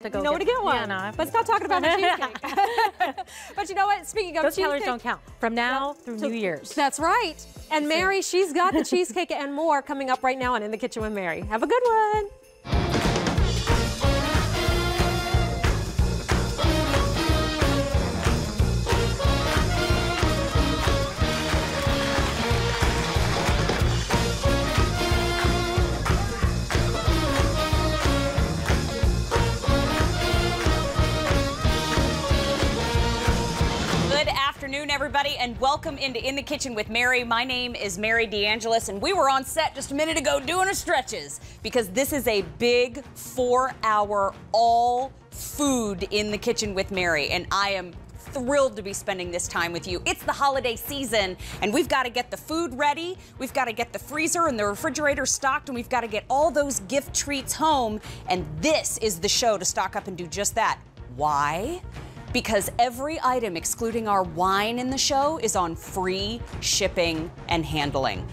to go. You know where to get one. Yeah, no, Let's not talk about the cheesecake. But you know what? Speaking of those cheesecake, calories don't count from now through New Year's. That's right. And Mary, she's got the cheesecake and more coming up right now on In the Kitchen with Mary. Have a good one. Afternoon, everybody, and welcome into In the Kitchen with Mary. My name is Mary DeAngelis, and we were on set just a minute ago doing our stretches because this is a big 4-hour all food In the Kitchen with Mary, and I am thrilled to be spending this time with you. It's the holiday season, and we've got to get the food ready, we've got to get the freezer and the refrigerator stocked, and we've got to get all those gift treats home, and this is the show to stock up and do just that. Why? Because every item, excluding our wine in the show, is on free shipping and handling.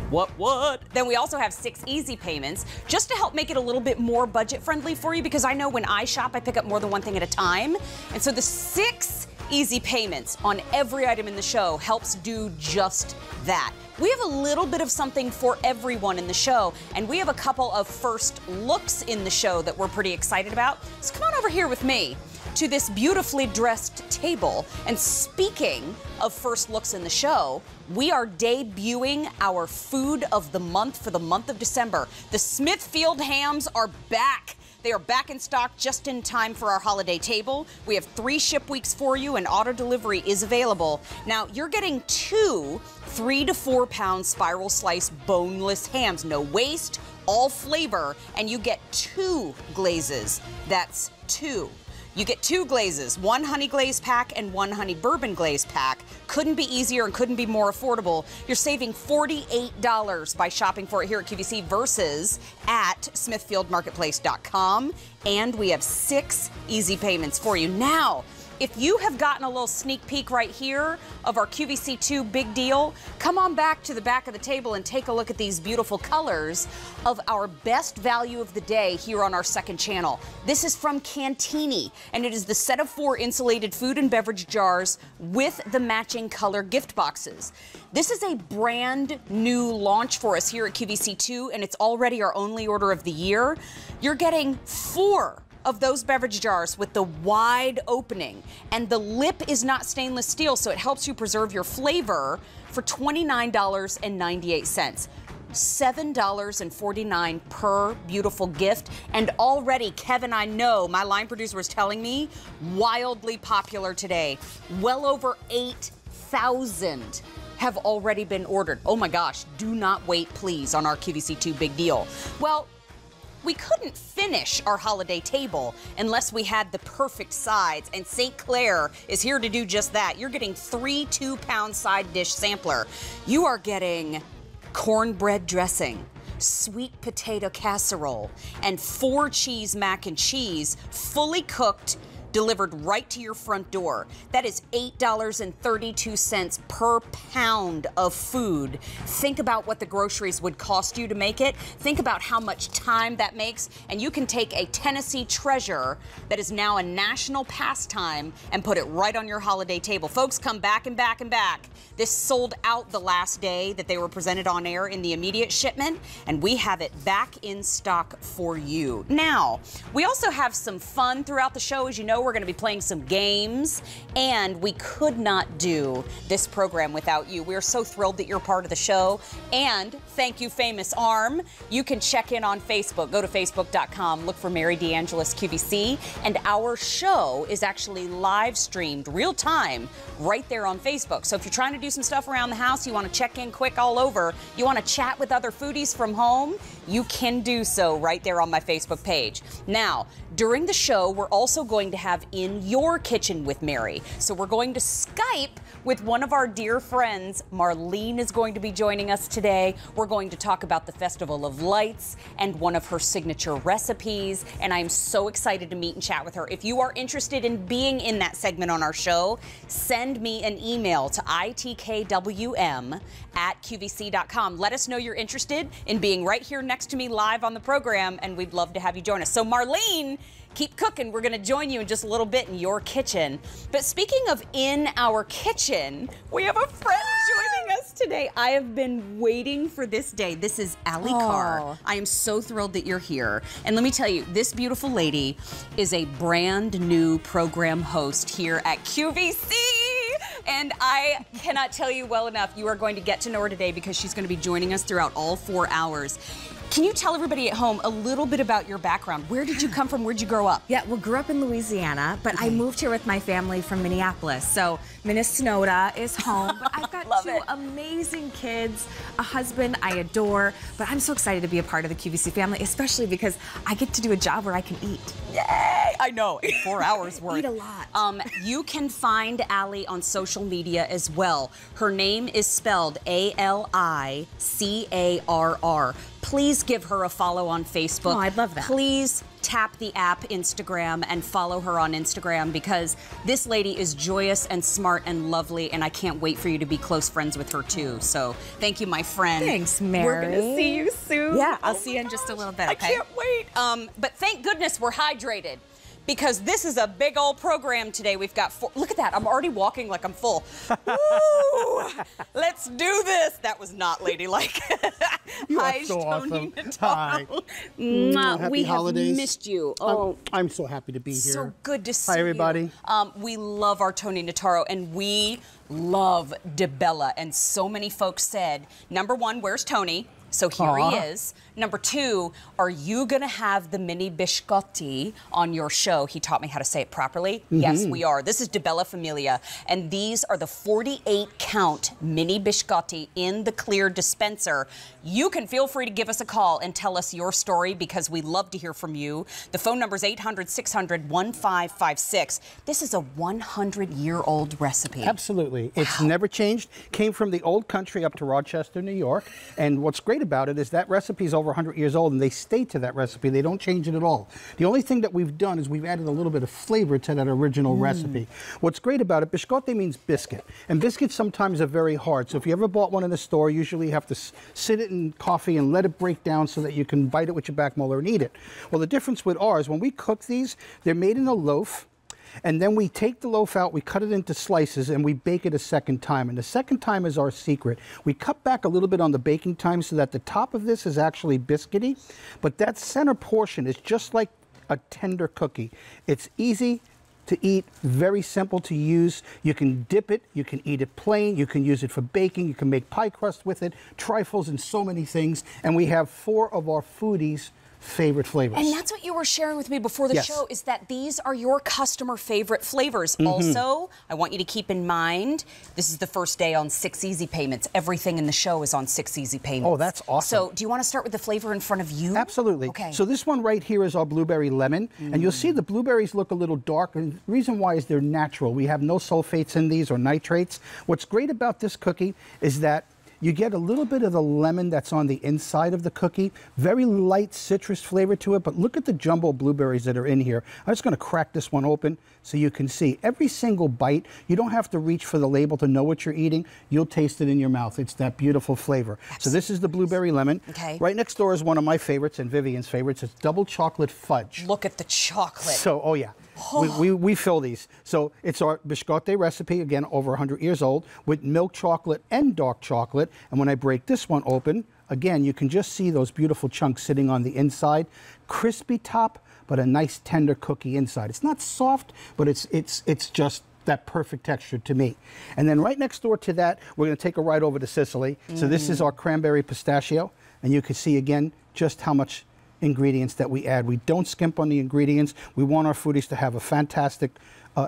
What? Then we also have 6 easy payments just to help make it a little bit more budget friendly for you, because I know when I shop, I pick up more than one thing at a time. And so the 6 easy payments on every item in the show helps do just that. We have a little bit of something for everyone in the show, and we have a couple of first looks in the show that we're pretty excited about. So come on over here with me to this beautifully dressed table. And speaking of first looks in the show, we are debuting our food of the month for the month of December. The Smithfield Hams are back. They are back in stock just in time for our holiday table. We have 3 ship weeks for you, and auto delivery is available. Now, you're getting 2 3 to 4 pound spiral slice boneless hams. No waste, all flavor, and you get 2 glazes. That's 2. You get 2 glazes, 1 honey glaze pack and 1 honey bourbon glaze pack. Couldn't be easier and couldn't be more affordable. You're saving $48 by shopping for it here at QVC versus at smithfieldmarketplace.com. And we have 6 easy payments for you. Now, if you have gotten a little sneak peek right here of our QVC2 big deal, come on back to the back of the table and take a look at these beautiful colors of our best value of the day here on our second channel. This is from Cantini, and it is the set of 4 insulated food and beverage jars with the matching color gift boxes. This is a brand new launch for us here at QVC2, and it's already our only order of the year. You're getting 4 of those beverage jars with the wide opening, and the lip is not stainless steel, so it helps you preserve your flavor for $29.98. $7.49 per beautiful gift. And already, Kevin, I know, my line producer was telling me, wildly popular today. Well over 8,000 have already been ordered. Oh my gosh, do not wait, please, on our QVC2 big deal. Well, we couldn't finish our holiday table unless we had the perfect sides, and St. Clair is here to do just that. You're getting 3 2-pound side dish sampler. You are getting cornbread dressing, sweet potato casserole, and 4 cheese mac and cheese, fully cooked, delivered right to your front door. That is $8.32 per pound of food. Think about what the groceries would cost you to make it. Think about how much time that makes, and you can take a Tennessee treasure that is now a national pastime and put it right on your holiday table. Folks, come back and back and back. This sold out the last day that they were presented on air in the immediate shipment, and we have it back in stock for you. Now, we also have some fun throughout the show. As you know, we're going to be playing some games, and we could not do this program without you. We're so thrilled that you're part of the show, and thank you, Famous Arm. You can check in on Facebook. Go to facebook.com, look for Mary DeAngelis QVC, and our show is actually live streamed real time right there on Facebook. So if you're trying to do some stuff around the house, you want to check in quick all over, you want to chat with other foodies from home, you can do so right there on my Facebook page. Now, during the show, we're also going to have In Your Kitchen with Mary. So we're going to Skype with one of our dear friends. Marlene is going to be joining us today. We're going to talk about the Festival of Lights and one of her signature recipes, and I'm so excited to meet and chat with her. If you are interested in being in that segment on our show, send me an email to itkwm@qvc.com. Let us know you're interested in being right here next to me live on the program, and we'd love to have you join us. So Marlene, keep cooking. We're going to join you in just a little bit in your kitchen. But speaking of in our kitchen, we have a friend joining us today. I have been waiting for this day. This is Allie Carr. I am so thrilled that you're here. And let me tell you, this beautiful lady is a brand new program host here at QVC. And I cannot tell you well enough, you are going to get to know her today because she's going to be joining us throughout all 4 hours. Can you tell everybody at home a little bit about your background? Where did you come from? Where'd you grow up? Yeah, well, grew up in Louisiana, but I moved here with my family from Minneapolis. So Minnesota is home, but I've got 2 amazing kids, a husband I adore, but I'm so excited to be a part of the QVC family, especially because I get to do a job where I can eat. Yay! I know, 4 hours worth. Eat a lot. You can find Allie on social media as well. Her name is spelled Alicarr. Please give her a follow on Facebook. Oh, I'd love that. Please tap the app Instagram and follow her on Instagram because this lady is joyous and smart and lovely, and I can't wait for you to be close friends with her too. So thank you, my friend. Thanks, Mary. We're gonna see you soon. Yeah, I'll see you in just a little bit, okay? I can't wait. But thank goodness we're hydrated, because this is a big old program today. We've got 4, look at that, I'm already walking like I'm full. Woo! Let's do this. That was not ladylike. You Hi, are so Tony awesome. Hi. Mwah. We have holidays. missed you. Oh, I'm so happy to be here. so good to see you. Hi, everybody. We love our Tony Notaro, and we love DeBella. And so many folks said, number 1, where's Tony? So here he is. Number 2, are you going to have the mini biscotti on your show? He taught me how to say it properly. Yes, we are. This is DeBella Familia, and these are the 48-count mini biscotti in the clear dispenser. You can feel free to give us a call and tell us your story because we love to hear from you. The phone number is 800-600-1556. This is a 100-year-old recipe. Absolutely. It's never changed. Came from the old country up to Rochester, New York. And what's great about it is that recipe is over 100 years old, and they stay to that recipe. They don't change it at all. The only thing that we've done is we've added a little bit of flavor to that original recipe. What's great about it, biscotti means biscuit, and biscuits sometimes are very hard. So if you ever bought one in the store, usually you have to sit it in coffee and let it break down so that you can bite it with your back molar and eat it. Well, the difference with ours, when we cook these, they're made in a loaf. And then we take the loaf out, we cut it into slices, and we bake it a second time. And the second time is our secret. We cut back a little bit on the baking time so that the top of this is actually biscuity, but that center portion is just like a tender cookie. It's easy to eat, very simple to use. You can dip it, you can eat it plain, you can use it for baking, you can make pie crust with it, trifles, and so many things. And we have 4 of our foodies' favorite flavors. And that's what you were sharing with me before the show, is that these are your customer favorite flavors. Also, I want you to keep in mind, this is the first day on 6 easy payments. Everything in the show is on 6 easy payments. Oh, that's awesome. So do you want to start with the flavor in front of you? Absolutely. Okay. So this one right here is our blueberry lemon. And you'll see the blueberries look a little dark. And the reason why is they're natural. We have no sulfates in these or nitrates. What's great about this cookie is that you get a little bit of the lemon that's on the inside of the cookie. Very light citrus flavor to it, but look at the jumbo blueberries that are in here. I'm just gonna crack this one open so you can see. Every single bite, you don't have to reach for the label to know what you're eating. You'll taste it in your mouth. It's that beautiful flavor. Absolutely. So this is the blueberry lemon. Okay. Right next door is one of my favorites and Vivian's favorites. It's double chocolate fudge. Look at the chocolate. So, oh yeah. We fill these. So it's our biscotti recipe, again, over 100 years old, with milk chocolate and dark chocolate. And when I break this one open, again, you can just see those beautiful chunks sitting on the inside. Crispy top, but a nice tender cookie inside. It's not soft, but it's just that perfect texture to me. And then right next door to that, we're going to take a ride over to Sicily. So this is our cranberry pistachio. And you can see, again, just how much ingredients that we add. We don't skimp on the ingredients. We want our foodies to have a fantastic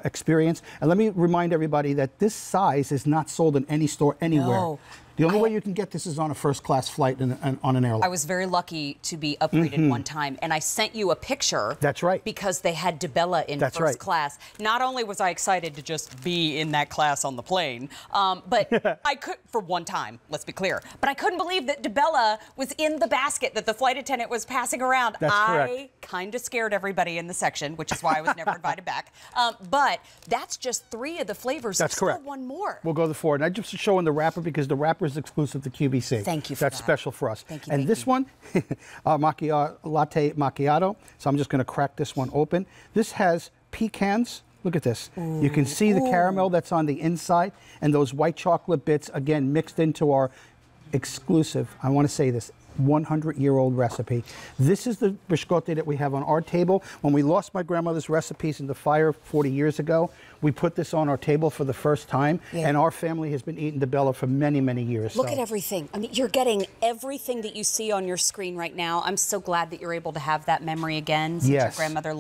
experience. And let me remind everybody that this size is not sold in any store anywhere. No. The only way you can get this is on a first-class flight and on an airline. I was very lucky to be upgraded one time, and I sent you a picture. That's right. Because they had DeBella in first class. Not only was I excited to just be in that class on the plane, but I could, for one time, let's be clear, but I couldn't believe that DeBella was in the basket that the flight attendant was passing around. That's correct. I kind of scared everybody in the section, which is why I was never invited back. But that's just 3 of the flavors. That's correct. Still one more. We'll go to the 4. And I just show in the wrapper because the wrapper is exclusive to QVC. Thank you for That's that. special for us. Thank you, And thank this one, Latte Macchiato. So I'm just going to crack this one open. This has pecans. Look at this. You can see the caramel that's on the inside and those white chocolate bits, again, mixed into our exclusive, I want to say this, 100-year-old recipe. This is the biscotti that we have on our table. When we lost my grandmother's recipes in the fire 40 years ago, we put this on our table for the first time, and our family has been eating DeBella for many, many years. Look at everything. I mean, you're getting everything that you see on your screen right now. I'm so glad that you're able to have that memory again, since your grandmother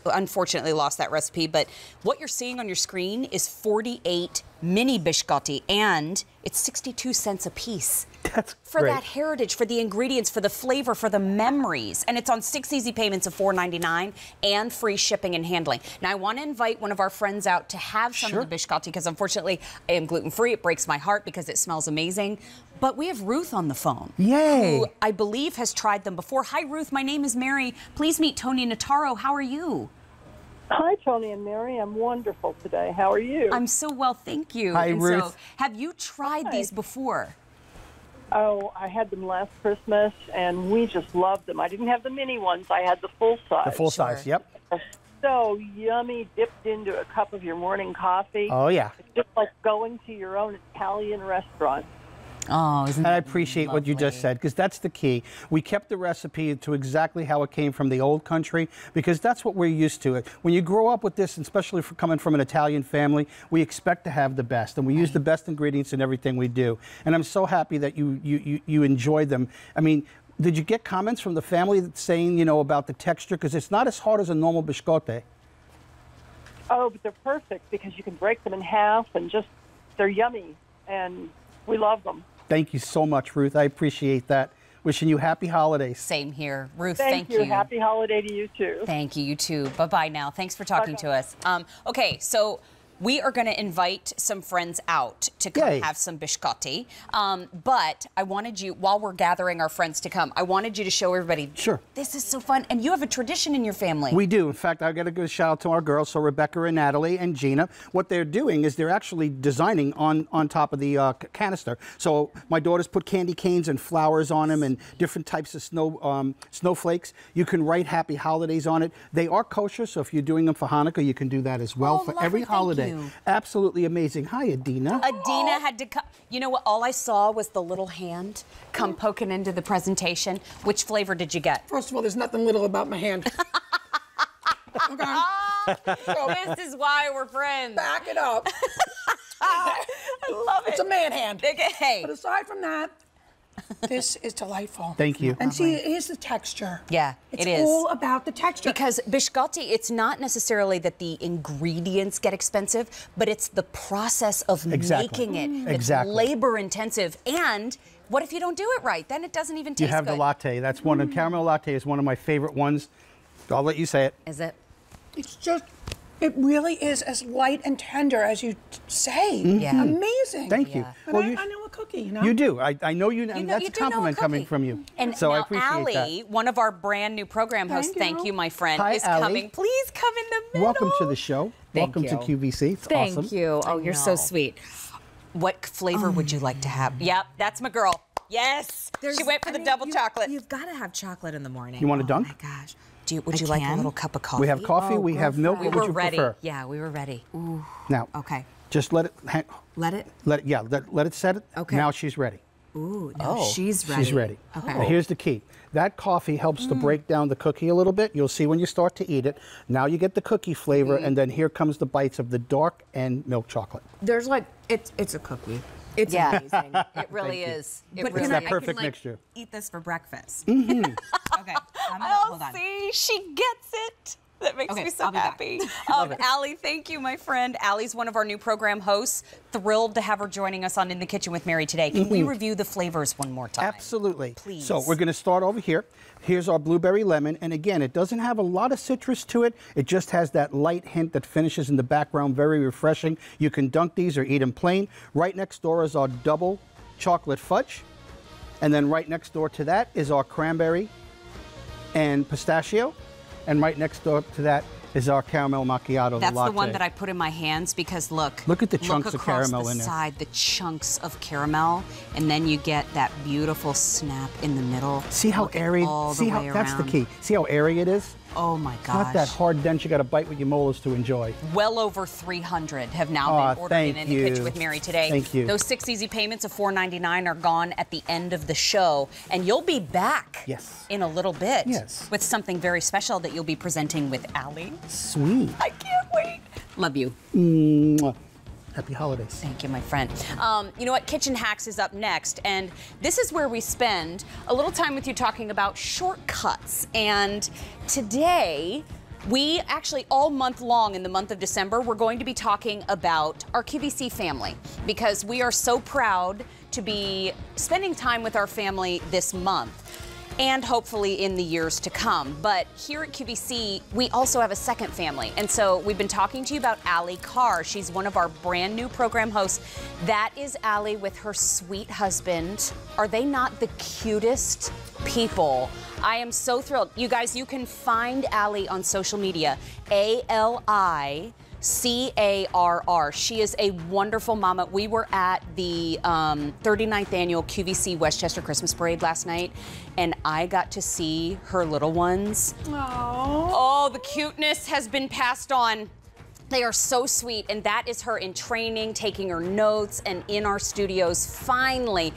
unfortunately lost that recipe. But what you're seeing on your screen is 48 mini biscotti, and it's 62 cents a piece. That's for great. that heritage, for the ingredients, for the flavor, for the memories. And it's on 6 easy payments of $4.99 and free shipping and handling. Now, I want to invite one of our friends out to have some of the biscotti, because unfortunately I am gluten-free. It breaks my heart because it smells amazing. But we have Ruth on the phone. Yay! Who I believe has tried them before. Hi, Ruth. My name is Mary. Please meet Tony Notaro. How are you? Hi, Tony and Mary. I'm wonderful today. How are you? I'm so well, thank you. Hi, and Ruth. So, have you tried these before? Oh, I had them last Christmas, and we just loved them. I didn't have the mini ones. I had the full size. The full size, yep. So yummy, dipped into a cup of your morning coffee. Oh, yeah. It's just like going to your own Italian restaurant. Oh, isn't And I that appreciate what you lovely? just said, because that's the key. We kept the recipe to exactly how it came from the old country, because that's what we're used to. When you grow up with this, and especially for coming from an Italian family, we expect to have the best, and we use the best ingredients in everything we do. And I'm so happy that you enjoyed them. I mean, did you get comments from the family that's saying, you know, about the texture? Because it's not as hard as a normal biscotti. Oh, but they're perfect because you can break them in half, and just, they're yummy, and we love them. Thank you so much, Ruth. I appreciate that. Wishing you happy holidays. Same here. Ruth, Thank you. Happy holiday to you, too. Thank you, you too. Bye-bye now. Thanks for talking to us. Okay, so we are going to invite some friends out to come have some biscotti. But I wanted you, while we're gathering our friends to come, I wanted you to show everybody. Sure. This is so fun. And you have a tradition in your family. We do. In fact, I've got to give a shout out to our girls, so Rebecca and Natalie and Gina. What they're doing is they're actually designing on top of the canister. So my daughters put candy canes and flowers on them and different types of snowflakes. You can write Happy Holidays on it. They are kosher, so if you're doing them for Hanukkah, you can do that as well for every holiday. Absolutely amazing. Hi, Adina. Adina had to come. You know what? All I saw was the little hand come poking into the presentation. Which flavor did you get? First of all, there's nothing little about my hand. Okay. So, This is why we're friends. back it up. I love it. It's a man hand. Hey. But aside from that, this is delightful. Thank you. And see, here's the texture. Yeah, It's it is. all about the texture. Because biscotti, it's not necessarily that the ingredients get expensive, but it's the process of making it. It's labor intensive. And what if you don't do it right? Then it doesn't even taste good. You have the latte. That's one. The caramel latte is one of my favorite ones. I'll let you say it. Is it? It's just, it really is as light and tender as you say. Yeah. Amazing. Thank you. But Well, I know a cookie, you know? you do. I know you, and that's you a do know a compliment coming cookie. from you. And so now I appreciate Allie, one of our brand new program hosts, thank you, my friend, Hi, is Allie. coming. Please come in the middle. Welcome to the show. Thank Welcome you. to QVC. It's awesome. Thank you. Oh, you're so sweet. What flavor would you like to have? Yep, that's my girl. Yes. She went for the double chocolate. You've got to have chocolate in the morning. You want a dunk? Oh my gosh. Would you like a little cup of coffee? We have coffee. We have milk. We What were would you ready. prefer? Yeah, we were ready. Ooh. Now, Okay. just let it. Let it. Let it set it. Okay. Now she's ready. Ooh. No, she's ready. She's ready. Okay. Now here's the key. That coffee helps to break down the cookie a little bit. You'll see when you start to eat it. Now you get the cookie flavor, and then here comes the bites of the dark and milk chocolate. There's like it's a cookie. It's Yeah. amazing. It really is. It But really It's can that I perfect can, like, mixture. Eat this for breakfast. Okay. Hold on. See, she gets it. That makes Okay, me so I'll be back. happy. Allie, thank you, my friend. Allie's one of our new program hosts. Thrilled to have her joining us on In the Kitchen with Mary today. Can we review the flavors one more time? Absolutely. Please. So we're going to start over here. Here's our blueberry lemon. And again, it doesn't have a lot of citrus to it. It just has that light hint that finishes in the background. Very refreshing. You can dunk these or eat them plain. Right next door is our double chocolate fudge. And then right next door to that is our cranberry and pistachio. And right next door to that is our caramel macchiato, That's the latte. the one that I put in my hands because look. Look at the chunks of across caramel the in there. side, the chunks of caramel, and then you get that beautiful snap in the middle. See how Look airy? all See the how way that's the around. key. See how airy it is? Oh my gosh. Not that hard dent you got to bite with your molars to enjoy. Well over 300 have now been ordered in thank the you. kitchen with Mary today. Thank you. Those 6 easy payments of $4.99 are gone at the end of the show, and you'll be back in a little bit with something very special that you'll be presenting with Allie. Sweet. I can't wait. Love you. Mwah. Happy holidays. Thank you, my friend. You know what? Kitchen Hacks is up next, and this is where we spend a little time with you talking about shortcuts. And today, we actually all month long in the month of December, we're going to be talking about our QVC family because we are so proud to be spending time with our family this month and hopefully in the years to come. But here at QVC, we also have a second family. And so we've been talking to you about Allie Carr. She's one of our brand new program hosts. That is Allie with her sweet husband. Are they not the cutest people? I am so thrilled. You guys, you can find Allie on social media, ALICARR. She is a wonderful mama. We were at the 39th annual QVC Westchester Christmas Parade last night, and I got to see her little ones. Oh, the cuteness has been passed on. They are so sweet, and that is her in training, taking her notes, and in our studios. Finally,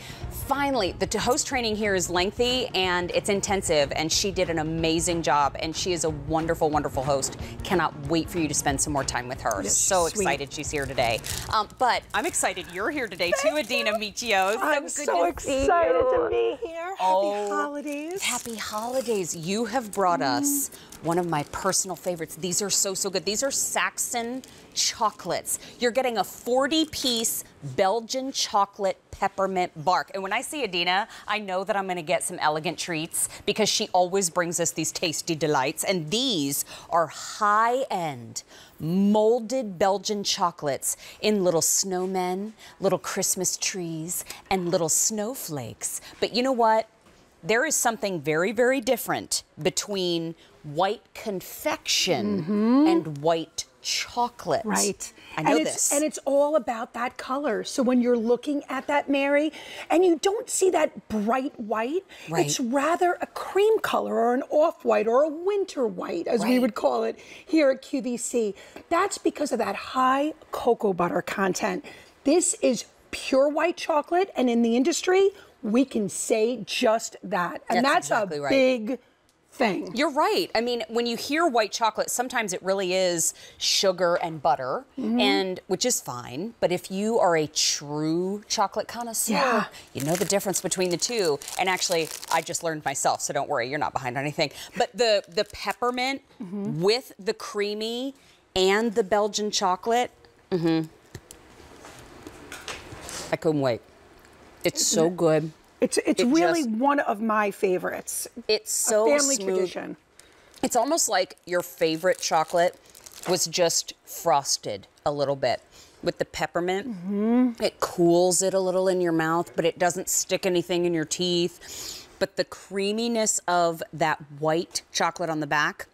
the host training here is lengthy and it's intensive, and she did an amazing job, and she is a wonderful, wonderful host. Cannot wait for you to spend some more time with her. So excited she's here today. But I'm excited you're here today too, Adina Macchio. I'm so excited to be here. Happy holidays. Happy holidays. You have brought us one of my personal favorites. These are so good. These are Saxon Chocolates. You're getting a 40-piece Belgian chocolate peppermint bark. And when I see Adina, I know that I'm gonna get some elegant treats because she always brings us these tasty delights. And these are high-end molded Belgian chocolates in little snowmen, little Christmas trees, and little snowflakes. But you know what? There is something very, very different between white confection and white chocolate. Right. I know and this. And it's all about that color. So when you're looking at that, Mary, and you don't see that bright white, it's rather a cream color or an off-white or a winter white, as we would call it here at QVC. That's because of that high cocoa butter content. This is pure white chocolate, and in the industry, we can say just that. And that's exactly a big thing. You're right. I mean, when you hear white chocolate, sometimes it really is sugar and butter, and which is fine. But if you are a true chocolate connoisseur, you know the difference between the two. And actually, I just learned myself, so don't worry, you're not behind anything. But the peppermint with the creamy and the Belgian chocolate, I couldn't wait. It's so good. It's really one of my favorites. It's so a family smooth. tradition. It's almost like your favorite chocolate was just frosted a little bit with the peppermint. It cools it a little in your mouth, but it doesn't stick anything in your teeth. But the creaminess of that white chocolate on the back,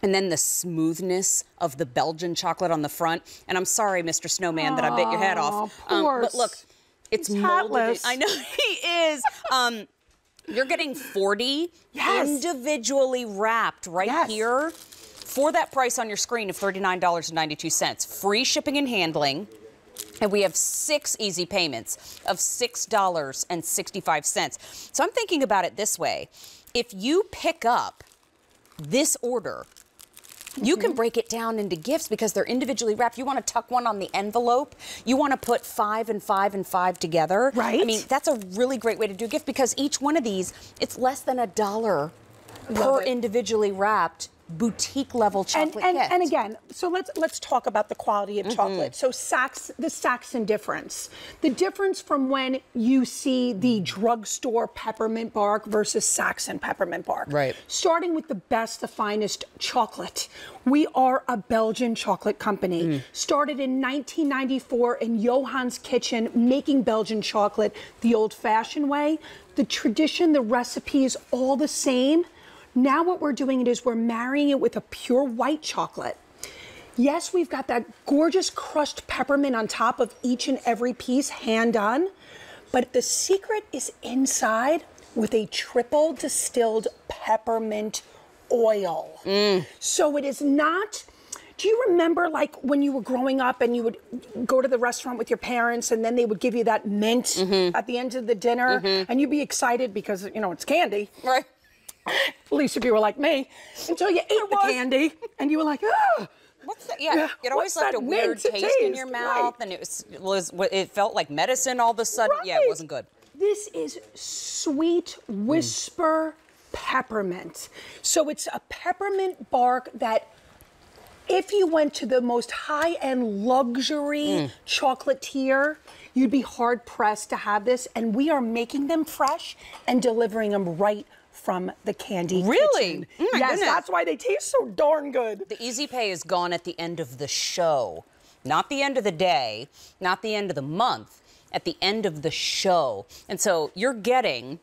and then the smoothness of the Belgian chocolate on the front. And I'm sorry, Mr. Snowman, that I bit your head off. But look, it's molded. hatless. I know he is. You're getting 40 individually wrapped here for that price on your screen of $39.92. Free shipping and handling. And we have 6 easy payments of $6.65. So I'm thinking about it this way. If you pick up this order, you can break it down into gifts because they're individually wrapped. You want to tuck one on the envelope. You want to put 5 and 5 and 5 together. Right. I mean, that's a really great way to do a gift because each one of these, it's less than $1 per individually wrapped boutique level chocolate gift. And again, so let's talk about the quality of chocolate. So the Saxon difference. The difference from when you see the drugstore peppermint bark versus Saxon peppermint bark. Right. Starting with the best, the finest chocolate. We are a Belgian chocolate company. Started in 1994 in Johann's kitchen, making Belgian chocolate the old-fashioned way. The tradition, the recipe is all the same. Now what we're doing is we're marrying it with a pure white chocolate. Yes, we've got that gorgeous crushed peppermint on top of each and every piece, hand done. But the secret is inside with a triple distilled peppermint oil. So it is not, do you remember like when you were growing up and you would go to the restaurant with your parents and then they would give you that mint at the end of the dinner and you'd be excited because, you know, it's candy. Right. At least if you were like me, until you ate the candy and you were like, ah. What's that? Yeah, it always left a weird taste in your mouth, and it felt like medicine all of a sudden. Yeah, it wasn't good. This is sweet whisper peppermint. So it's a peppermint bark that if you went to the most high-end luxury chocolatier, you'd be hard-pressed to have this. And we are making them fresh and delivering them right from the candy kitchen. Yes, goodness. That's why they taste so darn good. The Easy Pay is gone at the end of the show. Not the end of the day, not the end of the month, at the end of the show. And so you're getting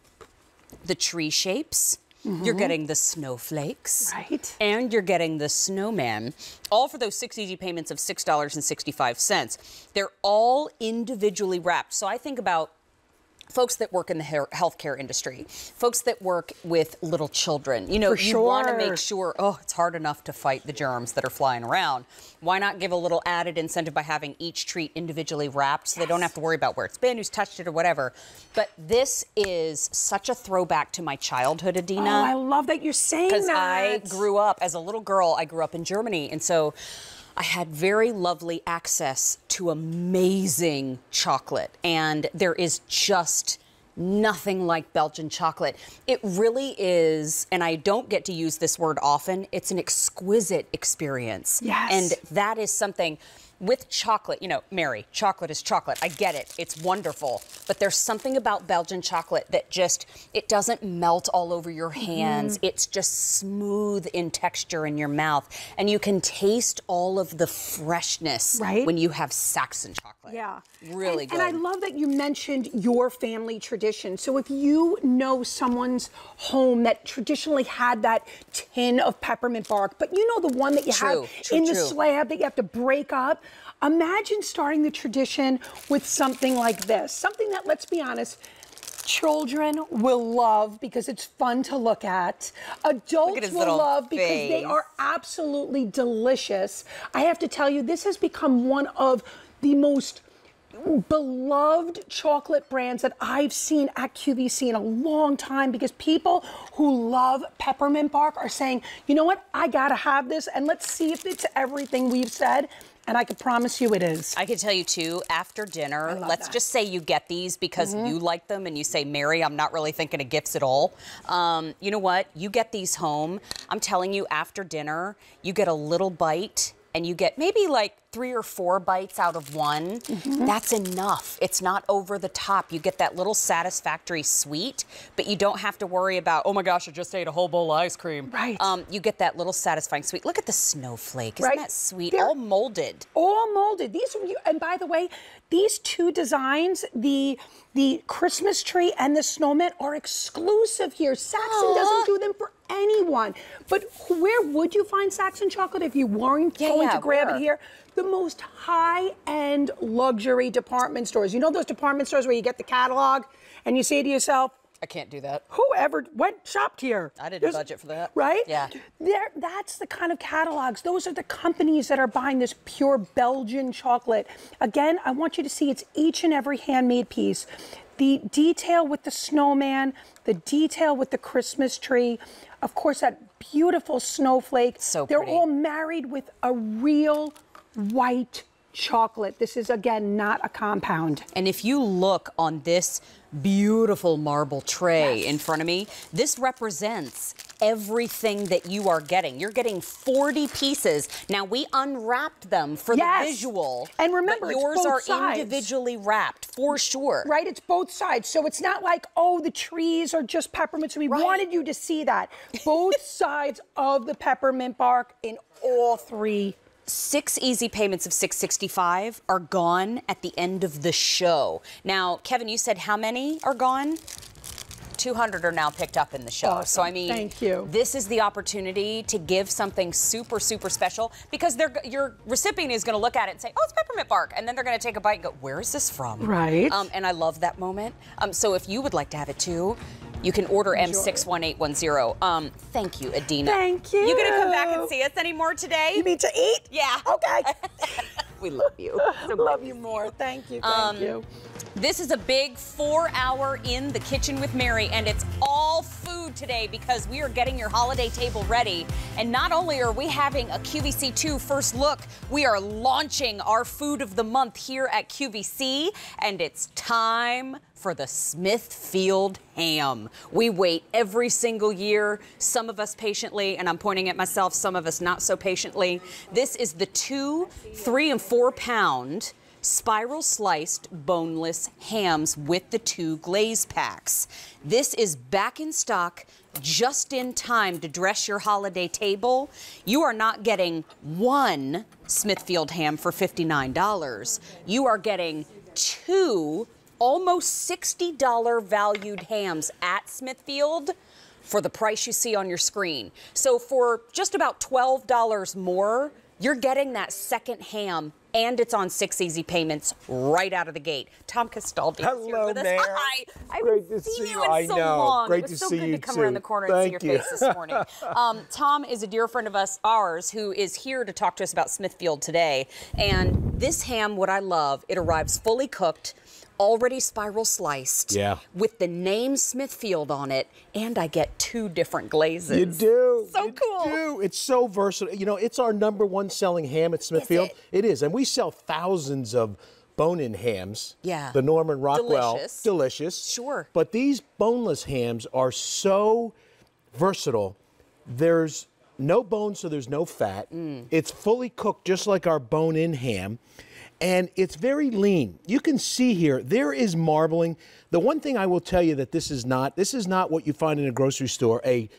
the tree shapes, you're getting the snowflakes, and you're getting the snowman, all for those 6 easy payments of $6.65. They're all individually wrapped. So I think about folks that work in the healthcare industry, folks that work with little children. You know, you want to make sure, it's hard enough to fight the germs that are flying around. Why not give a little added incentive by having each treat individually wrapped so they don't have to worry about where it's been, who's touched it, or whatever. But this is such a throwback to my childhood, Adina. Oh, I love that you're saying that. Because I grew up, as a little girl, I grew up in Germany, and so I had very lovely access to amazing chocolate, and there is just nothing like Belgian chocolate. It really is, and I don't get to use this word often, it's an exquisite experience. Yes. And that is something with chocolate, you know, Mary, chocolate is chocolate. I get it. It's wonderful. But there's something about Belgian chocolate that just, it doesn't melt all over your hands. It's just smooth in texture in your mouth. And you can taste all of the freshness when you have Saxon chocolate. Yeah. Really good. And I love that you mentioned your family tradition. So if you know someone's home that traditionally had that tin of peppermint bark, but you know the one that you have in the slab that you have to break up, imagine starting the tradition with something like this. Something that, let's be honest, children will love because it's fun to look at. Adults will love because they are absolutely delicious. I have to tell you, this has become one of the most beloved chocolate brands that I've seen at QVC in a long time, because people who love peppermint bark are saying, you know what, I gotta have this, and let's see if it's everything we've said. And I can promise you it is. I can tell you too, after dinner, let's just say you get these because you like them and you say, Mary, I'm not really thinking of gifts at all. You know what? You get these home. I'm telling you, after dinner, you get a little bite and you get maybe like 3 or 4 bites out of one. That's enough. It's not over the top. You get that little satisfactory sweet, but you don't have to worry about, oh my gosh, I just ate a whole bowl of ice cream. You get that little satisfying sweet. Look at the snowflake. Isn't that sweet? They're all molded. All molded. These are, and by the way, these two designs, the Christmas tree and the snowman, are exclusive here. Saxon doesn't do them for anyone. But where would you find Saxon chocolate if you weren't going to grab it here? The most high-end luxury department stores. You know those department stores where you get the catalog and you say to yourself, I can't do that. Whoever shopped here? I didn't budget for that. Right? Yeah. That's the kind of catalogs. Those are the companies that are buying this pure Belgian chocolate. Again, I want you to see it's each and every handmade piece. The detail with the snowman, the detail with the Christmas tree, of course, that beautiful snowflake. So They're pretty. all married with a real white chocolate. This is, again, not a compound. And if you look on this beautiful marble tray in front of me, this represents everything that you are getting. You're getting 40 pieces. Now, we unwrapped them for the visual. And remember, but yours it's both are sides. individually wrapped, for sure. Right, it's both sides. So it's not like, oh, the trees are just peppermint. So we wanted you to see that. Both sides of the peppermint bark in all 3. 6 easy payments of $6.65 are gone at the end of the show. Now, Kevin, you said how many are gone? 200 are now picked up in the show. Awesome. So, I mean, thank you. This is the opportunity to give something super, super special because your recipient is going to look at it and say, oh, it's peppermint bark. And then they're going to take a bite and go, where is this from? Right. And I love that moment. So if you would like to have it too, you can order M61810. Thank you, Adina. Thank you. You going to come back and see us anymore today? You mean to eat? Yeah. Okay. We love you. Love you more. Thank you. Thank you. This is a big 4-hour in the kitchen with Mary, and it's all food today because we are getting your holiday table ready. And not only are we having a QVC2 first look, we are launching our food of the month here at QVC, and it's time for the Smithfield Ham. We wait every single year, some of us patiently, and I'm pointing at myself, some of us not so patiently. This is the 2, 3, and 4 pound spiral sliced boneless hams with the 2 glaze packs. This is back in stock just in time to dress your holiday table. You are not getting one Smithfield ham for $59. You are getting 2 almost $60 valued hams at Smithfield for the price you see on your screen. So for just about $12 more, you're getting that second ham, and it's on 6 easy payments right out of the gate. Tom Castaldi is here with us. Mayor. Hi. I Great haven't to seen see you you. I in so know. long. Great It was to so see good you to come too. around the corner and see Thank your you. face this morning. Tom is a dear friend of ours who is here to talk to us about Smithfield today. And this ham, what I love, it arrives fully cooked, already spiral sliced, with the name Smithfield on it, and I get 2 different glazes. You do. So cool. You do. It's so versatile. You know, it's our #1 selling ham at Smithfield. It is, and we sell thousands of bone-in hams. Yeah. The Norman Rockwell. Delicious. Delicious. Sure. But these boneless hams are so versatile. There's no bone, so there's no fat. It's fully cooked just like our bone-in ham. And it's very lean. You can see here, there is marbling. The one thing I will tell you that this is not what you find in a grocery store, a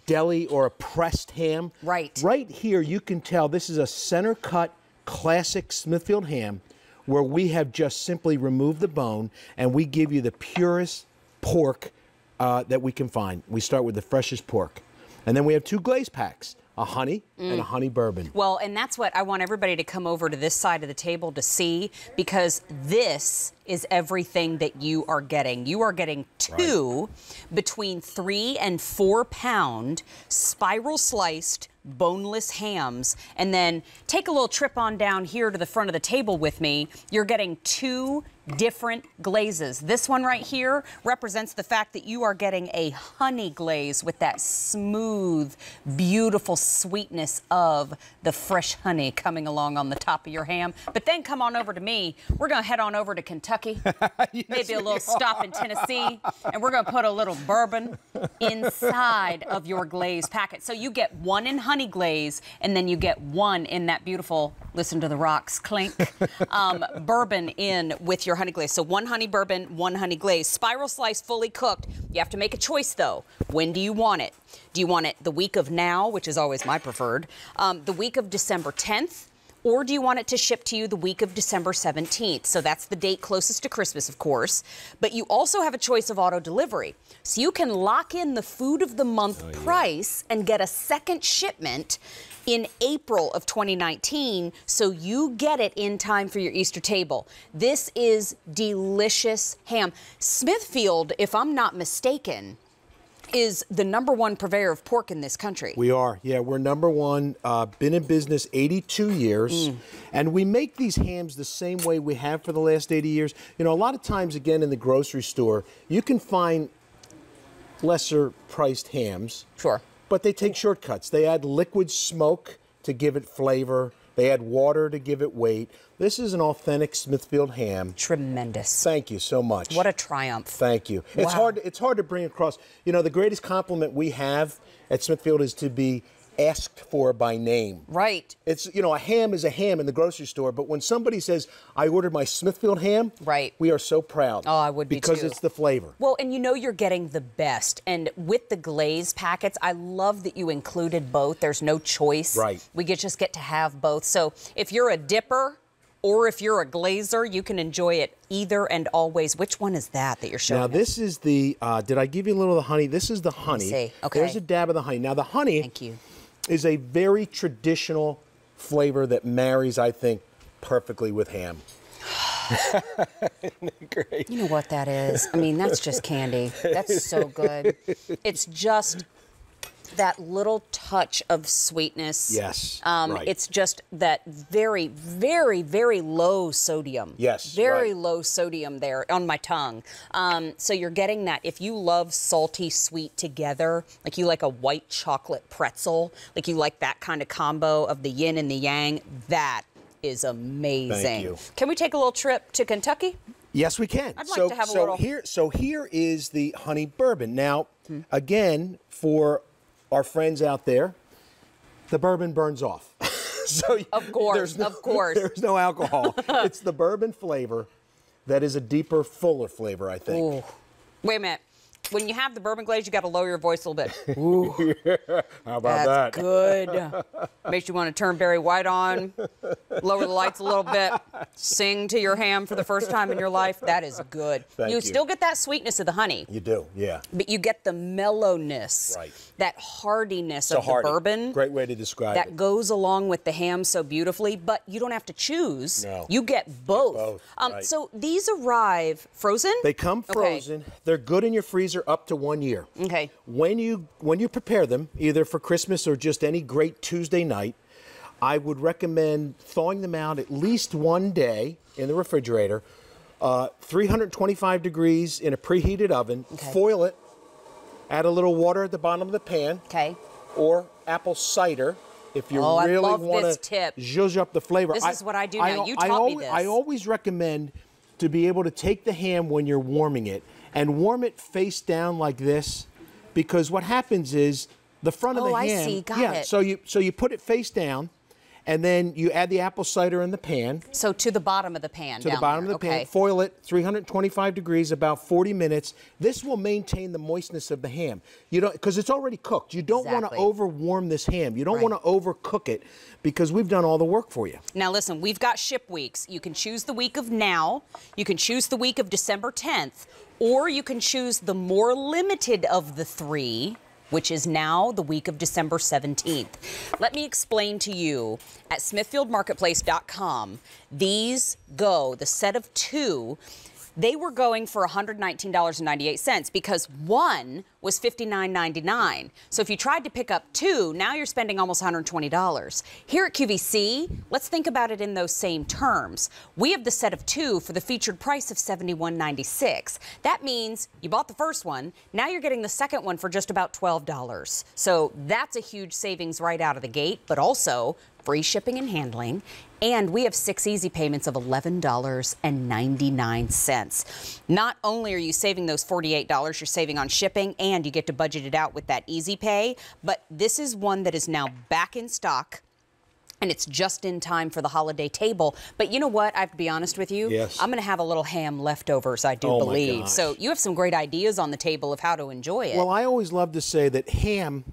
deli or a pressed ham. Right. Right here, you can tell this is a center cut classic Smithfield ham where we have just simply removed the bone and we give you the purest pork that we can find. We start with the freshest pork. And then we have 2 glaze packs. A honey and a honey bourbon. Well, and that's what I want everybody to come over to this side of the table to see, because this is everything that you are getting. You are getting 2 between 3 and 4 pound spiral sliced boneless hams. And then take a little trip on down here to the front of the table with me. You're getting 2 different glazes. This one right here represents the fact that you are getting a honey glaze with that smooth, beautiful sweetness of the fresh honey coming along on the top of your ham. But then come on over to me. We're going to head on over to Kentucky, maybe a little stop in Tennessee, and we're going to put a little bourbon inside of your glaze packet. So you get 1 in honey glaze, and then you get 1 in that beautiful, listen to the rocks clink, bourbon in with your honey glaze. So 1 honey bourbon, 1 honey glaze. Spiral slice, fully cooked. You have to make a choice, though. When do you want it? Do you want it the week of now, which is always my preferred, the week of December 10th, or do you want it to ship to you the week of December 17th? So that's the date closest to Christmas, of course. But you also have a choice of auto delivery. So you can lock in the food of the month price and get a second shipment in April of 2019, so you get it in time for your Easter table. This is delicious ham. Smithfield, if I'm not mistaken, is the #1 purveyor of pork in this country. We are, yeah, we're #1, been in business 82 years, and we make these hams the same way we have for the last 80 years. You know, a lot of times, again, in the grocery store, you can find lesser priced hams. Sure. But they take shortcuts. They add liquid smoke to give it flavor. They add water to give it weight. This is an authentic Smithfield ham. Tremendous. Thank you so much. What a triumph. Thank you. Wow. It's hard to bring across. You know, the greatest compliment we have at Smithfield is to be asked for by name. Right. It's, you know, a ham is a ham in the grocery store, but when somebody says, I ordered my Smithfield ham, right, we are so proud. Oh, I would be too. Because it's the flavor. Well, and you know you're getting the best. And with the glaze packets, I love that you included both. There's no choice. Right. We just get to have both. So if you're a dipper, or if you're a glazer, you can enjoy it either and always. Which one is that you're showing Now, us? this is the, did I give you a little of the honey? This is the honey. see. Okay. There's a dab of the honey. Now, the honey Thank you. is a very traditional flavor that marries, I think, perfectly with ham. Great. You know what that is? I mean, that's just candy. That's so good. It's just that little touch of sweetness. Yes, right. It's just that very, very, very low sodium. Yes, Very right. low sodium there on my tongue. So you're getting that. If you love salty, sweet together, like you like a white chocolate pretzel, like you like that kind of combo of the yin and the yang, that is amazing. Thank you. Can we take a little trip to Kentucky? Yes, we can. I'd like to have a little. Here is the honey bourbon. Now, again, for our friends out there, the bourbon burns off. So Of course, there's no alcohol. It's the bourbon flavor that is a deeper, fuller flavor, I think. Ooh. Wait a minute. When you have the bourbon glaze, you got to lower your voice a little bit. Ooh. How about That's that? good. Makes you want to turn Barry White on, lower the lights a little bit, sing to your ham for the first time in your life. That is good. Thank you. Still get that sweetness of the honey. You do, yeah. But you get the mellowness, Right. that hardiness So of the hearty. bourbon. Great way to describe That it. goes along with the ham so beautifully, but you don't have to choose. No. You get both. Both, right. So these arrive frozen? They come Okay. frozen. They're good in your freezer up to 1 year. Okay. When you prepare them, either for Christmas or just any great Tuesday night, I would recommend thawing them out at least 1 day in the refrigerator, 325 degrees in a preheated oven. Okay. Foil it. Add a little water at the bottom of the pan. Okay. Or apple cider if you Oh, I really love want this to tip. zhuzh up the flavor. This is what I do now. You taught me this. I always recommend to be able to take the ham when you're warming it and warm it face down like this, because what happens is the front of the ham. I see. Got it. So you put it face down, and then you add the apple cider in the pan. So to the bottom of the pan. To the down bottom there. of the pan, Okay. foil it, 325 degrees, about 40 minutes. This will maintain the moistness of the ham. You don't, because it's already cooked. You don't want to Exactly. over-warm this ham. You don't Right. want to overcook it, because we've done all the work for you. Now listen, we've got ship weeks. You can choose the week of now, you can choose the week of December 10th, or you can choose the more limited of the three, which is now the week of December 17th. Let me explain to you, at smithfieldmarketplace.com, these go, the set of two, they were going for $119.98 because one was $59.99. So if you tried to pick up two, now you're spending almost $120. Here at QVC, let's think about it in those same terms. We have the set of two for the featured price of $71.96. That means you bought the first one, now you're getting the second one for just about $12. So that's a huge savings right out of the gate, but also free shipping and handling. And we have 6 easy payments of $11.99. Not only are you saving those $48, you're saving on shipping, and you get to budget it out with that easy pay. But this is one that is now back in stock, and it's just in time for the holiday table. But you know what? I have to be honest with you. Yes. I'm going to have a little ham leftovers, I do Oh, my believe. gosh. So you have some great ideas on the table of how to enjoy it. Well, I always love to say that ham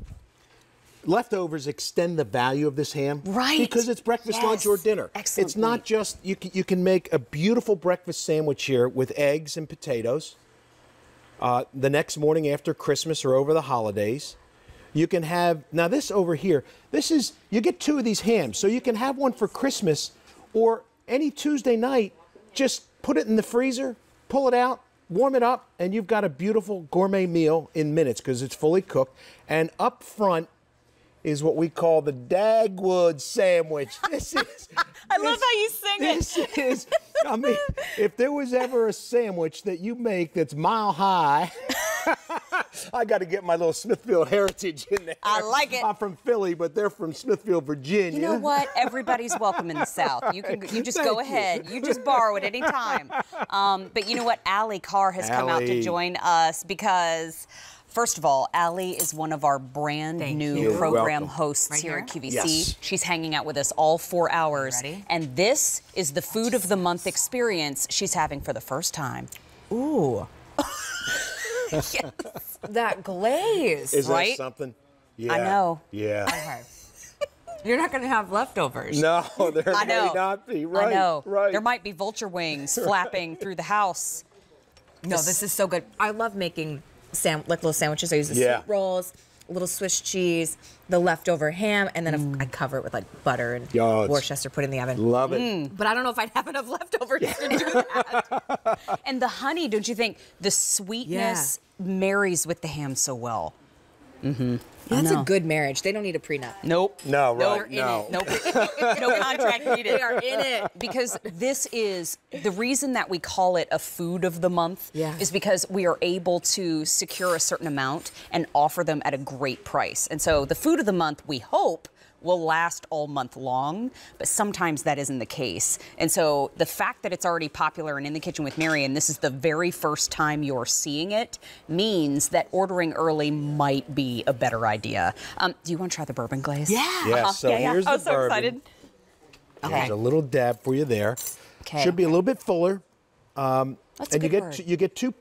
leftovers extend the value of this ham. Right. Because it's breakfast, lunch, or Yes. dinner. Excellent It's not point. just, you can make a beautiful breakfast sandwich here with eggs and potatoes the next morning after Christmas or over the holidays. You can have, now this over here, this is, you get 2 of these hams. So you can have one for Christmas or any Tuesday night, just put it in the freezer, pull it out, warm it up, and you've got a beautiful gourmet meal in minutes because it's fully cooked. And up front is what we call the Dagwood Sandwich. This is. I love how you sing it. This is, I mean, if there was ever a sandwich that you make that's mile high, I got to get my little Smithfield heritage in there. I like it. I'm from Philly, but they're from Smithfield, Virginia. You know what? Everybody's welcome in the South. You just go ahead. You just borrow it anytime. But you know what? Allie Carr has come out to Allie. join us because, first of all, Allie is one of our brand new you. program Welcome. hosts Right here here? at QVC. Yes. She's hanging out with us all 4 hours. Ready? And this is the Food of the Month experience she's having for the first time. Ooh. That glaze. Is right? that something? Yeah. I know. Yeah. Okay. You're not going to have leftovers. No, there I know. may not be. Right, I know. right. There might be vulture wings flapping through the house. No, this is so good. I love making like little sandwiches. I use the sweet rolls, a little Swiss cheese, the leftover ham, and then I cover it with like butter and Worcester, put in the oven. Love it. But I don't know if I'd have enough leftovers to do that. And the honey, don't you think the sweetness marries with the ham so well? That's a good marriage. They don't need a prenup. Nope. No, Nope. right, no. Nope. No contract needed. They are in it. Because this is the reason that we call it a food of the month is because we are able to secure a certain amount and offer them at a great price. And so the food of the month, we hope, will last all month long, but sometimes that isn't the case. And so the fact that it's already popular and in the kitchen with Mary, and this is the very first time you're seeing it, means that ordering early might be a better idea. Do you want to try the bourbon glaze? Yeah. Yeah, so here's the I was so bourbon. excited. There's a little dab for you there. Okay. Should be a little bit fuller. That's a And good you get two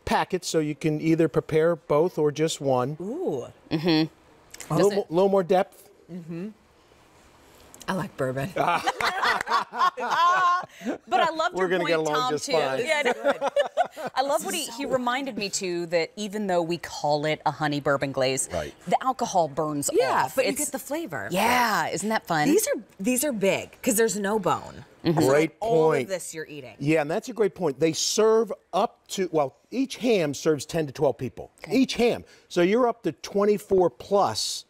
packets, so you can either prepare both or just one. Ooh. A little more depth. I like bourbon. But I loved We're your gonna point, get along Tom, just too. fine. Yeah, I love what he reminded me too, that even though we call it a honey bourbon glaze, the alcohol burns off. But you get the flavor. Yeah, isn't that fun? These are big because there's no bone. Great All point. of this you're eating. Yeah, and that's a great point. They serve up to, well, each ham serves 10 to 12 people. Each ham. So you're up to 24 plus,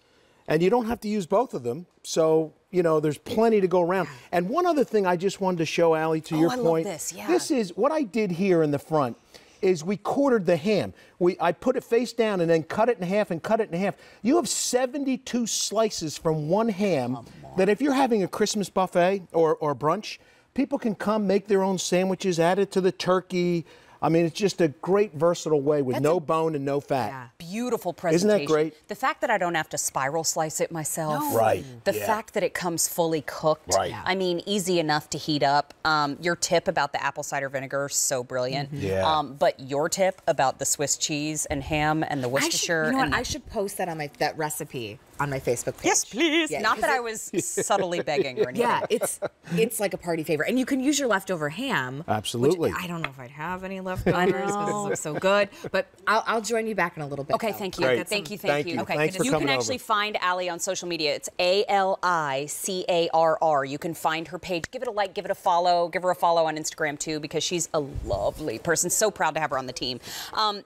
and you don't have to use both of them. So, you know, there's plenty to go around. And one other thing I just wanted to show, Allie, to your point. I love this, yeah. This is, what I did here in the front is we quartered the ham. I put it face down and then cut it in half and cut it in half. You have 72 slices from one ham that if you're having a Christmas buffet or brunch, people can come make their own sandwiches, add it to the turkey. I mean, it's just a great versatile way with no bone and no fat. Yeah. Beautiful presentation. Isn't that great? The fact that I don't have to spiral slice it myself. No. Right. The fact that it comes fully cooked. Right. I mean, easy enough to heat up. Your tip about the apple cider vinegar is so brilliant. Yeah. But your tip about the Swiss cheese and ham and the Worcestershire. You know what? I should post that on that recipe on my Facebook page. Yes, please. Yeah, Not that I was subtly begging or anything. Yeah, it's like a party favorite. And you can use your leftover ham. Absolutely. Which I don't know if I'd have any leftovers because it looks so good. But I'll join you back in a little bit. Okay, though. thank you. Great. Thank you. Thank you. Okay, Thanks for you coming can actually over. find Allie on social media. It's ALICARR. You can find her page. Give it a like, give it a follow. Give her a follow on Instagram too, because she's a lovely person. So proud to have her on the team.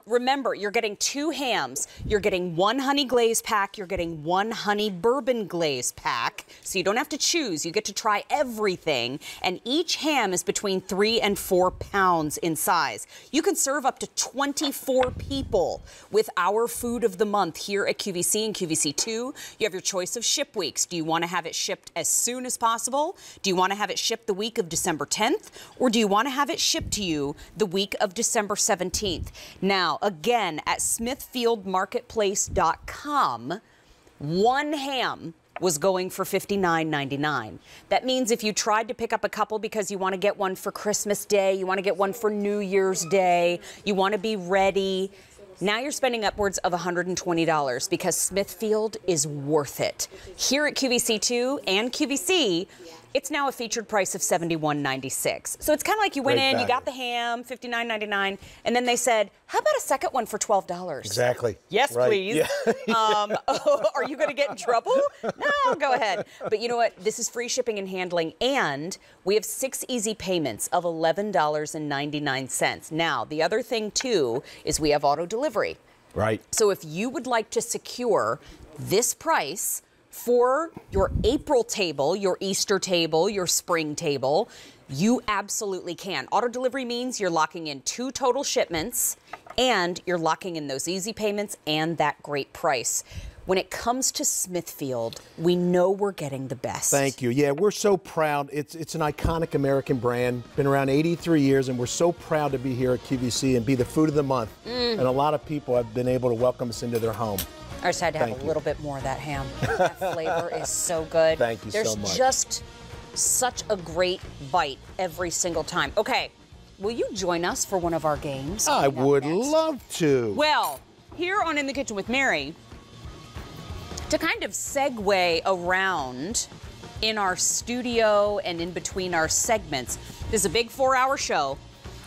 Remember, you're getting 2 hams. You're getting 1 honey glaze pack. You're getting 1 honey bourbon glaze pack. So you don't have to choose. You get to try everything. And each ham is between 3 and 4 pounds in size. You can serve up to 24 people with our food of the month here at QVC and QVC2. You have your choice of ship weeks. Do you want to have it shipped as soon as possible? Do you want to have it shipped the week of December 10th? Or do you want to have it shipped to you the week of December 17th? Now, again, at smithfieldmarketplace.com, 1 ham was going for $59.99. That means if you tried to pick up a couple because you want to get one for Christmas Day, you want to get one for New Year's Day, you want to be ready, now you're spending upwards of $120 because Smithfield is worth it. Here at QVC2 and QVC, it's now a featured price of $71.96. So it's kind of like you went Great in, value. you got the ham, $59.99, and then they said, how about a second one for $12? Exactly. Yes, Right. please. Yeah. Are you going to get in trouble? No, go ahead. But you know what? This is free shipping and handling, and we have 6 easy payments of $11.99. Now, the other thing, too, is we have auto delivery. Right. So if you would like to secure this price for your April table, your Easter table, your spring table, you absolutely can. Auto delivery means you're locking in 2 total shipments and you're locking in those easy payments and that great price. When it comes to Smithfield, we know we're getting the best. Thank you. Yeah, we're so proud. It's an iconic American brand. Been around 83 years, and we're so proud to be here at QVC and be the food of the month. And a lot of people have been able to welcome us into their home. I just had to have Thank a you. little bit more of that ham. That flavor is so good. Thank you so much. There's just such a great bite every single time. Okay, will you join us for one of our games? I coming up would next? love to. Well, here on In the Kitchen with Mary, To kind of segue around in our studio and in between our segments, this is a big 4-hour show.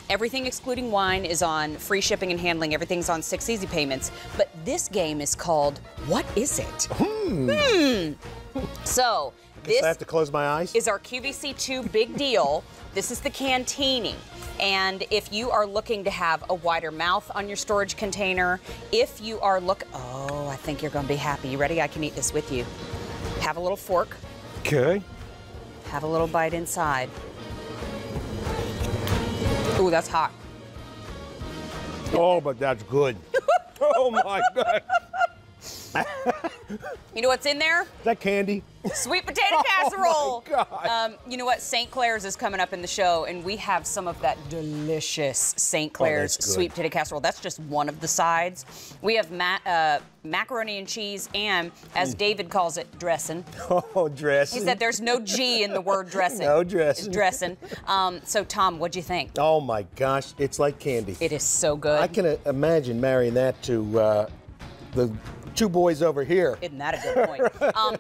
Everything excluding wine is on free shipping and handling. Everything's on 6 easy payments. But this game is called What Is It? So this I have to close my eyes. Is our QVC2 big deal. This is the cantini. And if you are looking to have a wider mouth on your storage container, if you are oh, I think you're gonna be happy. You ready? I can eat this with you. Have a little fork. Okay. Have a little bite inside. Ooh, that's hot. Oh, but that's good. Oh my God. You know what's in there? Is that candy? Sweet potato casserole. Oh my God. You know what? St. Clair's is coming up in the show, and we have some of that delicious St. Clair's sweet potato casserole. That's just one of the sides. We have macaroni and cheese and, as David calls it, dressing. Oh, dressing. He said there's no G in the word dressing. No dressing. It's dressing. So, Tom, what'd you think? Oh my gosh, it's like candy. It is so good. I can imagine marrying that to the 2 boys over here. Isn't that a good point?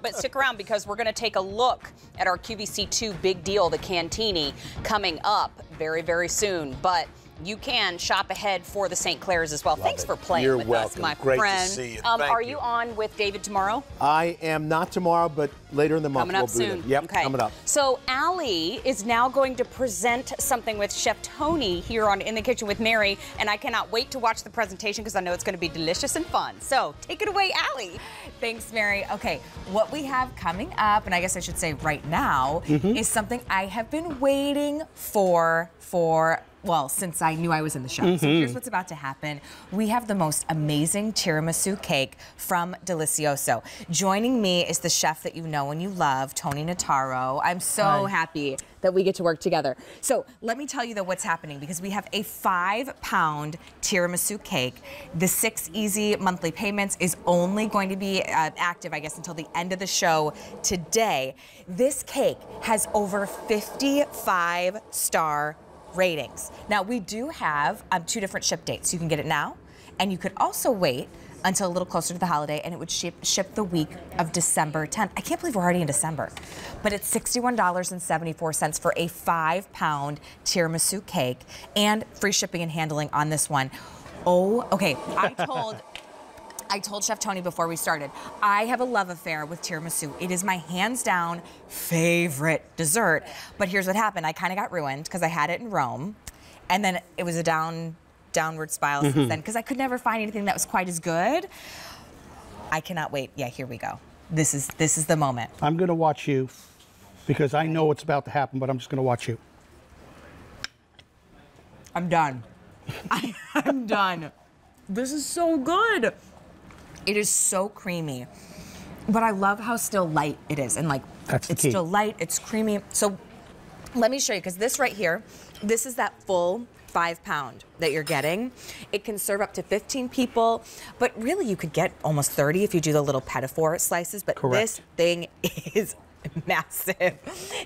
But stick around because we're going to take a look at our QVC2 big deal, the Cantini, coming up very, very soon. But you can shop ahead for the St. Clair's as well. Thanks for playing with us, my Great friend. to see you. Are you on with David tomorrow? I am not tomorrow, but later in the month Coming up we'll be soon. there. Yep, okay. coming up. So Allie is now going to present something with Chef Tony here on In the Kitchen with Mary, and I cannot wait to watch the presentation because I know it's going to be delicious and fun. So take it away, Allie. Thanks, Mary. Okay, what we have coming up, and I guess I should say right now, is something I have been waiting for well, since I knew I was in the show. So here's what's about to happen. We have the most amazing tiramisu cake from Delicioso. Joining me is the chef that you know and you love, Tony Notaro. I'm so happy that we get to work together. So let me tell you though what's happening, because we have a 5-pound tiramisu cake. The 6 easy monthly payments is only going to be active, I guess, until the end of the show today. This cake has over 55-star ratings. Now, we do have 2 different ship dates. You can get it now, and you could also wait until a little closer to the holiday, and it would ship the week of December 10th. I can't believe we're already in December. But it's $61.74 for a 5-pound tiramisu cake and free shipping and handling on this one. Oh, okay. I told Chef Tony before we started, I have a love affair with tiramisu. It is my hands down favorite dessert. But here's what happened. I kind of got ruined because I had it in Rome, and then it was a downward spiral since then because I could never find anything that was quite as good. I cannot wait. Yeah, here we go. This is the moment. I'm going to watch you because I know what's about to happen, but I'm just going to watch you. I'm done. I'm done. This is so good. It is so creamy, but I love how still light it is. And like, that's the it's key. Still light, it's creamy. So let me show you, because this right here, this is that full 5-pound that you're getting. It can serve up to 15 people, but really you could get almost 30 if you do the little petit-four slices, but this thing is massive.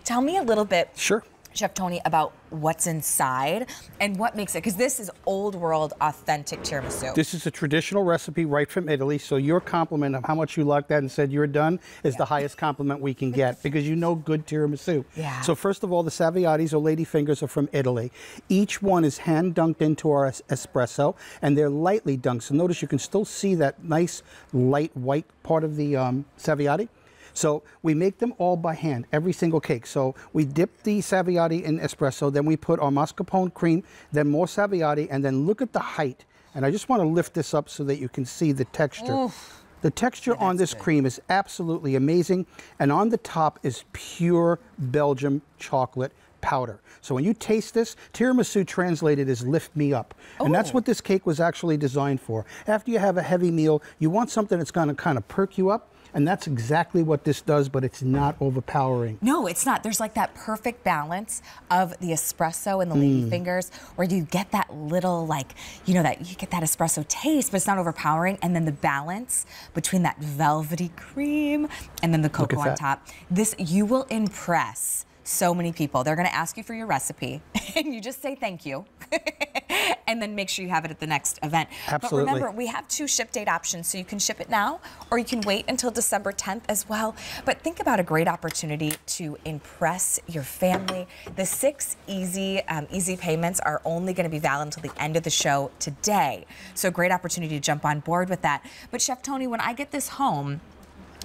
Tell me a little bit. Sure. Chef Tony, about what's inside and what makes it, because this is old world authentic tiramisu. This is a traditional recipe right from Italy, so your compliment of how much you liked that and said you're done is the highest compliment we can get, because you know good tiramisu. Yeah. So first of all, the Saviottis or ladyfingers are from Italy. Each one is hand dunked into our espresso, and they're lightly dunked. So notice you can still see that nice light white part of the Saviotti. So we make them all by hand, every single cake. So we dip the Saviotti in espresso, then we put our mascarpone cream, then more Saviotti, and then look at the height. And I just want to lift this up so that you can see the texture. Oof. The texture on this cream is absolutely amazing. And on the top is pure Belgium chocolate powder. So when you taste this, tiramisu translated is lift me up. And that's what this cake was actually designed for. After you have a heavy meal, you want something that's going to kind of perk you up. And that's exactly what this does, but it's not overpowering. No, it's not. There's like that perfect balance of the espresso and the lady fingers, where you get that little, like, you know, that you get that espresso taste, but it's not overpowering. And then the balance between that velvety cream and then the cocoa on top. This, you will impress so many people. They're going to ask you for your recipe, and you just say thank you. and then make sure you have it at the next event. Absolutely. But remember, we have 2 ship date options, so you can ship it now, or you can wait until December 10th as well. But think about a great opportunity to impress your family. The 6 easy payments are only going to be valid until the end of the show today. So great opportunity to jump on board with that. But Chef Tony, when I get this home,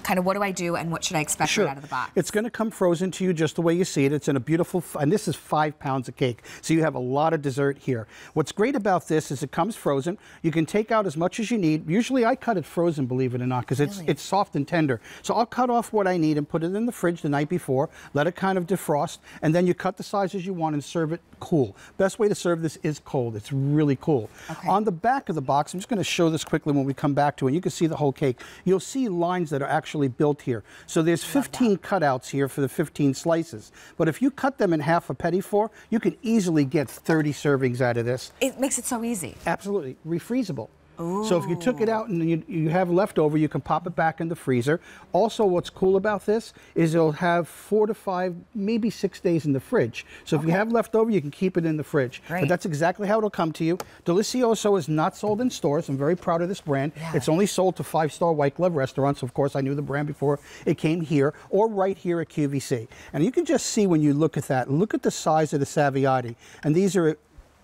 kind of what do I do and what should I expect right out of the box? It's going to come frozen to you just the way you see it. It's in a beautiful, and this is 5 pounds of cake. So you have a lot of dessert here. What's great about this is it comes frozen. You can take out as much as you need. Usually I cut it frozen, believe it or not, because it's soft and tender. So I'll cut off what I need and put it in the fridge the night before, let it kind of defrost, and then you cut the sizes you want and serve it cool. Best way to serve this is cold. It's really cool. Okay. On the back of the box, I'm just going to show this quickly when we come back to it. You can see the whole cake. You'll see lines that are actually built here. So there's 15 cutouts here for the 15 slices. But if you cut them in half a petit four, you can easily get 30 servings out of this. It makes it so easy. Absolutely. Refreezable. So if you took it out and you have leftover, you can pop it back in the freezer. Also, what's cool about this is it'll have 4 to 5, maybe 6 days in the fridge. So if you have leftover, you can keep it in the fridge. Great. But that's exactly how it'll come to you. Delicioso is not sold in stores. I'm very proud of this brand. Yeah. It's only sold to 5-star White Glove restaurants. Of course, I knew the brand before it came here, or right here at QVC. And you can just see when you look at that, look at the size of the Saviotti. And these are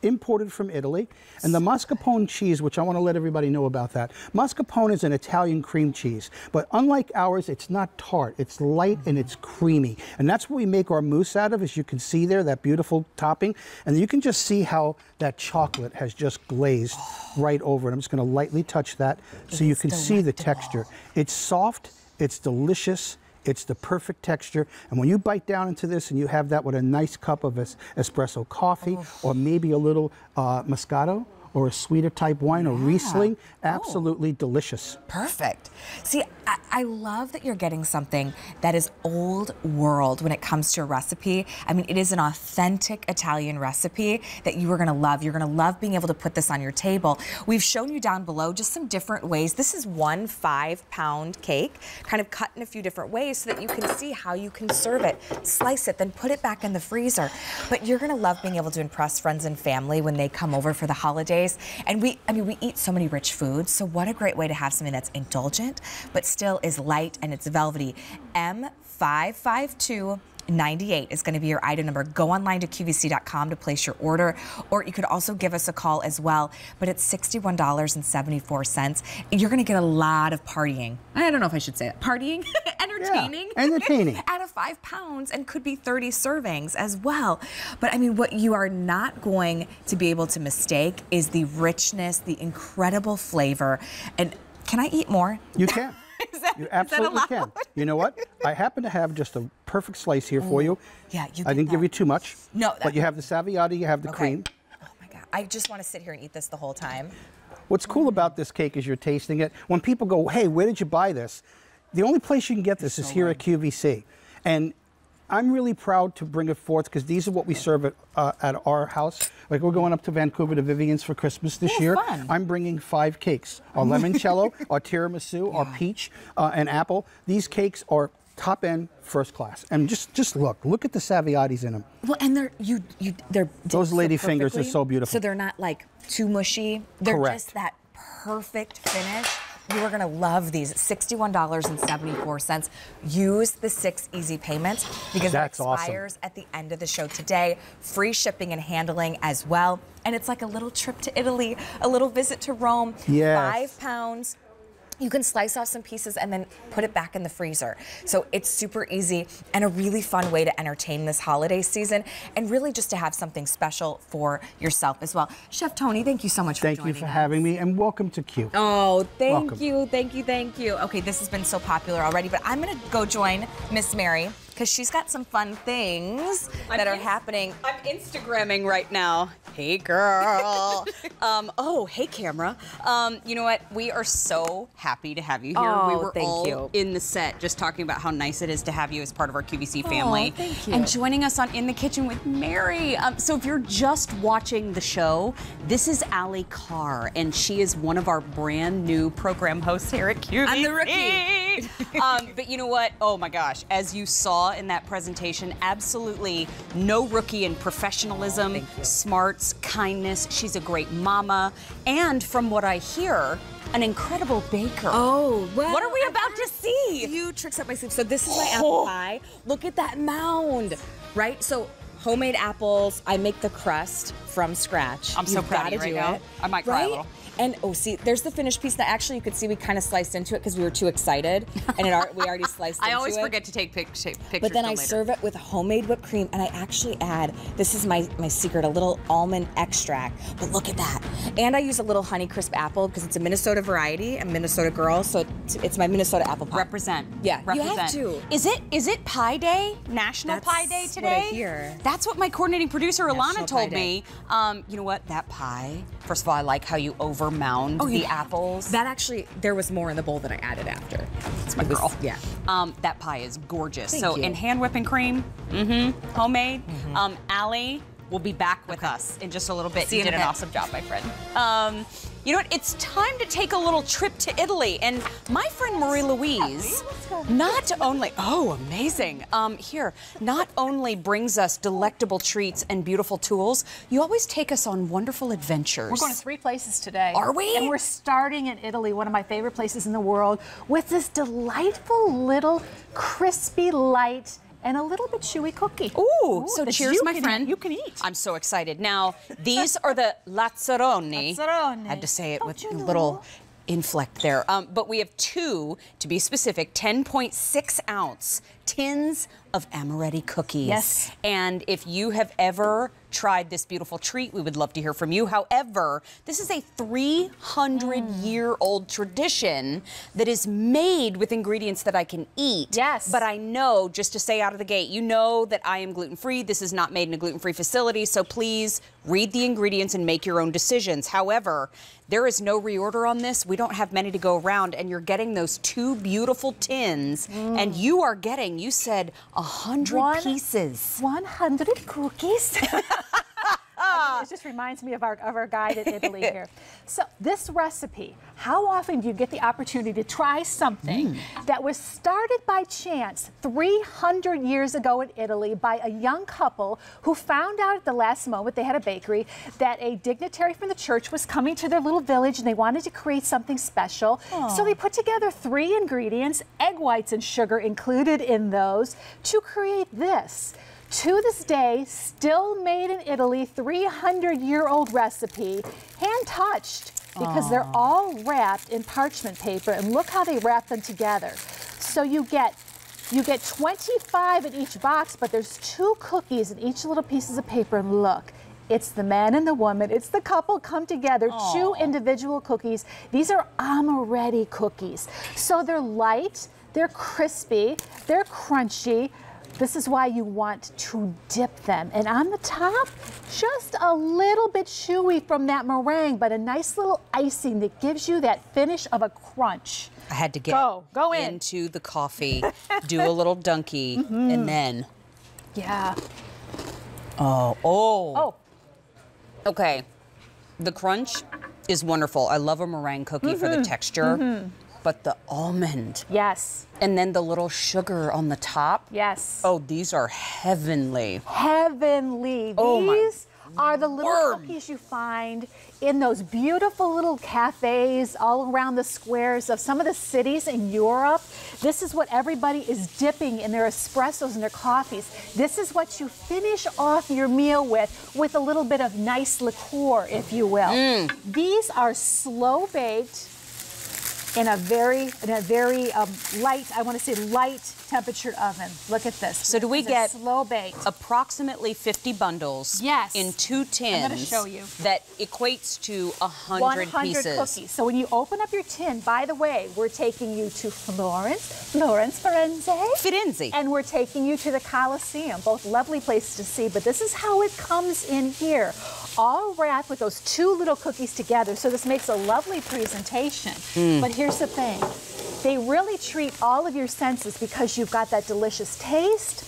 imported from Italy. And the mascarpone cheese, which I want to let everybody know about that. Mascarpone is an Italian cream cheese, but unlike ours, it's not tart. It's light and it's creamy. And that's what we make our mousse out of, as you can see there, that beautiful topping. And you can just see how that chocolate has just glazed right over it. I'm just going to lightly touch that so you can see the texture. It's soft, it's delicious, it's the perfect texture, and when you bite down into this and you have that with a nice cup of espresso coffee, or maybe a little Moscato, or a sweeter type wine, or Riesling, absolutely delicious. Perfect. See, I love that you're getting something that is old world when it comes to a recipe. I mean, it is an authentic Italian recipe that you are gonna love. You're gonna love being able to put this on your table. We've shown you down below just some different ways. This is 1 5-pound cake, kind of cut in a few different ways so that you can see how you can serve it, slice it, then put it back in the freezer. But you're gonna love being able to impress friends and family when they come over for the holidays. And we eat so many rich foods, so what a great way to have something that's indulgent, but still is light and it's velvety. M55298 is going to be your item number. Go online to QVC.com to place your order, or you could also give us a call as well, but it's $61.74. You're going to get a lot of partying. I don't know if I should say it. Partying? Entertaining. Yeah, entertaining. Out of 5 pounds, and could be 30 servings as well. But I mean, what you are not going to be able to mistake is the richness, the incredible flavor. And can I eat more? You can. You absolutely can. You know what? I happen to have just a perfect slice here for you. Yeah, I didn't give you too much. No. But you have the Saviotti, you have the cream. Oh my God. I just want to sit here and eat this the whole time. What's cool about this cake is you're tasting it. When people go, hey, where did you buy this? The only place you can get this is here at QVC. And I'm really proud to bring it forth because these are what we serve at our house. Like, we're going up to Vancouver to Vivian's for Christmas this year. Fun. I'm bringing 5 cakes. Our limoncello, our tiramisu, our peach, and apple. These cakes are top end, first class. And just look at the Saviottis in them. Well, and they're those lady fingers are so beautiful. So they're not like too mushy. They're Correct. just that perfect finish. You are gonna love these. $61.74. Use the 6 easy payments because it expires at the end of the show today. Free shipping and handling as well. And it's like a little trip to Italy, a little visit to Rome. Yes. 5 pounds. You can slice off some pieces and then put it back in the freezer. So it's super easy and a really fun way to entertain this holiday season, and really just to have something special for yourself as well. Chef Tony, thank you so much for joining us. Thank you for having me, and welcome to Q. Oh, thank you. Okay, this has been so popular already, but I'm gonna go join Miss Mary because she's got some fun things that are happening. I'm Instagramming right now. Hey, girl. Oh, hey, camera. You know what? We are so happy to have you here. Oh, we were thank all you. in the set just talking about how nice it is to have you as part of our QVC family. Oh, thank you. And joining us on In the Kitchen with Mary. So if you're just watching the show, this is Allie Carr, and she is one of our brand new program hosts here at QVC. I'm the rookie. right? But you know what? Oh my gosh, as you saw in that presentation, absolutely no rookie in professionalism, smarts, kindness. She's a great mama, and from what I hear, an incredible baker. Oh, well. What are we about to see? A few tricks up my sleeve. So this is my apple pie. Look at that mound, right? So homemade apples. I make the crust from scratch. I'm so proud of you right now. I might cry a little. And oh, see, there's the finished piece that actually you could see we kind of sliced into it because we were too excited, and we already sliced into it. I always forget to take pictures. But then I serve it with homemade whipped cream, and I actually add, this is my secret, a little almond extract. But look at that. And I use a little Honeycrisp apple because it's a Minnesota variety, a Minnesota girl, so it's my Minnesota apple pie. Represent. Yeah, represent. You have to. Is it Pie Day? National Pie Day today? That's what I hear. That's what my coordinating producer Alana National told Pie me. You know what? That pie. First of all, I like how you over-mound the apples. That actually, there was more in the bowl that I added after. It's my girl. Yeah. That pie is gorgeous. Thank so you. in hand whipping cream, homemade. Allie will be back with us in just a little bit. See You you in did a an bit. awesome job, my friend. You know what? It's time to take a little trip to Italy. And my friend Marie Louise, not only, amazing. Here, not only brings us delectable treats and beautiful tools, you always take us on wonderful adventures. We're going to 3 places today. Are we? And we're starting in Italy, one of my favorite places in the world, with this delightful little crispy, light, and a little bit chewy cookie. Ooh, so that cheers, you my can- friend. You can eat. I'm so excited. Now, these are the lazzaroni. Lazzaroni. I had to say it with Don't a you little know? inflect there. But we have 2, to be specific, 10.6 ounce tins of Amaretti cookies. Yes. And if you have ever tried this beautiful treat, we would love to hear from you. However, this is a 300-year-old tradition that is made with ingredients that I can eat. Yes. But I know, just to say out of the gate, you know that I am gluten-free. This is not made in a gluten-free facility, so please read the ingredients and make your own decisions. However, there is no reorder on this. We don't have many to go around, and you're getting those 2 beautiful tins, and you are getting, you said, 100 pieces. 100 cookies. It just reminds me of our guide in Italy here. So this recipe, how often do you get the opportunity to try something that was started by chance 300 years ago in Italy by a young couple who found out at the last moment, they had a bakery, that a dignitary from the church was coming to their little village and they wanted to create something special. So they put together 3 ingredients, egg whites and sugar included in those, to create this. To this day, still made in Italy, 300-year-old recipe, hand-touched, because they're all wrapped in parchment paper, and look how they wrap them together. So you get 25 in each box, but there's 2 cookies in each little pieces of paper, and look. It's the man and the woman, it's the couple come together, 2 individual cookies. These are Amaretti cookies. So they're light, they're crispy, they're crunchy. This is why you want to dip them. And on the top, just a little bit chewy from that meringue, but a nice little icing that gives you that finish of a crunch. I had to get Go in. into the coffee, do a little dunky, and then, Yeah. oh. Okay, the crunch is wonderful. I love a meringue cookie for the texture, but the almond. Yes. And then the little sugar on the top. Yes. Oh, these are heavenly. Heavenly. Oh, my These are the little word. cookies you find in those beautiful little cafes all around the squares of some of the cities in Europe. This is what everybody is dipping in their espressos and their coffees. This is what you finish off your meal with a little bit of nice liqueur, if you will. These are slow baked in a very light, I want to say light temperature oven. Look at this. So do we This is get slow baked? approximately 50 bundles Yes. in 2 tins? I'm gonna show you. That equates to 100 pieces. cookies. So when you open up your tin, by the way, we're taking you to Florence, Firenze, and we're taking you to the Colosseum. Both lovely places to see, but this is how it comes in here. All wrapped with those 2 little cookies together. So this makes a lovely presentation. But here's the thing. They really treat all of your senses because you've got that delicious taste,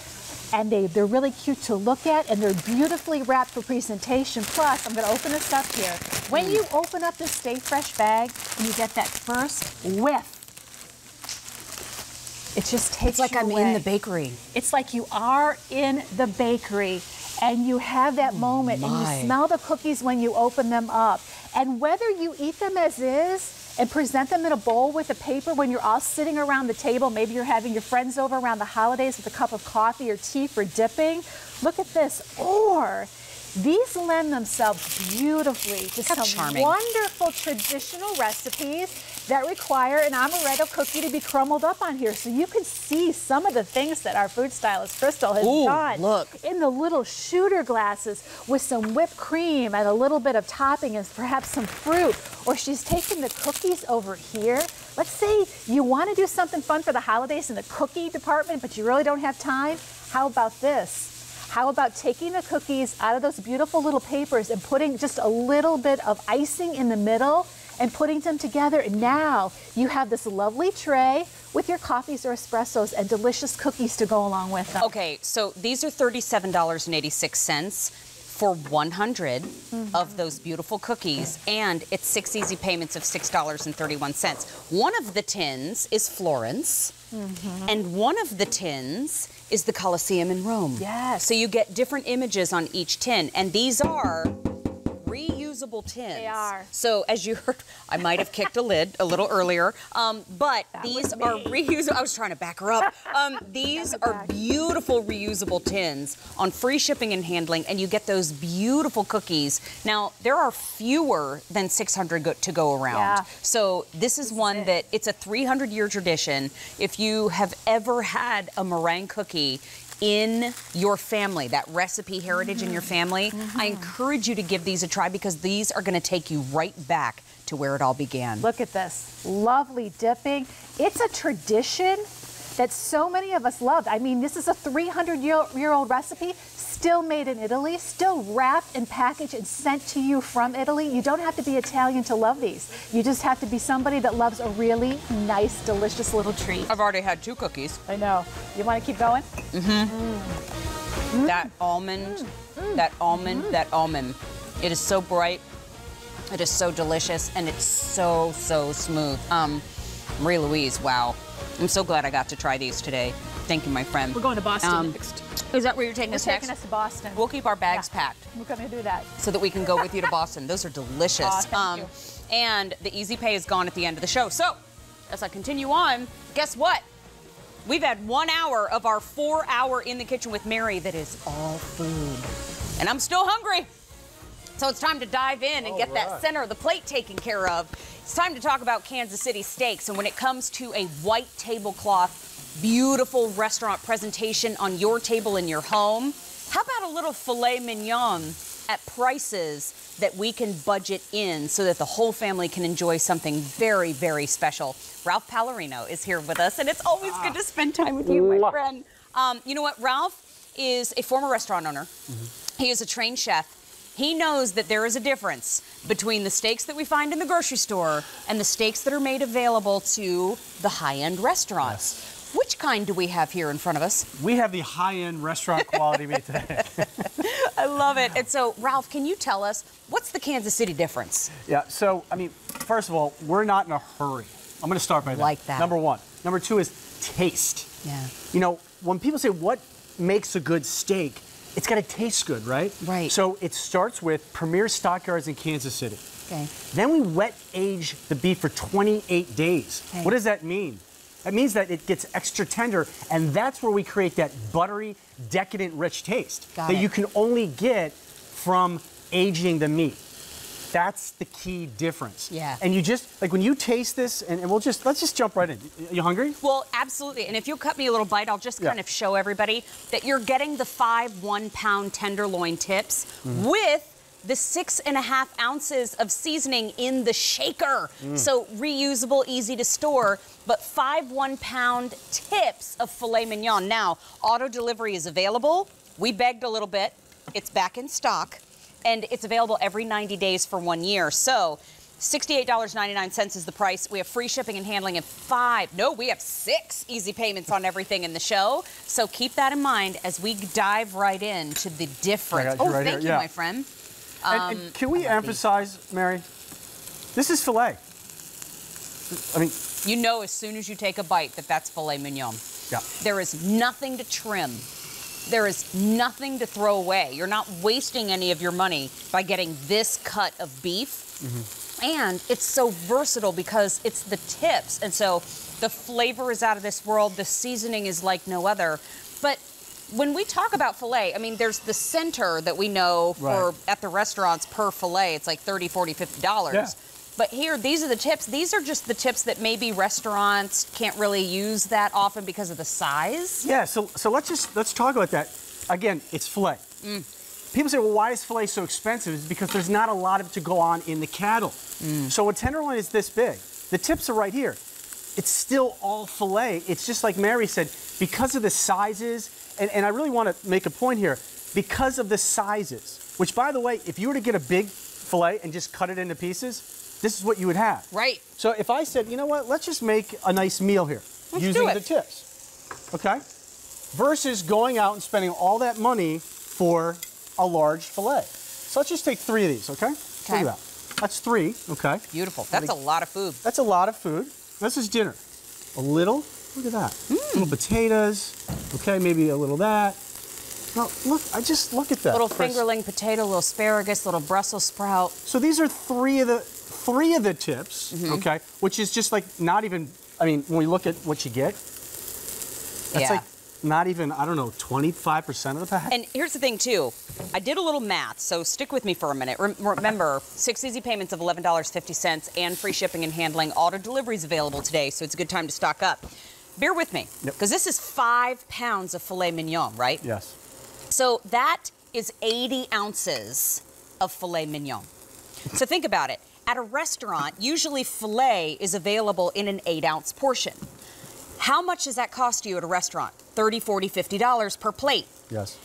and they're really cute to look at, and they're beautifully wrapped for presentation. Plus, I'm gonna open this up here. When you open up this Stay Fresh bag, you get that first whiff It just takes It's like you I'm away. in the bakery. It's like you are in the bakery and you have that moment and you smell the cookies when you open them up. And whether you eat them as is and present them in a bowl with a paper when you're all sitting around the table, maybe you're having your friends over around the holidays with a cup of coffee or tea for dipping, look at this. Or these lend themselves beautifully to some wonderful traditional recipes that require an amaretto cookie to be crumbled up on here. So you can see some of the things that our food stylist Crystal has done. Look. In the little shooter glasses with some whipped cream and a little bit of topping and perhaps some fruit. Or she's taken the cookies over here. Let's say you want to do something fun for the holidays in the cookie department, but you really don't have time. How about this? How about taking the cookies out of those beautiful little papers and putting just a little bit of icing in the middle and putting them together, and now you have this lovely tray with your coffees or espressos and delicious cookies to go along with them. Okay, so these are $37.86 for 100 of those beautiful cookies, and it's 6 easy payments of $6.31. One of the tins is Florence, and one of the tins is the Colosseum in Rome. Yes. So you get different images on each tin, and these are reusable tins. They are. So as you heard, I might have kicked a lid a little earlier, but these are reusable. I was trying to back her up. These are beautiful reusable tins on free shipping and handling, and you get those beautiful cookies. Now, there are fewer than 600 to go around. Yeah. So this is one that it's a 300-year tradition. If you have ever had a meringue cookie in your family, that recipe heritage in your family, I encourage you to give these a try because these are going to take you right back to where it all began. Look at this, lovely dipping. It's a tradition that so many of us love. I mean, this is a 300-year-old recipe, still made in Italy, still wrapped and packaged and sent to you from Italy. You don't have to be Italian to love these. You just have to be somebody that loves a really nice, delicious little treat. I've already had 2 cookies. I know. You want to keep going? That almond, that almond, that almond. It is so bright. It is so delicious, and it's so, so smooth. Marie Louise, wow. I'm so glad I got to try these today. Thank you, my friend. We're going to Boston next. Is that where you're taking us next? Taking us to Boston. We'll keep our bags packed. We're going to do that. So that we can go with you to Boston. Those are delicious. Thank you. And the Easy Pay is gone at the end of the show. So, as I continue on, guess what? We've had 1 hour of our 4-hour In the Kitchen with Mary that is all food. And I'm still hungry. So it's time to dive in and get that center of the plate taken care of. It's time to talk about Kansas City steaks. And when it comes to a white tablecloth, beautiful restaurant presentation on your table in your home, how about a little filet mignon at prices that we can budget in so that the whole family can enjoy something very, very special? Ralph Pallarino is here with us, and it's always good to spend time with you, my friend. You know what? Ralph is a former restaurant owner. He is a trained chef. He knows that there is a difference between the steaks that we find in the grocery store and the steaks that are made available to the high-end restaurants. Yes. Which kind do we have here in front of us? We have the high-end restaurant quality meat today. I love it. And so, Ralph, can you tell us, what's the Kansas City difference? Yeah, so, I mean, first of all, we're not in a hurry. I'm going to start by that. Like that. Number one. Number two is taste. Yeah. You know, when people say what makes a good steak, it's got to taste good, right? Right. So it starts with Premier Stockyards in Kansas City. Okay. Then we wet age the beef for 28 days. Okay. What does that mean? That means that it gets extra tender, and that's where we create that buttery, decadent, rich taste Got that it. you can only get from aging the meat. That's the key difference. Yeah. And you just, like when you taste this, and let's just jump right in. You hungry? Well, absolutely. And if you'll cut me a little bite, I'll just kind of show everybody that you're getting the 5 1-pound tenderloin tips with the 6.5 ounces of seasoning in the shaker. So reusable, easy to store, but 5 1-pound tips of filet mignon. Now, auto delivery is available. We begged a little bit. It's back in stock, and it's available every 90 days for 1 year. So $68.99 is the price. We have free shipping and handling and we have 6 easy payments on everything in the show. So keep that in mind as we dive right into the difference. I got you right thank here. you, Yeah. my friend. And can we emphasize, Mary, this is filet. I mean, You know as soon as you take a bite that that's filet mignon. Yeah. There is nothing to trim. There is nothing to throw away. You're not wasting any of your money by getting this cut of beef. And it's so versatile because it's the tips. And so the flavor is out of this world. The seasoning is like no other. But when we talk about filet, I mean, there's the center that we know for at the restaurants per filet. It's like $30, $40, $50. Yeah. But here, these are the tips. These are just the tips that maybe restaurants can't really use that often because of the size. Yeah, so let's talk about that. Again, it's filet. People say, well, why is filet so expensive? It's because there's not a lot of it to go on in the cattle. So a tenderloin is this big. The tips are right here. It's still all filet. It's just like Mary said, because of the sizes, and I really want to make a point here, because of the sizes, which, by the way, if you were to get a big filet and just cut it into pieces, this is what you would have. Right. So if I said, you know what, let's just make a nice meal here using the tips, okay? Versus going out and spending all that money for a large filet. So let's just take 3 of these, okay? Look at that. That's 3, okay? Beautiful. That's a lot of food. That's a lot of food. This is dinner. A little, look at that. Little potatoes, okay, maybe a little of that. Now, look, look at that. Little fingerling potato, little asparagus, little Brussels sprout. So these are three of the tips, okay, which is just like not even, I mean, when we look at what you get, that's like not even, I don't know, 25% of the pack. And here's the thing, too. I did a little math, so stick with me for a minute. Remember, 6 easy payments of $11.50 and free shipping and handling. Auto deliveries available today, so it's a good time to stock up. Bear with me, because this is 5 pounds of filet mignon, right? Yes. So that is 80 ounces of filet mignon. So think about it. At a restaurant, usually filet is available in an 8-ounce portion. How much does that cost you at a restaurant? $30, $40, $50 per plate. Yes.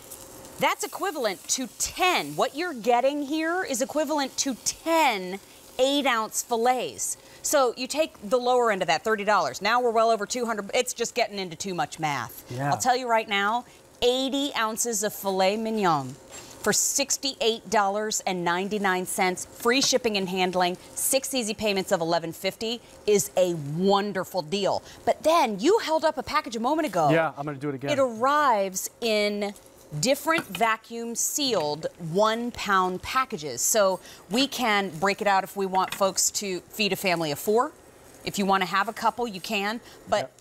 That's equivalent to 10. What you're getting here is equivalent to 10 8-ounce fillets. So you take the lower end of that, $30. Now we're well over 200. It's just getting into too much math. Yeah. I'll tell you right now, 80 ounces of filet mignon for $68.99, free shipping and handling, 6 easy payments of $11.50 is a wonderful deal. But then you held up a package a moment ago. Yeah, I'm going to do it again. It arrives in different vacuum sealed 1-pound packages. So we can break it out if we want folks to feed a family of 4. If you want to have a couple, you can. But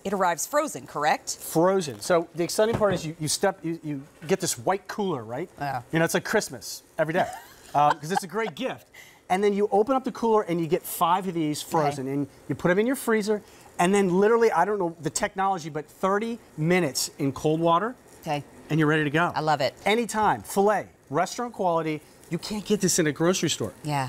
it arrives frozen, correct? Frozen. So the exciting part is you get this white cooler, right? Yeah. You know, it's like Christmas every day because it's a great gift. And then you open up the cooler and you get 5 of these frozen and you put them in your freezer. And then literally, I don't know the technology, but 30 minutes in cold water. Okay. And you're ready to go. I love it. Anytime. Filet, restaurant quality. You can't get this in a grocery store. Yeah.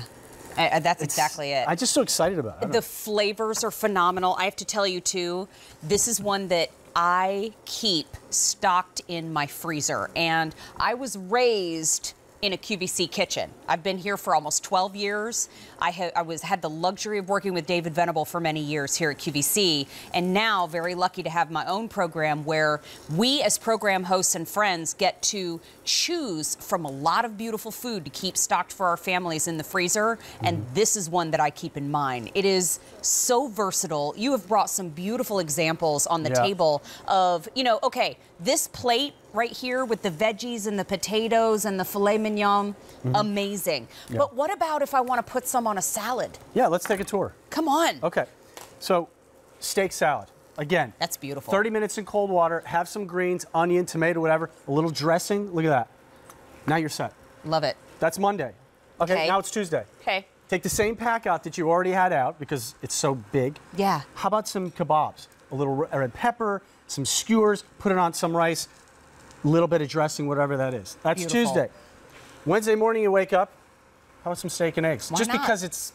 That's exactly it. I'm just so excited about it. The flavors are phenomenal. I have to tell you, too, this is one that I keep stocked in my freezer. And I was raised in a QVC kitchen. I've been here for almost 12 years. I had the luxury of working with David Venable for many years here at QVC, and now very lucky to have my own program where we as program hosts and friends get to choose from a lot of beautiful food to keep stocked for our families in the freezer, and this is one that I keep in mind. It is so versatile. You have brought some beautiful examples on the table of, you know, okay, this plate right here with the veggies and the potatoes and the filet mignon, amazing. But what about if I want to put some on a salad? Yeah, let's take a tour. Come on. Okay, so steak salad. Again, that's beautiful. 30 minutes in cold water, have some greens, onion, tomato, whatever, a little dressing. Look at that. Now you're set. Love it. That's Monday. Okay, now it's Tuesday. Okay. Take the same pack out that you already had out because it's so big. Yeah. How about some kebabs? A little red pepper, some skewers, put it on some rice, a little bit of dressing, whatever that is. That's Tuesday. Wednesday morning you wake up, how about some steak and eggs? Just because it's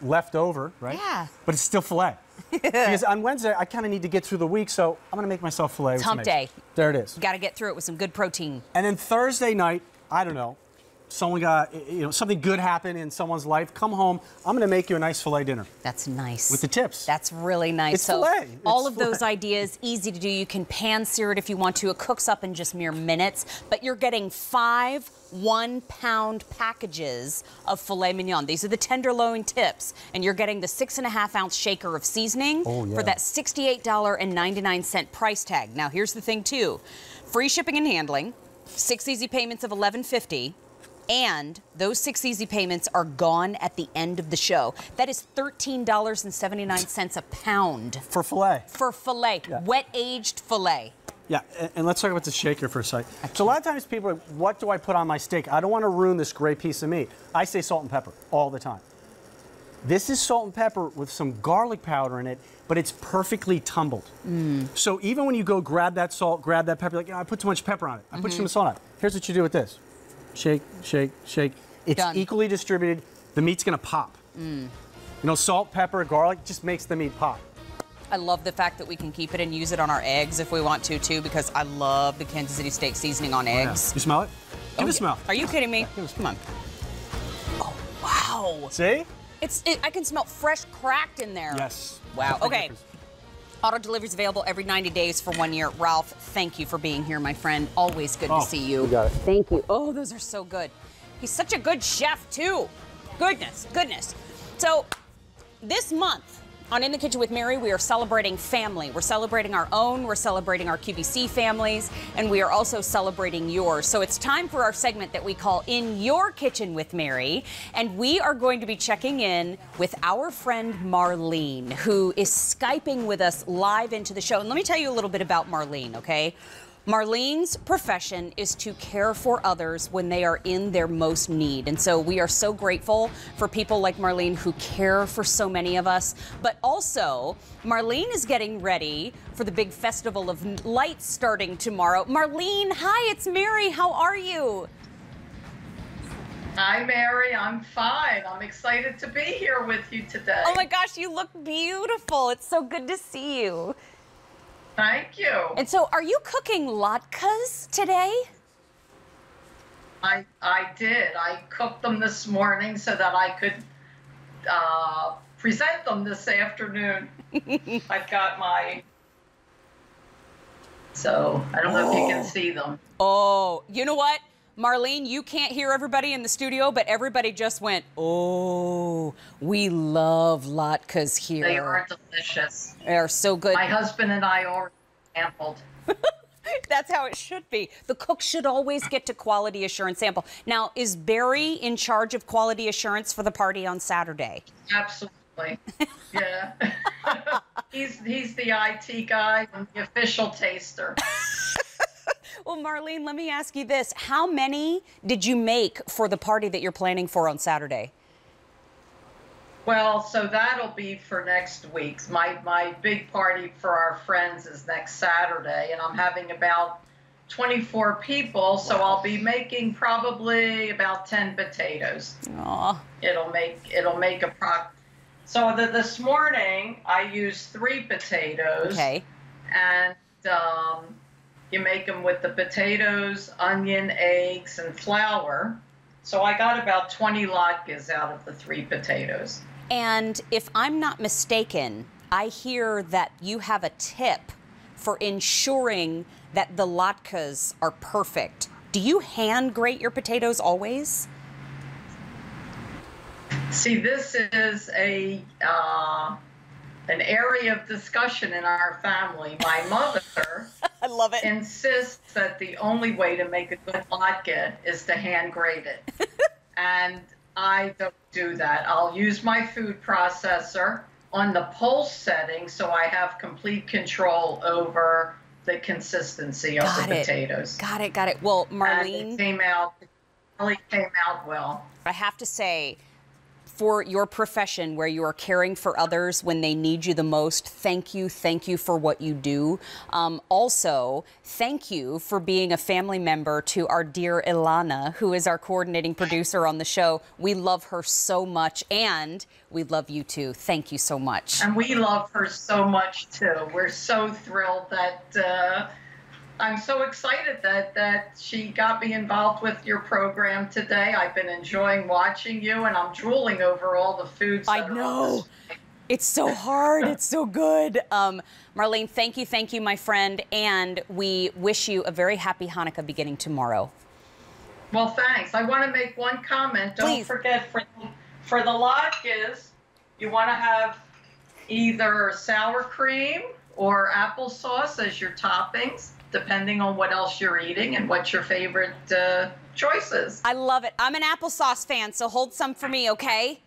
left over, right? Yeah. But it's still filet. Because on Wednesday, I kind of need to get through the week, so I'm going to make myself filet with some eggs. Hump day. There it is. Got to get through it with some good protein. And then Thursday night, I don't know, someone got, something good happened in someone's life, come home, I'm going to make you a nice filet dinner. That's nice. With the tips. That's really nice. It's filet. All of those ideas, easy to do. You can pan-sear it if you want to. It cooks up in just mere minutes. But you're getting 5 1-pound packages of filet mignon. These are the tenderloin tips. And you're getting the 6.5-ounce shaker of seasoning for that $68.99 price tag. Now, here's the thing, too. Free shipping and handling, 6 easy payments of $11.50. And those 6 easy payments are gone at the end of the show. That is $13.79 a pound. For filet. For filet. Yeah. Wet-aged filet. Yeah, and let's talk about the shaker for a second. So a lot of times people are like, what do I put on my steak? I don't want to ruin this great piece of meat. I say salt and pepper all the time. This is salt and pepper with some garlic powder in it, but it's perfectly tumbled. So even when you go grab that salt, grab that pepper, like, I put too much pepper on it. I put too much salt on it. Here's what you do with this. Shake, shake, shake. It's equally distributed. The meat's gonna pop. Salt, pepper, garlic just makes the meat pop. I love the fact that we can keep it and use it on our eggs if we want to, too, because I love the Kansas City steak seasoning on eggs. Yeah. You smell it? Give it a smell. Are you kidding me? Come on. Oh, wow. See? I can smell fresh cracked in there. Yes. Wow. Okay. Auto delivery is available every 90 days for 1 year. Ralph, thank you for being here, my friend. Always good to see you. You got it. Thank you. Oh, those are so good. He's such a good chef, too. Goodness, goodness. So this month on In the Kitchen with Mary, we are celebrating family. We're celebrating our own, we're celebrating our QVC families, and we are also celebrating yours. So it's time for our segment that we call In Your Kitchen with Mary, and we are going to be checking in with our friend Marlene, who is Skyping with us live into the show. And let me tell you a little bit about Marlene, okay? Marlene's profession is to care for others when they are in their most need. And so we are so grateful for people like Marlene who care for so many of us. But also, Marlene is getting ready for the big Festival of Lights starting tomorrow. Marlene, hi, it's Mary. How are you? Hi, Mary. I'm fine. I'm excited to be here with you today. Oh my gosh, you look beautiful. It's so good to see you. Thank you. And so, are you cooking latkes today? I did. I cooked them this morning so that I could present them this afternoon. I've got my... So, I don't know if you can see them. Oh, you know what? Marlene, you can't hear everybody in the studio, but everybody just went, oh, we love latkes here. They are delicious. They are so good. My husband and I already sampled. That's how it should be. The cook should always get to quality assurance sample. Now, is Barry in charge of quality assurance for the party on Saturday? Absolutely. Yeah. He's the IT guy and the official taster. Well, Marlene, let me ask you this. How many did you make for the party that you're planning for on Saturday? Well, so that'll be for next week's. My big party for our friends is next Saturday, and I'm having about 24 people, so I'll be making probably about 10 potatoes. Aw. It'll make a So this morning I used 3 potatoes. Okay. And you make them with the potatoes, onion, eggs, and flour. So I got about 20 latkes out of the 3 potatoes. And if I'm not mistaken, I hear that you have a tip for ensuring that the latkes are perfect. Do you hand grate your potatoes always? See, this is an area of discussion in our family. My mother I love it. Insists that the only way to make a good latke is to hand grate it. And I don't do that. I'll use my food processor on the pulse setting so I have complete control over the consistency of the potatoes. Got it. Well, Marlene, and it really came out well. I have to say, for your profession where you are caring for others when they need you the most, thank you for what you do. Also, thank you for being a family member to our dear Ilana, who is our coordinating producer on the show. We love her so much, and we love you too. Thank you so much. And we love her so much too. We're so thrilled that I'm so excited that she got me involved with your program today. I've been enjoying watching you, and I'm drooling over all the foods. I know. It's so hard. It's so good. Marlene, thank you, my friend, and we wish you a very happy Hanukkah beginning tomorrow. Well, thanks. I want to make one comment. Don't forget, for the latkes, you want to have either sour cream or applesauce as your toppings, depending on what else you're eating and what your favorite choice is. I love it. I'm an applesauce fan, so hold some for me, okay?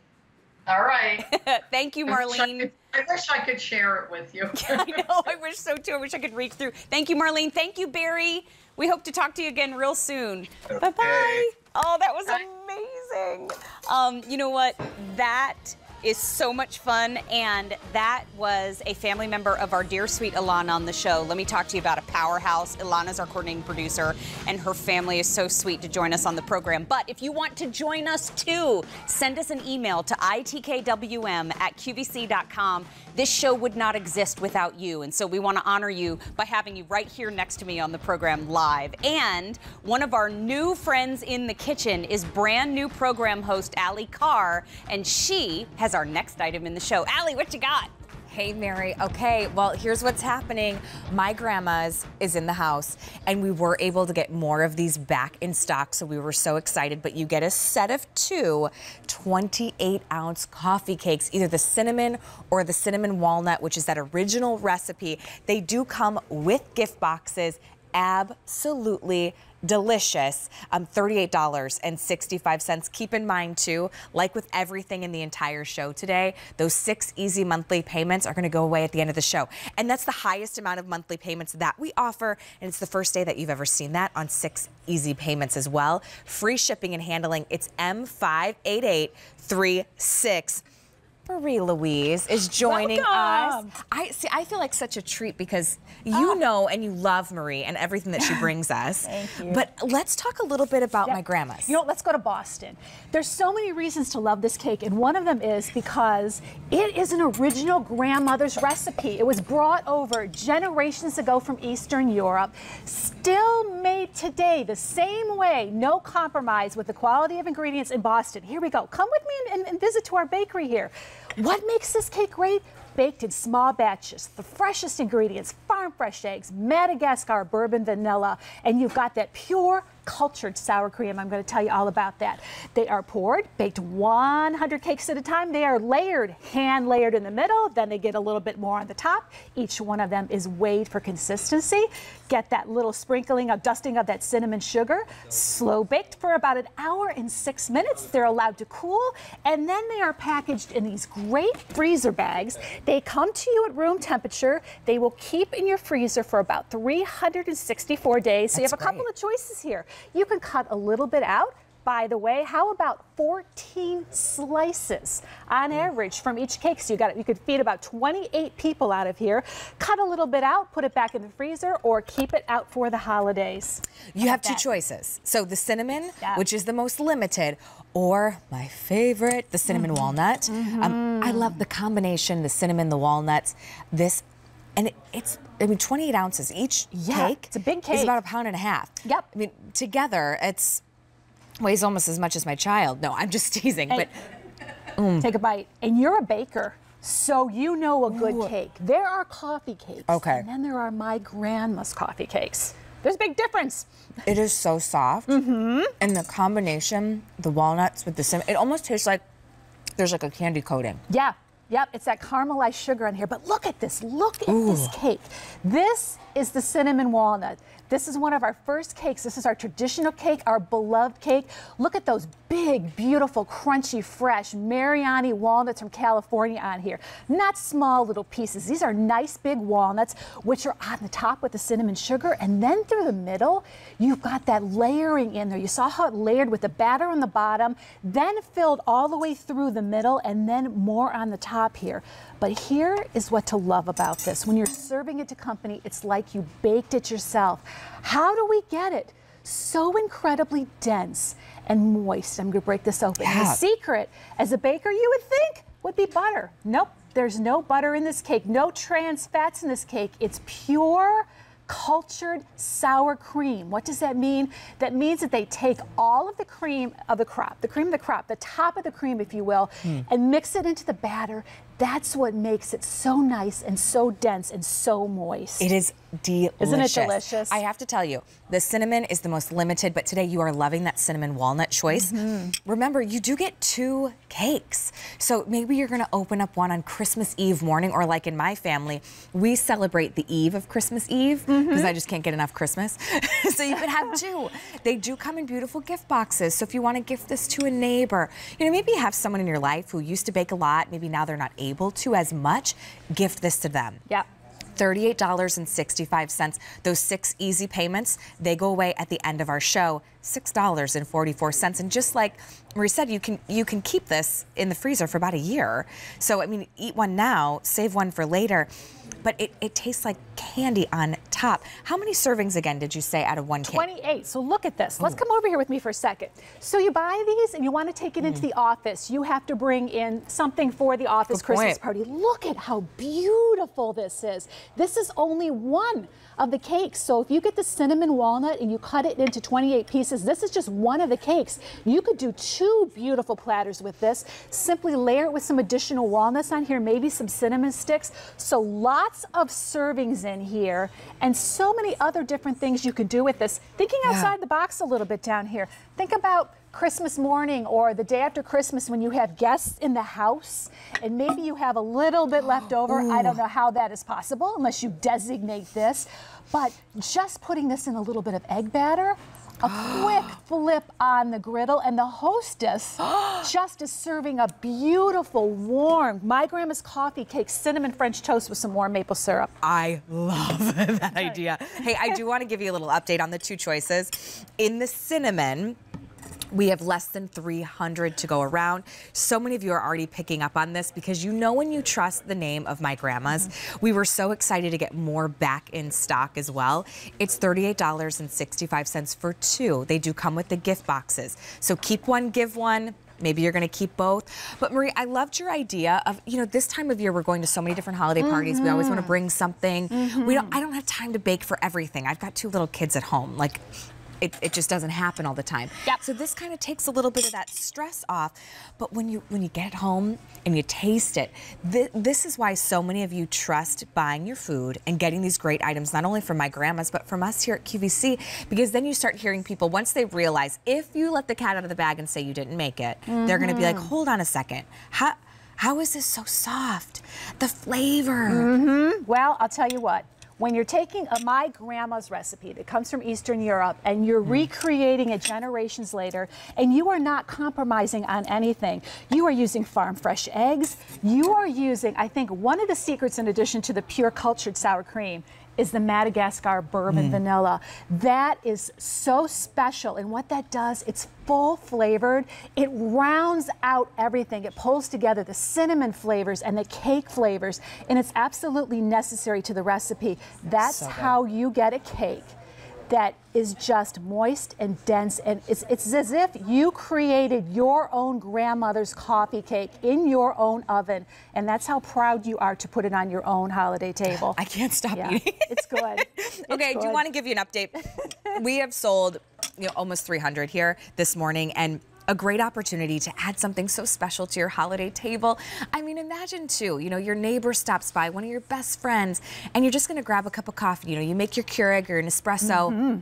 All right. Thank you, Marlene. I wish I could share it with you. I know. I wish so, too. I wish I could reach through. Thank you, Marlene. Thank you, Barry. We hope to talk to you again real soon. Okay. Bye-bye. Oh, that was amazing. You know what? That is so much fun, and that was a family member of our dear sweet Ilana on the show. Let me talk to you about a powerhouse. Ilana's our coordinating producer, and her family is so sweet to join us on the program. But if you want to join us too, send us an email to itkwm@qvc.com. This show would not exist without you, and so we want to honor you by having you right here next to me on the program live. And one of our new friends in the kitchen is brand new program host Allie Carr, and she has our next item in the show. Allie, what you got? Hey, Mary. Okay, well, here's what's happening. My grandma's is in the house, and we were able to get more of these back in stock, so we were so excited. But you get a set of 2 28-ounce coffee cakes, either the cinnamon or the cinnamon walnut, which is that original recipe. They do come with gift boxes. Absolutely delicious. $38.65. Keep in mind, too, like with everything in the entire show today, those 6 easy monthly payments are going to go away at the end of the show. And that's the highest amount of monthly payments that we offer. And it's the first day that you've ever seen that on 6 easy payments as well. Free shipping and handling. It's M58836. Marie Louise is joining us. I feel like such a treat because you know and you love Marie and everything that she brings us. Thank you. But let's talk a little bit about my grandma's. You know, let's go to Boston. There's so many reasons to love this cake, and one of them is because it is an original grandmother's recipe. It was brought over generations ago from Eastern Europe, still made today the same way, no compromise with the quality of ingredients in Boston. Here we go. Come with me and visit to our bakery here. What makes this cake great? Baked in small batches, the freshest ingredients, farm fresh eggs, Madagascar bourbon vanilla, and you've got that pure cultured sour cream. I'm going to tell you all about that. They are poured, baked 100 cakes at a time. They are layered, hand layered in the middle, then they get a little bit more on the top. Each one of them is weighed for consistency. Get that little sprinkling of dusting of that cinnamon sugar. Slow baked for about 1 hour and 6 minutes. They're allowed to cool, and then they are packaged in these great freezer bags. They come to you at room temperature. They will keep in your freezer for about 364 days. So you have a couple of choices here. You can cut a little bit out. By the way, how about 14 slices on average from each cake? So you could feed about 28 people out of here. Cut a little bit out, put it back in the freezer, or keep it out for the holidays. You have 2 choices. So the cinnamon, which is the most limited, or my favorite, the cinnamon walnut. I love the combination, the cinnamon, the walnuts. And it's, I mean, 28 ounces each cake. It's a big cake. It's about 1.5 pounds. Yep. I mean, together, it's weighs almost as much as my child. No, I'm just teasing. Hey, but take a bite. And you're a baker, so you know a good cake. There are coffee cakes. Okay. And then there are my grandma's coffee cakes. There's a big difference. It is so soft. And the combination, the walnuts with the cinnamon, it almost tastes like there's like a candy coating. Yeah. Yep, it's that caramelized sugar in here. But look at this. Look at this cake. This is the cinnamon walnut. This is one of our first cakes. This is our traditional cake, our beloved cake. Look at those big, beautiful, crunchy, fresh Mariani walnuts from California on here. Not small little pieces. These are nice big walnuts, which are on the top with the cinnamon sugar. And then through the middle, you've got that layering in there. You saw how it layered with the batter on the bottom, then filled all the way through the middle, and then more on the top here. But here is what to love about this. When you're serving it to company, it's like you baked it yourself. How do we get it so incredibly dense and moist? I'm going to break this open. The secret, as a baker, you would think, would be butter. Nope, there's no butter in this cake. No trans fats in this cake. It's pure cultured sour cream. What does that mean? That means that they take all of the cream of the crop, the top of the cream, if you will, and mix it into the batter. That's what makes it so nice and so dense and so moist. It is delicious. Isn't it delicious? I have to tell you, the cinnamon is the most limited, but today you are loving that cinnamon walnut choice. Remember, you do get 2 cakes. So maybe you're gonna open up one on Christmas Eve morning, or like in my family, we celebrate the eve of Christmas Eve, because I just can't get enough Christmas. So you could have 2. They do come in beautiful gift boxes. So if you wanna gift this to a neighbor, you know, maybe you have someone in your life who used to bake a lot, maybe now they're not able to as much, gift this to them. Yep. $38.65. Those 6 easy payments, they go away at the end of our show. $6.44. And just like Marie said, you can keep this in the freezer for about a year. So I mean, eat one now, save one for later. But it tastes like candy on top. How many servings again did you say out of 1 cake? 28. So look at this. Let's come over here with me for a second. So you buy these and you want to take it into the office. You have to bring in something for the office Christmas party. Look at how beautiful this is. This is only one of the cakes. So if you get the cinnamon walnut and you cut it into 28 pieces, this is just one of the cakes. You could do 2 beautiful platters with this. Simply layer it with some additional walnuts on here, maybe some cinnamon sticks. So lots of servings in here and so many other different things you could do with this. Thinking outside the box a little bit down here. Think about Christmas morning or the day after Christmas when you have guests in the house and maybe you have a little bit left over. I don't know how that is possible unless you designate this, but just putting this in a little bit of egg batter, a quick flip on the griddle, and the hostess just is serving a beautiful, warm, my grandma's coffee cake, cinnamon French toast with some warm maple syrup. I love that idea. Hey, I do want to give you a little update on the 2 choices. In the cinnamon, we have less than 300 to go around. So many of you are already picking up on this because you know when you trust the name of my grandma's. We were so excited to get more back in stock as well. It's $38.65 for 2. They do come with the gift boxes. So keep one, give one. Maybe you're going to keep both. But Marie, I loved your idea of, you know, this time of year we're going to so many different holiday parties. We always want to bring something. I don't have time to bake for everything. I've got 2 little kids at home. Like, it just doesn't happen all the time. So this kind of takes a little bit of that stress off. But when you get home and you taste it, this is why so many of you trust buying your food and getting these great items, not only from my grandma's, but from us here at QVC, because then you start hearing people, once they realize, if you let the cat out of the bag and say you didn't make it, they're gonna be like, hold on a second. How is this so soft? The flavor. Well, I'll tell you what. When you're taking my grandma's recipe that comes from Eastern Europe and you're recreating it generations later and you are not compromising on anything, you are using farm fresh eggs, you are using, I think one of the secrets in addition to the pure cultured sour cream is the Madagascar bourbon vanilla. That is so special, and what that does, it's full flavored. It rounds out everything. It pulls together the cinnamon flavors and the cake flavors, and it's absolutely necessary to the recipe. That's how you get a cake that is just moist and dense, and it's as if you created your own grandmother's coffee cake in your own oven, and that's how proud you are to put it on your own holiday table. I can't stop eating. It's good. Okay, I do want to give you an update. We have sold, almost 300 here this morning, and a great opportunity to add something so special to your holiday table. I mean, imagine too, your neighbor stops by, one of your best friends, and you're just gonna grab a cup of coffee. You make your Keurig or an espresso.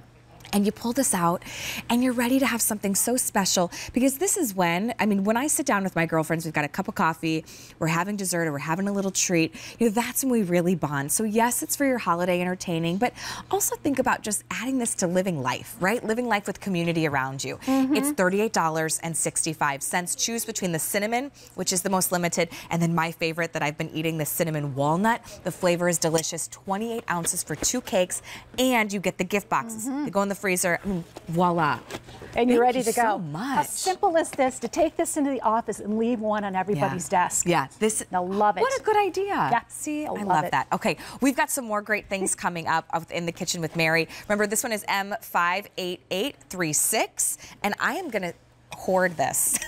And you pull this out and you're ready to have something so special, because this is when I sit down with my girlfriends, we've got a cup of coffee, we're having dessert, or we're having a little treat, that's when we really bond. So yes, it's for your holiday entertaining, but also think about just adding this to living life, right? Living life with community around you. It's $38.65. Choose between the cinnamon, which is the most limited, and then my favorite that I've been eating, the cinnamon walnut. The flavor is delicious. 28 ounces for 2 cakes, and you get the gift boxes. They go in the freezer. Voila. And you're ready to go. So much. How simple is this to take this into the office and leave one on everybody's desk? Yeah, I love it. What a good idea. Yeah. See, I love that. Okay, we've got some more great things coming up in the kitchen with Mary. Remember, this one is M58836, and I am gonna hoard this.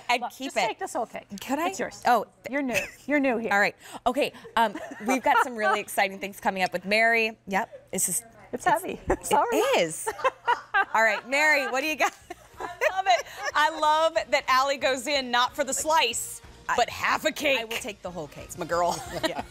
I'd Look, keep just it. take this whole cake. Could I? It's yours. Oh, You're new. You're new here. all right. Okay. We've got some really exciting things coming up with Mary. Yep. It's heavy. Sorry. It is. All right, Mary, what do you got? I love it. I love that Allie goes in not for the slice, but half a cake. I will take the whole cake. It's my girl. Yeah.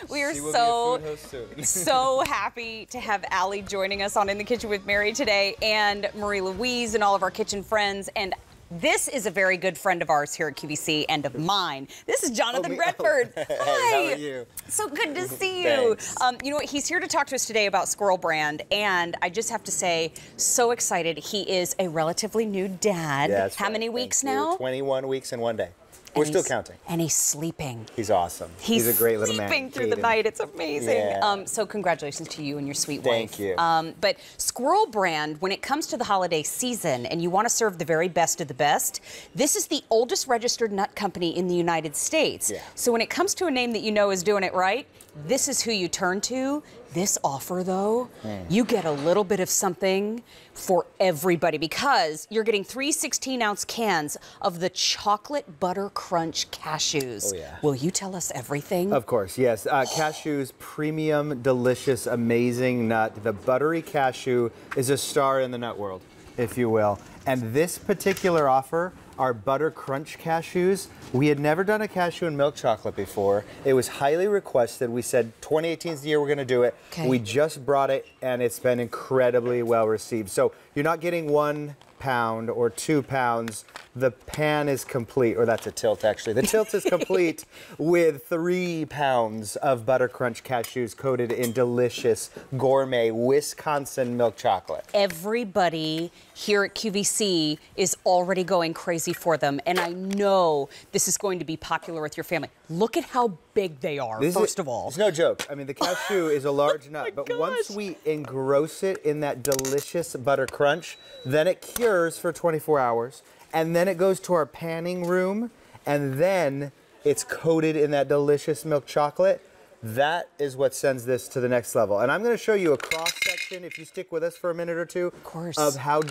We are She will be a food host soon. so happy to have Allie joining us on In the Kitchen with Mary today, and Marie Louise and all of our kitchen friends. And this is a very good friend of ours here at QVC and of mine. This is Jonathan Reckford. Hey, Hi. how are you? So good to see you. Thanks. You know what? He's here to talk to us today about Squirrel Brand, and I just have to say, so excited. He is a relatively new dad. Yeah, that's How right. many weeks Thank you. now? 21 weeks and 1 day. We're still counting. And he's sleeping. He's awesome. He's a great little man. sleeping through the Caden. night. It's amazing. Yeah. So congratulations to you and your sweet wife. Thank you. But Squirrel Brand, when it comes to the holiday season and you want to serve the very best of the best, this is the oldest registered nut company in the United States. Yeah. So when it comes to a name that you know is doing it right, this is who you turn to. This offer, though, you get a little bit of something for everybody because you're getting 3 16-ounce cans of the Chocolate Butter Crunch Cashews. Oh, yeah. Will you tell us everything? Of course, yes. Cashews, premium, delicious, amazing nut. The buttery cashew is a star in the nut world, if you will. And this particular offer, our Butter Crunch Cashews, we had never done a cashew and milk chocolate before. It was highly requested. We said 2018 is the year we're going to do it. Okay. We just brought it, and it's been incredibly well received. So you're not getting 1 pound or 2 pounds. The pan is complete, or that's a tilt actually. The tilt is complete with 3 pounds of Butter Crunch Cashews coated in delicious gourmet Wisconsin milk chocolate. Everybody here at QVC is already going crazy for them, and I know this is going to be popular with your family. Look at how big they are, first of all. It's no joke. I mean, the cashew is a large nut, but once we engross it in that delicious butter crunch, then it cures for 24 hours, and then it goes to our panning room, and then it's coated in that delicious milk chocolate. That is what sends this to the next level. And I'm going to show you a cross-section, if you stick with us for a minute or two, of how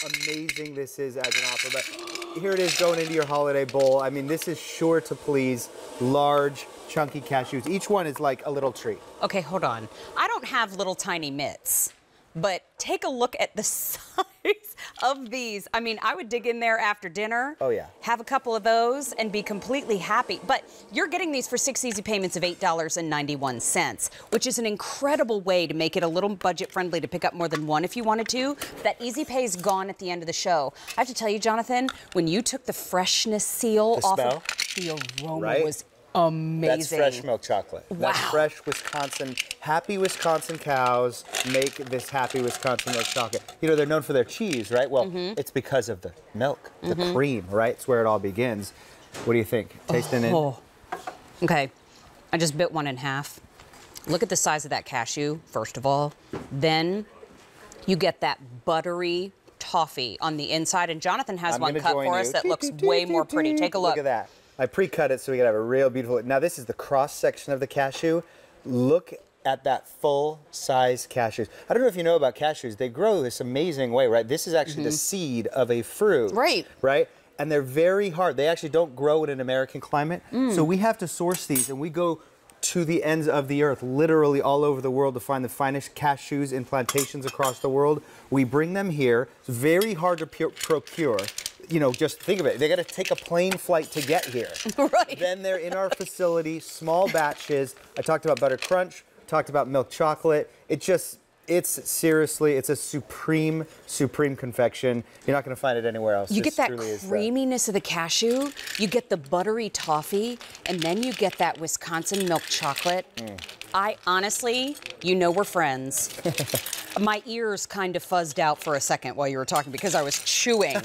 amazing this is as an offer. But here it is going into your holiday bowl. I mean, this is sure to please large, chunky cashews. Each one is like a little treat. Okay, hold on. I don't have little tiny mitts, but take a look at the size of these. I mean, I would dig in there after dinner. Oh, yeah. Have a couple of those and be completely happy. But you're getting these for 6 easy payments of $8.91, which is an incredible way to make it a little budget friendly to pick up more than one if you wanted to. That easy pay is gone at the end of the show. I have to tell you, Jonathan, when you took the freshness seal The off smell? of the aroma Right? was amazing. That's fresh milk chocolate. Wow. That's fresh Wisconsin. Happy Wisconsin cows make this happy Wisconsin milk chocolate. You know, they're known for their cheese, right? Well, it's because of the milk, the cream, right? It's where it all begins. What do you think? Tasting it? Okay, I just bit one in half. Look at the size of that cashew, first of all. Then you get that buttery toffee on the inside, and Jonathan has I'm one gonna cut join for you. us that looks way more pretty. Take a look. Look at that. I pre-cut it so we can have a real beautiful. Now this is the cross section of the cashew. Look at that full-size cashews. I don't know if you know about cashews. They grow this amazing way, right? This is actually the seed of a fruit. Right. Right? And they're very hard. They actually don't grow in an American climate. So we have to source these, and we go to the ends of the earth, literally all over the world, to find the finest cashews in plantations across the world. We bring them here. It's very hard to procure. You know, just think of it. They got to take a plane flight to get here. Right. Then they're in our facility, small batches. I talked about butter crunch, talked about milk chocolate. It's seriously, it's a supreme, supreme confection. You're not going to find it anywhere else. You This get that truly is creaminess of the cashew, you get the buttery toffee, and then you get that Wisconsin milk chocolate. I honestly, you know we're friends. My ears kind of fuzzed out for a second while you were talking because I was chewing.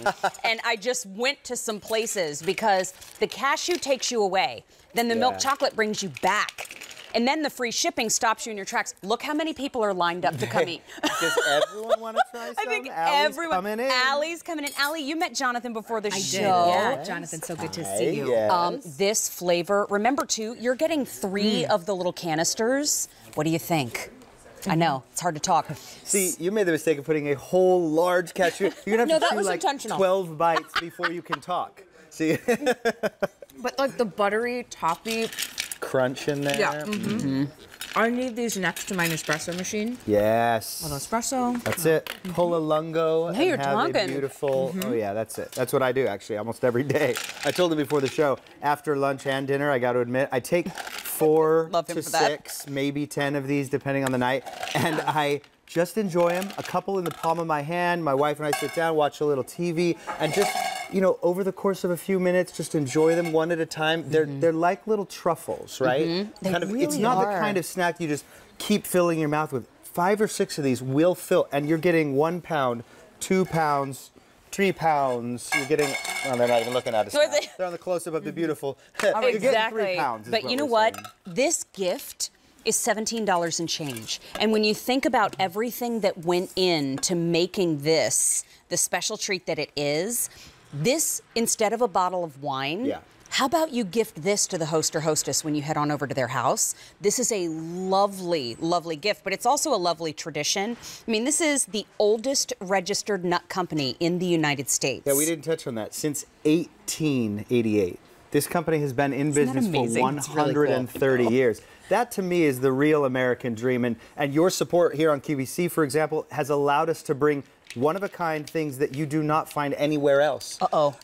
And I just went to some places because the cashew takes you away. Then the milk chocolate brings you back. And then the free shipping stops you in your tracks. Look how many people are lined up to come eat. Does everyone want to try some? I think Allie's everyone. coming in. Allie's coming in. Allie, you met Jonathan before the show. Yeah, Jonathan, so good to see you. Yes. This flavor, remember too, you're getting 3 of the little canisters. What do you think? I know, it's hard to talk. See, you made the mistake of putting a whole large cashew. You're going to have No, to that chew was like intentional. 12 bites before you can talk. See? But like the buttery, toffee Crunch in there. Yeah. I need these next to my Nespresso machine. Yes. Little espresso. That's it. Pull a lungo. Now you're and have talking. a beautiful. Oh yeah, that's it. That's what I do actually almost every day. I told him before the show. After lunch and dinner, I got to admit, I take 4 Love him to for that. 6, maybe 10 of these, depending on the night, and I just enjoy them. A couple in the palm of my hand. My wife and I sit down, watch a little TV, and just, you know, over the course of a few minutes, just enjoy them one at a time. They're like little truffles, right? They Kind of. It's really not are. the kind of snack you just keep filling your mouth with. 5 or 6 of these will fill, and you're getting 1 pound, 2 pounds, 3 pounds. You're getting. Well, they're not even looking at us. So Now. is it- They're on the close-up of the beautiful. You're getting 3 Exactly. pounds. is But you know we're what? saying. This gift is $17 and change. And when you think about everything that went into making this the special treat that it is, this, instead of a bottle of wine, Yeah. how about you gift this to the host or hostess when you head on over to their house? This is a lovely, lovely gift, but it's also a lovely tradition. I mean, this is the oldest registered nut company in the United States. Yeah, we didn't touch on that. Since 1888, this company has been in business for amazing? It's really cool. 130 years. That to me is the real American dream, and your support here on QVC, for example, has allowed us to bring one-of-a-kind things that you do not find anywhere else.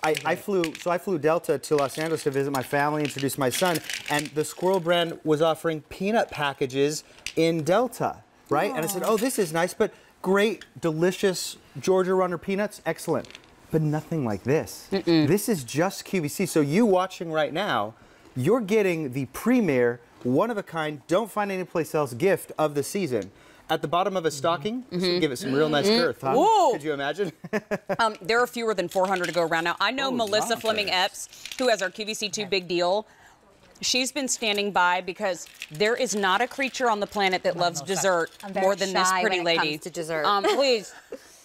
I flew Delta to Los Angeles to visit my family, introduce my son, and the Squirrel brand was offering peanut packages in Delta, right? And I said, oh, this is nice, but great, delicious Georgia Runner peanuts, excellent. But nothing like this. This is just QVC. So you watching right now, you're getting the premier, one-of-a-kind, don't find anyplace else gift of the season. At the bottom of a stocking, this would give it some real nice girth, huh? Whoa. Could you imagine? There are fewer than 400 to go around now. I know Melissa Fleming Epps, who has our QVC2 Big Deal. She's been standing by because there is not a creature on the planet that loves dessert more than this pretty when it lady. comes to dessert. Please,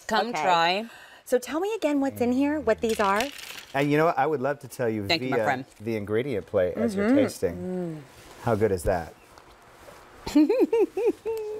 come Okay. try. So tell me again what's in here, what these are. And you know what? I would love to tell you Thank you, my via friend. the ingredient plate as you're tasting. How good is that?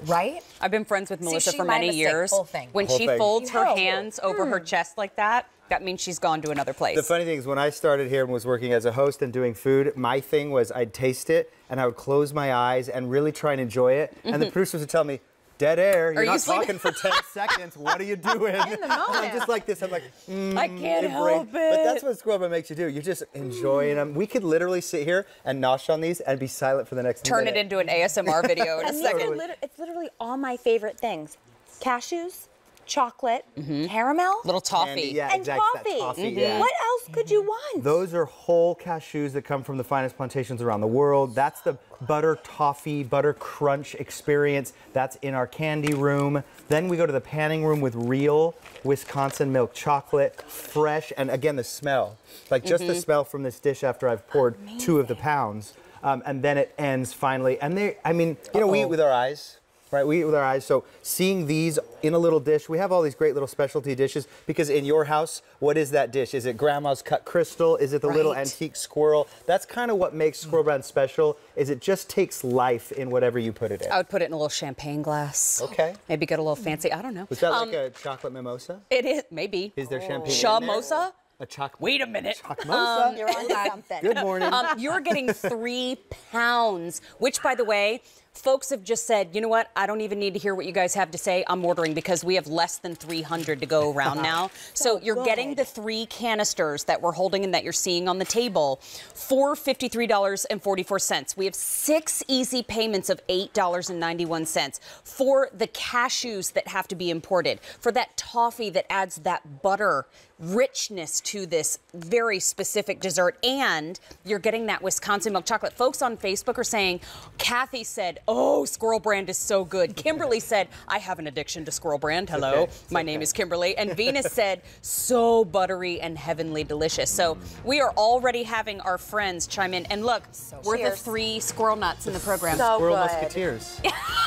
Right? I've been friends with Melissa she for might many have said years. whole thing. When Whole she thing. folds her No. hands over her chest like that, that means she's gone to another place. The funny thing is, when I started here and was working as a host and doing food, my thing was I'd taste it and I would close my eyes and really try and enjoy it. And the producers would tell me, dead air, you're you not sleeping? talking for 10 seconds. What are you doing? In the moment. I'm just like this. I'm like, I can't embrace- help it. But that's what Squirrel Bun makes you do. You're just enjoying them. We could literally sit here and nosh on these and be silent for the next Turn minute. it into an ASMR video in a And these are second. it's literally all my favorite things. Cashews, chocolate, caramel, Little toffee. Candy, yeah, and exactly. toffee. That toffee, yeah. What else could you want? Those are whole cashews that come from the finest plantations around the world. That's the butter toffee, butter crunch experience. That's in our candy room. Then we go to the panning room with real Wisconsin milk chocolate, fresh, and again, the smell. Like just the smell from this dish after I've poured 2 of the pounds. And then it ends finally. And we eat with our eyes. Right, we eat with our eyes. So seeing these in a little dish, we have all these great little specialty dishes because in your house, what is that dish? Is it grandma's cut crystal? Is it the little antique squirrel? That's kind of what makes Squirrel Bun special, is it just takes life in whatever you put it in. I would put it in a little champagne glass. Okay. Maybe get a little fancy. I don't know. Was that like a chocolate mimosa? It is, maybe. Is there champagne in there? Shamosa? A chocolate. Wait a minute. Chocomosa. You're on something. Good morning. You're getting 3 pounds, which, by the way, folks have just said, you know what? I don't even need to hear what you guys have to say. I'm ordering because we have less than 300 to go around now. So you're getting the 3 canisters that we're holding and that you're seeing on the table for $53.44. We have 6 easy payments of $8.91 for the cashews that have to be imported, for that toffee that adds that butter richness to this very specific dessert, and you're getting that Wisconsin milk chocolate. Folks on Facebook are saying, Kathy said, oh, Squirrel Brand is so good. Kimberly said, I have an addiction to Squirrel Brand. Hello, okay. my name is Kimberly. And Venus said, so buttery and heavenly delicious. So we are already having our friends chime in. And look, we're the 3 squirrel nuts in the program. So Squirrel good. Musketeers.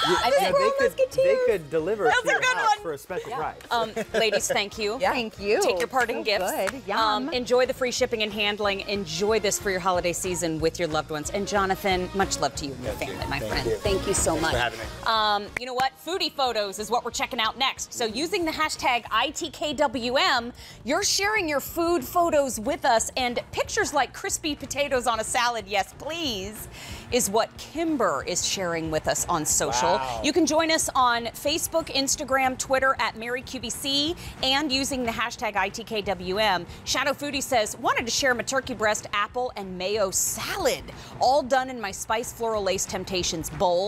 Musketeers. They could deliver it to your house for a special price. Ladies, thank you. Thank you. Take your parting gifts. Good. Yum. Enjoy the free shipping and handling. Enjoy this for your holiday season with your loved ones. And Jonathan, much love to you and your family, my friend. you. Thank Thank you so much. Thanks for having me. You know what? Foodie photos is what we're checking out next. So using the hashtag ITKWM, you're sharing your food photos with us, and pictures like crispy potatoes on a salad, yes please, is what Kimber is sharing with us on social. Wow. You can join us on Facebook, Instagram, Twitter at MaryQVC, and using the hashtag ITKWM. Shadow Foodie says, wanted to share my turkey breast, apple, and mayo salad, all done in my Spice Floral Lace Temptations bowl,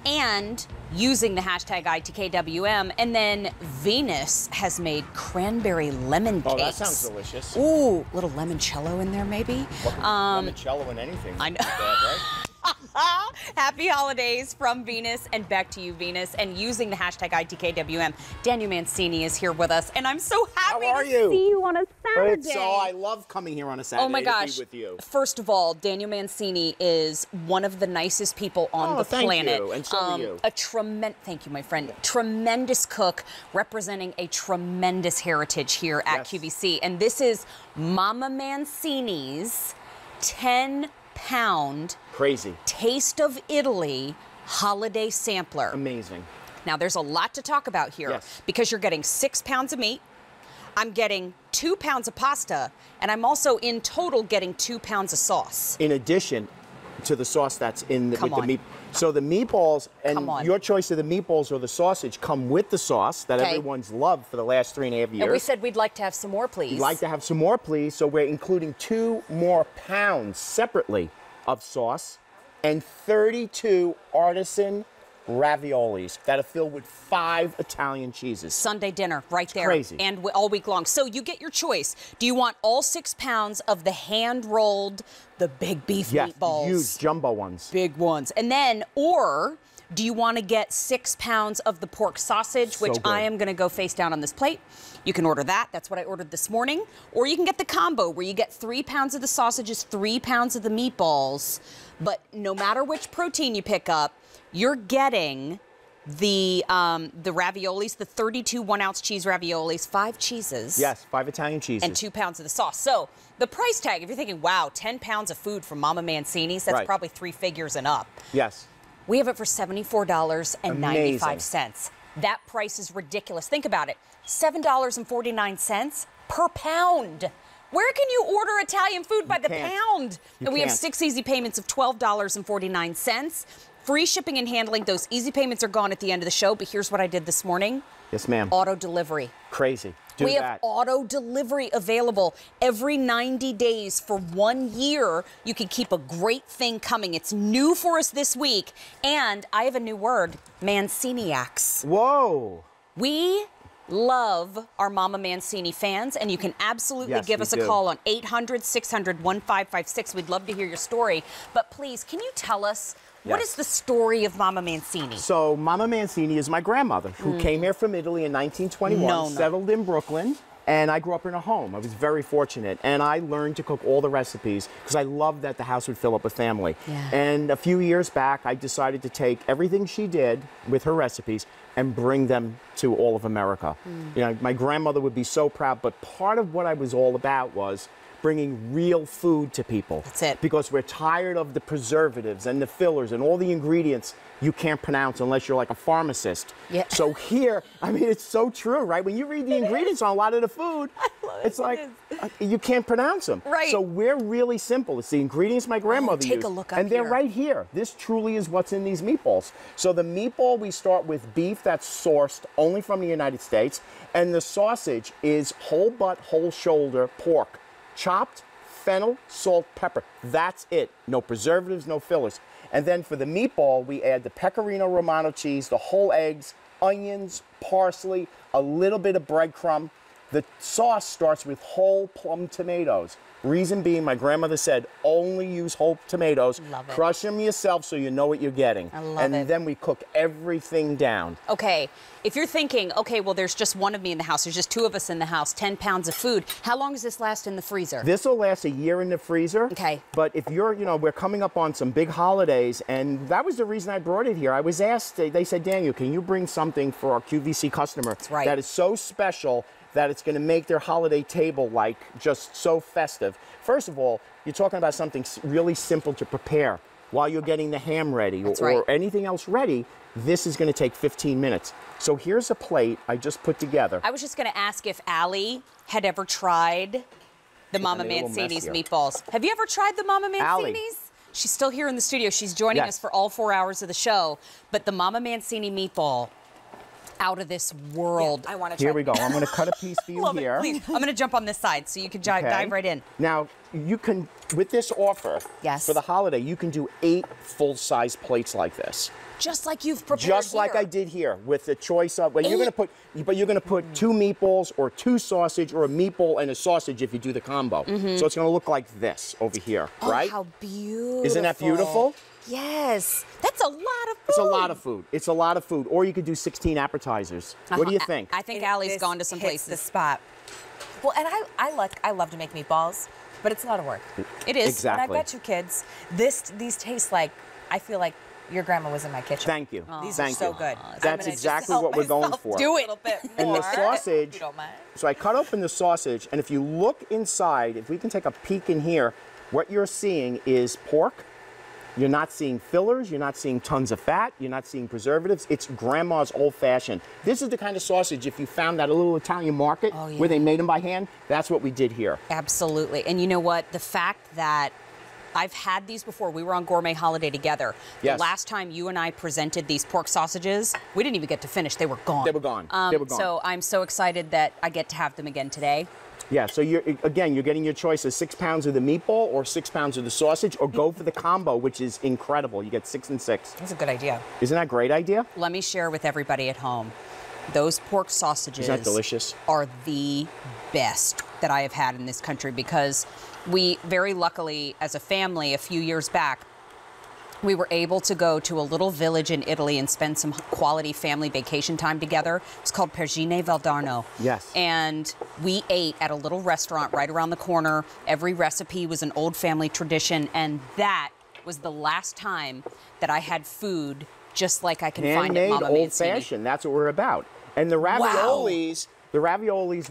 and using the hashtag ITKWM. And then Venus has made cranberry lemon cakes. Oh, that sounds delicious. Ooh, little limoncello in there maybe. Limoncello in anything. I know. Bad, right? Happy holidays from Venus, and back to you, Venus. And using the hashtag ITKWM, Daniel Mancini is here with us, and I'm so happy to see you on a Saturday. So I love coming here on a Saturday Oh my gosh! to be with you. First of all, Daniel Mancini is one of the nicest people on the planet. Thank you, and so are you. Thank you, my friend. Tremendous cook, representing a tremendous heritage here at QVC, and this is Mama Mancini's 10-pound Crazy Taste of Italy holiday sampler. Amazing. Now, there's a lot to talk about here because you're getting 6 pounds of meat. I'm getting 2 pounds of pasta, and I'm also in total getting 2 pounds of sauce. In addition to the sauce that's in the, the meat. So the meatballs and your choice of the meatballs or the sausage come with the sauce that everyone's loved for the last 3.5 years. And we said we'd like to have some more, please. We'd like to have some more, please. So we're including 2 more pounds separately of sauce and 32 artisan raviolis that are filled with 5 Italian cheeses. Sunday dinner right there. Crazy. And all week long. So you get your choice. Do you want all 6 pounds of the hand-rolled, the big beef meatballs? Huge jumbo ones. Big ones. And then, or do you want to get 6 pounds of the pork sausage, which I am going to go face down on this plate? You can order that. That's what I ordered this morning. Or you can get the combo where you get 3 pounds of the sausages, 3 pounds of the meatballs. But no matter which protein you pick up, you're getting the raviolis, the 32 1-ounce cheese raviolis, 5 cheeses. Yes, 5 Italian cheeses. And 2 pounds of the sauce. So the price tag, if you're thinking, wow, 10 pounds of food from Mama Mancini's, that's probably 3 figures and up. Yes. We have it for $74.95. That price is ridiculous. Think about it. $7.49 per pound. Where can you order Italian food by the pound? And we have 6 easy payments of $12.49. Free shipping and handling. Those easy payments are gone at the end of the show, but here's what I did this morning. Yes, ma'am. Auto delivery. Crazy. We have auto delivery available every 90 days for 1 year. You can keep a great thing coming. It's new for us this week. And I have a new word, Manciniacs. Whoa. We love our Mama Mancini fans, and you can absolutely give us a call on 800-600-1556. We'd love to hear your story. But please, can you tell us, what is the story of Mama Mancini? So Mama Mancini is my grandmother who came here from Italy in 1921, settled in Brooklyn, and I grew up in a home. I was very fortunate, and I learned to cook all the recipes because I loved that the house would fill up with family. And a few years back, I decided to take everything she did with her recipes and bring them to all of America. You know, my grandmother would be so proud, but part of what I was all about was bringing real food to people. That's it. Because we're tired of the preservatives and the fillers and all the ingredients you can't pronounce unless you're like a pharmacist. So here, I mean, it's so true, right? When you read the ingredients on a lot of the food, it's like you can't pronounce them. So we're really simple. It's the ingredients my grandmother used. Take a look up and they're right here. This truly is what's in these meatballs. So the meatball, we start with beef that's sourced only from the United States, and the sausage is whole butt, whole shoulder pork. Chopped, fennel, salt, pepper. That's it. No preservatives, no fillers. And then for the meatball, we add the pecorino romano cheese, the whole eggs, onions, parsley, a little bit of breadcrumb. The sauce starts with whole plum tomatoes. Reason being, my grandmother said, only use whole tomatoes. Love it. Crush them yourself so you know what you're getting. I love and it. then we cook everything down. Okay, if you're thinking, okay, well, there's just one of me in the house, there's just 2 of us in the house, 10 pounds of food. How long does this last in the freezer? This will last a year in the freezer. Okay. But if you're, you know, we're coming up on some big holidays, and that was the reason I brought it here. I was asked, they said, Daniel, can you bring something for our QVC customer that is so special that it's going to make their holiday table like just so festive? First of all, you're talking about something really simple to prepare. while you're getting the ham ready or anything else ready, this is going to take 15 minutes. So here's a plate I just put together. I was just going to ask if Allie had ever tried the Mama Mancini's meatballs. Have you ever tried the Mama Mancini's? She's still here in the studio. She's joining us for all 4 hours of the show. But the Mama Mancini meatball, out of this world. Yeah, I want to try. Here we go. I'm going to cut a piece for you here. Please. I'm going to jump on this side so you can dive right in. Now, you can, with this offer, for the holiday, you can do 8 full-size plates like this. Just like you've prepared Just like I did here, with the choice of, well, you're going to put 2 meatballs or 2 sausage or a meatball and a sausage if you do the combo. So it's going to look like this over here, right? How beautiful. Isn't that beautiful? Yes. That's a lot of food. It's a lot of food. It's a lot of food. Or you could do 16 appetizers. What do you think? I think Allie's gone to some places. The spot. Well, and I love to make meatballs, but it's a lot of work. It is. Exactly. And I bet you kids, these taste like, I feel like your grandma was in my kitchen. Thank you. These are so good. That's exactly what we're going for. Do it. And the sausage, if you don't mind. so I cut open the sausage, and if you look inside, if we can take a peek in here, what you're seeing is pork. You're not seeing fillers, you're not seeing tons of fat, you're not seeing preservatives. It's grandma's old-fashioned. This is the kind of sausage, if you found at a little Italian market where they made them by hand, that's what we did here. Absolutely. And you know what? The fact that I've had these before. We were on Gourmet Holiday together. Yes. The last time you and I presented these pork sausages, we didn't even get to finish. They were gone. They were gone. They were gone. So I'm so excited that I get to have them again today. Yeah, so you're getting your choice of 6 pounds of the meatball or 6 pounds of the sausage, or go for the combo, which is incredible. You get 6 and 6. That's a good idea. Isn't that a great idea? Let me share with everybody at home. Those pork sausages Isn't that delicious? Are the best that I have had in this country, because we very luckily, as a family, a few years back, we were able to go to a little village in Italy and spend some quality family vacation time together. It's called Pergine Valdarno. Yes. And we ate at a little restaurant right around the corner. Every recipe was an old family tradition, and that was the last time that I had food just like I can find at Mama Mancini. old-fashioned. That's what we're about. And the raviolis,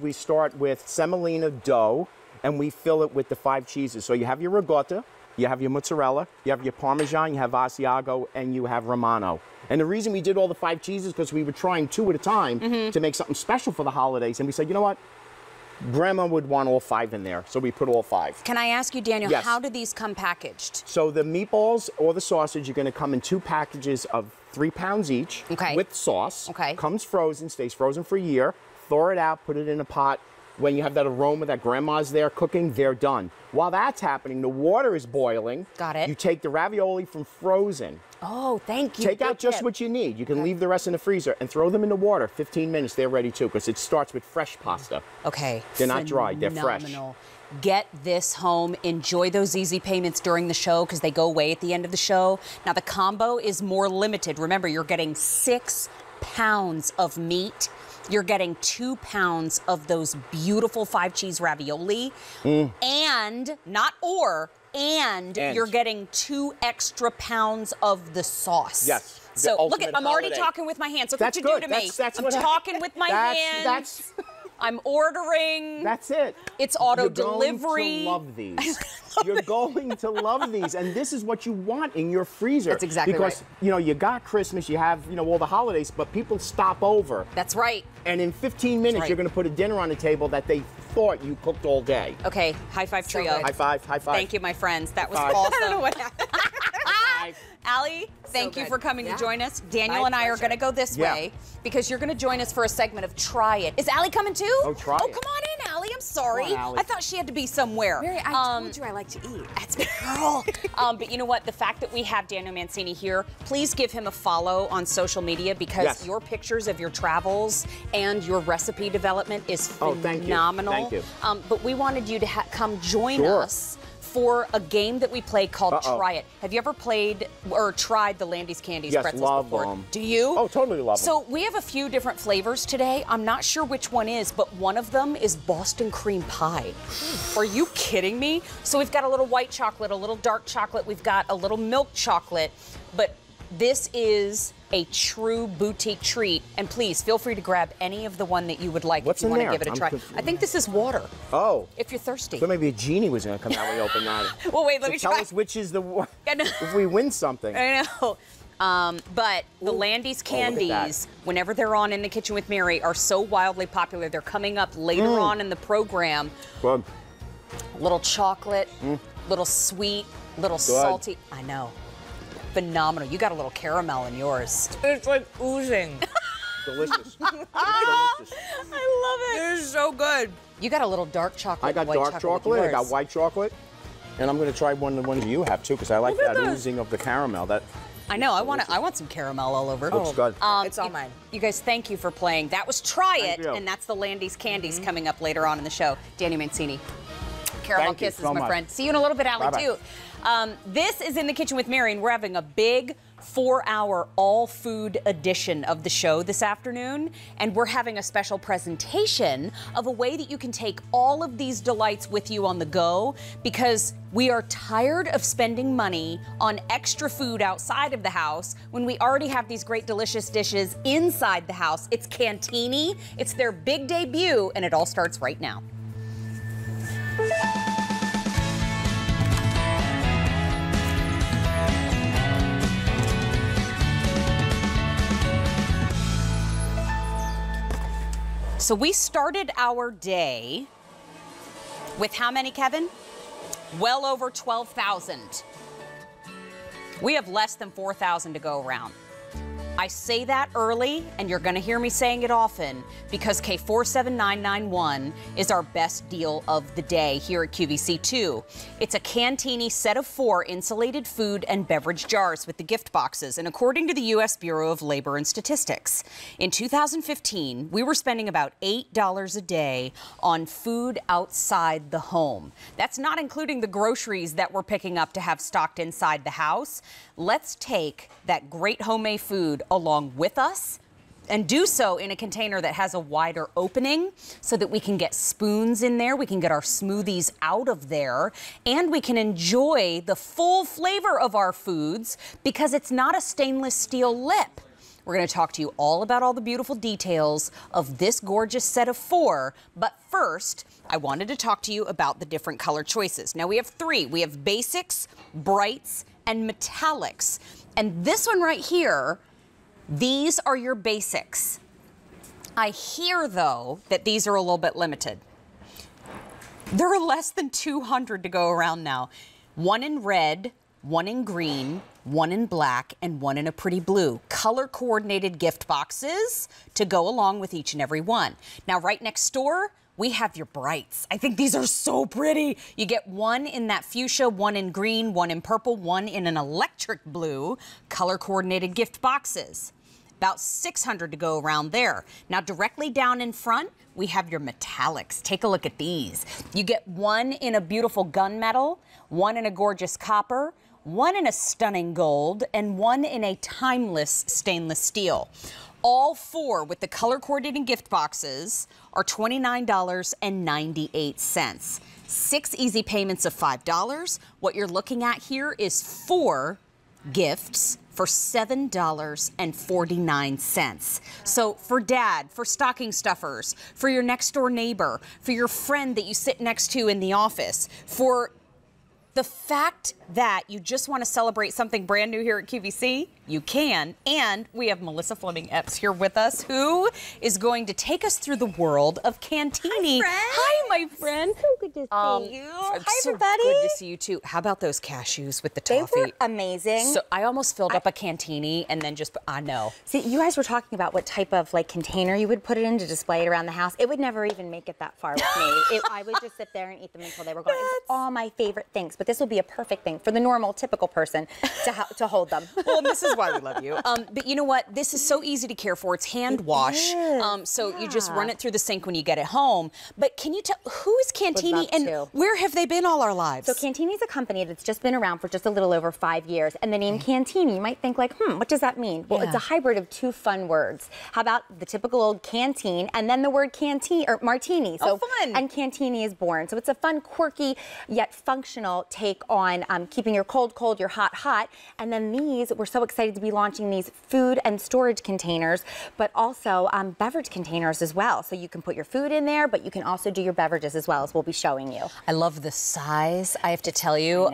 we start with semolina dough, and we fill it with the 5 cheeses. So you have your ricotta, you have your mozzarella, you have your Parmesan, you have Asiago, and you have Romano. And the reason we did all the 5 cheeses is because we were trying 2 at a time to make something special for the holidays. And we said, you know what? Grandma would want all 5 in there, so we put all 5. Can I ask you, Daniel, Yes. how do these come packaged? So the meatballs or the sausage are going to come in 2 packages of 3 pounds each with sauce. Comes frozen, stays frozen for a year. Thaw it out, put it in a pot. When you have that aroma that grandma's there cooking, they're done. While that's happening, the water is boiling. Got it. You take the ravioli from frozen. Oh, thank you. Take out Good just tip. what you need. You can leave the rest in the freezer and throw them in the water. 15 minutes, they're ready too, because it starts with fresh pasta. Okay. They're not dry, they're fresh. Phenomenal. Get this home. Enjoy those easy payments during the show, because they go away at the end of the show. Now, the combo is more limited. Remember, you're getting 6 pounds of meat. You're getting 2 pounds of those beautiful 5 cheese ravioli. And you're getting 2 extra pounds of the sauce. Yes. So look at, I'm already talking with my hands. Look what you do to me. I'm talking with my hands. I'm ordering. That's it. It's auto delivery. You're going to love these. You're going to love these. And this is what you want in your freezer. That's exactly because, you know, you got Christmas, you have, you know, all the holidays, but people stop over. That's right. And in 15 minutes, you're going to put a dinner on the table that they thought you cooked all day. Okay, high five trio. High five, high five. Thank you, my friends. That was High five. awesome. I don't know what happened. Allie, thank you good. for coming to join us. Daniel My and I are pleasure. going to go this way, because you're going to join us for a segment of Try It. Is Allie coming too? Oh, try Oh, it. come on in, Allie. I'm sorry. Come on, Allie. I thought she had to be somewhere. Mary, I told you I like to eat. That's my girl. But you know what? The fact that we have Daniel Mancini here, please give him a follow on social media, because your pictures of your travels and your recipe development is phenomenal. Thank you. But we wanted you to come join us for a game that we play called Try It. Have you ever played or tried the Landy's Candies pretzels love before? them. Do you? Oh, totally love them. So we have a few different flavors today. I'm not sure which one is, but one of them is Boston cream pie. Are you kidding me? So we've got a little white chocolate, a little dark chocolate, we've got a little milk chocolate, but this is a true boutique treat. And please feel free to grab any of the one that you would like if you want to give it a try. I think this is water. Oh. If you're thirsty. So maybe a genie was going to come out when we open that. Well, wait, let me tell try. us which is the one. If we win something. I know. But the Landy's candies, whenever they're on In the Kitchen with Mary, are so wildly popular. They're coming up later on in the program. Good. Little chocolate, little sweet, little salty. I know. Phenomenal. You got a little caramel in yours. It's like oozing. Delicious. I love it. It is so good. You got a little dark chocolate. I got white dark chocolate. I got white chocolate. And I'm going to try one of the ones you have, too, because I like that oozing of the caramel. I know. I want some caramel all over. Looks good. It's all mine. You guys, thank you for playing. That was Try It, and that's the Landy's Candies coming up later on in the show. Danny Mancini. Caramel kisses, my friend. See you in a little bit, Allie, too. This is In the Kitchen with Mary, and we're having a big 4-hour all-food edition of the show this afternoon, and we're having a special presentation of a way that you can take all of these delights with you on the go, because we are tired of spending money on extra food outside of the house when we already have these great delicious dishes inside the house. It's Cantini, it's their big debut, and it all starts right now. So we started our day with how many, Kevin? Well over 12,000. We have less than 4,000 to go around. I say that early, and you're going to hear me saying it often, because K47991 is our best deal of the day here at QVC2. It's a Cantini set of 4 insulated food and beverage jars with the gift boxes, and according to the U.S. Bureau of Labor and Statistics, in 2015, we were spending about $8 a day on food outside the home. That's not including the groceries that we're picking up to have stocked inside the house. Let's take that great homemade food along with us and do so in a container that has a wider opening so that we can get spoons in there, we can get our smoothies out of there, and we can enjoy the full flavor of our foods because it's not a stainless steel lip. We're going to talk to you all about all the beautiful details of this gorgeous set of 4, but first, I wanted to talk to you about the different color choices. Now we have 3. We have basics, brights, and metallics. And this one right here, these are your basics. I hear, though, that these are a little bit limited. There are less than 200 to go around now. 1 in red, 1 in green, 1 in black, and 1 in a pretty blue. Color-coordinated gift boxes to go along with each and every one. Now, right next door, we have your brights. I think these are so pretty. You get 1 in that fuchsia, 1 in green, 1 in purple, 1 in an electric blue. Color-coordinated gift boxes. About 600 to go around there. Now, directly down in front, we have your metallics. Take a look at these. You get 1 in a beautiful gunmetal, 1 in a gorgeous copper, 1 in a stunning gold, and 1 in a timeless stainless steel. All 4 with the color-coordinated gift boxes are $29.98. 6 easy payments of $5. What you're looking at here is 4 gifts for $7.49. So for dad, for stocking stuffers, for your next door neighbor, for your friend that you sit next to in the office, for the fact that you just want to celebrate something brand new here at QVC, you can. And we have Melissa Fleming-Epps here with us, who is going to take us through the world of Cantini. Hi, my friend. So good to see you. Hi, everybody. Good to see you, too. How about those cashews with the toffee? They were amazing. So I almost filled up a Cantini and then just, I know. See, you guys were talking about what type of container you would put it in to display it around the house. It would never even make it that far with me. I would just sit there and eat them until they were gone. It was all my favorite things, but this will be a perfect thing for the normal, typical person to hold them. Well, and this is why we love you. But you know what? This is so easy to care for. It's hand wash. So you just run it through the sink when you get it home. But can you tell, who is Cantini and where have they been all our lives? So Cantini is a company that's just been around for just a little over 5 years. And the name Cantini, you might think what does that mean? Well, it's a hybrid of 2 fun words. How about the typical old canteen and then the word canteen or martini. So fun. And Cantini is born. So it's a fun, quirky, yet functional take on keeping your cold, cold, your hot, hot. And then these, we're so excited excited to be launching these food and storage containers, but also beverage containers as well. So you can put your food in there, but you can also do your beverages as well, as we'll be showing you. I love the size. I have to tell you,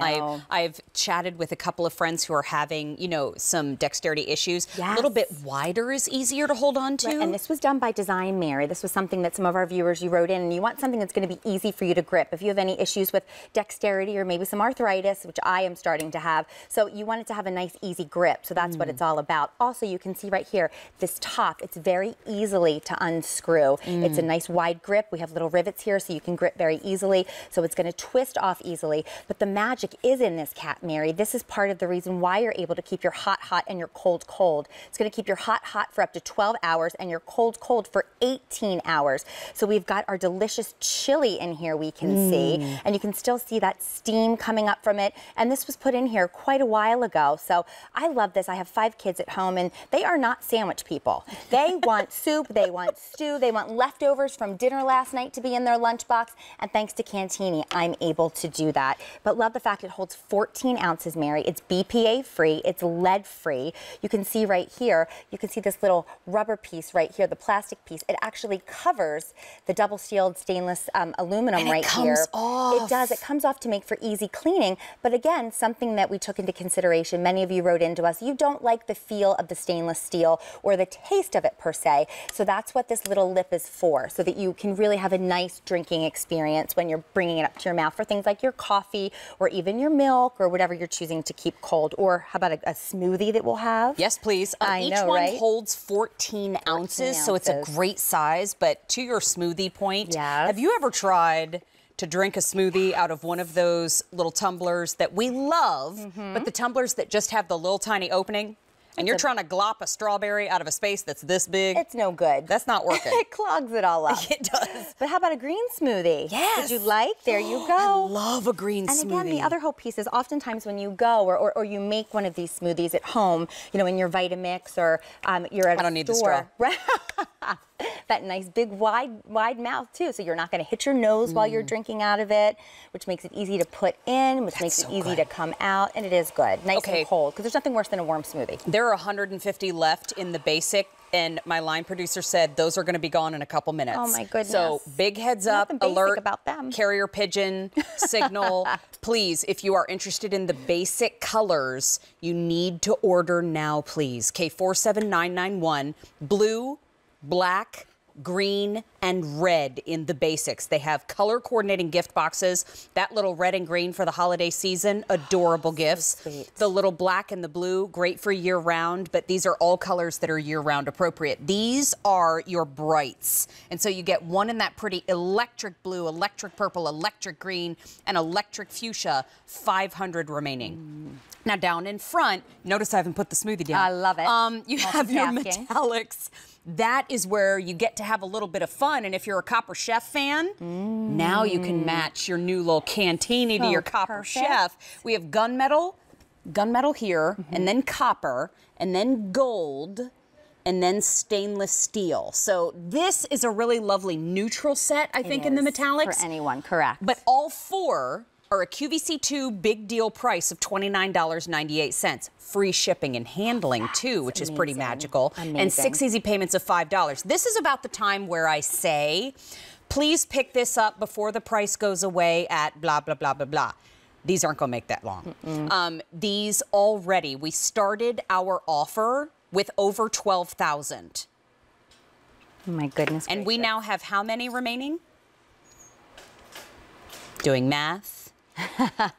I've chatted with a couple of friends who are having, you know, some dexterity issues. Yes. A little bit wider is easier to hold on to. Right, and this was done by design, Mary. This was something that some of our viewers, you wrote in, and you want something that's going to be easy for you to grip. If you have any issues with dexterity or maybe some arthritis, which I am starting to have, so you want it to have a nice, easy grip. So that's what it's all about. Also, you can see right here, this top, it's very easily to unscrew. It's a nice wide grip. We have little rivets here so you can grip very easily. So it's going to twist off easily. But the magic is in this cat, Mary. This is part of the reason why you're able to keep your hot, hot and your cold, cold. It's going to keep your hot, hot for up to 12 hours and your cold, cold for 18 hours. So we've got our delicious chili in here we can see, and you can still see that steam coming up from it. And this was put in here quite a while ago. So I love this. I have 5 kids at home, and they are not sandwich people. They want soup, they want stew, they want leftovers from dinner last night to be in their lunchbox. And thanks to Cantini, I'm able to do that. But love the fact it holds 14 ounces, Mary. It's BPA free, it's lead free. You can see right here, you can see this little rubber piece right here, the plastic piece. It actually covers the double sealed stainless aluminum right here. Off. It does. It comes off to make for easy cleaning. But again, something that we took into consideration, many of you wrote into us, you don't like the feel of the stainless steel or the taste of it per se. So that's what this little lip is for, so that you can really have a nice drinking experience when you're bringing it up to your mouth for things like your coffee or even your milk or whatever you're choosing to keep cold. Or how about a smoothie that we'll have? Yes, please. Each know, one right? holds 14 ounces, so it's a great size. But to your smoothie point, have you ever tried to drink a smoothie out of one of those little tumblers that we love, but the tumblers that just have the little tiny opening? And you're trying to glop a strawberry out of a space that's this big? It's no good. That's not working. It clogs it all up. It does. But how about a green smoothie? Yes. Did you like? There you go. I love a green smoothie. And again, the other whole piece is oftentimes when you go or you make one of these smoothies at home, you know, in your Vitamix or you're at a store. I don't need the straw. That nice big wide mouth too, so you're not going to hit your nose while you're drinking out of it, which makes it easy to put in, which makes it easy to come out, and it is good, nice and cold, because there's nothing worse than a warm smoothie. There are 150 left in the basic, and my line producer said those are going to be gone in a couple minutes. Oh my goodness. So big heads up, alert, about them. Carrier pigeon, signal. Please, if you are interested in the basic colors, you need to order now, please. K47991, blue, black, green, and red in the basics. They have color coordinating gift boxes. That little red and green for the holiday season, adorable gifts. Sweet. The little black and the blue, great for year round, but these are all colors that are year round appropriate. These are your brights. And so you get one in that pretty electric blue, electric purple, electric green, and electric fuchsia, 500 remaining. Now down in front, notice I haven't put the smoothie down. I love it. You have your metallics. That is where you get to have a little bit of fun. And if you're a Copper Chef fan, now you can match your new little Cantini to your Copper Chef. We have gunmetal here, and then copper, and then gold, and then stainless steel. So this is a really lovely neutral set, I think, in the metallics. For anyone, correct. But all 4 are a QVC2 big deal price of $29.98. Free shipping and handling, too, which is pretty magical. And 6 easy payments of $5. This is about the time where I say, please pick this up before the price goes away at blah, blah, blah, blah, blah. These aren't going to make that long. These already, we started our offer with over 12,000. Oh, my goodness. And we now have how many remaining? Doing math.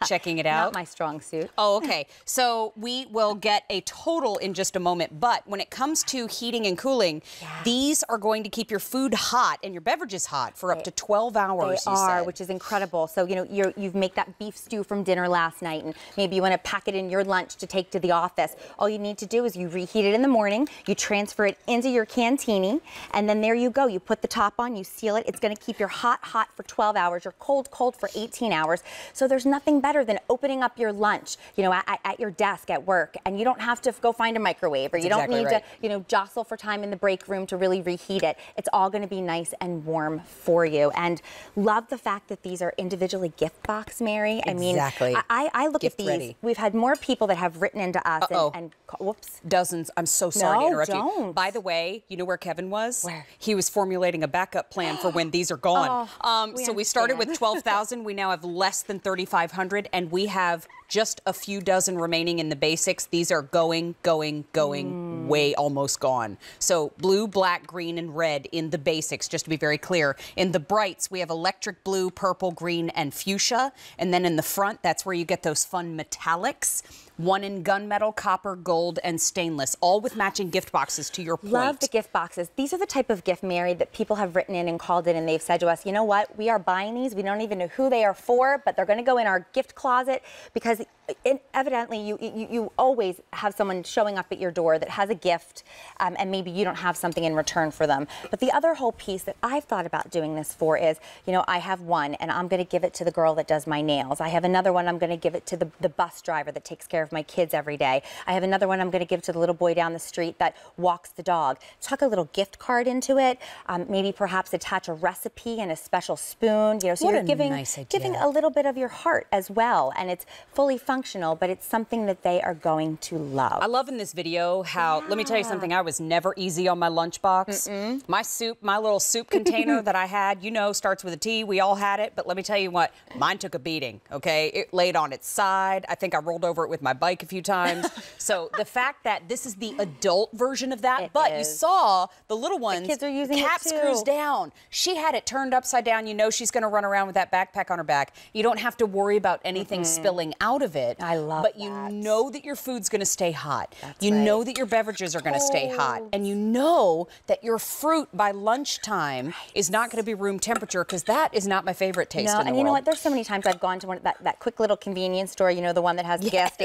Checking it out. Not my strong suit. Oh, okay. So we will get a total in just a moment. But when it comes to heating and cooling, these are going to keep your food hot and your beverages hot for up to 12 hours. They are, which is incredible. So, you know, you make that beef stew from dinner last night, and maybe you want to pack it in your lunch to take to the office. All you need to do is you reheat it in the morning, you transfer it into your Cantini, and then there you go. You put the top on, you seal it. It's going to keep your hot for 12 hours, your cold for 18 hours. So there's nothing better than opening up your lunch, you know, at your desk at work, and you don't have to go find a microwave, or you don't need to, you know, jostle for time in the break room to really reheat it. It's all going to be nice and warm for you. And love the fact that these are individually gift box, Mary. I mean, I look at these. Ready. We've had more people that have written into us and whoops. Dozens. I'm so sorry to interrupt don't. you. By the way, you know where Kevin was? Where? He was formulating a backup plan for when these are gone. So we started with 12,000. We now have less than 3,500, and we have just a few dozen remaining in the basics. These are going, way almost gone. So blue, black, green, and red in the basics, just to be very clear. In the brights, we have electric blue, purple, green, and fuchsia. And then in the front, that's where you get those fun metallics. One in gunmetal, copper, gold, and stainless, all with matching gift boxes, to your point. Love the gift boxes. These are the type of gift, Mary, that people have written in and called in, and they've said to us, you know what, we are buying these. We don't even know who they are for, but they're going to go in our gift closet, because evidently you always have someone showing up at your door that has a gift, and maybe you don't have something in return for them. But the other whole piece that I've thought about doing this for is, you know, I have one, and I'm going to give it to the girl that does my nails. I have another one, I'm going to give it to the bus driver that takes care of my kids every day. I have another one I'm going to give to the little boy down the street that walks the dog. Tuck a little gift card into it, maybe perhaps attach a recipe and a special spoon, you know, so you're giving a little bit of your heart as well, and it's fully functional, but it's something that they are going to love. I love in this video how, let me tell you something, I was never easy on my lunchbox. My little soup container that I had, you know, starts with a T. We all had it, but let me tell you what, mine took a beating, okay? It laid on its side. I think I rolled over it with my bike a few times. So the fact that this is the adult version of that, you saw the little ones, the kids are using cap it too. screws down. She had it turned upside down. You know she's going to run around with that backpack on her back. You don't have to worry about anything spilling out of it. I love but that. you know that your food's going to stay hot. You know that your beverages are going to stay hot. And you know that your fruit by lunchtime is not going to be room temperature, because that is not my favorite taste in the world. And you know what? There's so many times I've gone to that quick little convenience store, you know, the one that has the gas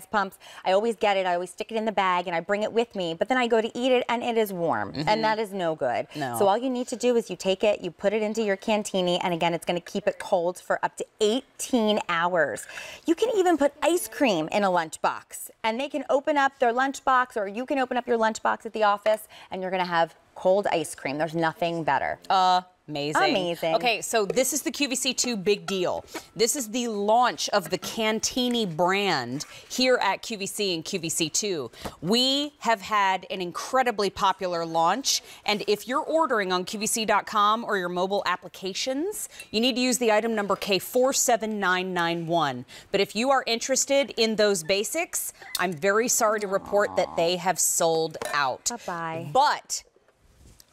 pumps. I always get it. I always stick it in the bag and I bring it with me. But then I go to eat it and it is warm. And that is no good. So all you need to do is you take it, you put it into your cantini, and again, it's going to keep it cold for up to 18 hours. You can even put ice cream in a lunchbox, and they can open up their lunchbox, or you can open up your lunchbox at the office, and you're going to have cold ice cream. There's nothing better. Amazing. Okay, so this is the QVC2 big deal. This is the launch of the Cantini brand here at QVC and QVC2. We have had an incredibly popular launch, and if you're ordering on QVC.com or your mobile applications, you need to use the item number K47991. But if you are interested in those basics, I'm very sorry to report that they have sold out. Bye-bye. But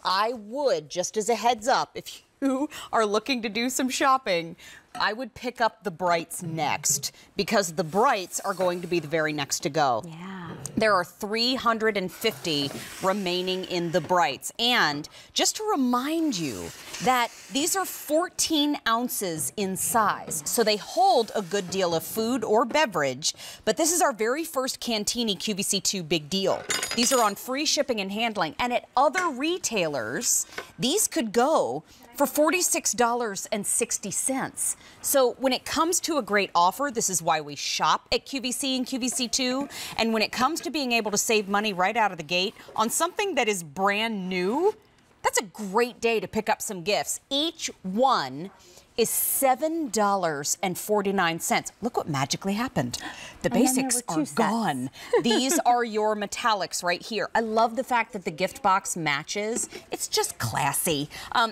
I would, just as a heads up, if you are looking to do some shopping, I would pick up the Brights next, because the Brights are going to be the very next to go. Yeah. There are 350 remaining in the Brights. And just to remind you that these are 14 ounces in size, so they hold a good deal of food or beverage. But this is our very first Cantini QVC2 big deal. These are on free shipping and handling. And at other retailers, these could go for $46.60. So when it comes to a great offer, this is why we shop at QVC and QVC2. And when it comes to being able to save money right out of the gate on something that is brand new, that's a great day to pick up some gifts. Each one is $7.49. Look what magically happened. The basics are gone. These are your metallics right here. I love the fact that the gift box matches. It's just classy.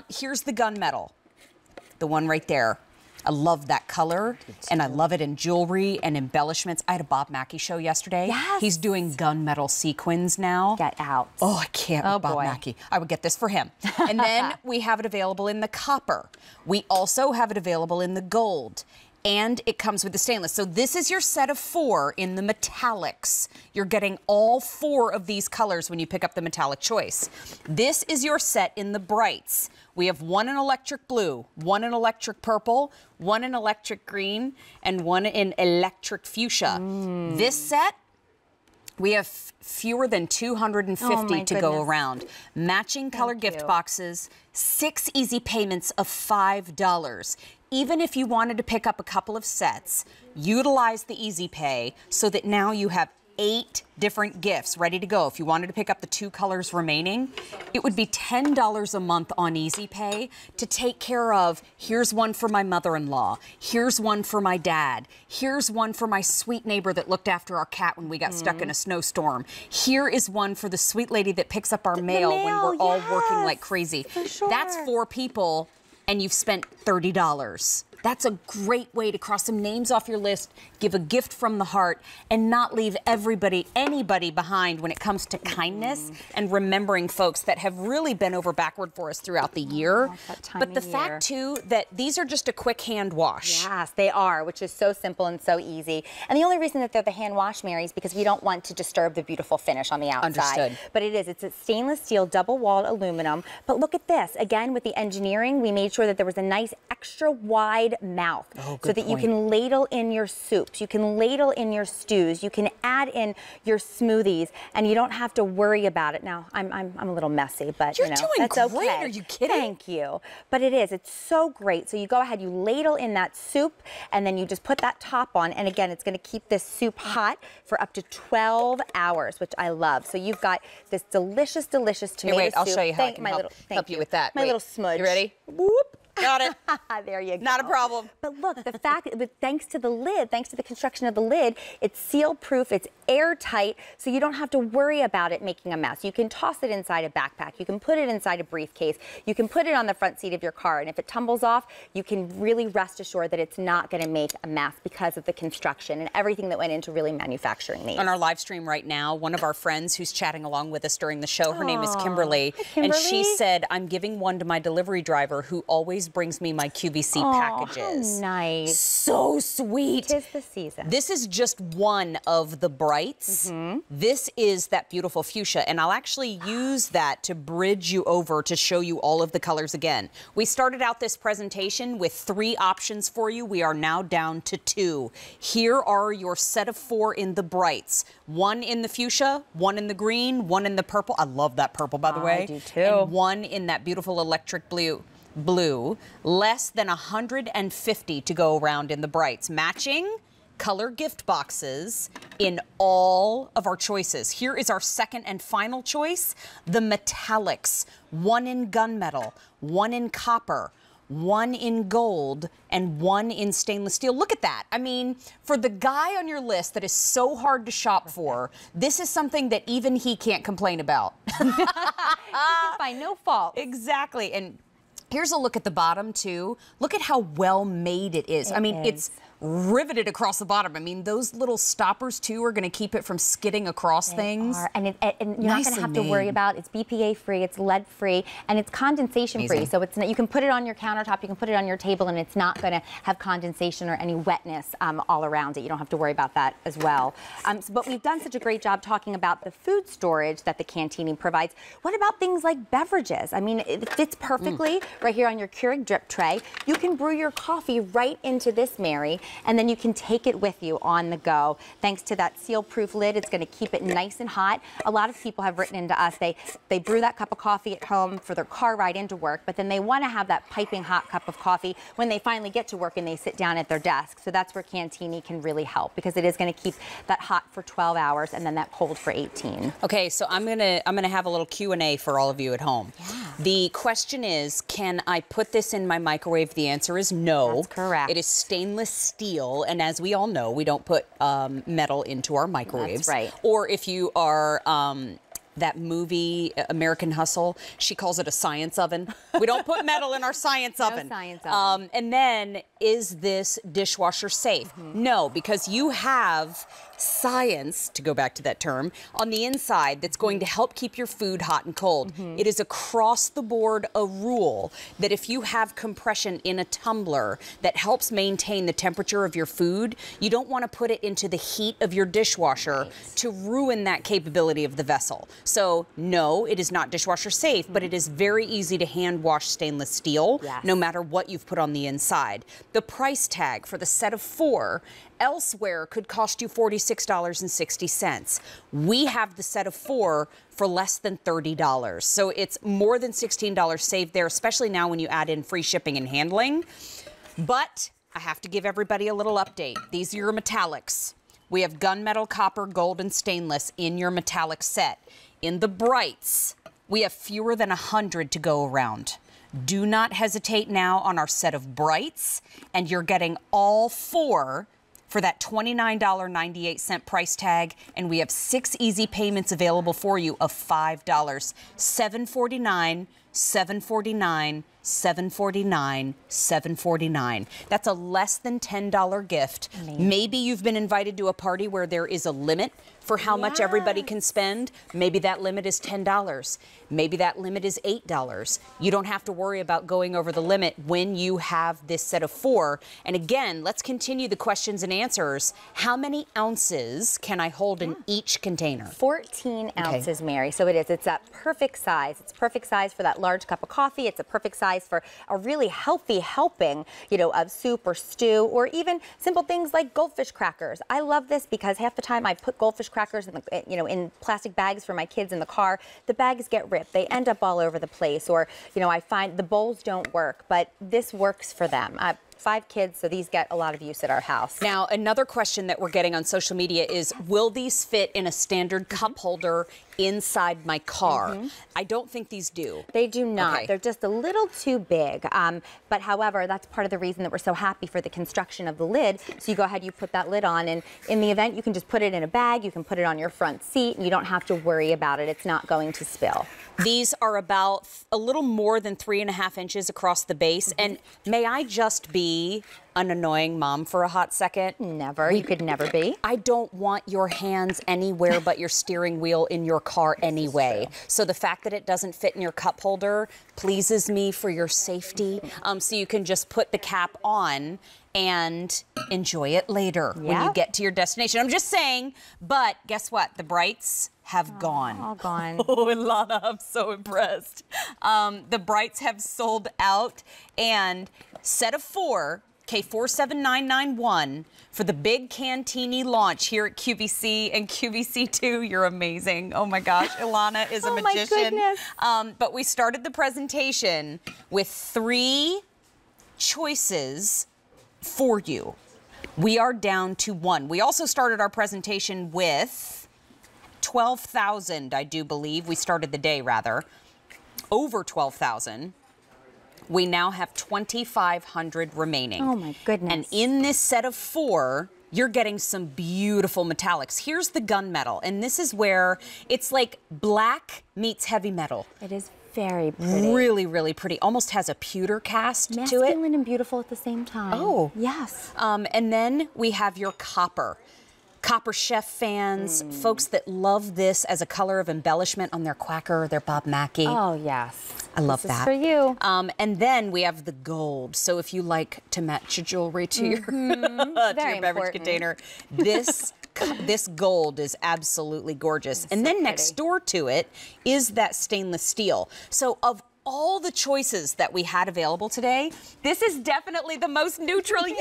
Here's the gunmetal, the one right there. I love that color, and I love it in jewelry and embellishments. I had a Bob Mackie show yesterday. Yes. He's doing gunmetal sequins now. Get out. Oh, I can't with Bob Mackie. I would get this for him. And then we have it available in the copper. We also have it available in the gold. And it comes with the stainless. So this is your set of 4 in the metallics. You're getting all 4 of these colors when you pick up the metallic choice. This is your set in the brights. We have 1 in electric blue, 1 in electric purple, 1 in electric green, and 1 in electric fuchsia. This set, we have fewer than 250 to go around. Matching color gift boxes, 6 easy payments of $5. even if you wanted to pick up a couple of sets, utilize the Easy Pay so that now you have 8 different gifts ready to go. If you wanted to pick up the 2 colors remaining, it would be $10 a month on Easy Pay to take care of, here's one for my mother-in-law, here's one for my dad, here's one for my sweet neighbor that looked after our cat when we got stuck in a snowstorm, here is one for the sweet lady that picks up our mail when we're all working like crazy. For sure. That's 4 people and you've spent $30. That's a great way to cross some names off your list, give a gift from the heart, and not leave anybody behind when it comes to kindness and remembering folks that have really bent over backward for us throughout the year. But the fact, too, that these are just a quick hand wash. Yes, they are, which is so simple and so easy. And the only reason that they're the hand wash, Mary, is because we don't want to disturb the beautiful finish on the outside. Understood. But it's a stainless steel double-walled aluminum. But look at this. Again, with the engineering, we made sure that there was a nice extra wide mouth so that you can ladle in your soups, you can ladle in your stews, you can add in your smoothies, and you don't have to worry about it. Now, I'm a little messy, but You're you know, doing that's great. okay. Are you kidding? Thank you. But it's so great. So you go ahead, you ladle in that soup, and then you just put that top on, and again, it's going to keep this soup hot for up to 12 hours, which I love. So you've got this delicious, delicious tomato soup. I'll show you how I can help you with that. My little smudge. You ready? Whoop. Got it. There you go. Not a problem. But look, the fact, thanks to the lid, thanks to the construction of the lid, it's seal-proof, it's airtight, so you don't have to worry about it making a mess. You can toss it inside a backpack. You can put it inside a briefcase. You can put it on the front seat of your car, and if it tumbles off, you can really rest assured that it's not going to make a mess because of the construction and everything that went into really manufacturing these. On our live stream right now, one of our friends who's chatting along with us during the show, her name is Kimberly, and she said, I'm giving one to my delivery driver who always brings me my QVC packages. How nice. So sweet. 'Tis the season. This is just one of the brights. This is that beautiful fuchsia, and I'll actually use that to bridge you over to show you all of the colors again. We started out this presentation with 3 options for you. We are now down to 2. Here are your set of 4 in the brights. 1 in the fuchsia, 1 in the green, 1 in the purple. I love that purple, by the way. I do too. And 1 in that beautiful electric blue. Less than 150 to go around in the brights. Matching color gift boxes in all of our choices. Here is our second and final choice, the metallics. 1 in gunmetal, 1 in copper, 1 in gold, and 1 in stainless steel. Look at that. I mean, for the guy on your list that is so hard to shop for, this is something that even he can't complain about. By no fault. Exactly. And here's a look at the bottom, too. Look at how well made it is. I mean, it's riveted across the bottom. I mean, those little stoppers, too, are going to keep it from skidding across things. And you're not going to have to worry about it's BPA free, it's lead free, and it's condensation free. So it's not, you can put it on your countertop, you can put it on your table, and it's not going to have condensation or any wetness all around it. You don't have to worry about that as well. But we've done such a great job talking about the food storage that the Cantini provides. What about things like beverages? I mean, it fits perfectly right here on your Keurig drip tray. You can brew your coffee right into this, Mary, and then you can take it with you on the go. Thanks to that seal-proof lid, it's going to keep it nice and hot. A lot of people have written into us, they brew that cup of coffee at home for their car ride into work, but then they want to have that piping hot cup of coffee when they finally get to work and they sit down at their desk. So that's where Cantini can really help, because it is going to keep that hot for 12 hours and then that cold for 18. Okay, so I'm gonna have a little Q&A for all of you at home. Yeah. The question is, can I put this in my microwave? The answer is no. That's correct. It is stainless steel, and as we all know, we don't put metal into our microwaves. That's right. Or if you are that movie, American Hustle, she calls it a science oven. We don't put metal in our science oven. No science oven. And then, is this dishwasher safe? No, because you have science, to go back to that term, on the inside that's going to help keep your food hot and cold. It is across the board a rule that if you have compression in a tumbler that helps maintain the temperature of your food, you don't want to put it into the heat of your dishwasher to ruin that capability of the vessel. So no, it is not dishwasher safe, but it is very easy to hand wash stainless steel, no matter what you've put on the inside. The price tag for the set of 4 elsewhere could cost you $46.60. We have the set of 4 for less than $30. So it's more than $16 saved there, especially now when you add in free shipping and handling. But I have to give everybody a little update. These are your metallics. We have gunmetal, copper, gold, and stainless in your metallic set. In the brights, we have fewer than 100 to go around. Do not hesitate now on our set of brights, and you're getting all 4 for that $29.98 price tag, and we have 6 easy payments available for you of $5. $7.49, $7.49, $7.49, $7.49. That's a less than $10 gift. Amazing. Maybe you've been invited to a party where there is a limit for how much everybody can spend. Maybe that limit is $10. Maybe that limit is $8. You don't have to worry about going over the limit when you have this set of 4. And again, let's continue the questions and answers. How many ounces can I hold in each container? 14 ounces, Mary. So it is. It's that perfect size. It's perfect size for that large cup of coffee. It's a perfect size for a really healthy helping, you know, of soup or stew, or even simple things like goldfish crackers. I love this because half the time I put goldfish crackers in the, you know, in plastic bags for my kids in the car. The bags get ripped. They end up all over the place, or, you know, I find the bowls don't work, but this works for them. 5 kids, so these get a lot of use at our house. Now, another question that we're getting on social media is, will these fit in a standard cup holder inside my car? I don't think these do. They do not. They're just a little too big. But however, that's part of the reason that we're so happy for the construction of the lid. So you go ahead, you put that lid on, and in the event, you can just put it in a bag, you can put it on your front seat, and you don't have to worry about it. It's not going to spill. These are about a little more than 3.5 inches across the base. And may I just be an annoying mom for a hot second? Never. You could never be. I don't want your hands anywhere but your steering wheel in your car anyway. So the fact that it doesn't fit in your cup holder pleases me for your safety. So you can just put the cap on and enjoy it later when you get to your destination. I'm just saying, but guess what? The brights have gone. All gone. Oh, Ilana, I'm so impressed. The brights have sold out, and set of 4, K47991, for the big Cantini launch here at QVC and QVC2. You're amazing. Oh my gosh, Ilana is a magician. My goodness. But we started the presentation with 3 choices for you. We are down to 1. We also started our presentation with 12,000, I do believe. We started the day, rather. Over 12,000. We now have 2,500 remaining. Oh my goodness. And in this set of 4, you're getting some beautiful metallics. Here's the gunmetal, and this is where it's like black meets heavy metal. It is very pretty. Really, really pretty. Almost has a pewter cast to it. Masculine and beautiful at the same time. Oh. Yes. And then we have your copper. Copper chef fans, folks that love this as a color of embellishment on their quacker or their Bob Mackie. Oh, yes. I love This is that. for you. And then we have the gold. So if you like to match your jewelry to your, to your beverage container, this gold is absolutely gorgeous. And then next door to it is that stainless steel. So of all the choices that we had available today, this is definitely the most neutral. Yay!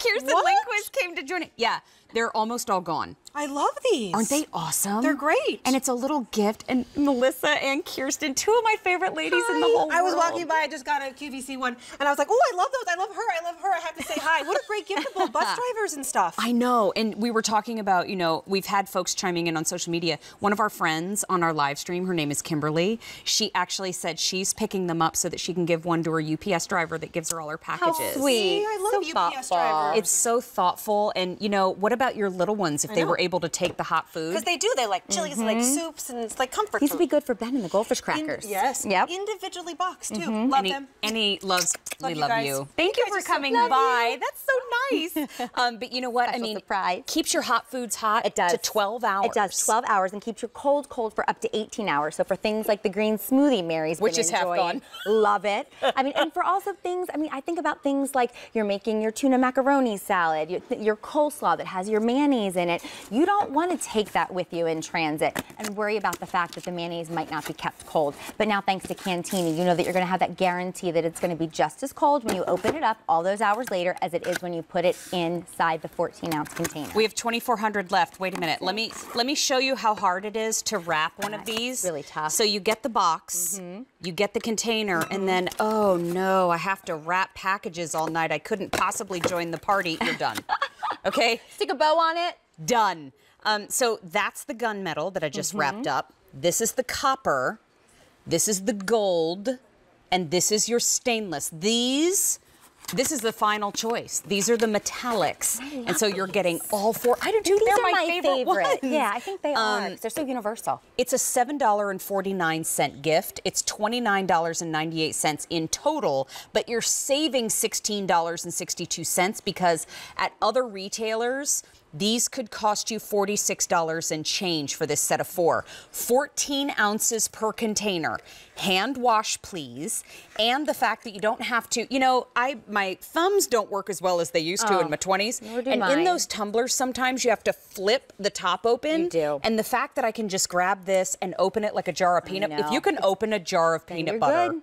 Kirsten Lindquist came to join it. Yeah, they're almost all gone. I love these. Aren't they awesome? They're great. And it's a little gift. And Melissa and Kirsten, 2 of my favorite ladies in the whole world. I was walking by, I just got a QVC one, and I was like, oh, I love those. I love her. I love her. I have to say hi. What a great gift to both bus drivers and stuff. I know. And we were talking about, you know, we've had folks chiming in on social media. One of our friends on our live stream, her name is Kimberly. She actually said she's picking them up so that she can give one to her UPS driver that gives her all her packages. How sweet. See, I love So UPS thoughtful. drivers. It's so thoughtful. And, you know, what about your little ones if they were able to take the hot food? Because they do. They like chilies and like soups, and it's like comfort These food. would be good for Ben and the goldfish crackers. Yes. Yep. Individually boxed, too. Love them. And he loves, Love we you love guys. you. Thank you for coming love by. That's so nice. But you know what? I mean, surprise. Keeps your hot foods hot to 12 hours. It does, 12 hours, and keeps your cold for up to 18 hours. So for things like the green smoothie Mary's Which been is half enjoying, gone. love it. I mean, and for also things, I mean, I think about things like you're making your tuna macaroni salad, your coleslaw that has your mayonnaise in it. You don't want to take that with you in transit and worry about the fact that the mayonnaise might not be kept cold. But now thanks to Cantini, you know that you're going to have that guarantee that it's going to be just as cold when you open it up all those hours later as it is when you put it inside the 14-ounce container. We have 2,400 left. Wait a minute. Let me show you how hard it is to wrap one of these. It's really tough. So you get the box, you get the container, and then, oh no, I have to wrap packages all night. I couldn't possibly join the party. You're done. Okay? Stick a bow on it. Done. So that's the gunmetal that I just wrapped up. This is the copper. This is the gold. And this is your stainless. This is the final choice. These are the metallics. And so you're getting all four. I do too. These They're are my favorite ones. Yeah, I think they are. They're so universal. It's a $7.49 gift. It's $29.98 in total, but you're saving $16.62 because at other retailers, these could cost you $46 and change for this set of 4. 14 ounces per container. Hand wash, please. And the fact that you don't have to, you know, my thumbs don't work as well as they used to in my 20s. And in those tumblers, sometimes you have to flip the top open. You do. And the fact that I can just grab this and open it like a jar of peanut, if you can open a jar of peanut butter,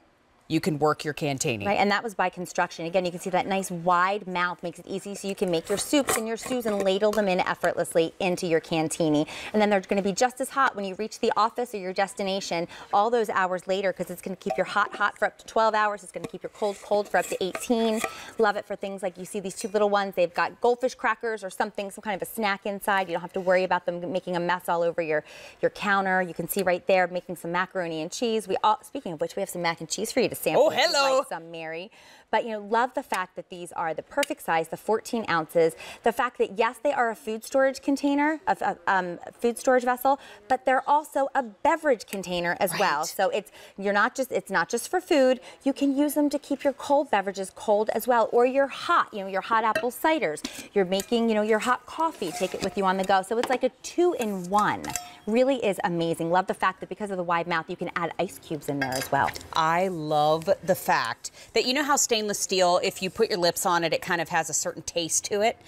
you can work your Cantini. Right, and that was by construction. Again, you can see that nice wide mouth makes it easy so you can make your soups and your stews and ladle them in effortlessly into your Cantini. And then they're going to be just as hot when you reach the office or your destination all those hours later because it's going to keep your hot for up to 12 hours. It's going to keep your cold for up to 18. Love it for things like you see these 2 little ones. They've got goldfish crackers or something, some kind of a snack inside. You don't have to worry about them making a mess all over your counter. You can see right there making some macaroni and cheese. Speaking of which, we have some mac and cheese for you to sample. Oh, hello. Like some, Mary. But, you know, love the fact that these are the perfect size, the 14 ounces. The fact that, yes, they are a food storage container, a food storage vessel, but they're also a beverage container as well. So it's not just for food. You can use them to keep your cold beverages cold as well, or your hot, you know, your hot apple ciders. You're making, you know, your hot coffee. Take it with you on the go. So it's like a 2-in-1. Really is amazing. Love the fact that because of the wide mouth, you can add ice cubes in there as well. I love the fact that, you know how stainless steel, if you put your lips on it, it kind of has a certain taste to it.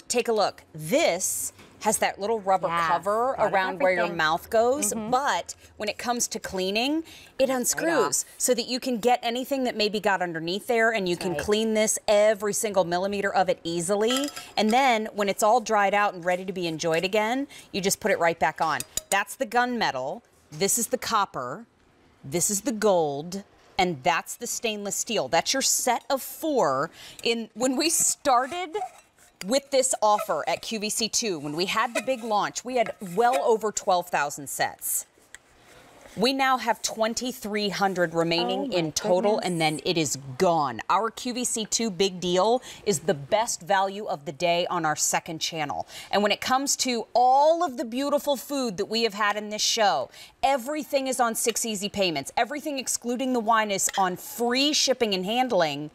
Take a look. This has that little rubber cover around where your mouth goes, but when it comes to cleaning, it unscrews so that you can get anything that maybe got underneath there and you can clean this every single millimeter of it easily. And then when it's all dried out and ready to be enjoyed again, you just put it right back on. That's the gunmetal. This is the copper. This is the gold. And that's the stainless steel. That's your set of 4. When we started with this offer at QVC2, when we had the big launch, we had well over 12,000 sets. We now have 2,300 remaining in total, and then it is gone. Our QVC2 big deal is the best value of the day on our second channel. And when it comes to all of the beautiful food that we have had in this show, everything is on 6 easy payments. Everything excluding the wine is on free shipping and handling.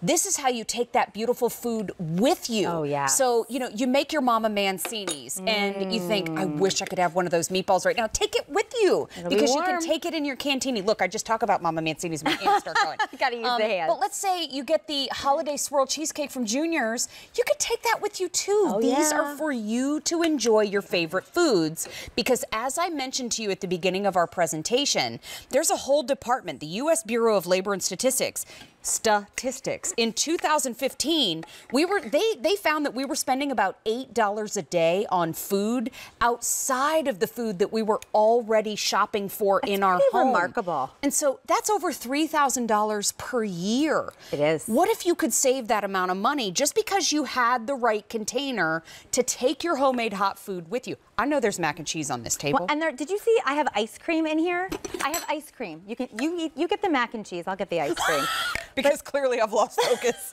This is how you take that beautiful food with you. Oh, yeah. So, you know, you make your mama Mancini's and you think, I wish I could have one of those meatballs right now. Take it with you because you can take it in your Cantini. Look, I just talk about Mama Mancini's. My hands start going. You gotta use the hands. But let's say you get the holiday swirl cheesecake from Junior's. You could take that with you too. These are for you to enjoy your favorite foods because as I mentioned to you at the beginning of our presentation, there's a whole department, the U.S. Bureau of Labor and Statistics. In 2015, they found that we were spending about $8 a day on food outside of the food that we were already shopping for in our home. Remarkable. And so that's over $3,000 per year. It is. What if you could save that amount of money just because you had the right container to take your homemade hot food with you? I know there's mac and cheese on this table. Well, and did you see I have ice cream in here? I have ice cream. You get the mac and cheese. I'll get the ice cream. Because clearly I've lost focus.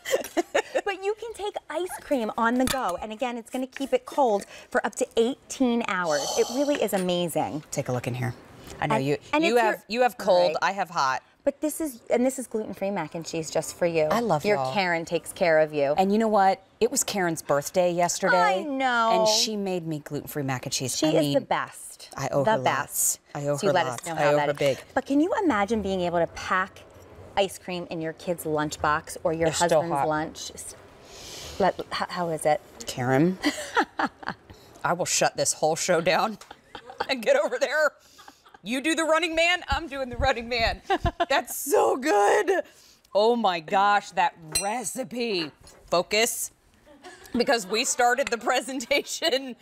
But you can take ice cream on the go. And again, it's going to keep it cold for up to 18 hours. It really is amazing. Take a look in here. I know and you have cold, I have hot. But this is gluten-free mac and cheese just for you. I love your Karen takes care of you. And you know what? It was Karen's birthday yesterday. I know. And she made me gluten-free mac and cheese. She is the best. I owe her lots. I owe her let lots. us know how that is. Big. But can you imagine being able to pack ice cream in your kid's lunchbox or your husband's lunch? How is it? Karen, I will shut this whole show down and get over there. You do the running man, I'm doing the running man. That's so good. Oh my gosh, that recipe. Focus, because we started the presentation.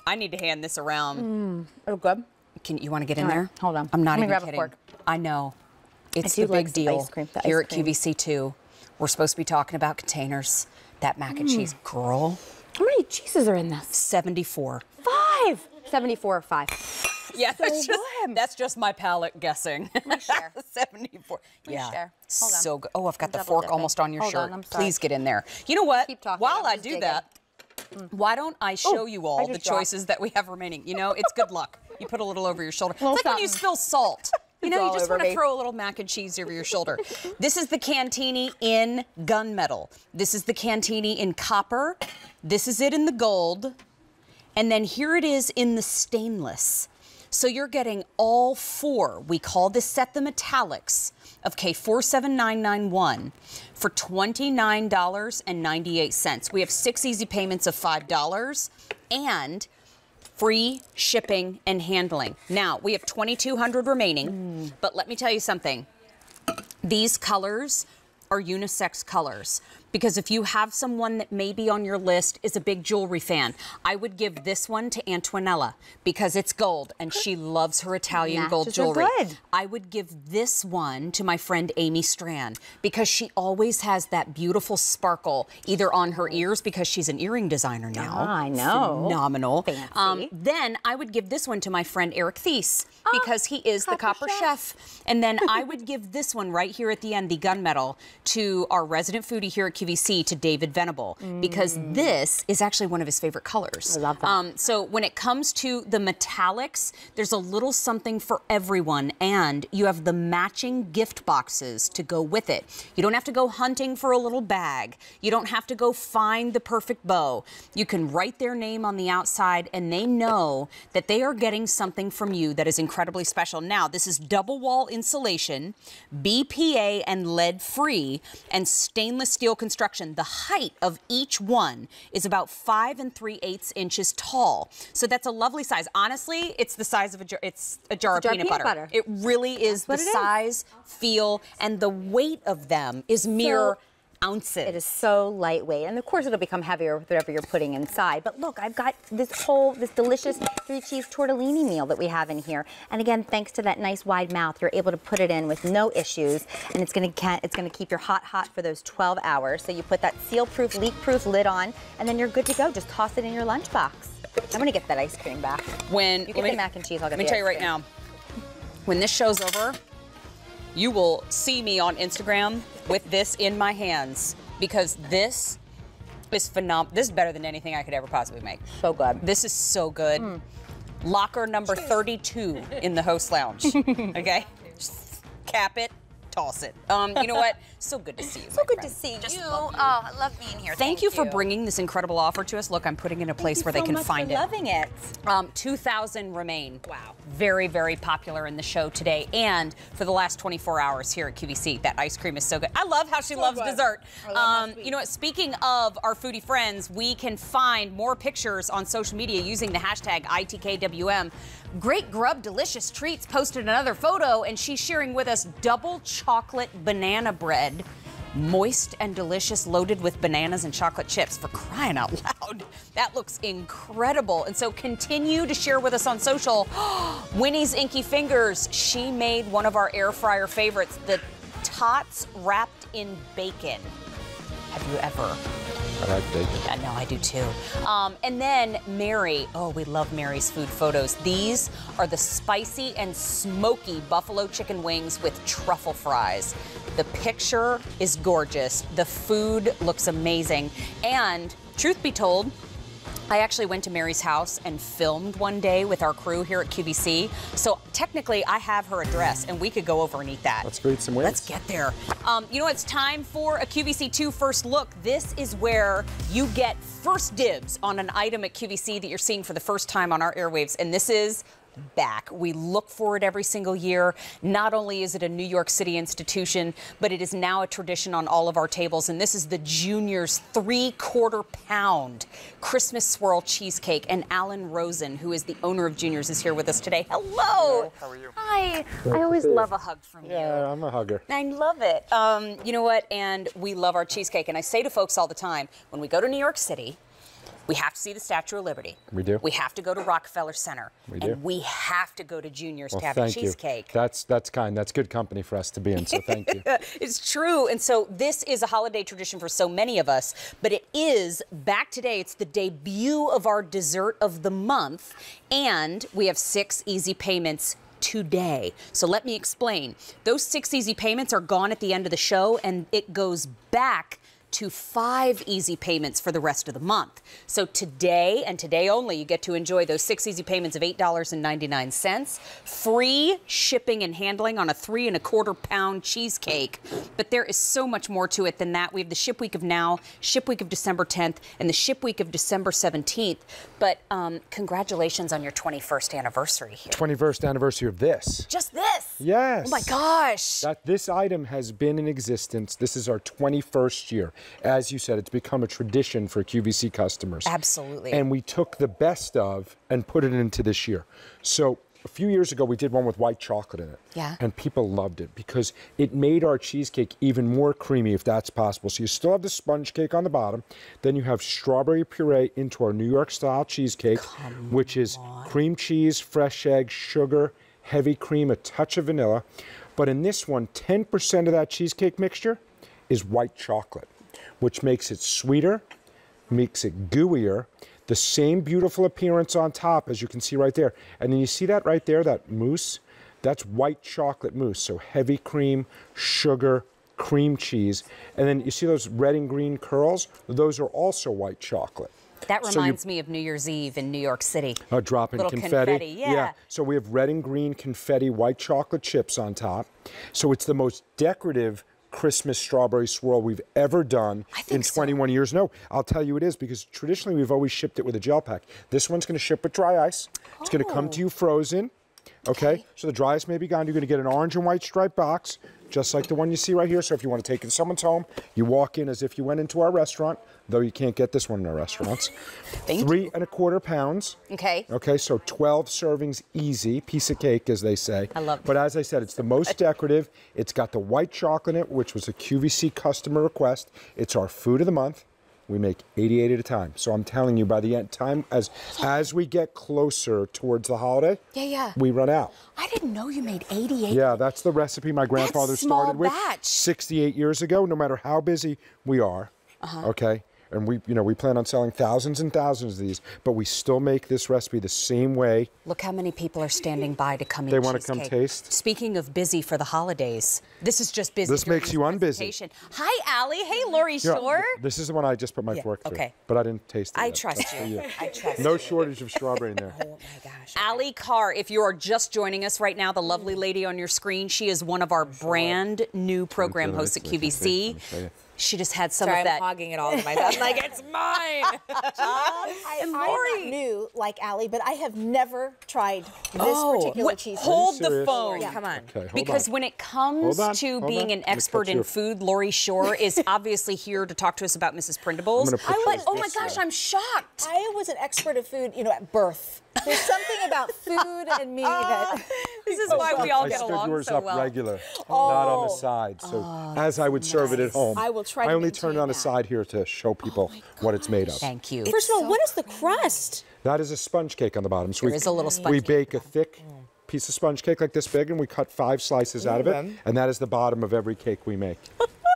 I need to hand this around. Oh, good. You want to get in there? Hold on. I'm not Let me even grab a kidding. fork. I know. It's do the like big some deal ice cream, the here ice at cream. QVC2. We're supposed to be talking about containers. That mac and cheese, girl. How many cheeses are in this? 74. 5. 74 or 5. Yeah, So that's just my palate guessing. me share. 74. me Yeah. share. Hold on. So good. Oh, I've got the Double fork dipping. almost on your Hold shirt. on, I'm sorry. Please get in there. You know what? Keep talking. While I'm I just do digging. that, why don't I show you all I the just dropped. choices that we have remaining? You know, it's good luck. You put a little over your shoulder. It's Little like when you something. spill salt. You know, It's you all just over want to me. throw a little mac and cheese over your shoulder. This is the Cantini in gunmetal. This is the Cantini in copper. This is it in the gold. And then here it is in the stainless. So you're getting all 4. We call this set the metallics of K47991 for $29.98. We have 6 easy payments of $5 and free shipping and handling. Now, we have 2,200 remaining, but let me tell you something. These colors are unisex colors. Because if you have someone that maybe on your list is a big jewelry fan, I would give this one to Antonella because it's gold and she loves her Italian gold Matches are jewelry. good. I would give this one to my friend Amy Strand because she always has that beautiful sparkle either on her ears because she's an earring designer now. I know. Phenomenal. Fancy. Then I would give this one to my friend Eric Thies because he is the Copper Chef. And then I would give this one right here at the end, the gunmetal, to our resident foodie here at QVC, to David Venable, because this is actually one of his favorite colors. I love that. So when it comes to the metallics, there's a little something for everyone, and you have the matching gift boxes to go with it. You don't have to go hunting for a little bag. You don't have to go find the perfect bow. You can write their name on the outside, and they know that they are getting something from you that is incredibly special. Now, this is double wall insulation, BPA and lead free, and stainless steel construction. The height of each one is about 5 3/8 inches tall. So that's a lovely size. Honestly, it's the size of a jar of peanut butter. It really is the size, feel, and the weight of them is mere ounces. It is so lightweight, and of course it'll become heavier with whatever you're putting inside. But look, I've got this delicious 3-cheese tortellini meal that we have in here. And again, thanks to that nice wide mouth, you're able to put it in with no issues, and it's gonna keep your hot for those 12 hours. So you put that seal-proof, leak-proof lid on, and then you're good to go. Just toss it in your lunchbox. I'm gonna get that ice cream back. When you get the mac and cheese, I'll get the Let me tell ice you right cream. now, when this show's over, you will see me on Instagram with this in my hands because this is phenomenal. This is better than anything I could ever possibly make. So good. This is so good. Locker number 32 in the host lounge. Okay? Just cap it, toss it. You know what? So good to see you. So good to see you. Oh, I love being here. Thank you for bringing this incredible offer to us. Look, I'm putting it in a place where they can find it. Loving it. 2,000 remain. Wow. Very, very popular in the show today and for the last 24 hours here at QVC. That ice cream is so good. I love how she loves dessert. You know what? Speaking of our foodie friends, we can find more pictures on social media using the hashtag ITKWM. Great Grub Delicious Treats posted another photo, and she's sharing with us double chocolate banana bread. Moist and delicious, loaded with bananas and chocolate chips. For crying out loud. That looks incredible. And so continue to share with us on social. Winnie's Inky Fingers. She made one of our air fryer favorites, the tots wrapped in bacon. Have you ever? I like bacon. I know, I do too. And then Mary. Oh, we love Mary's food photos. These are the spicy and smoky buffalo chicken wings with truffle fries. The picture is gorgeous. The food looks amazing. And truth be told, I actually went to Mary's house and filmed one day with our crew here at QVC. So technically, I have her address, and we could go over and eat that. Let's go eat some wings. Let's get there. You know, it's time for a QVC2 First Look. This is where you get first dibs on an item at QVC that you're seeing for the first time on our airwaves. And this is back. We look for it every single year. Not only is it a New York City institution, but it is now a tradition on all of our tables. And this is the Junior's 3/4 pound Christmas swirl cheesecake. And Alan Rosen, who is the owner of Junior's, is here with us today. Hello. How are you? Hi. I always love a hug from you. Yeah, I'm a hugger. I love it. You know what? And we love our cheesecake. And I say to folks all the time, when we go to New York City, we have to see the Statue of Liberty. We do. We have to go to Rockefeller Center. We do. And we have to go to Junior's Well, to have a thank cheesecake. you. That's kind. That's good company for us to be in, so thank you. It's true. And so this is a holiday tradition for so many of us, but it is back today. It's the debut of our dessert of the month, and we have 6 easy payments today. So let me explain. Those 6 easy payments are gone at the end of the show, and it goes back to 5 easy payments for the rest of the month. So today and today only, you get to enjoy those 6 easy payments of $8.99, free shipping and handling on a 3/4 pound cheesecake. But there is so much more to it than that. We have the ship week of now, ship week of December 10th, and the ship week of December 17th. But congratulations on your 21st anniversary here. 21st anniversary of this. Just this? Yes. Oh my gosh. This item has been in existence. This is our 21st year. As you said, it's become a tradition for QVC customers. Absolutely. And we took the best of and put it into this year. So a few years ago, we did one with white chocolate in it. Yeah. And people loved it because it made our cheesecake even more creamy, if that's possible. So you still have the sponge cake on the bottom. Then you have strawberry puree into our New York style cheesecake, which is cream cheese, fresh egg, sugar, heavy cream, a touch of vanilla. But in this one, 10% of that cheesecake mixture is white chocolate, which makes it sweeter, makes it gooier, the same beautiful appearance on top as you can see right there. And then you see that right there, that mousse? That's white chocolate mousse. So heavy cream, sugar, cream cheese. And then you see those red and green curls? Those are also white chocolate. That reminds me of New Year's Eve in New York City. Dropping Little confetti. Yeah. So we have red and green confetti, white chocolate chips on top. So it's the most decorative Christmas strawberry swirl we've ever done in 21 years. No, I'll tell you it is, because traditionally we've always shipped it with a gel pack. This one's going to ship with dry ice. It's going to come to you frozen. Okay, so the dry ice may be gone. You're going to get an orange and white striped box, just like the one you see right here. So if you want to take it to someone's home, you walk in as if you went into our restaurant, though you can't get this one in our restaurants. 3¼ pounds. Okay. Okay, so 12 servings easy, piece of cake, as they say. I love that. But as I said, it's the most decorative. It's got the white chocolate in it, which was a QVC customer request. It's our food of the month. We make 88 at a time. So I'm telling you, by the end time, as we get closer towards the holiday, we run out. I didn't know you made 88. Yeah, that's the recipe my grandfather started with batch. 68 years ago. No matter how busy we are, okay? And we plan on selling thousands and thousands of these, but we still make this recipe the same way. Look how many people are standing by to come eat They want to come cheesecake. taste. Speaking of busy for the holidays, this is just busy. This makes you unbusy. Hi, Allie. Hey, Lori Shore. This is the one I just put my fork through. Okay. But I didn't taste it I yet. trust That's for you. I trust No you. shortage of strawberry in there. Oh my gosh. Allie Carr, if you are just joining us right now, the lovely lady on your screen, she is one of our brand new program hosts at QVC. She just had some Sorry, of that. I'm hogging it all to myself. I'm like, it's mine. I'm not new like Allie, but I have never tried this particular cheese. Hold the phone. Come on. Okay, Because when it comes to being an expert in food, Lori Shore is obviously here to talk to us about Mrs. Prindables. Oh my gosh, I'm shocked. I was an expert of food, at birth. There's something about food and me that... This is why we all I get stood along yours so up well. regular, not on the side. So as I would serve it at home, I will try to I only maintain turn it on the side here to show people what it's made of. Thank you. First of all, what is the crust? That is a sponge cake on the bottom. So There is a little sponge We cake. bake a thick piece of sponge cake like this big, and we cut 5 slices out of it, and that is the bottom of every cake we make.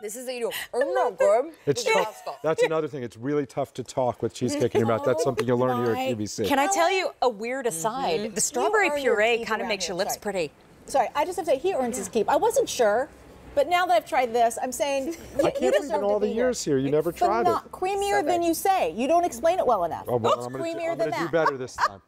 This is good. It's tough. That's another thing. It's really tough to talk with cheesecake in your mouth. That's something you'll learn here at QVC. Can I tell you a weird aside? The strawberry puree kind of makes your lips pretty. Sorry, I just have to say, he earns his keep. I wasn't sure, but now that I've tried this, I'm saying I can't believe in all the years here, you never tried it. Creamier than you say. You don't explain it well enough. Oh, well, It's I'm creamier going than to do that. better this time.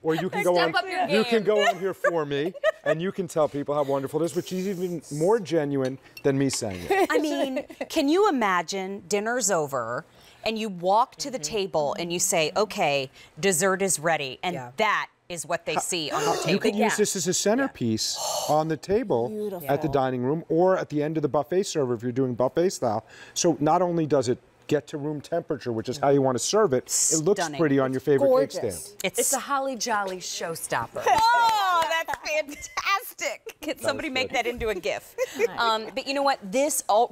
Or you can go on. You can go on here for me, and you can tell people how wonderful it is, which is even more genuine than me saying it. I mean, can you imagine dinner's over and you walk to the table and you say, okay, dessert is ready, and that is what they see on the table. You can use this as a centerpiece on the table at the dining room or at the end of the buffet server if you're doing buffet style. So not only does it get to room temperature, which is how you want to serve it, it looks pretty on your favorite cake stand. It's a holly jolly showstopper. Oh, that's fantastic. Can somebody make that into a GIF? But you know what?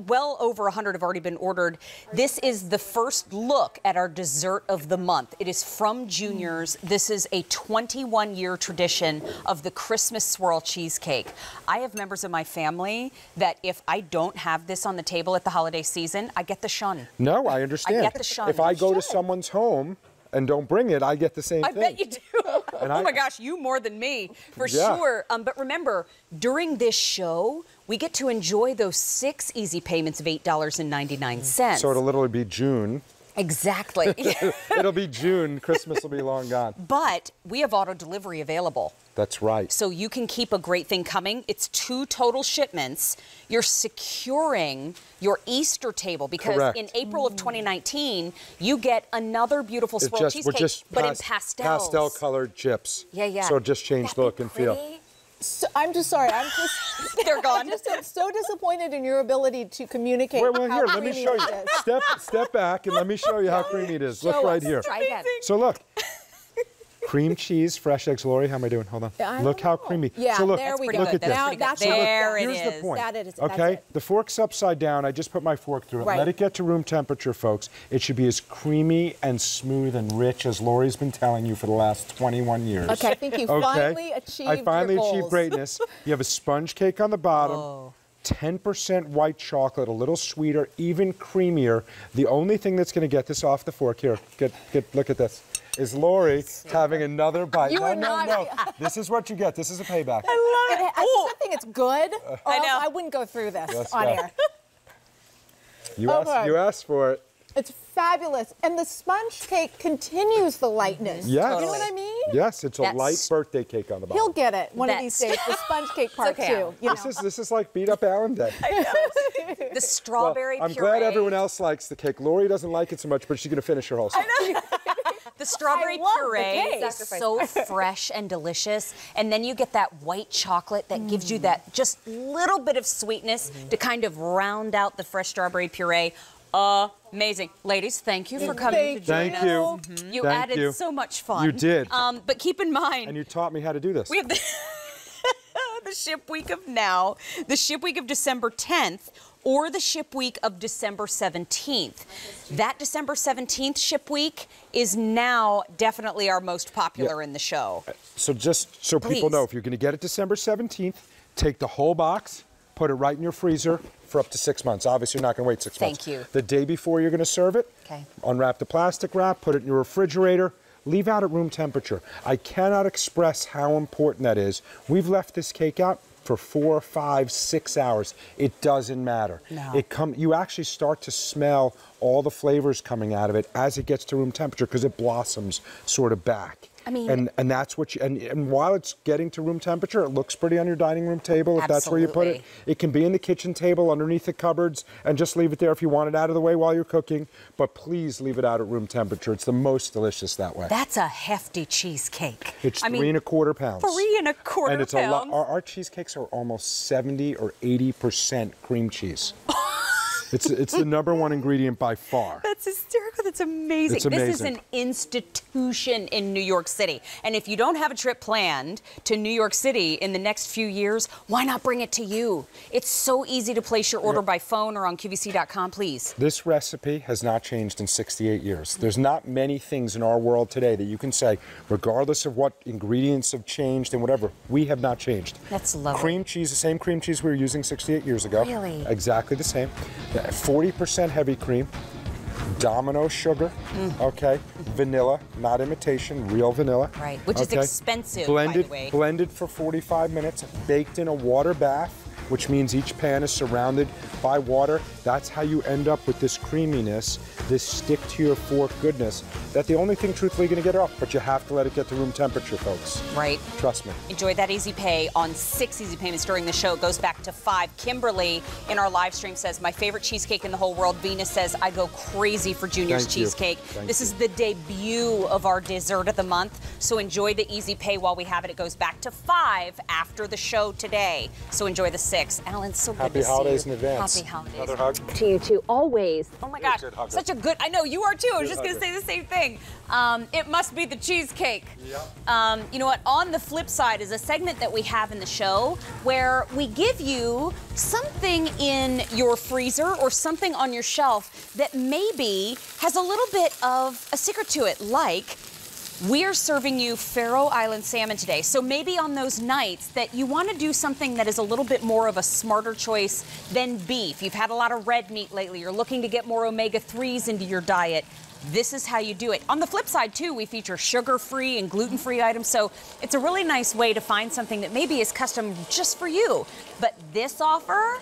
Well over 100 have already been ordered. This is the first look at our dessert of the month. It is from Junior's. This is a 21-year tradition of the Christmas swirl cheesecake. I have members of my family that if I don't have this on the table at the holiday season, I get the shun. No, I understand. I get the shun. If I go to someone's home and don't bring it, I get the same thing. I bet you do. Oh my gosh, you more than me, for sure. But remember, during this show, we get to enjoy those 6 easy payments of $8.99. So it'll literally be June. Exactly. It'll be June. Christmas will be long gone. But we have auto delivery available. That's right. So you can keep a great thing coming. It's 2 total shipments. You're securing your Easter table because in April of 2019, you get another beautiful swirl cheesecake, but in pastels. Pastel-colored chips. Yeah. So it just changed the look and feel. So, I'm just sorry. They're gone. I'm so disappointed in your ability to communicate. Well, how here, let me creamy show you. it is. Step back and let me show you how creamy it is. Look right here. Try again. So look. Cream cheese, fresh eggs. Lori, how am I doing? Hold on. Look how creamy. Yeah, so look, there we go. look at this. Now, that's there it Here's is. the point. That is, okay, that's it. the fork's upside down. I just put my fork through it. Right. Let it get to room temperature, folks. It should be as creamy and smooth and rich as Lori's been telling you for the last 21 years. Okay, I think you finally achieved I finally your achieved goals. greatness. You have a sponge cake on the bottom. 10% white chocolate, a little sweeter, even creamier. The only thing that's going to get this off the fork here, look at this, is Lori having another bite. No. This is what you get. This is a payback. I love it. I just think it's good. I know. I wouldn't go through this on air. You asked for it. It's fabulous. And the sponge cake continues the lightness. Yes. You know what I mean? Yes, it's a light birthday cake on the bottom. He'll get it one of these days. The sponge cake part too. You know? This is like beat up Allen Day. I know. The strawberry I'm puree. glad everyone else likes the cake. Lori doesn't like it so much, but she's going to finish her whole stuff. I know. The strawberry puree is so fresh and delicious. And then you get that white chocolate that gives you that just little bit of sweetness to kind of round out the fresh strawberry puree. Amazing. Ladies, thank you for coming to join us. Thank you. You added so much fun. You did. But keep in mind. And you taught me how to do this. We have the ship week of now, the ship week of December 10th, or the ship week of December 17th. That December 17th ship week is now definitely our most popular in the show. So just so people know, if you're going to get it December 17th, take the whole box, put it right in your freezer for up to 6 months. Obviously, you're not going to wait 6 months. Thank you. The day before you're going to serve it, unwrap the plastic wrap, put it in your refrigerator, leave out at room temperature. I cannot express how important that is. We've left this cake out for 4, 5, 6 hours. It doesn't matter. No. You actually start to smell all the flavors coming out of it as it gets to room temperature because it blossoms sort of back. I mean, and that's what you, and while it's getting to room temperature, it looks pretty on your dining room table if that's where you put it. It can be in the kitchen table underneath the cupboards and just leave it there if you want it out of the way while you're cooking, but please leave it out at room temperature. It's the most delicious that way. That's a hefty cheesecake. It's 3 1/4 pounds. 3 1/4 and it's pounds. a lot. Our cheesecakes are almost 70 or 80% cream cheese. It's the #1 ingredient by far. That's hysterical. That's amazing. It's amazing. This is an institution in New York City. And if you don't have a trip planned to New York City in the next few years, why not bring it to you? It's so easy to place your order by phone or on QVC.com, please. This recipe has not changed in 68 years. There's not many things in our world today that you can say, regardless of what ingredients have changed and whatever, we have not changed. That's lovely. Cream cheese, the same cream cheese we were using 68 years ago. Really? Exactly the same. 40% heavy cream, Domino sugar, okay, vanilla, not imitation, real vanilla. Right, which is expensive, blended, by the way. Blended for 45 minutes, baked in a water bath which means each pan is surrounded by water. That's how you end up with this creaminess, this stick to your fork goodness, that the only thing truthfully going to get off, but you have to let it get to room temperature, folks. Right. Trust me. Enjoy that easy pay on 6 easy payments during the show. It goes back to 5. Kimberly in our live stream says, my favorite cheesecake in the whole world. Venus says, I go crazy for Junior's cheesecake. This is the debut of our dessert of the month. So enjoy the easy pay while we have it. It goes back to 5 after the show today. So enjoy the 6. Alan, so good to see you. Happy holidays in advance. Happy holidays. Another hug. To you too, always. Oh my gosh, good such a good, I know you are too. I was just going to say the same thing. It must be the cheesecake. Yep. You know what, on the flip side is a segment that we have in the show where we give you something in your freezer or something on your shelf that maybe has a little bit of a secret to it, like we're serving you Faroe Island salmon today. So maybe on those nights that you want to do something that is a little bit more of a smarter choice than beef. You've had a lot of red meat lately. You're looking to get more omega-3s into your diet. This is how you do it. On the flip side, too, we feature sugar-free and gluten-free items, so it's a really nice way to find something that maybe is custom just for you. But this offer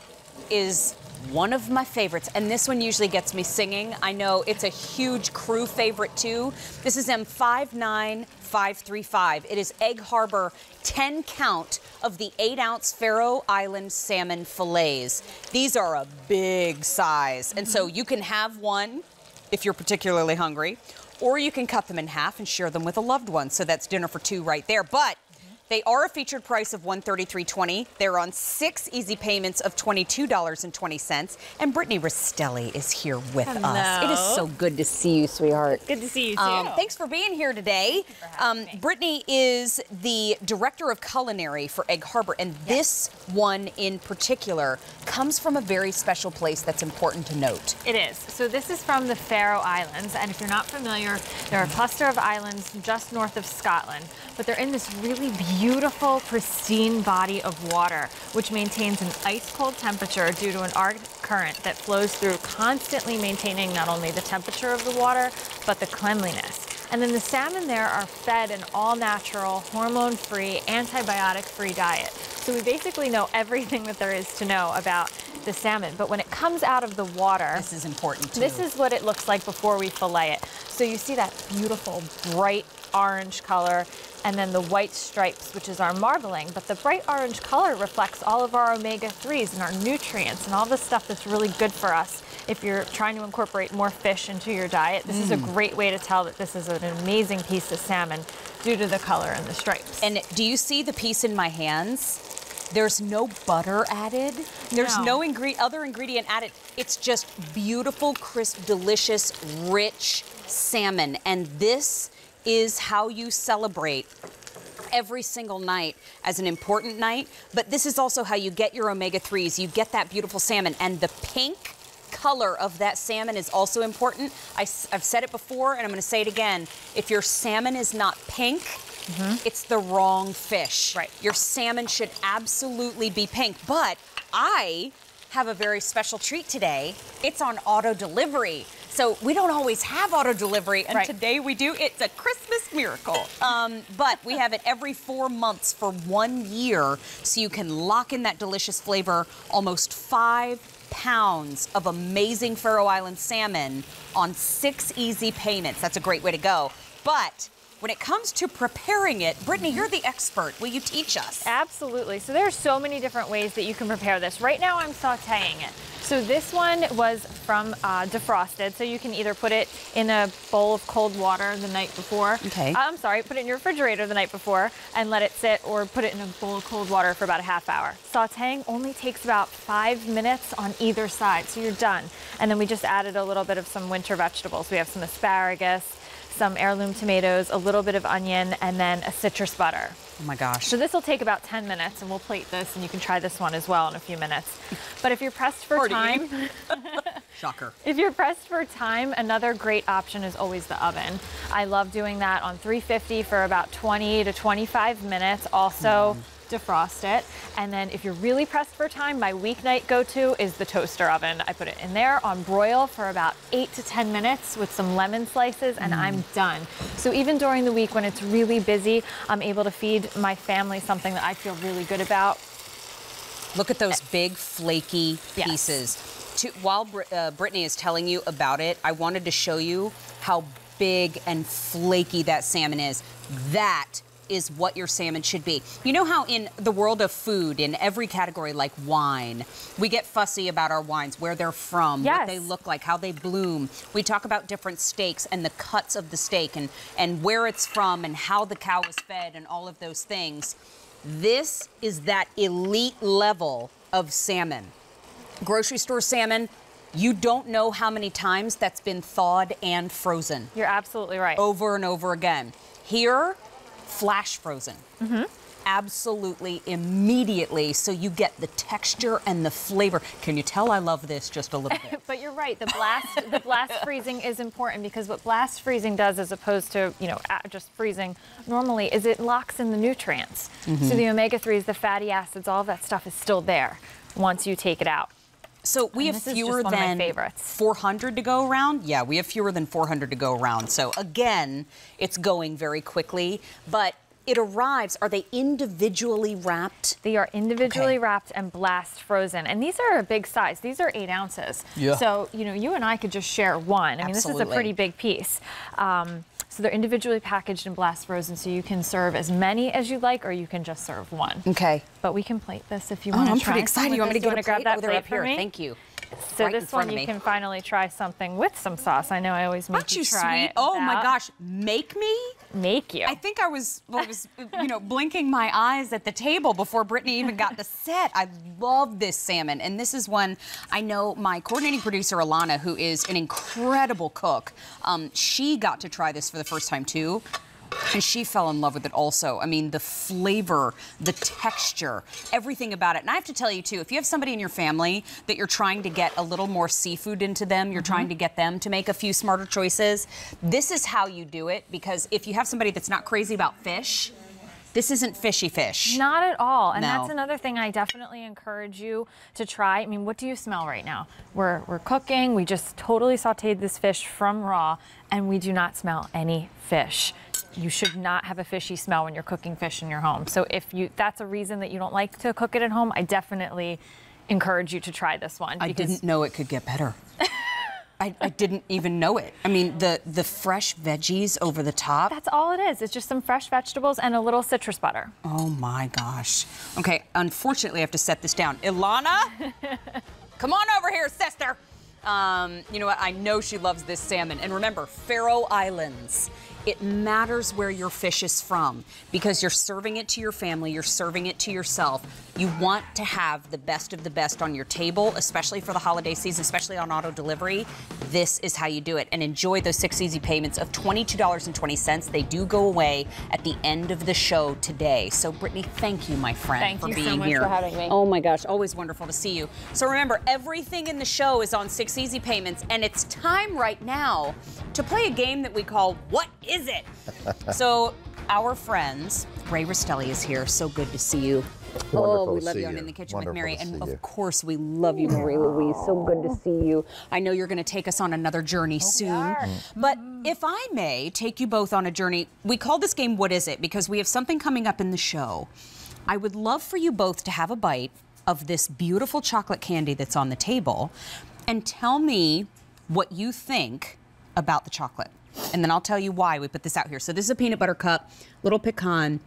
is one of my favorites, and this one usually gets me singing. I know it's a huge crew favorite, too. This is M59535. It is Egg Harbor 10 count of the 8-ounce Faroe Island salmon fillets. These are a big size, and so you can have one if you're particularly hungry, or you can cut them in half and share them with a loved one. So that's dinner for 2 right there. But they are a featured price of $133.20. They're on 6 easy payments of $22.20. And Brittany Rastelli is here with us. It is so good to see you, sweetheart. Good to see you, too. Thanks for being here today. Brittany is the director of culinary for Egg Harbor, and this one in particular comes from a very special place that's important to note. It is. So this is from the Faroe Islands, and if you're not familiar, they're a cluster of islands just north of Scotland, but they're in this really beautiful, pristine body of water, which maintains an ice-cold temperature due to an Arctic current that flows through, constantly maintaining not only the temperature of the water, but the cleanliness. And then the salmon there are fed an all-natural, hormone-free, antibiotic-free diet. So we basically know everything that there is to know about the salmon. But when it comes out of the water, this is important too. This is what it looks like before we fillet it. So you see that beautiful, bright orange color, and then the white stripes, which is our marbling. But the bright orange color reflects all of our omega-3s and our nutrients and all the stuff that's really good for us if you're trying to incorporate more fish into your diet. This is a great way to tell that this is an amazing piece of salmon due to the color and the stripes. And do you see the piece in my hands? There's no butter added. There's no other ingredient added. It's just beautiful, crisp, delicious, rich salmon. And this is how you celebrate every single night as an important night. But this is also how you get your omega-3s. You get that beautiful salmon. And the pink color of that salmon is also important. I've said it before, and I'm going to say it again. If your salmon is not pink, it's the wrong fish. Right. Your salmon should absolutely be pink. But I have a very special treat today. It's on auto delivery. So we don't always have auto delivery, and today we do. It's a Christmas miracle. But we have it every 4 months for 1 year, so you can lock in that delicious flavor. Almost 5 pounds of amazing Faroe Island salmon on 6 easy payments. That's a great way to go. But when it comes to preparing it, Brittany, you're the expert. Will you teach us? Absolutely. So there are so many different ways that you can prepare this. Right now I'm sauteing it. So this one was from defrosted. So you can either put it in a bowl of cold water the night before. Okay. I'm sorry, put it in your refrigerator the night before and let it sit, or put it in a bowl of cold water for about a half hour. Sauteing only takes about 5 minutes on either side, so you're done. And then we just added a little bit of some winter vegetables. We have some asparagus, some heirloom tomatoes, a little bit of onion, and then a citrus butter. Oh my gosh. So this will take about 10 minutes, and we'll plate this, and you can try this one as well in a few minutes. But if you're pressed for time, shocker. If you're pressed for time, another great option is always the oven. I love doing that on 350 for about 20 to 25 minutes. Also, defrost it. And then if you're really pressed for time, my weeknight go-to is the toaster oven. I put it in there on broil for about 8 to 10 minutes with some lemon slices, and I'm done. So even during the week when it's really busy, I'm able to feed my family something that I feel really good about. Look at those big flaky pieces. While Brittany is telling you about it, I wanted to show you how big and flaky that salmon is. That is what your salmon should be. You know how in the world of food, in every category like wine, we get fussy about our wines, where they're from, what they look like, how they bloom. We talk about different steaks and the cuts of the steak and where it's from and how the cow was fed and all of those things. This is that elite level of salmon. Grocery store salmon, you don't know how many times that's been thawed and frozen. You're absolutely right. Over and over again. Here, flash frozen. Absolutely immediately, so you get the texture and the flavor. Can you tell I love this just a little bit? But you're right, the blast freezing is important, because what blast freezing does, as opposed to, you know, just freezing normally, is it locks in the nutrients. So the omega-3s, the fatty acids, all of that stuff is still there once you take it out. So we have fewer than 400 to go around. Yeah, we have fewer than 400 to go around. So again, it's going very quickly, but it arrives. Are they individually wrapped? They are individually wrapped and blast frozen. And these are a big size. These are 8 ounces. Yeah. So, you know, you and I could just share one. I mean, this is a pretty big piece. So they're individually packaged and blast frozen, so you can serve as many as you like, or you can just serve one. Okay. But we can plate this if you want to try. I'm pretty excited. You want me to get a grab plate? that They're plate up here. for me? Thank you. So Right in this front one of you me. can finally try something with some sauce. I know I always make you try it. Oh my without. gosh, make me? Make you. I think I was you know, blinking my eyes at the table before Brittany even got to set. I love this salmon, and this is one I know my coordinating producer Alana, who is an incredible cook. She got to try this for the first time too. And she fell in love with it also. I mean, the flavor, the texture, everything about it. And I have to tell you, too, if you have somebody in your family that you're trying to get a little more seafood into them, you're trying to get them to make a few smarter choices, this is how you do it. Because if you have somebody that's not crazy about fish, this isn't fishy fish. Not at all. And No. that's another thing I definitely encourage you to try. I mean, what do you smell right now? We're cooking. We just totally sauteed this fish from raw, and we do not smell any fish. You should not have a fishy smell when you're cooking fish in your home. So if that's a reason that you don't like to cook it at home, I definitely encourage you to try this one. I didn't know it could get better. I didn't even know it. I mean, the fresh veggies over the top. That's all it is. It's just some fresh vegetables and a little citrus butter. Oh my gosh. Okay, unfortunately I have to set this down. Ilana, come on over here, sister. You know what, I know she loves this salmon. And remember, Faroe Islands. It matters where your fish is from, because you're serving it to your family, you're serving it to yourself. You want to have the best of the best on your table, especially for the holiday season, especially on auto delivery. This is how you do it. And enjoy those 6 easy payments of $22.20. They do go away at the end of the show today. So Brittany, thank you, my friend, for being here. Thank you so much for having me. Oh my gosh, always wonderful to see you. So remember, everything in the show is on 6 easy payments, and it's time right now to play a game that we call What Is It? So our friends, Ray Rastelli is here. So good to see you. Wonderful we to love see you on you. In the Kitchen Wonderful with Mary. to And see of you. course, we love you, Mary Louise. So good to see you. I know you're going to take us on another journey soon. But if I may take you both on a journey, we call this game What Is It? Because we have something coming up in the show. I would love for you both to have a bite of this beautiful chocolate candy that's on the table and tell me what you think about the chocolate. And then I'll tell you why we put this out here. So this is a peanut butter cup, little pecan,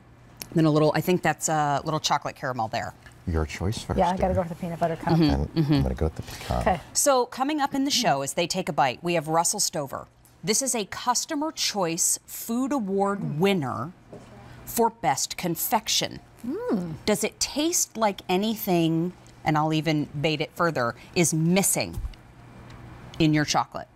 then a little, I think that's a little chocolate caramel there. Your choice first. Yeah, I got to go with the peanut butter cup. And I'm going to go with the pecan. Okay. So coming up in the show as they take a bite, we have Russell Stover. This is a Customer Choice Food Award winner for Best Confection. Does it taste like anything, and I'll even bait it further, is missing in your chocolate?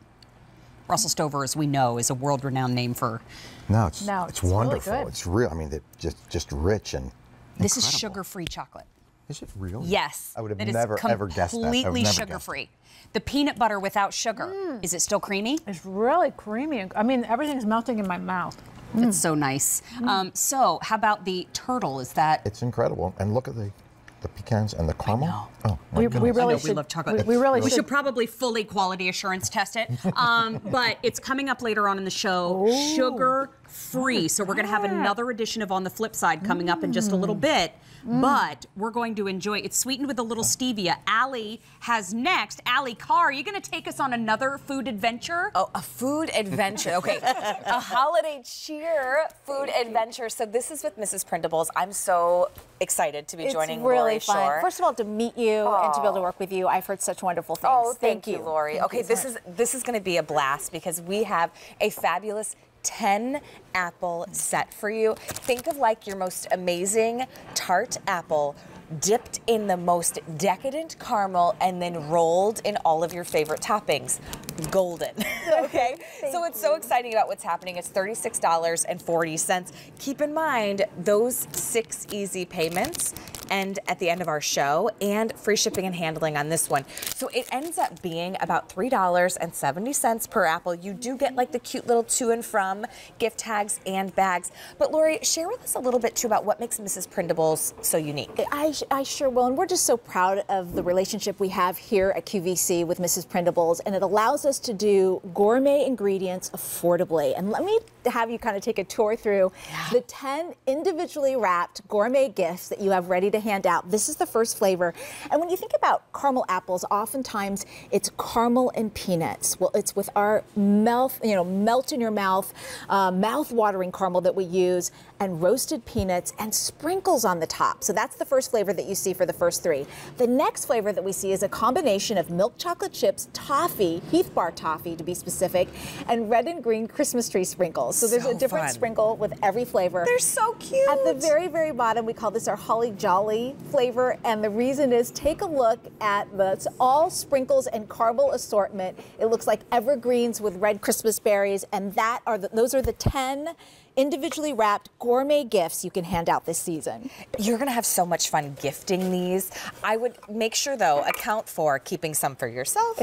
Russell Stover, as we know, is a world-renowned name for... No, it's really wonderful. good. It's real. I mean, just rich and This is incredible. sugar-free chocolate. Is it real? Yes. I would have It is never, ever guessed that. I would completely never sugar-free. The peanut butter without sugar. Is it still creamy? It's really creamy. I mean, everything's melting in my mouth. It's so nice. So how about the turtle? Is that... It's incredible. And look at the pecans and the caramel. Oh, my We goodness. really I know, we should. love chocolate. We really We should. should probably fully quality assurance test it. But it's coming up later on in the show. Sugar free. So we're going to have another edition of On the Flip Side coming up in just a little bit. But we're going to enjoy it. It's sweetened with a little stevia. Allie has next. Allie Carr, are you going to take us on another food adventure? Oh, a food adventure. Okay. A holiday cheer food adventure. So this is with Mrs. Printables. I'm so excited to be joining It's really Lori fun. Shore. First of all, to meet you and to be able to work with you, I've heard such wonderful things. Oh, thank you, Lori. Thank Okay, you so much. this is going to be a blast because we have a fabulous 10 apple set for you. Think of like your most amazing tart apple dipped in the most decadent caramel and then rolled in all of your favorite toppings. Golden. Okay? So it's so exciting about what's happening. It's $36.40. Keep in mind those 6 easy payments and at the end of our show, and free shipping and handling on this one. So it ends up being about $3.70 per apple. You do get like the cute little to and from gift tags and bags. But Lori, share with us a little bit too about what makes Mrs. Printables so unique. I sure will, and we're just so proud of the relationship we have here at QVC with Mrs. Printables, and it allows us to do gourmet ingredients affordably. And let me have you kind of take a tour through the 10 individually wrapped gourmet gifts that you have ready to hand out. This is the first flavor. And when you think about caramel apples, oftentimes it's caramel and peanuts. Well, it's with our melt in your mouth, mouth-watering caramel that we use, and roasted peanuts and sprinkles on the top. So that's the first flavor that you see for the first 3. The next flavor that we see is a combination of milk chocolate chips, toffee, Heath Bar toffee to be specific, and red and green Christmas tree sprinkles. So there's a different sprinkle with every flavor. They're so cute. At the very, very bottom, we call this our Holly Jolly flavor, and the reason is take a look at the all sprinkles and caramel assortment. It looks like evergreens with red Christmas berries, and those are the 10 individually wrapped gourmet gifts you can hand out this season. You're going to have so much fun gifting these. I would make sure, though, account for keeping some for yourself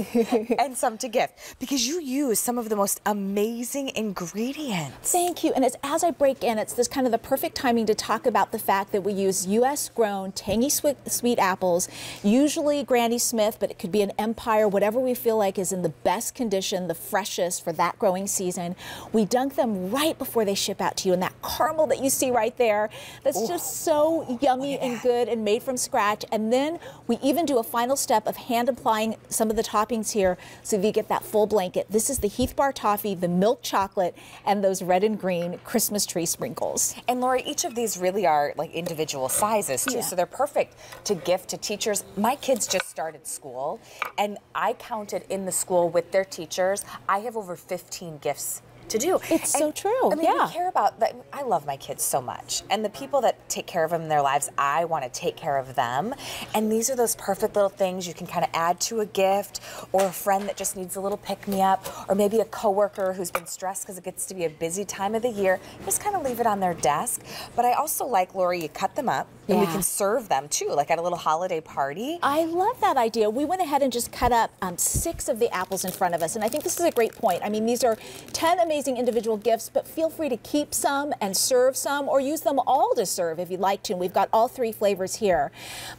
and some to gift because you use some of the most amazing ingredients. Thank you. And as I break in, it's this kind of the perfect timing to talk about the fact that we use U.S. grown tangy sweet apples, usually Granny Smith, but it could be an Empire, whatever we feel like is in the best condition, the freshest for that growing season. We dunk them right before they ship out to you, and that caramel that you see right there, that's just so yummy and good and made from scratch. And then we even do a final step of hand applying some of the toppings here so that you get that full blanket. This is the Heath Bar toffee, the milk chocolate, and those red and green Christmas tree sprinkles. And Lori, each of these really are like individual sizes too, so they're perfect to gift to teachers. My kids just started school, and I counted in the school with their teachers. I have over 15 gifts to do. It's so true. I mean, we care about that. I love my kids so much, and the people that take care of them in their lives, I want to take care of them. And these are those perfect little things you can kind of add to a gift, or a friend that just needs a little pick-me-up, or maybe a coworker who's been stressed because it gets to be a busy time of the year. Just kind of leave it on their desk. But I also like, Lori, you cut them up, and we can serve them too, like at a little holiday party. I love that idea. We went ahead and just cut up 6 of the apples in front of us, and I think this is a great point. I mean, these are 10 amazing individual gifts, but feel free to keep some and serve some, or use them all to serve if you'd like to. And we've got all 3 flavors here.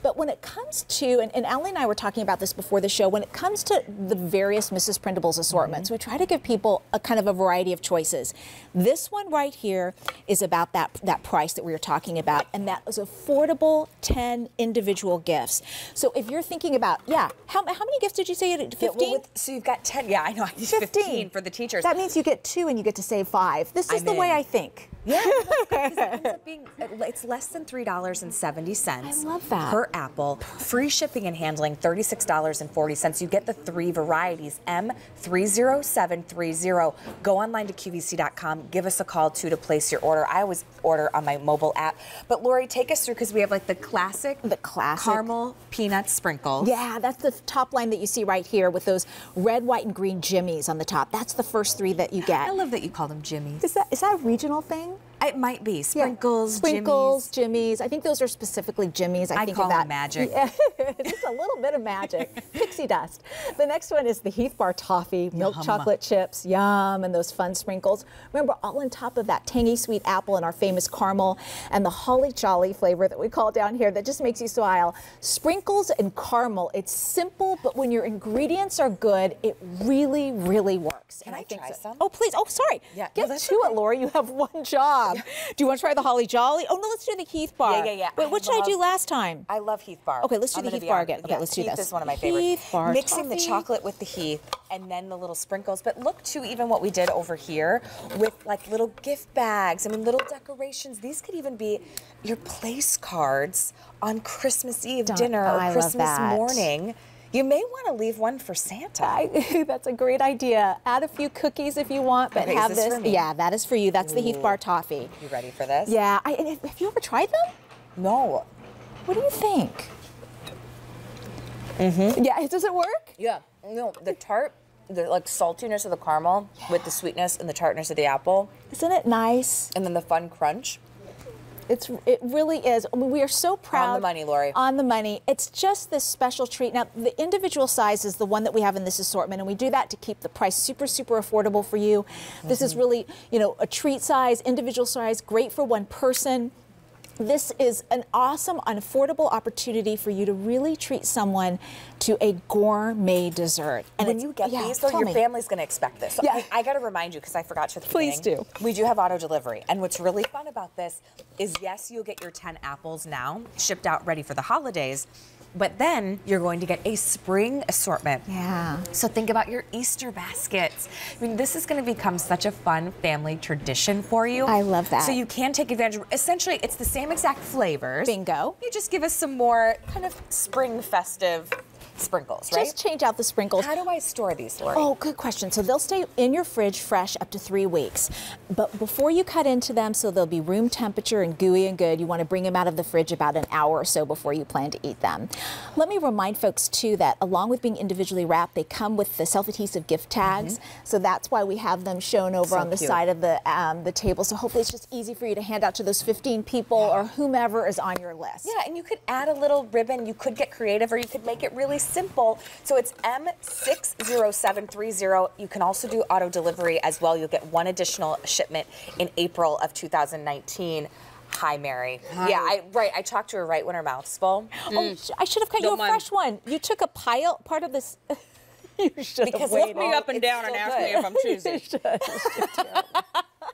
But when it comes to, and Allie and I were talking about this before the show, when it comes to the various Mrs. Printables assortments, we try to give people a kind of a variety of choices. This one right here is about that price that we were talking about, and that is affordable 10 individual gifts. So if you're thinking about, how many gifts did you say? 15? So you've got 10. Yeah, I know. I need 15 for the teachers. That means you get 2 and you get to save 5. This is the way I think. Yeah, that's good, 'cause it ends up being, it's less than $3.70 I love that. per apple. Free shipping and handling, $36.40. You get the 3 varieties, M30730. Go online to QVC.com. Give us a call, too, to place your order. I always order on my mobile app. But, Lori, take us through, because we have, like, the classic caramel peanut sprinkles. Yeah, that's the top line that you see right here with those red, white, and green jimmies on the top. That's the first 3 that you get. I love that you call them jimmies. Is that a regional thing? It might be. Sprinkles, Sprinkles, Jimmy's. I think those are specifically Jimmy's. I think call of that. them magic. Yeah, just a little bit of magic. Pixie dust. The next one is the Heath Bar Toffee, milk chocolate chips, yum, and those fun sprinkles. Remember, all on top of that tangy sweet apple and our famous caramel and the holly jolly flavor that we call down here that just makes you smile. Sprinkles and caramel. It's simple, but when your ingredients are good, it really, really works. Can I think try some? Oh, please. Oh, sorry. Yeah, Get to it, Lori. You have one job. Do you want to try the holly jolly? Oh, no, let's do the Heath Bar. Yeah. Wait, what did I do last time? I love Heath Bar. Okay, let's do the Heath Bar again. Okay, let's do Heath this. is one of my favorites. Heath Bar Mixing the toffee. chocolate with the Heath and then the little sprinkles. But look to even what we did over here with like little gift bags. I mean, little decorations. These could even be your place cards on Christmas Eve dinner I or love Christmas that. morning. You may want to leave one for Santa. That's a great idea. Add a few cookies if you want, but Okay, have is this this. for me? Yeah, that is for you. That's the Heath Bar toffee. You ready for this? Yeah. Have you ever tried them? No. What do you think? Mm-hmm. Yeah, does it work? Yeah. No, the tart, the like saltiness of the caramel with the sweetness and the tartness of the apple. Isn't it nice? And then the fun crunch. It really is. I mean, we are so proud. On the money, Lori. On the money. It's just this special treat. Now, the individual size is the one that we have in this assortment, and we do that to keep the price super, super affordable for you. This is really, a treat size, individual size, great for one person. This is an awesome, affordable opportunity for you to really treat someone to a gourmet dessert. And when you get these, though, your family's going to expect this. So Yeah. I got to remind you, because I forgot to at the Please beginning. do. We do have auto delivery. And what's really fun about this is, yes, you'll get your 10 apples now, shipped out ready for the holidays. But then you're going to get a spring assortment. Yeah. So think about your Easter baskets. I mean, this is going to become such a fun family tradition for you. I love that. So you can take advantage of, essentially, it's the same exact flavors. Bingo. You just give us some more kind of spring festive sprinkles, right? Just change out the sprinkles. How do I store these, Lori? Oh, good question. So they'll stay in your fridge fresh up to 3 weeks. But before you cut into them, so they'll be room temperature and gooey and good, you want to bring them out of the fridge about an hour or so before you plan to eat them. Let me remind folks, too, that along with being individually wrapped, they come with the self-adhesive gift tags. So that's why we have them shown over on the side of the table. So hopefully it's just easy for you to hand out to those 15 people or whomever is on your list. Yeah, and you could add a little ribbon. You could get creative, or you could make it really simple. So it's M60730. You can also do auto delivery as well. You'll get one additional shipment in April of 2019. Hi, Mary. Hi. Yeah, I talked to her right when her mouth's full. Oh, I should have cut you a fresh one. You took a part of this. You should have Look me up and It's down and still ask me good. if I'm choosy.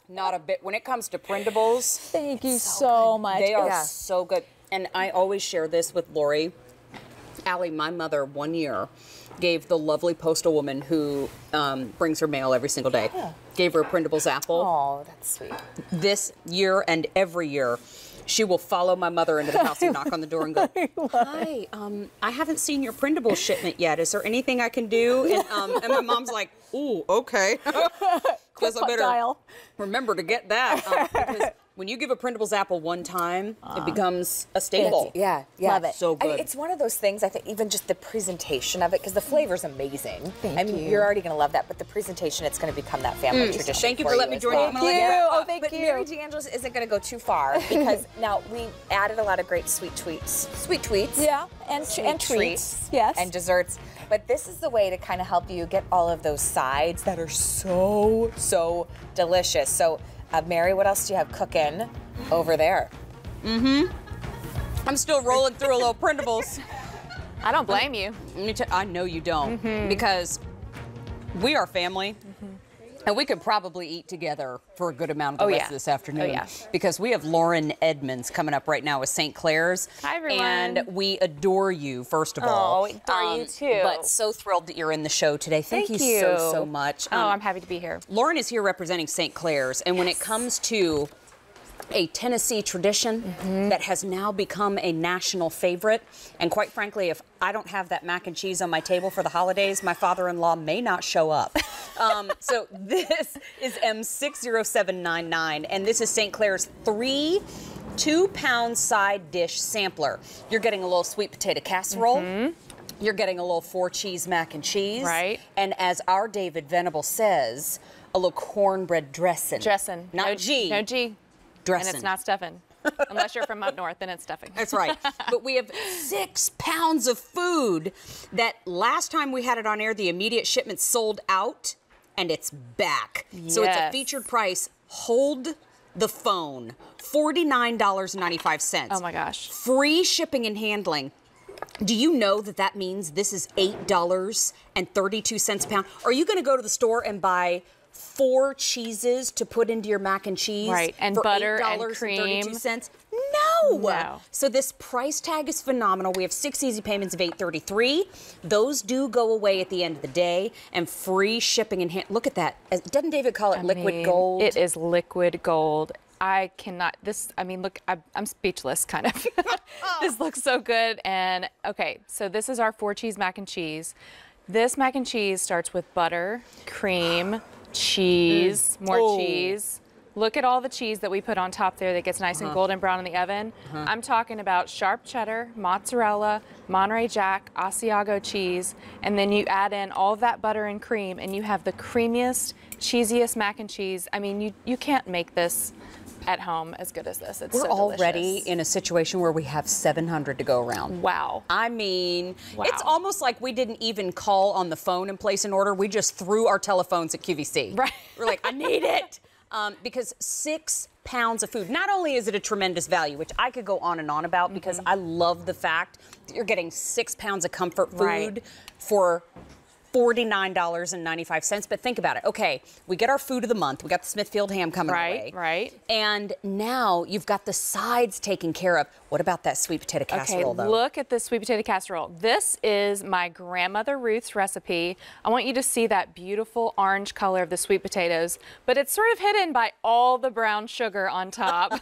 Not a bit. When it comes to printables, thank you so much. They are so good. And I always share this with Lori. Allie, my mother, one year, gave the lovely postal woman who brings her mail every single day, gave her a printables apple. Oh, that's sweet. This year and every year, she will follow my mother into the house and knock on the door and go, hi, I haven't seen your printables shipment yet. Is there anything I can do? And my mom's like, ooh, okay. Because I better remember to get that. Because when you give a printables apple one time, it becomes a staple. Yeah. Love it. So good. It's one of those things, I think, even just the presentation of it, because the flavor's amazing. Thank I mean, you. you're already going to love that, but the presentation, it's going to become that family tradition. Thank you for letting me as join well. you. Thank you. Oh, thank but you. Mary DeAngelis isn't going to go too far, because now we added a lot of great sweet tweets. Yeah, and Sweet treats. Yes. And desserts. But this is the way to kind of help you get all of those sides that are so, so delicious. So, Mary, what else do you have cooking over there? I'm still rolling through a little printables. I don't blame you. I know you don't, because we are family. And we could probably eat together for a good amount of the rest of this afternoon. Oh, yeah. Because we have Lauren Edmonds coming up right now with St. Clair's. Hi, everyone. And we adore you, first of all. Oh, we adore you, too. But so thrilled that you're in the show today. Thank you so much. Oh, I'm happy to be here. Lauren is here representing St. Clair's. And when it comes to a Tennessee tradition that has now become a national favorite. And quite frankly, if I don't have that mac and cheese on my table for the holidays, my father-in-law may not show up. So this is M60799, and this is St. Clair's 2-pound side dish sampler. You're getting a little sweet potato casserole. You're getting a little 4-cheese mac and cheese. Right. And as our David Venable says, a little cornbread dressing. Dressing. Not G. No G. dressing. And it's not stuffing. Unless you're from up north, then it's stuffing. That's right. But we have 6 pounds of food that last time we had it on air, the immediate shipment sold out, and it's back. So it's a Yes. featured price. Hold the phone. $49.95. Oh my gosh. Free shipping and handling. Do you know that that means this is $8.32 a pound? Are you going to go to the store and buy 4 cheeses to put into your mac and cheese? Right, and for butter and cream. $8.32? No. No. So this price tag is phenomenal. We have 6 easy payments of $8.33. Those do go away at the end of the day, and free shipping and look at that. Doesn't David call it liquid gold? It is liquid gold. I cannot, look, I'm speechless, kind of. This looks so good. And okay, so this is our 4-cheese mac and cheese. This mac and cheese starts with butter, cream, cheese, more cheese. Look at all the cheese that we put on top there that gets nice and golden brown in the oven. I'm talking about sharp cheddar, mozzarella, Monterey Jack, Asiago cheese, and then you add in all of that butter and cream, and you have the creamiest, cheesiest mac and cheese. I mean, you can't make this at home as good as this. It's We're so already delicious. in a situation where we have 700 to go around. Wow. I mean, Wow. it's almost like we didn't even call on the phone and place an order. We just threw our telephones at QVC. Right. We're like, I need it. Because 6 pounds of food, not only is it a tremendous value, which I could go on and on about because I love the fact that you're getting 6 pounds of comfort food for $49.95. But think about it. Okay, we get our food of the month. We got the Smithfield ham coming our way. Right. And now you've got the sides taken care of. What about that sweet potato casserole, though? Look at this sweet potato casserole. This is my grandmother Ruth's recipe. I want you to see that beautiful orange color of the sweet potatoes, but it's sort of hidden by all the brown sugar on top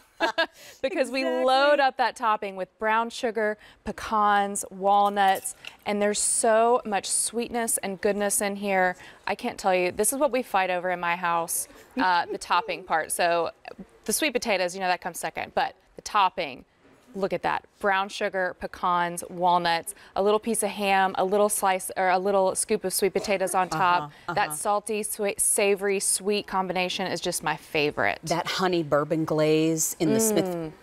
because we load up that topping with brown sugar, pecans, walnuts, and there's so much sweetness and goodness in here. I can't tell you, this is what we fight over in my house, the topping part. So the sweet potatoes, that comes second, but the topping, look at that. Brown sugar, pecans, walnuts, a little piece of ham, a little slice or a little scoop of sweet potatoes on top. That salty, sweet, savory, sweet combination is just my favorite. That honey bourbon glaze in the Smith.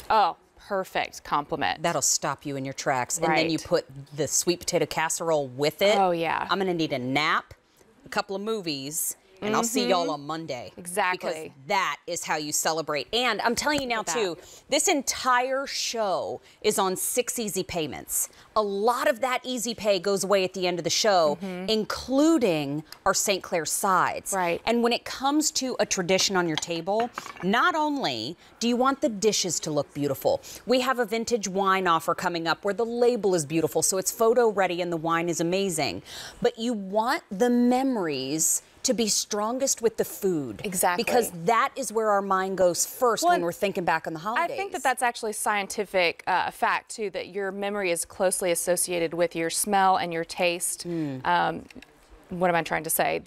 Oh, perfect compliment. That'll stop you in your tracks. And then you put the sweet potato casserole with it. Oh, yeah. I'm going to need a nap, a couple of movies, and I'll see y'all on Monday. Exactly. Because that is how you celebrate. And I'm telling you now, too, this entire show is on 6 easy payments. A lot of that easy pay goes away at the end of the show, including our St. Clair sides. Right. And when it comes to a tradition on your table, not only do you want the dishes to look beautiful, we have a vintage wine offer coming up where the label is beautiful, so it's photo ready and the wine is amazing. But you want the memories to be strongest with the food. Exactly. Because that is where our mind goes first when we're thinking back on the holidays. I think that that's actually scientific fact, too, that your memory is closely associated with your smell and your taste. What am I trying to say?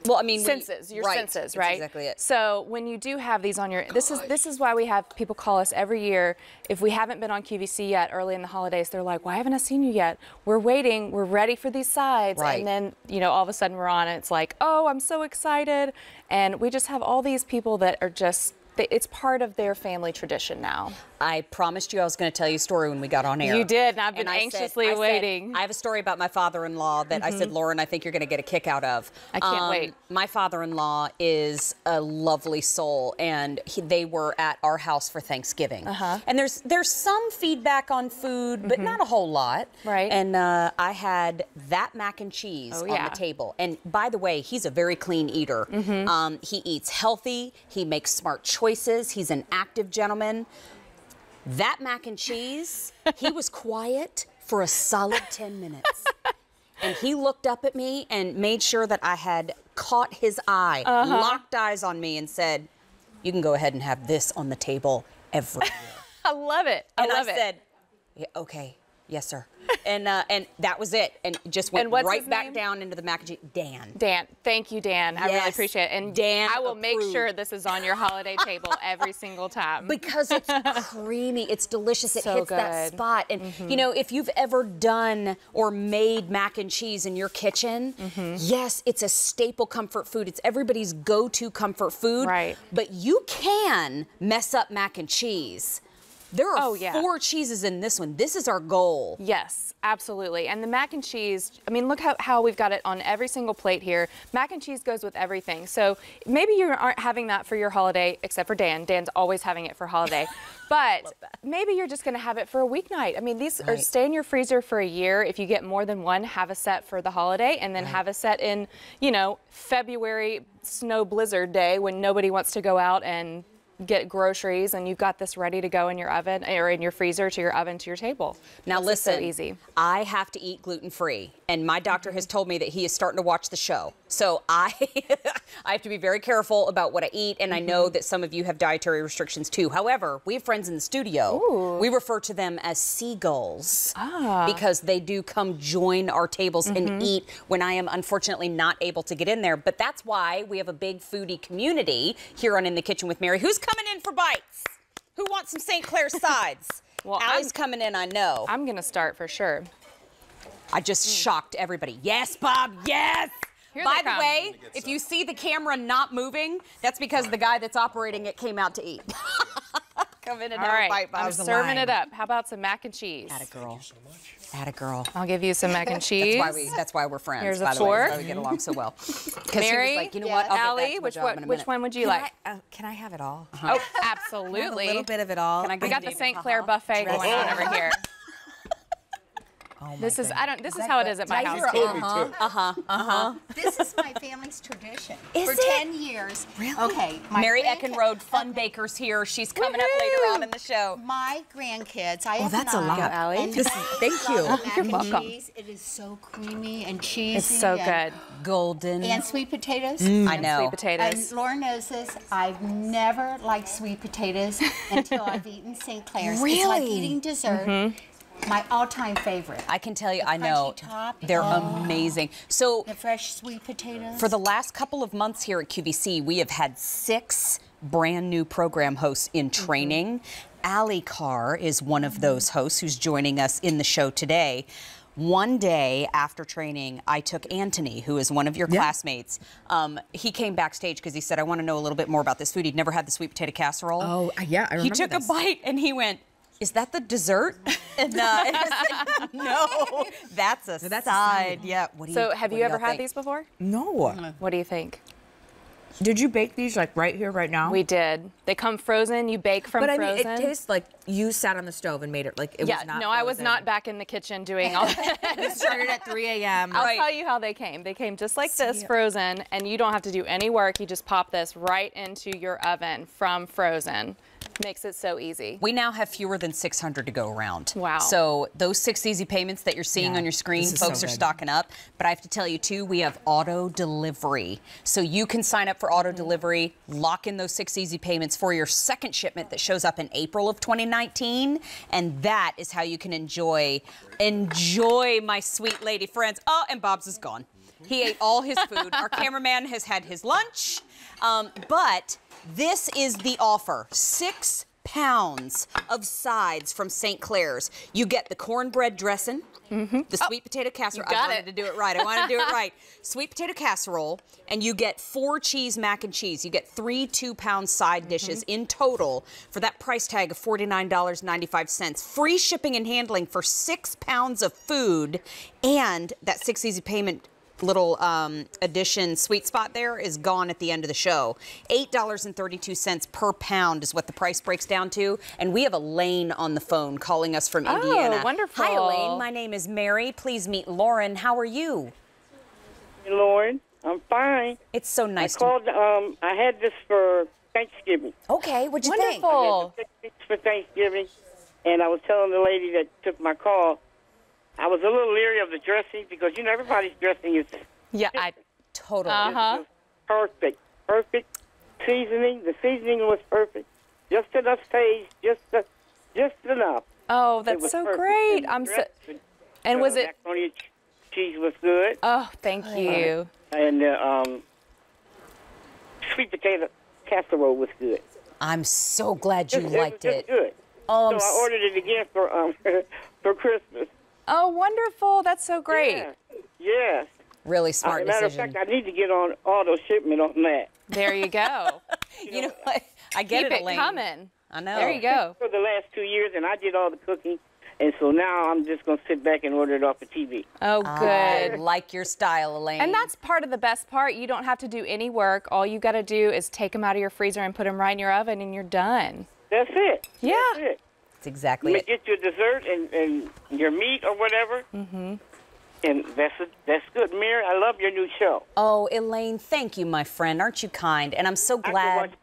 Well, I mean, senses, your senses, That's right? exactly it. So when you do have these on your, this is why we have people call us every year. If we haven't been on QVC yet early in the holidays, they're like, why haven't I seen you yet? We're waiting, we're ready for these sides. Right. And then, all of a sudden we're on and it's like, oh, I'm so excited. And we just have all these people that are just, it's part of their family tradition now. I promised you I was going to tell you a story when we got on air. You did, and I've been I anxiously said, waiting. I have a story about my father-in-law that I said, Lauren, I think you're going to get a kick out of. I can't wait. My father-in-law is a lovely soul, and they were at our house for Thanksgiving. And there's some feedback on food, but not a whole lot. Right. And I had that mac and cheese on yeah. the table. And by the way, he's a very clean eater. He eats healthy. He makes smart choices. He's an active gentleman. That mac and cheese, he was quiet for a solid 10 minutes. And he looked up at me and made sure that I had caught his eye, locked eyes on me, and said, you can go ahead and have this on the table every year. I love it. And I love it. said, yeah, okay, yes, sir. and that was it. And just went right back down into the mac and cheese. Dan. Dan, thank you, Dan. I really Yes. appreciate it. And Dan I will make approved. sure this is on your holiday table every single time. Because it's creamy, it's delicious, it So hits that good. spot. And you know, if you've ever done or made mac and cheese in your kitchen, yes, it's a staple comfort food. It's everybody's go-to comfort food. Right. But you can mess up mac and cheese. There are 4 cheeses in this one. This is our goal. Yes, absolutely. And the mac and cheese, I mean, look how we've got it on every single plate here. Mac and cheese goes with everything. So maybe you aren't having that for your holiday, except for Dan. Dan's always having it for holiday. But maybe you're just going to have it for a weeknight. I mean, these are stay in your freezer for a year. If you get more than one, have a set for the holiday, and then have a set in, you know, February snow blizzard day when nobody wants to go out and get groceries, and you've got this ready to go in your oven or in your freezer to your oven to your table. Now This is so listen, easy. I have to eat gluten-free, and my doctor has told me that he is starting to watch the show. So I have to be very careful about what I eat, and I know that some of you have dietary restrictions too. However, we have friends in the studio. We refer to them as seagulls because they do come join our tables and eat when I am unfortunately not able to get in there. But that's why we have a big foodie community here on In the Kitchen with Mary. Who's coming in for bites? Who wants some St. Clair sides? Well, Allie's coming in, I know. I'm going to start for sure. I just shocked everybody. Yes, Bob, yes! Here By they the come. way, if you see the camera not moving, that's because the guy that's operating it came out to eat. Come in and All have right, a bite, Bob. I'm serving it up. How about some mac and cheese? Atta girl. Atta girl. I'll give you some mac and cheese. That's why we're friends. Here's by a the way. fork. That's why we get along so well. Because Mary, he was like, you know what? I'll Allie, get back to my which job in a which minute. one would you like? Can I have it all? Oh, absolutely. A little bit of it all. We got the St. Clair buffet going on over here. This is how it is at my house too. This is my family's tradition. Is For it? 10 years. Really? Okay. Mary Eckenrode, Fun Baker's here. She's coming up later on in the show. My grandkids, I have that's a 9, lot. Allie. and This- they thank you. love mac You're and welcome. cheese. It is so creamy and cheesy. It's so and, good. Golden. And sweet potatoes. I know. Sweet potatoes. And Laura knows this. I've never liked sweet potatoes until I've eaten St. Clair's. It's like Really? eating dessert. My all-time favorite. I can tell you, I know. crunchy top. They're Oh. amazing. So The fresh sweet potatoes. for the last couple of months here at QVC, we have had 6 brand new program hosts in training. Allie Carr is one of those hosts who's joining us in the show today. One day after training, I took Anthony, who is one of your classmates. He came backstage because he said, I want to know a little bit more about this food. He'd never had the sweet potato casserole. Oh, yeah, I remember He took this. a bite and he went, is that the dessert? And I said, no, that's a side. Yeah. What do So you, have what you do ever y'all had think? these before? No. What do you think? Did you bake these like right here, right now? We did. They come frozen. You bake from But I frozen. mean, it tastes like you sat on the stove and made it. Like it yeah, was not. no, I was frozen. not back in the kitchen doing all that. It started at 3 a.m. I'll tell you how they came. They came just like this, frozen, and you don't have to do any work. You just pop this right into your oven from frozen. Makes it so easy. We now have fewer than 600 to go around. Wow. So those 6 easy payments that you're seeing on your screen, this is folks so are good. stocking up. But I have to tell you, too, we have auto delivery. So you can sign up for auto delivery, lock in those 6 easy payments for your second shipment that shows up in April of 2019. And that is how you can enjoy my sweet lady friends. Oh, and Bob's is gone. He ate all his food. Our cameraman has had his lunch. But this is the offer. 6 pounds of sides from St. Clair's. You get the cornbread dressing, the sweet potato casserole. I wanted to do it right. I wanted to do it right. Sweet potato casserole, and you get 4 cheese mac and cheese. You get 3 2-pound side dishes in total for that price tag of $49.95. Free shipping and handling for 6 pounds of food, and that 6 easy payment little addition sweet spot there is gone at the end of the show. $8.32 per pound is what the price breaks down to. And we have Elaine on the phone calling us from Indiana. Wonderful. Hi, Elaine. My name is Mary. Please meet Lauren. How are you? Hey, Lauren, I'm fine. It's so nice I called, I had this for Thanksgiving. Okay, what'd you think? I had the 6 for Thanksgiving, and I was telling the lady that took my call, I was a little leery of the dressing because, you know, everybody's dressing is totally. Perfect. Perfect seasoning. The seasoning was perfect. Just enough sage, just enough. Oh, It that's was so perfect. great. And I'm so. And was it? Macaroni cheese was good. Oh, thank you. And sweet potato casserole was good. I'm so glad you liked it. Good. So I ordered it again for for Christmas. Oh, wonderful. That's so great. Yeah. Really smart As a matter decision. of fact, I need to get on auto shipment on that. There you go. You know what? I get Keep it, it Elaine. coming. I know. There you go. For the last 2 years, and I did all the cooking, and so now I'm just going to sit back and order it off the TV. Oh, I good. like your style, Elaine. And that's part of the best part. You don't have to do any work. All you got to do is take them out of your freezer and put them right in your oven, and you're done. That's it. Yeah. That's it. That's exactly You it. get your dessert and your meat or whatever, and that's good. Mary, I love your new show. Oh, Elaine, thank you, my friend. Aren't you kind? And I'm so glad.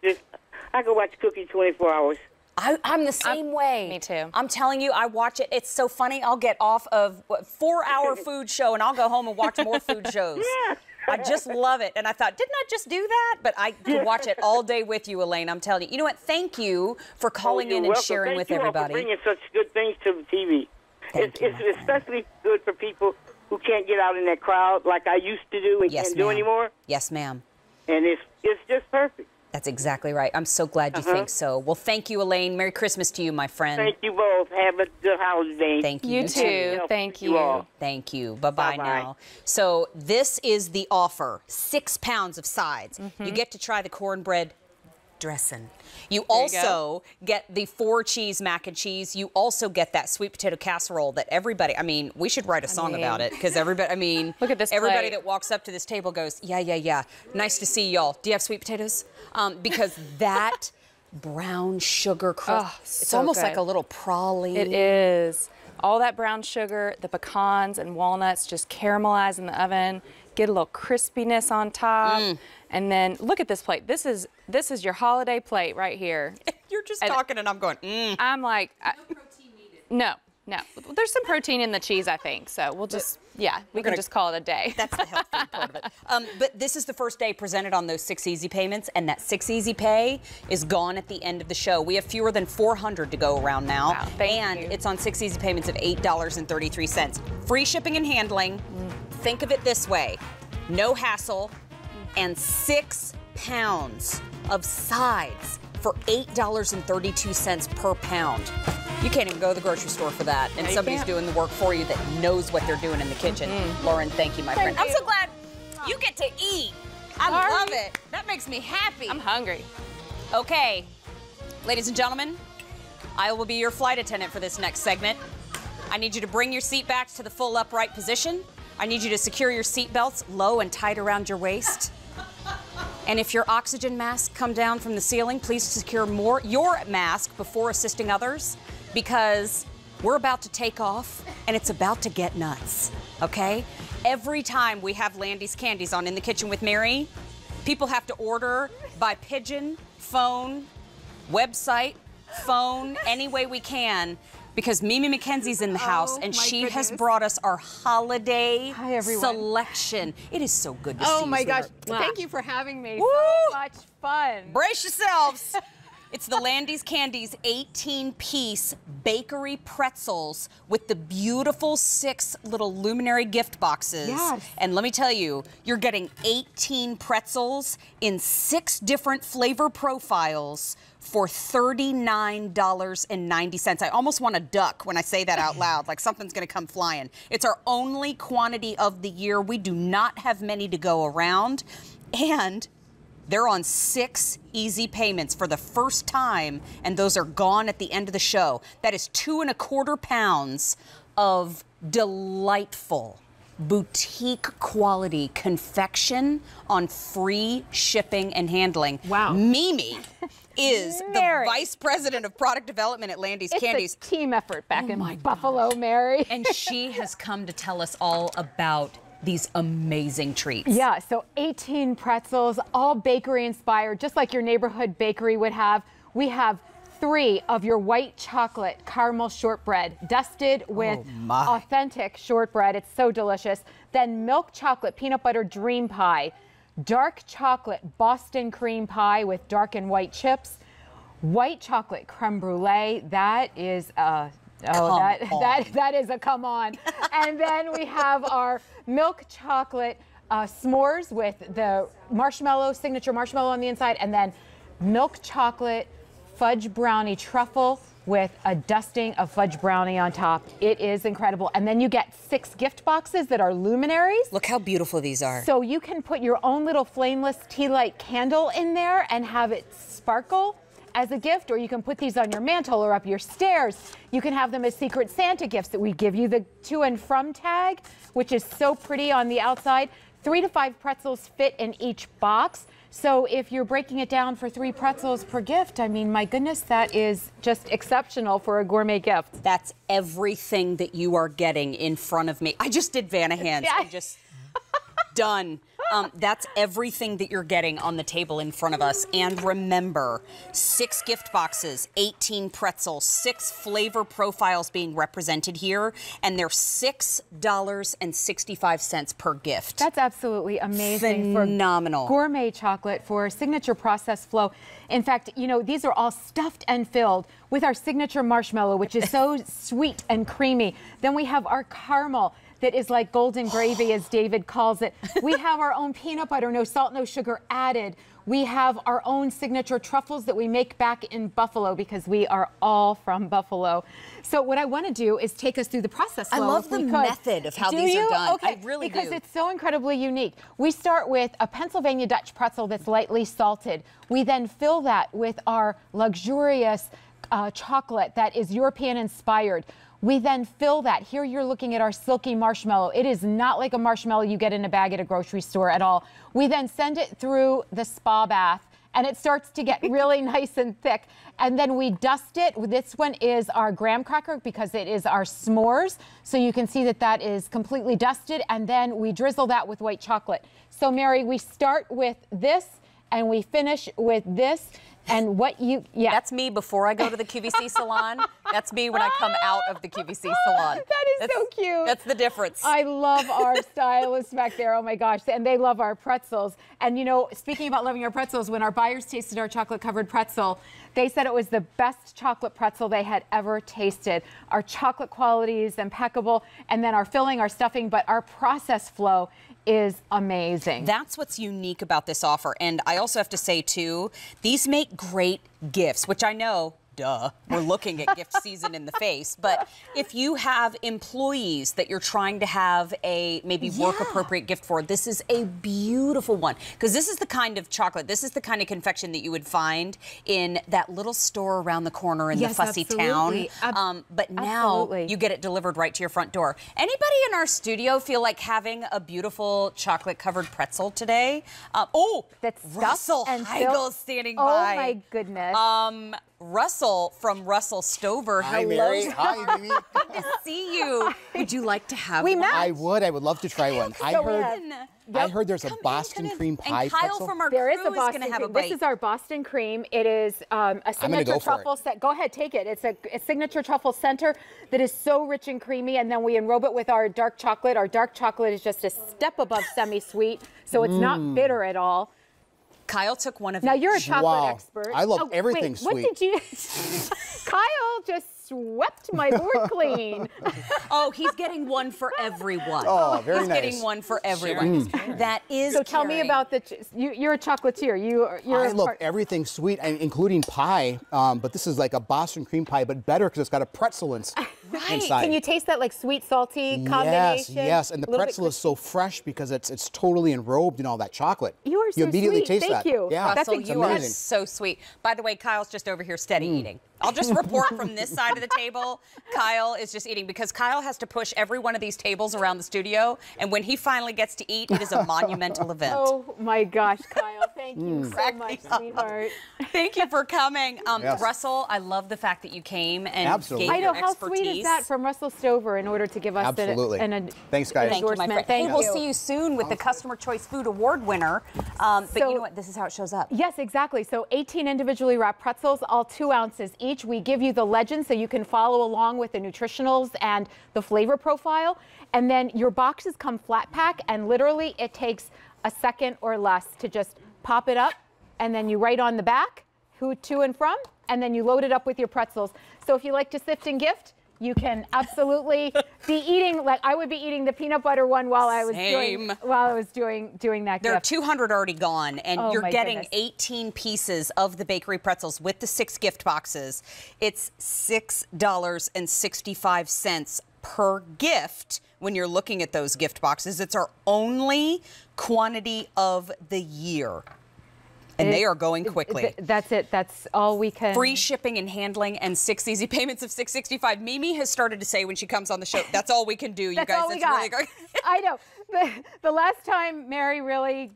I can watch Cookie 24 hours. I'm the same way. Me too. I'm telling you, I watch it. It's so funny. I'll get off of a 4-hour food show and I'll go home and watch more food shows. Yeah. I just love it. And I thought, didn't I just do that? But I could watch it all day with you, Elaine. I'm telling you. You know what? Thank you for calling in and welcome. sharing Thank with you all everybody. for bringing such good things to the TV. It's especially good for people who can't get out in that crowd like I used to do and can't do anymore. Yes, ma'am. And it's just perfect. That's exactly right. I'm so glad you think so. Well, thank you, Elaine. Merry Christmas to you, my friend. Thank you both. Have a good holiday. Thank you. You too. Thank you. all. Thank you. Bye-bye Bye-bye. now. So this is the offer. 6 pounds of sides. You get to try the cornbread dressing. You also get the 4-cheese mac and cheese. You also get that sweet potato casserole that everybody, I mean, we should write a song about it because everybody, I mean, look at this everybody plate. that walks up to this table goes, yeah. Nice to see y'all. Do you have sweet potatoes? Because that brown sugar crust, it's so almost like good. a little praline. It is. All that brown sugar, the pecans and walnuts just caramelize in the oven. Get a little crispiness on top. And then look at this plate. This is your holiday plate right here. You're just talking and I'm going, I'm like, no. There's some protein in the cheese, I think. So we'll just, we can just call it a day. That's the healthy part of it. But this is the first day presented on those 6 easy payments, and that 6 easy pay is gone at the end of the show. We have fewer than 400 to go around now. Wow, thank you. It's on 6 easy payments of $8.33. Free shipping and handling. Think of it this way. No hassle, and 6 pounds of sides for $8.32 per pound. You can't even go to the grocery store for that. And somebody's doing the work for you that knows what they're doing in the kitchen. Lauren, thank you, my friend. I'm so glad you get to eat. I love it. That makes me happy. I'm hungry. Okay, ladies and gentlemen, I will be your flight attendant for this next segment. I need you to bring your seat backs to the full upright position. I need you to secure your seat belts low and tight around your waist. And if your oxygen masks come down from the ceiling, please secure your mask before assisting others, because we're about to take off and it's about to get nuts, okay? Every time we have Landy's Candies on In the Kitchen with Mary, people have to order by pigeon, phone, website, phone, any way we can, because Mimi McKenzie's in the house and she has brought us our holiday selection. It is so good to see you. Oh my gosh, sweetheart. thank you for having me. Woo! So much fun. Brace yourselves. It's the Landy's Candies 18-piece bakery pretzels with the beautiful 6 little luminary gift boxes. Yes. And let me tell you, you're getting 18 pretzels in 6 different flavor profiles for $39.90. I almost want to duck when I say that out loud, like something's going to come flying. It's our only quantity of the year. We do not have many to go around. And they're on 6 easy payments for the first time, and those are gone at the end of the show. That is 2¼ pounds of delightful boutique quality confection on free shipping and handling. Wow. Mimi is the vice president of product development at Landy's Candies. It's a team effort back in Buffalo, Mary. And she has come to tell us all about these amazing treats. Yeah, so 18 pretzels, all bakery inspired, just like your neighborhood bakery would have. We have 3 of your white chocolate caramel shortbread, dusted with authentic shortbread. It's so delicious. Then milk chocolate peanut butter dream pie, dark chocolate Boston cream pie with dark and white chips, white chocolate creme brulee. That is Oh, that is a come on. And then we have our milk chocolate s'mores with the marshmallow, signature marshmallow on the inside, and then milk chocolate fudge brownie truffle with a dusting of fudge brownie on top. It is incredible. And then you get 6 gift boxes that are luminaries. Look how beautiful these are. So you can put your own little flameless tea light candle in there and have it sparkle as a gift, or you can put these on your mantle or up your stairs. You can have them as Secret Santa gifts that we give you the to and from tag, which is so pretty on the outside. 3 to 5 pretzels fit in each box. So if you're breaking it down for 3 pretzels per gift, I mean, my goodness, that is just exceptional for a gourmet gift. That's everything that you are getting in front of me. I just did Vanna hands. Yeah. I just done. That's everything that you're getting on the table in front of us. And remember, 6 gift boxes, 18 pretzels, 6 flavor profiles being represented here, and they're $6.65 per gift. That's absolutely amazing. Phenomenal. For gourmet chocolate, for signature process flow. In fact, you know, these are all stuffed and filled with our signature marshmallow, which is so sweet and creamy. Then we have our caramel that is like golden gravy, as David calls it. We have our own peanut butter, no salt, no sugar added. We have our own signature truffles that we make back in Buffalo because we are all from Buffalo. So what I want to do is take us through the process flow. I love the method of how these are done. Okay, I really because do. It's so incredibly unique. We start with a Pennsylvania Dutch pretzel that's lightly salted. We then fill that with our luxurious chocolate that is European inspired. We then fill that. Here you're looking at our silky marshmallow. It is not like a marshmallow you get in a bag at a grocery store at all. We then send it through the spa bath, and it starts to get really nice and thick. And then we dust it. This one is our graham cracker because it is our s'mores. So you can see that that is completely dusted. And then we drizzle that with white chocolate. So Mary, we start with this and we finish with this. And what that's me before I go to the QVC salon. That's me when I come out of the QVC salon. That is so cute. That's the difference. I love our stylists back there. Oh my gosh. And they love our pretzels. And you know, speaking about loving our pretzels, when our buyers tasted our chocolate covered pretzel, they said it was the best chocolate pretzel they had ever tasted. Our chocolate quality is impeccable. And then our filling, our stuffing, but our process flow is amazing. That's what's unique about this offer. And I also have to say, too, these make great gifts, which I know, duh, we're looking at gift season in the face. But if you have employees that you're trying to have a maybe work appropriate gift for, this is a beautiful one. Because this is the kind of chocolate, this is the kind of confection that you would find in that little store around the corner in the fussy town. But now you get it delivered right to your front door. Anybody in our studio feel like having a beautiful chocolate covered pretzel today? That's Russell and Heigel's standing by. Oh my goodness. Russell from Russell Stover. Hi, Hello. Mary. Hi, Mimi. Good to see you. Would you like to have one? I would. I would love to try one. I heard there's a Boston cream pie pretzel. There is a Boston cream. This is our Boston cream. It is a signature truffle set. Go ahead, take it. It's a signature truffle center that is so rich and creamy, and then we enrobe it with our dark chocolate. Our dark chocolate is just a step above semi-sweet, so it's not bitter at all. Kyle took one of Now you're a chocolate expert. I love everything sweet. What did you? Kyle just swept my board clean. Oh, he's getting one for everyone. Oh, very he's nice. Getting one for everyone. That is. So tell me about you're a chocolatier. I love everything sweet, including pie. But this is like a Boston cream pie, but better because it's got a pretzel inside. Can you taste that like sweet salty combination? Yes. And the pretzel is so fresh because it's totally enrobed in all that chocolate. You are so You immediately sweet. taste Thank that. you. Yeah, Russell, it's you are amazing. so sweet. By the way, Kyle's just over here steady eating. I'll just report from this side of the table. Kyle is just eating because Kyle has to push every one of these tables around the studio. And when he finally gets to eat, it is a monumental event. Oh my gosh, Kyle, thank you so much, sweetheart. Thank you for coming. Yes. Russell, I love the fact that you came and Absolutely. gave I know, your how expertise. sweet is that from Russell Stover in order to give us Absolutely. Thanks, Thank guys. you, my endorsement. friend. Thank We'll you. see you soon with the Customer Choice Food Award winner. But you know what? This is how it shows up. Yes, exactly. So 18 individually wrapped pretzels, all 2 ounces each. We give you the legend so you can follow along with the nutritionals and the flavor profile. And then your boxes come flat pack, and literally it takes a second or less to just pop it up, and then you write on the back who to and from, and then you load it up with your pretzels. So if you like to sift and gift, You can absolutely be eating, like I would be eating the peanut butter one while I was doing that There gift. are 200 already gone, and Oh, you're my getting goodness. 18 pieces of the bakery pretzels with the 6 gift boxes. It's $6.65 per gift when you're looking at those gift boxes. It's our only quantity of the year. And they are going quickly. That's it. That's all we can. Free shipping and handling and 6 easy payments of $6.65. Mimi has started to say when she comes on the show, that's all we can do, you That's guys. all we It's got. really great. I know. The last time Mary really,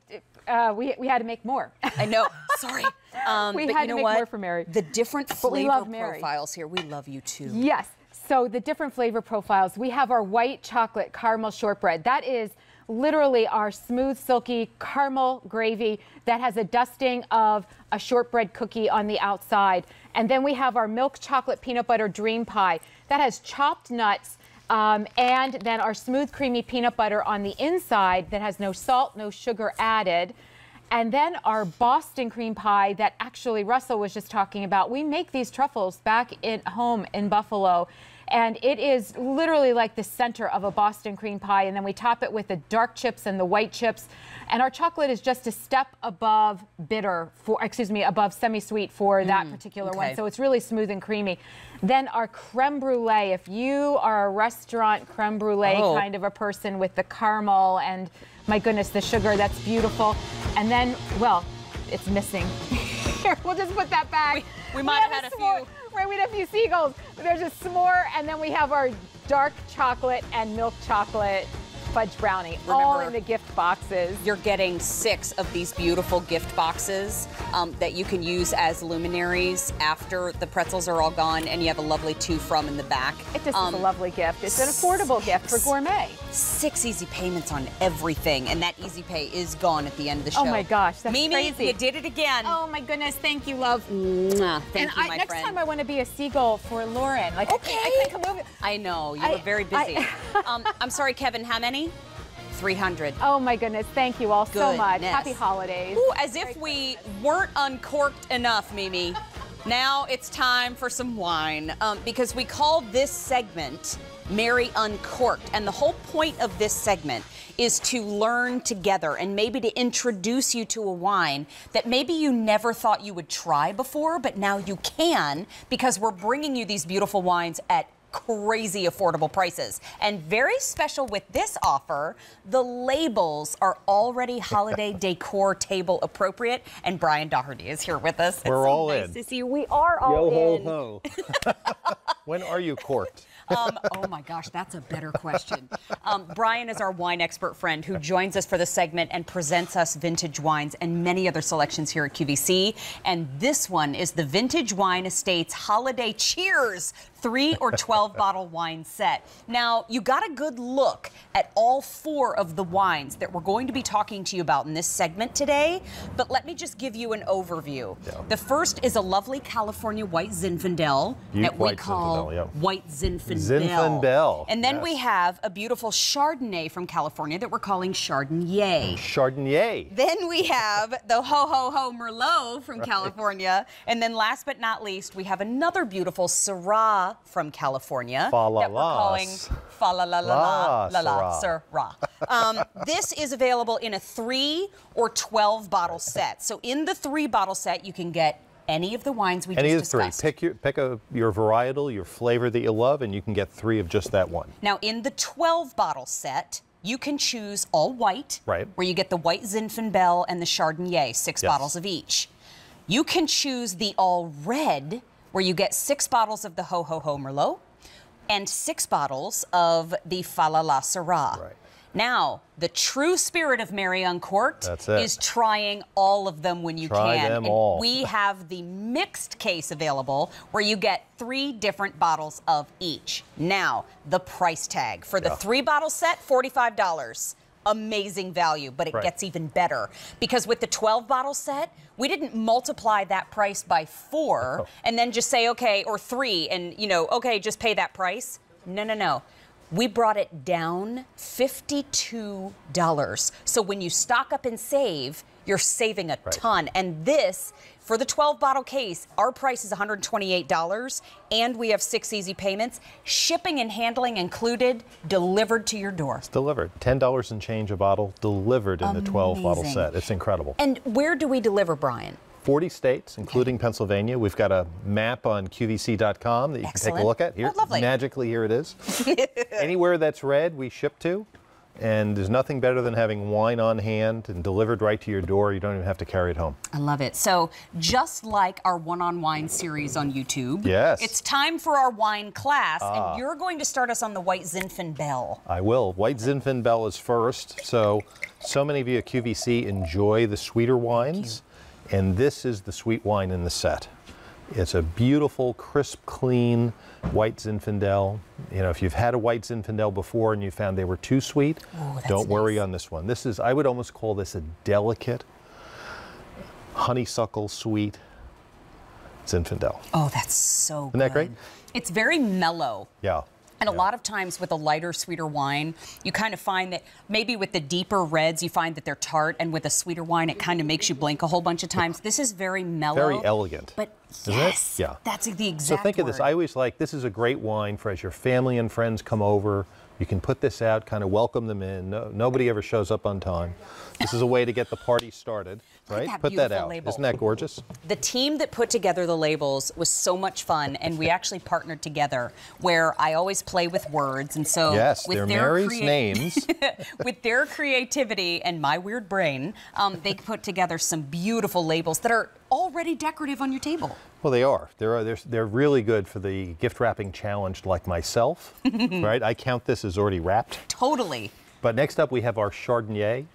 we had to make more. I know. Sorry. We but had you to know make what? more for Mary. The different But we flavor love Mary. profiles here. We love you too. Yes. So the different flavor profiles. We have our white chocolate caramel shortbread. That is literally our smooth, silky caramel gravy that has a dusting of a shortbread cookie on the outside. And then we have our milk chocolate peanut butter dream pie that has chopped nuts and then our smooth, creamy peanut butter on the inside that has no salt, no sugar added. And then our Boston cream pie that actually Russell was just talking about. We make these truffles back at home in Buffalo. And it is literally like the center of a Boston cream pie. And then we top it with the dark chips and the white chips. And our chocolate is just a step above above semi-sweet for that particular one. So it's really smooth and creamy. Then our creme brulee, if you are a restaurant creme brulee kind of a person with the caramel and my goodness, the sugar, that's beautiful. And then, well, it's missing. Here, we'll just put that back. We might have had a few. Right, we had a few seagulls. There's a s'more, and then we have our dark chocolate and milk chocolate fudge brownie, all in the gift boxes. You're getting 6 of these beautiful gift boxes that you can use as luminaries after the pretzels are all gone, and you have a lovely to from in the back. It just is a lovely gift. It's an affordable gift for gourmet. 6 easy payments on everything, and that easy pay is gone at the end of the show. Oh my gosh, that's Mimi, crazy. you did it again. Oh my goodness, thank you, love. Mwah. Thank you, my next friend. time I want to be a seagull for Lauren. Like, okay. I can't come over. I know, you were very busy. I'm sorry, Kevin, how many? 300. Oh my goodness, thank you all so much. Goodness. Happy holidays. Ooh, as if we weren't uncorked enough, Mimi. Now it's time for some wine because we call this segment Mary Uncorked. And the whole point of this segment is to learn together and maybe to introduce you to a wine that maybe you never thought you would try before, but now you can because we're bringing you these beautiful wines at crazy affordable prices. And very special with this offer, the labels are already holiday decor table appropriate. And Brian Doherty is here with us. We're it's all so in. Nice to see you. We are all in. Yo ho ho. When are you corked? Oh my gosh, that's a better question. Brian is our wine expert friend who joins us for the segment and presents us vintage wines and many other selections here at QVC. And this one is the Vintage Wine Estates Holiday Cheers 3 or 12 bottle wine set. Now, you got a good look at all 4 of the wines that we're going to be talking to you about in this segment today, but let me just give you an overview. Yeah. The first is a lovely California white Zinfandel that we call white Zinfandel. Zinfandel. And then we have a beautiful Chardonnay from California that we're calling Chardonnay. Chardonnay. Then we have the Ho Ho Ho Merlot from California. And then last but not least, we have another beautiful Syrah from California that we're calling Fa La La La La La Syrah. This is available in a 3 or 12 bottle set. So in the 3 bottle set, you can get any of the wines we just discussed. Pick your varietal, your flavor that you love, and you can get 3 of just that one. Now, in the 12 bottle set, you can choose all white, where you get the white Zinfandel and the Chardonnay, 6 bottles of each. You can choose the all red, where you get 6 bottles of the Ho Ho Ho Merlot and 6 bottles of the Fa La La Syrah. Now, the true spirit of Mary Uncorked is trying all of them when you can. Them all. We have the mixed case available where you get 3 different bottles of each. Now, the price tag for the 3 bottle set, $45. Amazing value, but it gets even better because with the 12 bottle set, we didn't multiply that price by 4 and then just say, okay, or 3 and, okay, just pay that price. No. We brought it down $52. So when you stock up and save, you're saving a ton. And this For the 12-bottle case, our price is $128, and we have 6 easy payments. Shipping and handling included, delivered to your door. It's delivered. $10 and change a bottle, delivered in the 12-bottle set. It's incredible. And where do we deliver, Brian? 40 states, including Pennsylvania. We've got a map on QVC.com that you can take a look at. Here, magically, here it is. Anywhere that's red, we ship to. And there's nothing better than having wine on hand and delivered right to your door. You don't even have to carry it home. I love it. So just like our One on Wine series on YouTube, yes, it's time for our wine class, and you're going to start us on the White Zinfandel. I will. White Zinfandel is first. So many of you at QVC enjoy the sweeter wines, and this is the sweet wine in the set. It's a beautiful, crisp, clean white Zinfandel. You know, if you've had a white Zinfandel before and you found they were too sweet, don't worry on this one. This is, I would almost call this a delicate, honeysuckle sweet Zinfandel. Oh, that's so good. Isn't that great? It's very mellow. Yeah. And a lot of times with a lighter, sweeter wine, you kind of find that maybe with the deeper reds, you find that they're tart, and with a sweeter wine, it kind of makes you blink a whole bunch of times. This is very mellow. Very elegant. But yes, yeah. That's the exact So think of this. I always like, this is a great wine for as your family and friends come over. You can put this out, kind of welcome them in. Nobody ever shows up on time. This is a way to get the party started, right? Put that out. Label. Isn't that gorgeous? The team that put together the labels was so much fun, and we actually partnered together where I always play with words. And so yes, with they're Mary's names. With their creativity and my weird brain, they put together some beautiful labels that are already decorative on your table. Well, they are. They're really good for the gift wrapping challenged like myself, right? I count this as already wrapped. Totally. But next up we have our Chardonnay,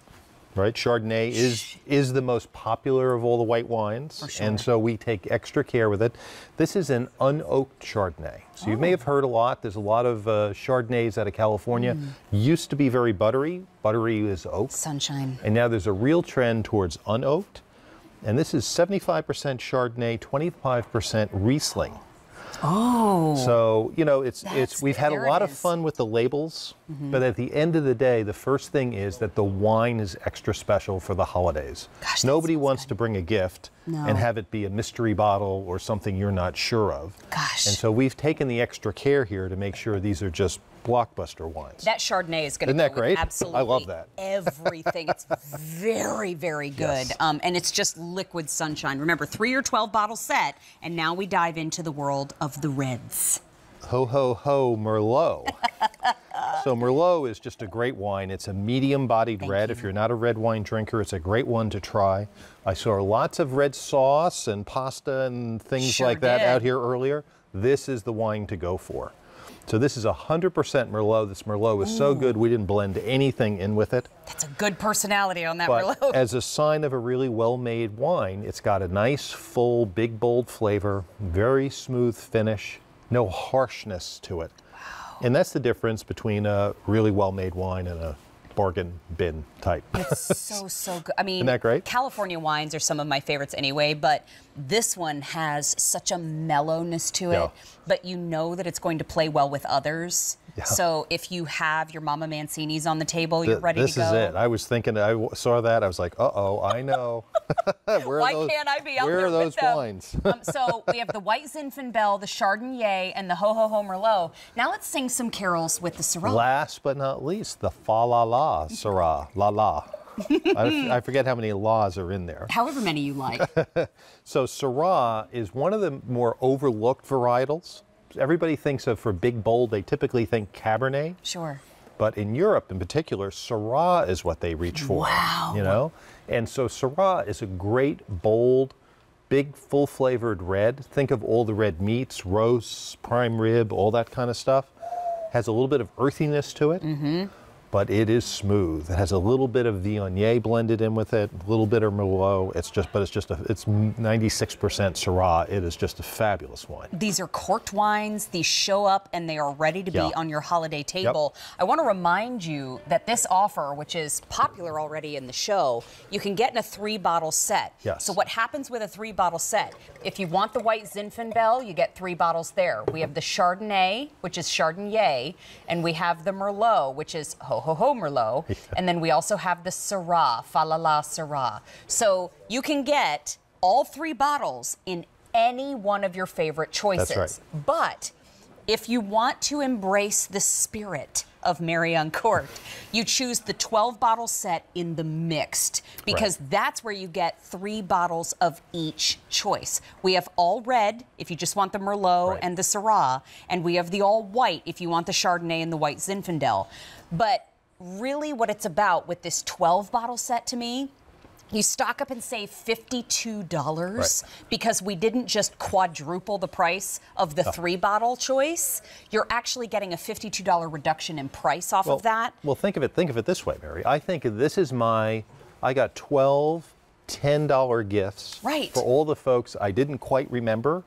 right? Chardonnay is the most popular of all the white wines, for sure. And so we take extra care with it. This is an unoaked Chardonnay. So you may have heard a lot. There's a lot of Chardonnays out of California. Used to be very buttery. Buttery is oak. Sunshine. And now there's a real trend towards unoaked. And this is 75% Chardonnay, 25% Riesling. Oh. So, you know, we've had a lot of fun with the labels, but at the end of the day, the first thing is that the wine is extra special for the holidays. Gosh, nobody wants to bring a gift and have it be a mystery bottle or something you're not sure of. Gosh. And so we've taken the extra care here to make sure these are just blockbuster wines. That Chardonnay is going to Isn't that great? Absolutely. I love that. Everything. It's very, very good. Yes. And it's just liquid sunshine. Remember, 3 or 12 bottle set, and now we dive into the world of the reds. Ho, ho, ho, Merlot. So Merlot is just a great wine. It's a medium-bodied red. If you're not a red wine drinker, it's a great one to try. I saw lots of red sauce and pasta and things like that out here earlier. This is the wine to go for. So this is 100% Merlot. This Merlot is so good we didn't blend anything in with it. That's a good personality on that But Merlot. as a sign of a really well-made wine, it's got a nice, full, big, bold flavor, very smooth finish, no harshness to it. Wow. And that's the difference between a really well-made wine and a bargain bin type. It's so good. I mean, Isn't that great? California wines are some of my favorites anyway, but this one has such a mellowness to it, but you know that it's going to play well with others. Yeah. So if you have your Mama Mancini's on the table, you're ready to go. This is it. I was thinking, I saw that, I was like, uh-oh, I know. Why can't I be out there Where are those with them? wines? So we have the White Zinfandel, the Chardonnay, and the Ho Ho Ho Merlot. Now let's sing some carols with the Syrah. Last but not least, the Fa La La Syrah. La La. I forget how many laws are in there. However many you like. So Syrah is one of the more overlooked varietals. Everybody thinks of, for big, bold, they typically think Cabernet. Sure. But in Europe in particular, Syrah is what they reach for. Wow. You know? And so Syrah is a great, bold, big, full-flavored red. Think of all the red meats, roasts, prime rib, all that kind of stuff. Has a little bit of earthiness to it. But it is smooth. It has a little bit of Viognier blended in with it, a little bit of Merlot. It's 96% Syrah. It is just a fabulous wine. These are corked wines. These show up and they are ready to be on your holiday table. I want to remind you that this offer, which is popular already in the show, you can get in a 3-bottle set. Yes. So what happens with a 3-bottle set? If you want the White Zinfandel, you get 3 bottles there. We have the Chardonnay, which is Chardonnay, and we have the Merlot, which is Ho Ho Ho Merlot, and then we also have the Syrah, Fa La La Syrah. So you can get all 3 bottles in any one of your favorite choices. That's right. But if you want to embrace the spirit of Mary Uncorked, you choose the 12-bottle set in the mixed, because that's where you get 3 bottles of each choice. We have all red if you just want the Merlot and the Syrah, and we have the all white if you want the Chardonnay and the white Zinfandel. But really what it's about with this 12-bottle set to me, you stock up and save $52 because we didn't just quadruple the price of the 3-bottle choice. You're actually getting a $52 reduction in price off of that. Well, think of it this way, Mary. I think this is I got 12 $10 gifts for all the folks I didn't quite remember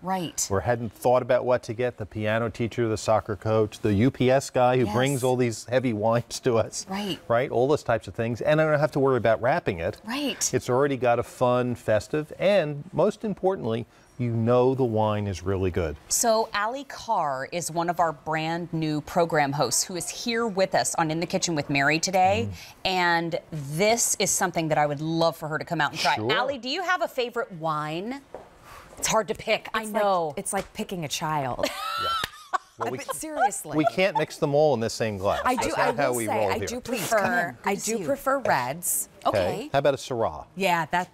or hadn't thought about what to get. The piano teacher, the soccer coach, the UPS guy who brings all these heavy wines to us, right? All those types of things. And I don't have to worry about wrapping it. It's already got a fun, festive, and most importantly, you know the wine is really good. So Allie Carr is one of our brand new program hosts who is here with us on In the Kitchen with Mary today. And this is something that I would love for her to come out and try. Allie, do you have a favorite wine? It's hard to pick, I know. It's like picking a child. Well, I mean, seriously. We can't mix them all in the same glass. I do. That's I not how will we say roll I here. do prefer. I do prefer reds. Okay. How about a Syrah? Yeah, that.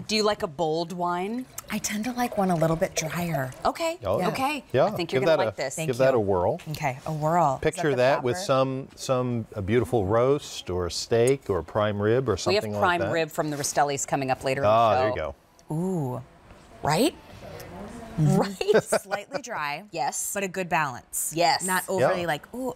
Do you like a bold wine? I tend to like one a little bit drier. Okay. Oh, yeah. Okay. Yeah. I think you're gonna like this. Give that a whirl. Okay, a whirl. Picture that with a beautiful roast or a steak or a prime rib or something like that. We have prime rib from the Rostellis coming up later in the show. There you go. Ooh. Right? Right? Slightly dry. Yes. But a good balance. Yes. Not overly like, ooh.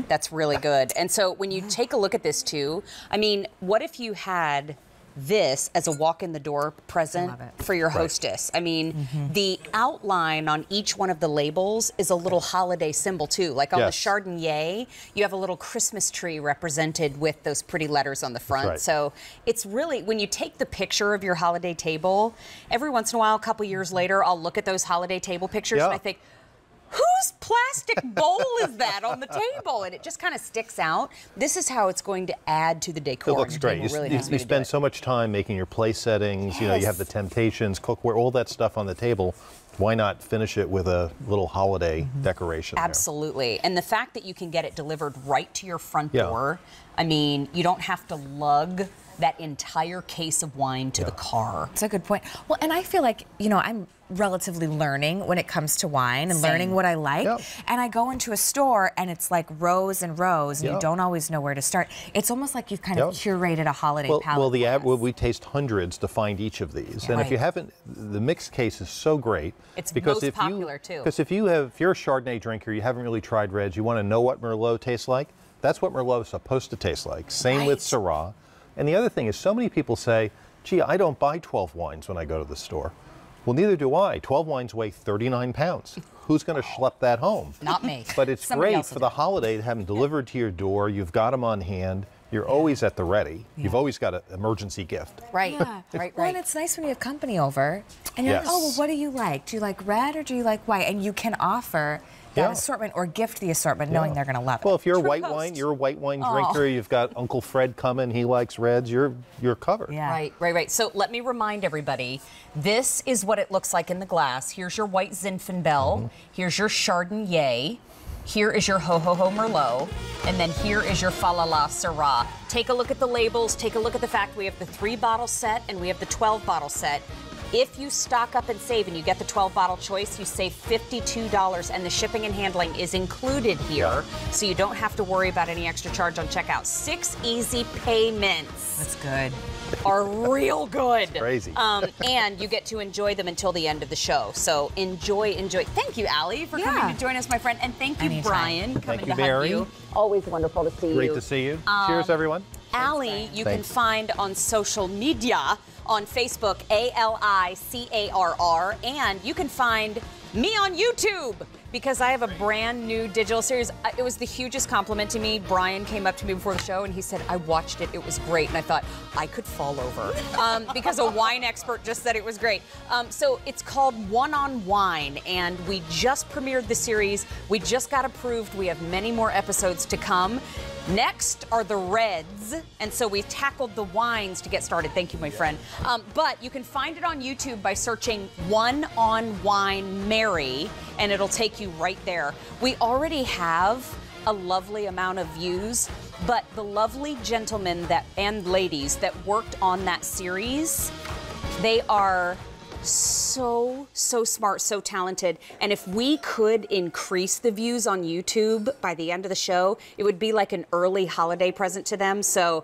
That's really good. And so when you take a look at this too, I mean, what if you had this as a walk in the door present for your hostess? I mean, the outline on each one of the labels is a little holiday symbol too. Like on the Chardonnay, you have a little Christmas tree represented with those pretty letters on the front. So it's really, when you take the picture of your holiday table, every once in a while, a couple years later, I'll look at those holiday table pictures and I think, whose plastic bowl is that on the table? And it just kind of sticks out. This is how it's going to add to the decor. It looks great. You spend so much time making your place settings. You know, you have the temptations, cookware, all that stuff on the table. Why not finish it with a little holiday decoration? Absolutely. And the fact that you can get it delivered right to your front door, I mean, you don't have to lug that entire case of wine to the car. That's a good point. Well, and I feel like, you know, I'm relatively learning when it comes to wine and learning what I like. And I go into a store and it's like rows and rows and you don't always know where to start. It's almost like you've kind of curated a holiday palette. We taste hundreds to find each of these. And if you haven't, the mixed case is so great. It's because most popular too. Because if you're a Chardonnay drinker, you haven't really tried reds, you want to know what Merlot tastes like, that's what Merlot is supposed to taste like. Same with Syrah. And the other thing is, so many people say, gee, I don't buy 12 wines when I go to the store. Well, neither do I. 12 wines weigh 39 pounds. Who's going to schlep that home? Not me. But it's great for the holiday to have them delivered to your door. You've got them on hand. You're always at the ready. You've always got an emergency gift. Right. Well, and it's nice when you have company over and you're like, oh, well, what do you like? Do you like red or do you like white? And you can offer that assortment or gift the assortment knowing they're going to love it. Well, if you're a white wine drinker, you've got Uncle Fred coming, he likes reds, you're covered. Right. So let me remind everybody, this is what it looks like in the glass. Here's your white Zinfandel, here's your Chardonnay, here is your Ho Ho Ho Merlot, and then here is your Fa La La Syrah. Take a look at the labels, take a look at the fact we have the 3-bottle set and we have the 12-bottle set. If you stock up and save and you get the 12-bottle choice, you save $52 and the shipping and handling is included here. So you don't have to worry about any extra charge on checkout. 6 easy payments. That's good. Are real good. Crazy. And you get to enjoy them until the end of the show. So enjoy. Thank you, Allie, for coming to join us, my friend. And thank you, Brian, coming to hug you. Always wonderful to see you. Great to see you. Cheers, everyone. Allie, you can find on social media on Facebook, ALICARR, and you can find me on YouTube, because I have a brand new digital series. It was the hugest compliment to me. Brian came up to me before the show and he said, I watched it, it was great. And I thought, I could fall over because a wine expert just said it was great. So it's called One on Wine, and we just premiered the series. We just got approved. We have many more episodes to come. Next are the reds, and so we've tackled the wines to get started. Thank you, my friend. But you can find it on YouTube by searching One on Wine Mary, and it'll take you right there. We already have a lovely amount of views, but the lovely gentlemen and ladies that worked on that series, they are so smart, so talented. And if we could increase the views on YouTube by the end of the show, it would be like an early holiday present to them. So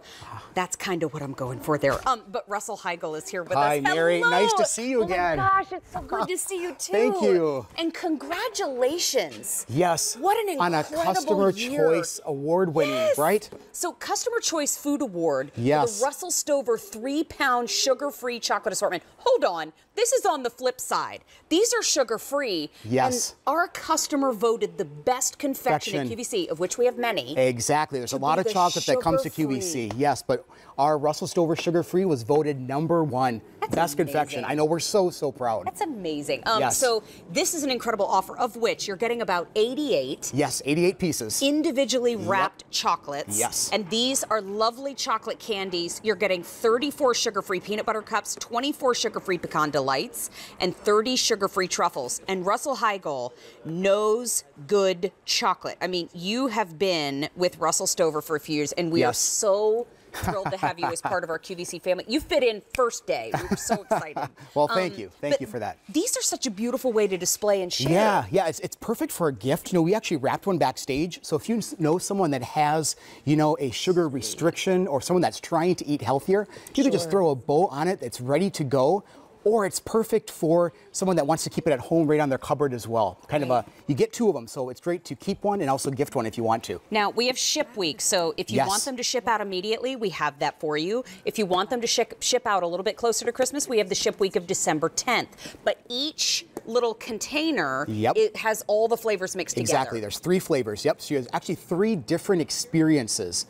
that's kind of what I'm going for there. But Russell Heigl is here with us. Hi, Mary. Hello. Nice to see you again. Oh my gosh, it's so good to see you too. Thank you. And congratulations. Yes. What an incredible on a Customer year. Choice Award winning, right? So Customer Choice Food Award Yes. for the Russell Stover 3-pound sugar-free chocolate assortment. Hold on. This is on the flip side. These are sugar-free. Yes. And our customer voted the best confection at QVC, of which we have many. Exactly. There's a lot of chocolate that comes to QVC. Yes, but our Russell Stover Sugar Free was voted #1 best confection. I know, we're so proud. That's amazing. Yes. So this is an incredible offer, of which you're getting about 88. Yes, 88 pieces. Individually wrapped chocolates. Yes. And these are lovely chocolate candies. You're getting 34 sugar-free peanut butter cups, 24 sugar-free pecan delights, and 30 sugar-free truffles. And Russell Heigl knows good chocolate. I mean, you have been with Russell Stover for a few years, and we are so thrilled to have you as part of our QVC family. You fit in first day. We were so excited. Well, thank you. Thank you for that. These are such a beautiful way to display and share. Yeah, it's perfect for a gift. You know, we actually wrapped one backstage. So if you know someone that has, you know, a sugar restriction or someone that's trying to eat healthier, you can just throw a bow on it that's ready to go. Or it's perfect for someone that wants to keep it at home right on their cupboard as well. Kind of you get 2 of them, so it's great to keep one and also gift one if you want to. Now, we have ship week, so if you want them to ship out immediately, we have that for you. If you want them to ship out a little bit closer to Christmas, we have the ship week of December 10th. But each little container, it has all the flavors mixed together. Exactly, there's 3 flavors. Yep, so there's actually 3 different experiences.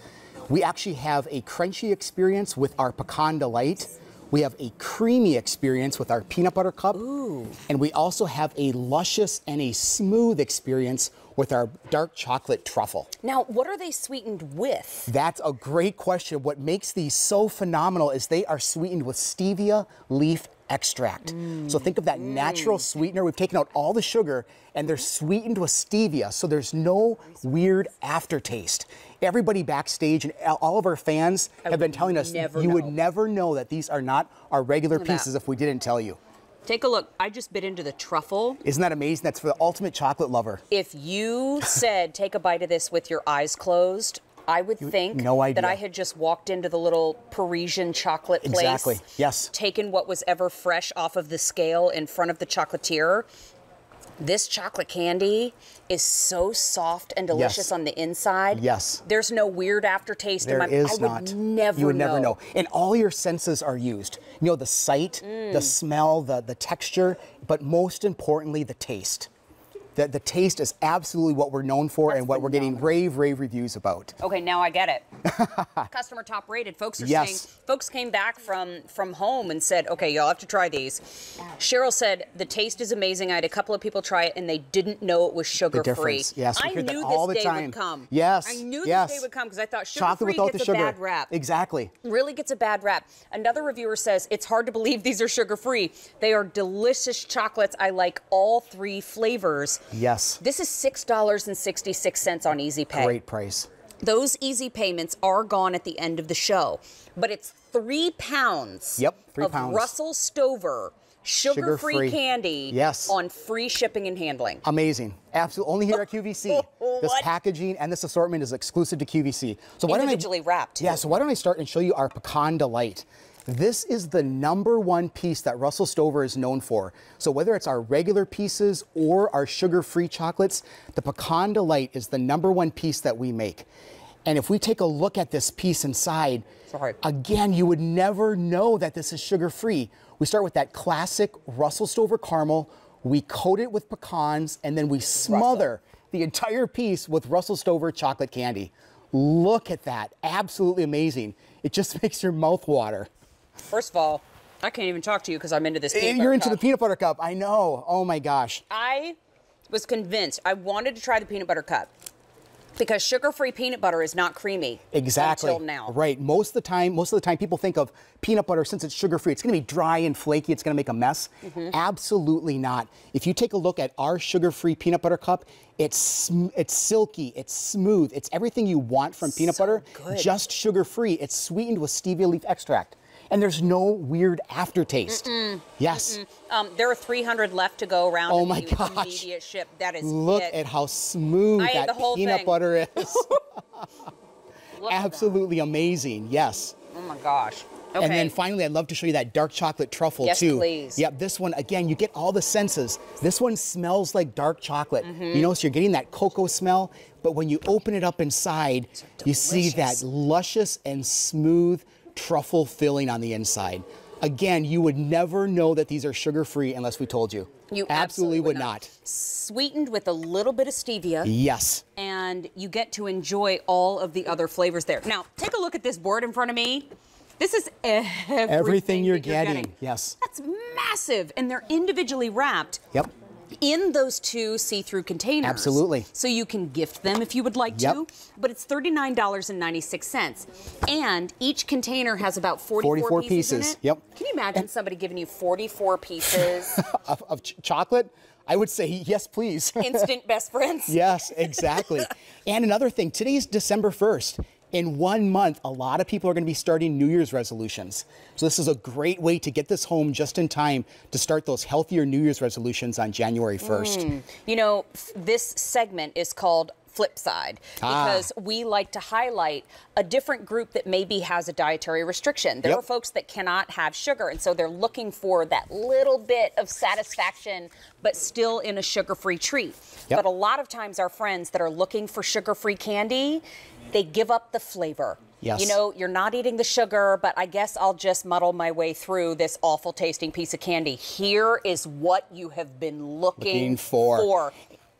We actually have a crunchy experience with our Pecan Delight. We have a creamy experience with our peanut butter cup. Ooh. And we also have a luscious and a smooth experience with our dark chocolate truffle. Now, what are they sweetened with? That's a great question. What makes these so phenomenal is they are sweetened with stevia leaf extract. So think of that natural sweetener. We've taken out all the sugar and they're sweetened with stevia, so there's no weird aftertaste. Everybody backstage and all of our fans have been telling us you would never know that these are not our regular pieces if we didn't tell you. Take a look. I just bit into the truffle. Isn't that amazing? That's for the ultimate chocolate lover. If you said take a bite of this with your eyes closed, I would think that I had just walked into the little Parisian chocolate place. Exactly, yes. Taken what was ever fresh off of the scale in front of the chocolatier. This chocolate candy is so soft and delicious on the inside. Yes. There's no weird aftertaste in my mouth. Is not. You would never know. And all your senses are used. You know, the sight, the smell, the texture, but most importantly, the taste. The taste is absolutely what we're known for and what we're getting rave reviews about. Okay, now I get it. Customer top rated. Folks are saying, folks came back from home and said, okay, y'all have to try these. Cheryl said, the taste is amazing. I had a couple of people try it and they didn't know it was sugar-free. Yes, we I hear knew that all this the day time. would come. Yes, I knew this day would come because I thought sugar-free gets a bad rap. Exactly. Really gets a bad rap. Another reviewer says, it's hard to believe these are sugar-free. They are delicious chocolates. I like all 3 flavors. Yes. This is $6.66 on Easy Pay. Great price. Those easy payments are gone at the end of the show, but it's 3 pounds of Russell Stover sugar-free candy on free shipping and handling. Amazing. Absolutely. Only here at QVC. This packaging and this assortment is exclusive to QVC. So why individually wrapped. Yeah, so why don't I start and show you our Pecan Delight. This is the #1 piece that Russell Stover is known for. So whether it's our regular pieces or our sugar-free chocolates, the Pecan Delight is the #1 piece that we make. And if we take a look at this piece inside, again, you would never know that this is sugar-free. We start with that classic Russell Stover caramel We coat it with pecans, and then we smother the entire piece with Russell Stover chocolate candy. Look at that. Absolutely amazing. It just makes your mouth water. First of all, I can't even talk to you because I'm into this peanut butter You're into cup. the peanut butter cup. I know. Oh my gosh. I was convinced. I wanted to try the peanut butter cup because sugar-free peanut butter is not creamy. Exactly. Until now. Right. Most of the time people think of peanut butter, since it's sugar-free, it's going to be dry and flaky, it's going to make a mess. Absolutely not. If you take a look at our sugar-free peanut butter cup, it's silky, it's smooth, it's everything you want from peanut butter, just sugar-free. It's sweetened with stevia leaf extract. And there's no weird aftertaste. Yes. There are 300 left to go around. Oh my gosh. Immediate ship. That is Look it. at how smooth I ate that the whole peanut thing. butter is. Look at Absolutely amazing. Yes. that. Oh my gosh. Okay. And then finally, I'd love to show you that dark chocolate truffle Yes, too. please. Yep, this one, again, you get all the senses. This one smells like dark chocolate. You know, so you're getting that cocoa smell, but when you open it up inside, you see that luscious and smooth truffle filling on the inside. Again, you would never know that these are sugar-free unless we told you. You absolutely would not. Sweetened with a little bit of stevia. Yes. And you get to enjoy all of the other flavors there. Now, take a look at this board in front of me. This is everything you're that getting. Yes. That's massive, and they're individually wrapped. Yep. In those two see-through containers. Absolutely. So you can gift them if you would like to, but it's $39.96. And each container has about 44 pieces in it. Yep. Can you imagine somebody giving you 44 pieces? of chocolate? I would say yes, please. Instant best friends. Yes, exactly. And another thing, today's December 1st. In 1 month, a lot of people are going to be starting New Year's resolutions. So this is a great way to get this home just in time to start those healthier New Year's resolutions on January 1st. You know, this segment is called Flip Side because we like to highlight a different group that maybe has a dietary restriction. There are folks that cannot have sugar, and so they're looking for that little bit of satisfaction, but still in a sugar-free treat. But a lot of times our friends that are looking for sugar-free candy, they give up the flavor. Yes. You know, you're not eating the sugar, but I guess I'll just muddle my way through this awful tasting piece of candy. Here is what you have been looking for.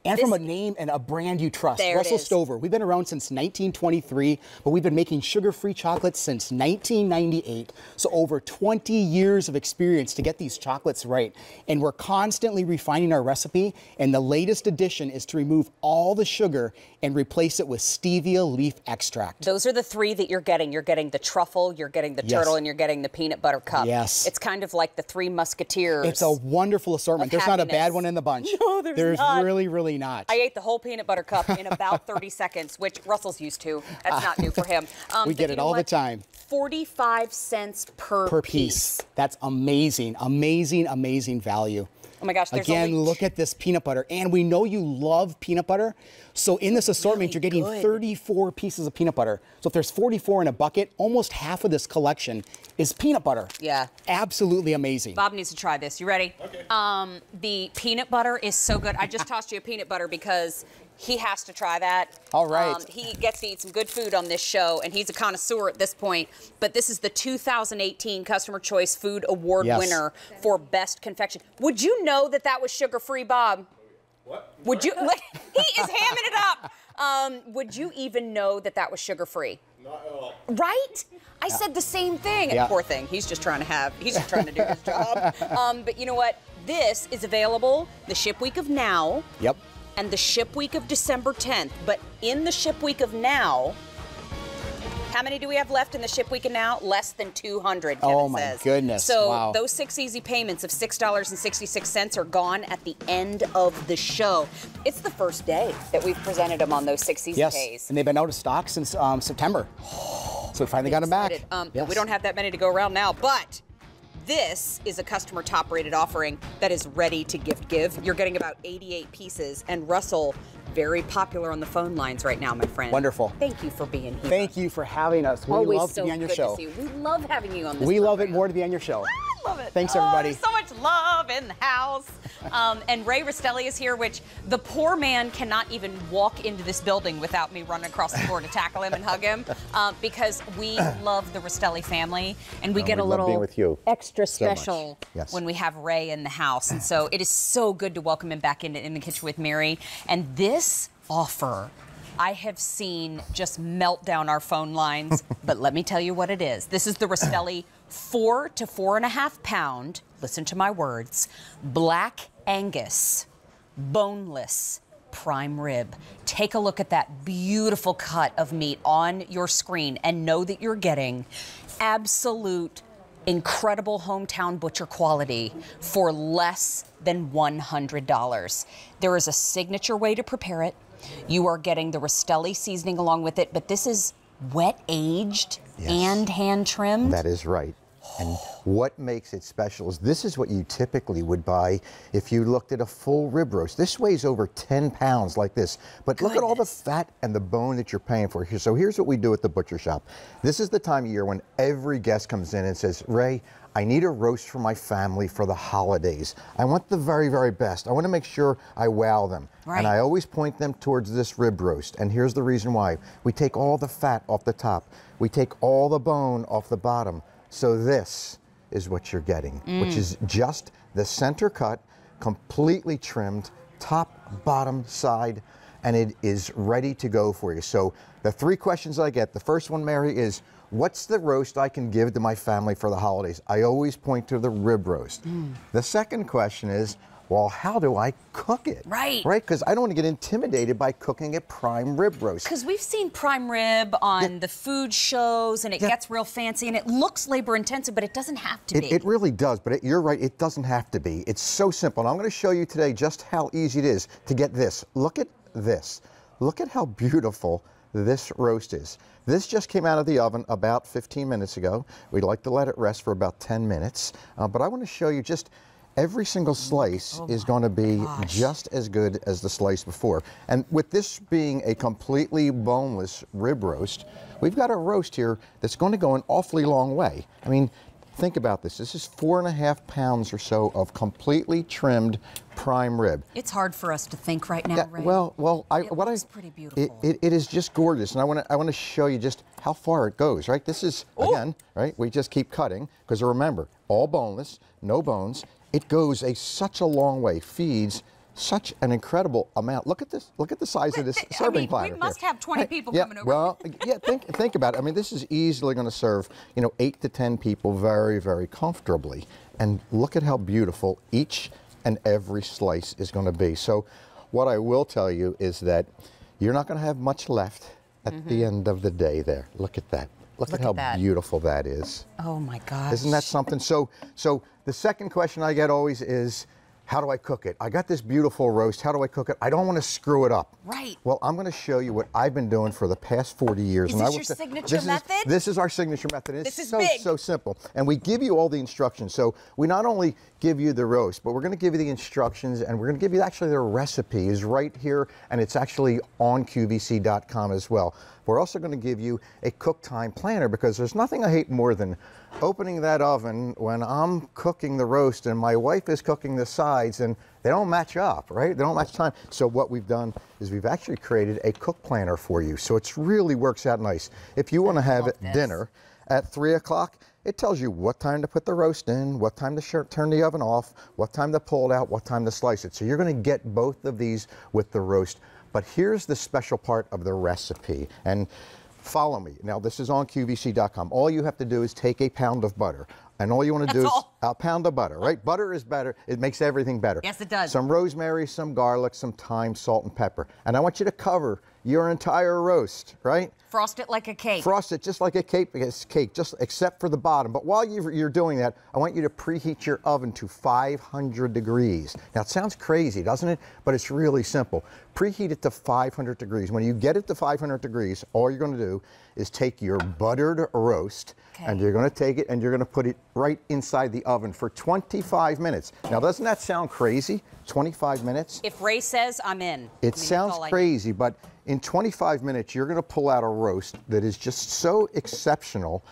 And from a name and a brand you trust. There it Russell is. Stover. We've been around since 1923, but we've been making sugar-free chocolates since 1998. So over 20 years of experience to get these chocolates right. And we're constantly refining our recipe. And the latest addition is to remove all the sugar and replace it with stevia leaf extract. Those are the three that you're getting. You're getting the truffle, you're getting the turtle, and you're getting the peanut butter cup. Yes. It's kind of like the Three Musketeers. It's a wonderful assortment. There's not a bad one in the bunch. No, there's not. Really not. I ate the whole peanut butter cup in about 30 seconds, which Russell's used to. That's not new for him. We get it all the time. 45 cents per piece. That's amazing. Amazing, amazing value. Oh my gosh, there's Again, look at this peanut butter. And we know you love peanut butter. So in this assortment, you're getting 34 pieces of peanut butter. So if there's 44 in a bucket, almost half of this collection is peanut butter. Yeah. Absolutely amazing. Bob needs to try this. You ready? Okay. The peanut butter is so good. I just tossed you a peanut butter because he has to try that. All right. He gets to eat some good food on this show, and he's a connoisseur at this point. But this is the 2018 Customer Choice Food Award winner for Best Confection. Would you know that that was sugar-free, Bob? What? Would you? Like, he is hamming it up. Would you even know that that was sugar-free? Not at all. Right? I said the same thing. Yeah. Poor thing. He's just trying to do his job. But you know what? This is available the ship week of now. Yep. And the ship week of December 10th. But in the ship week of now, how many do we have left in the ship week of now? Less than 200, Kevin Oh my says. goodness, So wow. those 6 easy payments of $6.66 are gone at the end of the show. It's the first day that we've presented them on those 6 easy Yes, pays. and they've been out of stock since September. So we finally got them back. Yes. We don't have that many to go around now, but this is a customer top-rated offering that is ready to give. You're getting about 88 pieces, and Russell, very popular on the phone lines right now, my friend. Wonderful. Thank you for being here. Thank you for having us. We Always love so to be on your good show. to see you. We love having you on this We love it program. more to be on your show. I Love it. Thanks, everybody. There's so much love in the house. And Ray Rastelli is here, which the poor man cannot even walk into this building without me running across the floor to tackle him and hug him, because we love the Rastelli family, and we get a little with you extra so much. special Yes. when we have Ray in the house. And so it is so good to welcome him back into In the Kitchen with Mary. And this offer, I have seen just melt down our phone lines, but let me tell you what it is. This is the Rastelli 4 to 4.5 pound, listen to my words, Black Angus, boneless prime rib. Take a look at that beautiful cut of meat on your screen and know that you're getting absolute incredible hometown butcher quality for less than $100. There is a signature way to prepare it. You are getting the Rastelli seasoning along with it, but this is wet aged and hand trimmed. That is right. And what makes it special is this is what you typically would buy if you looked at a full rib roast. This weighs over 10 pounds like this. But look at all the fat and the bone that you're paying for here. So here's what we do at the butcher shop. This is the time of year when every guest comes in and says, Ray, I need a roast for my family for the holidays. I want the very, very best. I want to make sure I wow them. Right. And I always point them towards this rib roast. And here's the reason why. We take all the fat off the top. We take all the bone off the bottom. So this is what you're getting, which is just the center cut, completely trimmed, top, bottom, side, and it is ready to go for you. So the 3 questions I get, the first one, Mary, is what's the roast I can give to my family for the holidays? I always point to the rib roast. The second question is, well, how do I cook it? Right. Right, because I don't want to get intimidated by cooking a prime rib roast. Because we've seen prime rib on the food shows, and it gets real fancy, and it looks labor intensive, but it doesn't have to be. It really does, but you're right, it doesn't have to be. It's so simple, and I'm going to show you today just how easy it is to get this. Look at this. Look at how beautiful this roast is. This just came out of the oven about 15 minutes ago. We'd like to let it rest for about 10 minutes, but I want to show you just every single slice is going to be just as good as the slice before. And with this being a completely boneless rib roast, we've got a roast here that's going to go an awfully long way. I mean, think about this. This is 4.5 pounds or so of completely trimmed prime rib. It's hard for us to think right now, Ray. Well, it's pretty beautiful. It is just gorgeous, and I want to show you just how far it goes. Right, this is again, right. We just keep cutting because remember, all boneless, no bones. It goes such a long way. Feeds such an incredible amount. Look at this. Look at the size of this serving platter. We must have 20 people coming over. Well, think about it. I mean, this is easily going to serve 8 to 10 people very, very comfortably. And look at how beautiful each and every slice is going to be. So what I will tell you is that you're not going to have much left at the end of the day there. Look at that. Look at how beautiful that is. Oh my gosh. Isn't that something? So the second question I get always is, how do I cook it? I got this beautiful roast. How do I cook it? I don't want to screw it up. Right. Well, I'm going to show you what I've been doing for the past 40 years. Is this your signature method? This is our signature method. It's this is so simple. And we give you all the instructions. So we not only give you the roast, but we're going to give you the instructions, and we're going to give you actually the recipe is right here, and it's actually on QVC.com as well. We're also going to give you a cook time planner, because there's nothing I hate more than opening that oven when I'm cooking the roast and my wife is cooking the sides and they don't match up, right? They don't match time. So what we've done is we've actually created a cook planner for you. So it really works out nice. If you want to have dinner at 3 o'clock, it tells you what time to put the roast in, what time to turn the oven off, what time to pull it out, what time to slice it. So you're going to get both of these with the roast. But here's the special part of the recipe. And follow me. Now, this is on QVC.com. All you have to do is take a pound of butter. And all you want to do is a pound of butter, right? Butter is better. It makes everything better. Yes, it does. Some rosemary, some garlic, some thyme, salt, and pepper. And I want you to cover your entire roast, right? Frost it like a cake. Frost it just like a cake, just except for the bottom. But while you're doing that, I want you to preheat your oven to 500 degrees. Now, it sounds crazy, doesn't it? But it's really simple. Preheat it to 500 degrees. When you get it to 500 degrees, all you're going to do is take your buttered roast, and you're going to take it and you're going to put it right inside the oven for 25 minutes. Now, doesn't that sound crazy? 25 minutes? If Ray says, I'm in. It sounds crazy, but in 25 minutes, you're going to pull out a roast that is just so exceptional.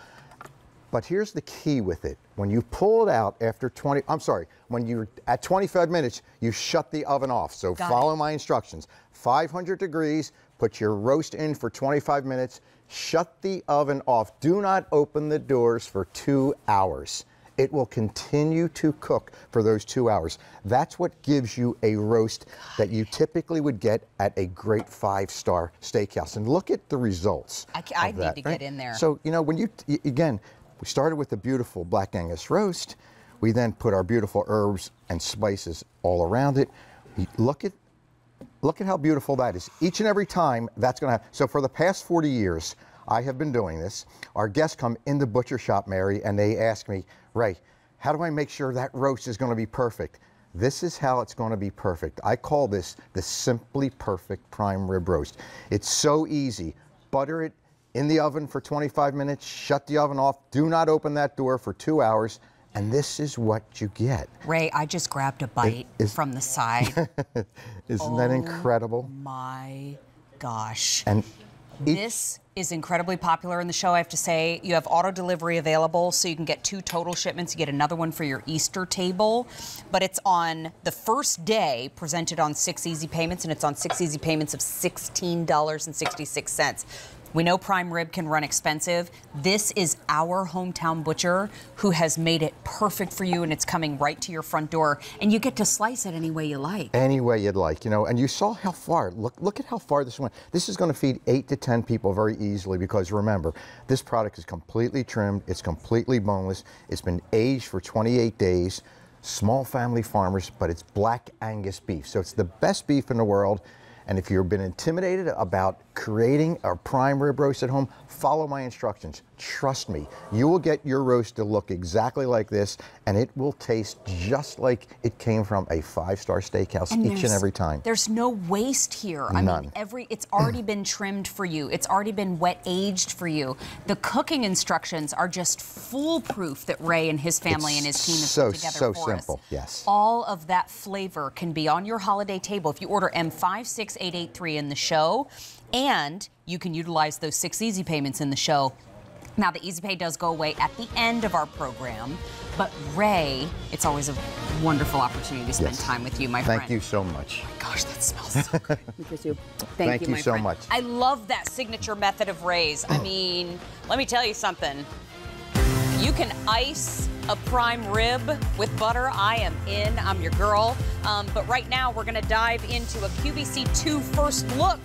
But here's the key with it. When you pull it out after 20, I'm sorry, when you're at 25 minutes, you shut the oven off. So follow my instructions. 500 degrees, put your roast in for 25 minutes, shut the oven off. Do not open the doors for 2 hours. It will continue to cook for those 2 hours. That's what gives you a roast that you typically would get at a great 5-star steakhouse. And look at the results. I need to get in there. So, you know, when again, we started with the beautiful Black Angus roast. We then put our beautiful herbs and spices all around it. Look at how beautiful that is. Each and every time that's going to happen. So for the past 40 years, I have been doing this. Our guests come in the butcher shop, Mary, and they ask me, Ray, how do I make sure that roast is going to be perfect? This is how it's going to be perfect. I call this the Simply Perfect Prime Rib Roast. It's so easy. Butter it in the oven for 25 minutes, shut the oven off, do not open that door for 2 hours, and this is what you get. Ray, I just grabbed a bite from the side. Isn't that incredible? My gosh. And this is incredibly popular in the show, I have to say. You have auto delivery available, so you can get 2 total shipments. You get another one for your Easter table. But it's on the first day, presented on 6 easy payments, and it's on 6 easy payments of $16.66. We know prime rib can run expensive. This is our hometown butcher who has made it perfect for you, and it's coming right to your front door. And you get to slice it any way you like. Any way you'd like, you know. And you saw how far. Look at how far this went. This is going to feed 8 to 10 people very easily because remember, this product is completely trimmed. It's completely boneless. It's been aged for 28 days. Small family farmers, but it's Black Angus beef. So it's the best beef in the world. And if you've been intimidated about creating a prime rib roast at home, follow my instructions. Trust me, you will get your roast to look exactly like this, and it will taste just like it came from a 5-star steakhouse each and every time. There's no waste here. None. I mean, it's already been trimmed for you. It's already been wet aged for you. The cooking instructions are just foolproof that Ray and his family and his team have put together for us. So simple, yes. All of that flavor can be on your holiday table if you order M56883 in the show, and you can utilize those 6 easy payments in the show. Now, the Easy Pay does go away at the end of our program, but Ray, it's always a wonderful opportunity to spend time with you, my friend. Thank you so much. Oh my gosh, that smells so good. Thank you, my so friend. much. I love that signature method of Ray's. I mean, let me tell you something. You can ice a prime rib with butter. I am in. I'm your girl. But right now, we're going to dive into a QVC2 first look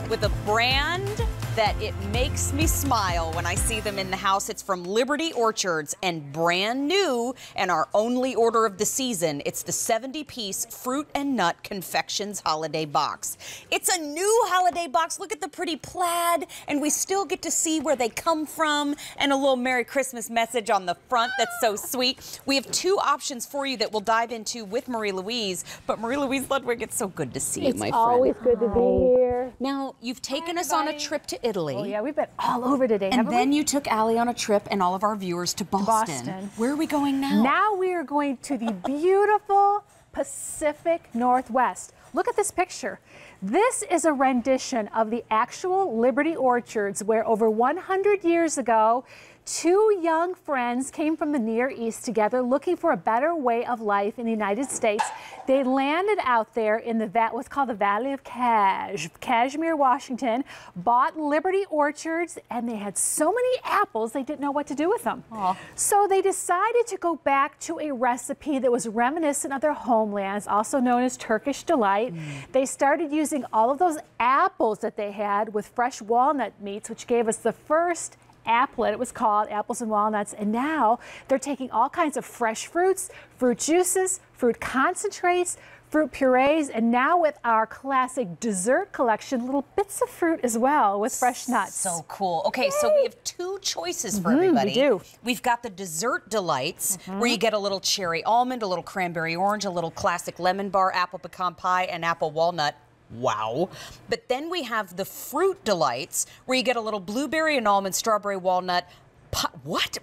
with a brand that it makes me smile when I see them in the house. It's from Liberty Orchards and brand new and our only order of the season. It's the 70-piece Fruit and Nut Confections Holiday Box. It's a new holiday box. Look at the pretty plaid, and we still get to see where they come from and a little Merry Christmas message on the front. That's so sweet. We have 2 options for you that we'll dive into with Marie-Louise. But Marie-Louise Ludwig, it's so good to see you, my friend. It's always good to be here. Now, you've taken us on a trip to Italy. Oh, yeah, we've been all over today, and then you took Allie on a trip and all of our viewers to Boston. Where are we going now? Now we are going to the beautiful Pacific Northwest. Look at this picture. This is a rendition of the actual Liberty Orchards where over 100 years ago, 2 young friends came from the Near East together looking for a better way of life in the United States. They landed out there in what's called the Valley of Cashmere, Washington, bought Liberty Orchards, and they had so many apples they didn't know what to do with them. Aww. So they decided to go back to a recipe that was reminiscent of their homelands, also known as Turkish Delight. They started using all of those apples that they had with fresh walnut meats, which gave us the first applet. It was called Apples and Walnuts, and now they're taking all kinds of fresh fruits, fruit juices, fruit concentrates, fruit purees, and now with our classic dessert collection, little bits of fruit as well with fresh nuts. So cool. Okay, so we have 2 choices for everybody. We do. We've got the Dessert Delights, where you get a little cherry almond, a little cranberry orange, a little classic lemon bar, apple pecan pie, and apple walnut. Wow. But then we have the Fruit Delights, where you get a little blueberry and almond, strawberry, walnut,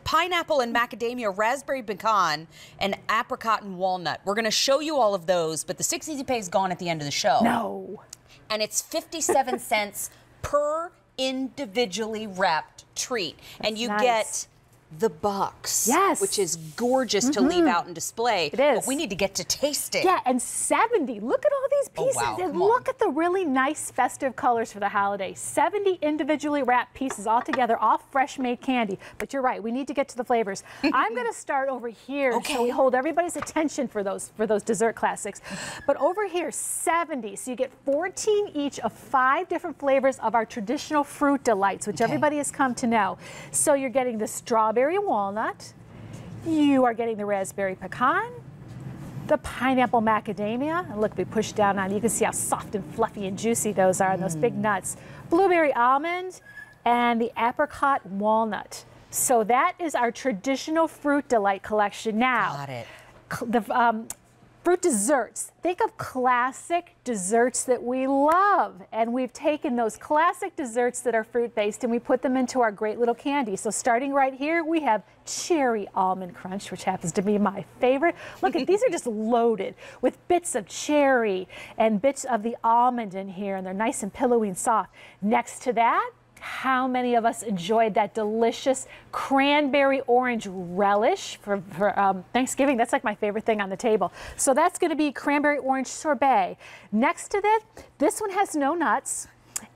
pineapple and macadamia, raspberry pecan, and apricot and walnut. We're going to show you all of those, but the 6 Easy Pay is gone at the end of the show. No. And it's 57 cents per individually wrapped treat. And you get the box. Yes. Which is gorgeous to leave out and display. It is. But we need to get to tasting. Yeah, and 70. Look at all these pieces. wow, And come on. look at the really nice festive colors for the holiday. 70 individually wrapped pieces all together, all fresh made candy. But you're right, we need to get to the flavors. I'm going to start over here so we hold everybody's attention for those dessert classics. But over here, 70. So you get 14 each of 5 different flavors of our traditional fruit delights, which everybody has come to know. So you're getting the strawberry walnut, you are getting the raspberry pecan, the pineapple macadamia, and look, we push down on it. You can see how soft and fluffy and juicy those are, and those big nuts. Blueberry almond, and the apricot walnut. So that is our traditional fruit delight collection. Now, Got it. The fruit desserts. Think of classic desserts that we love. And we've taken those classic desserts that are fruit-based and we put them into our great little candy. So starting right here, we have cherry almond crunch, which happens to be my favorite. Look at these are just loaded with bits of cherry and bits of the almond in here, and they're nice and pillowy and soft. Next to that, how many of us enjoyed that delicious cranberry orange relish for Thanksgiving? That's like my favorite thing on the table. So that's going to be cranberry orange sorbet. Next to that, this one has no nuts.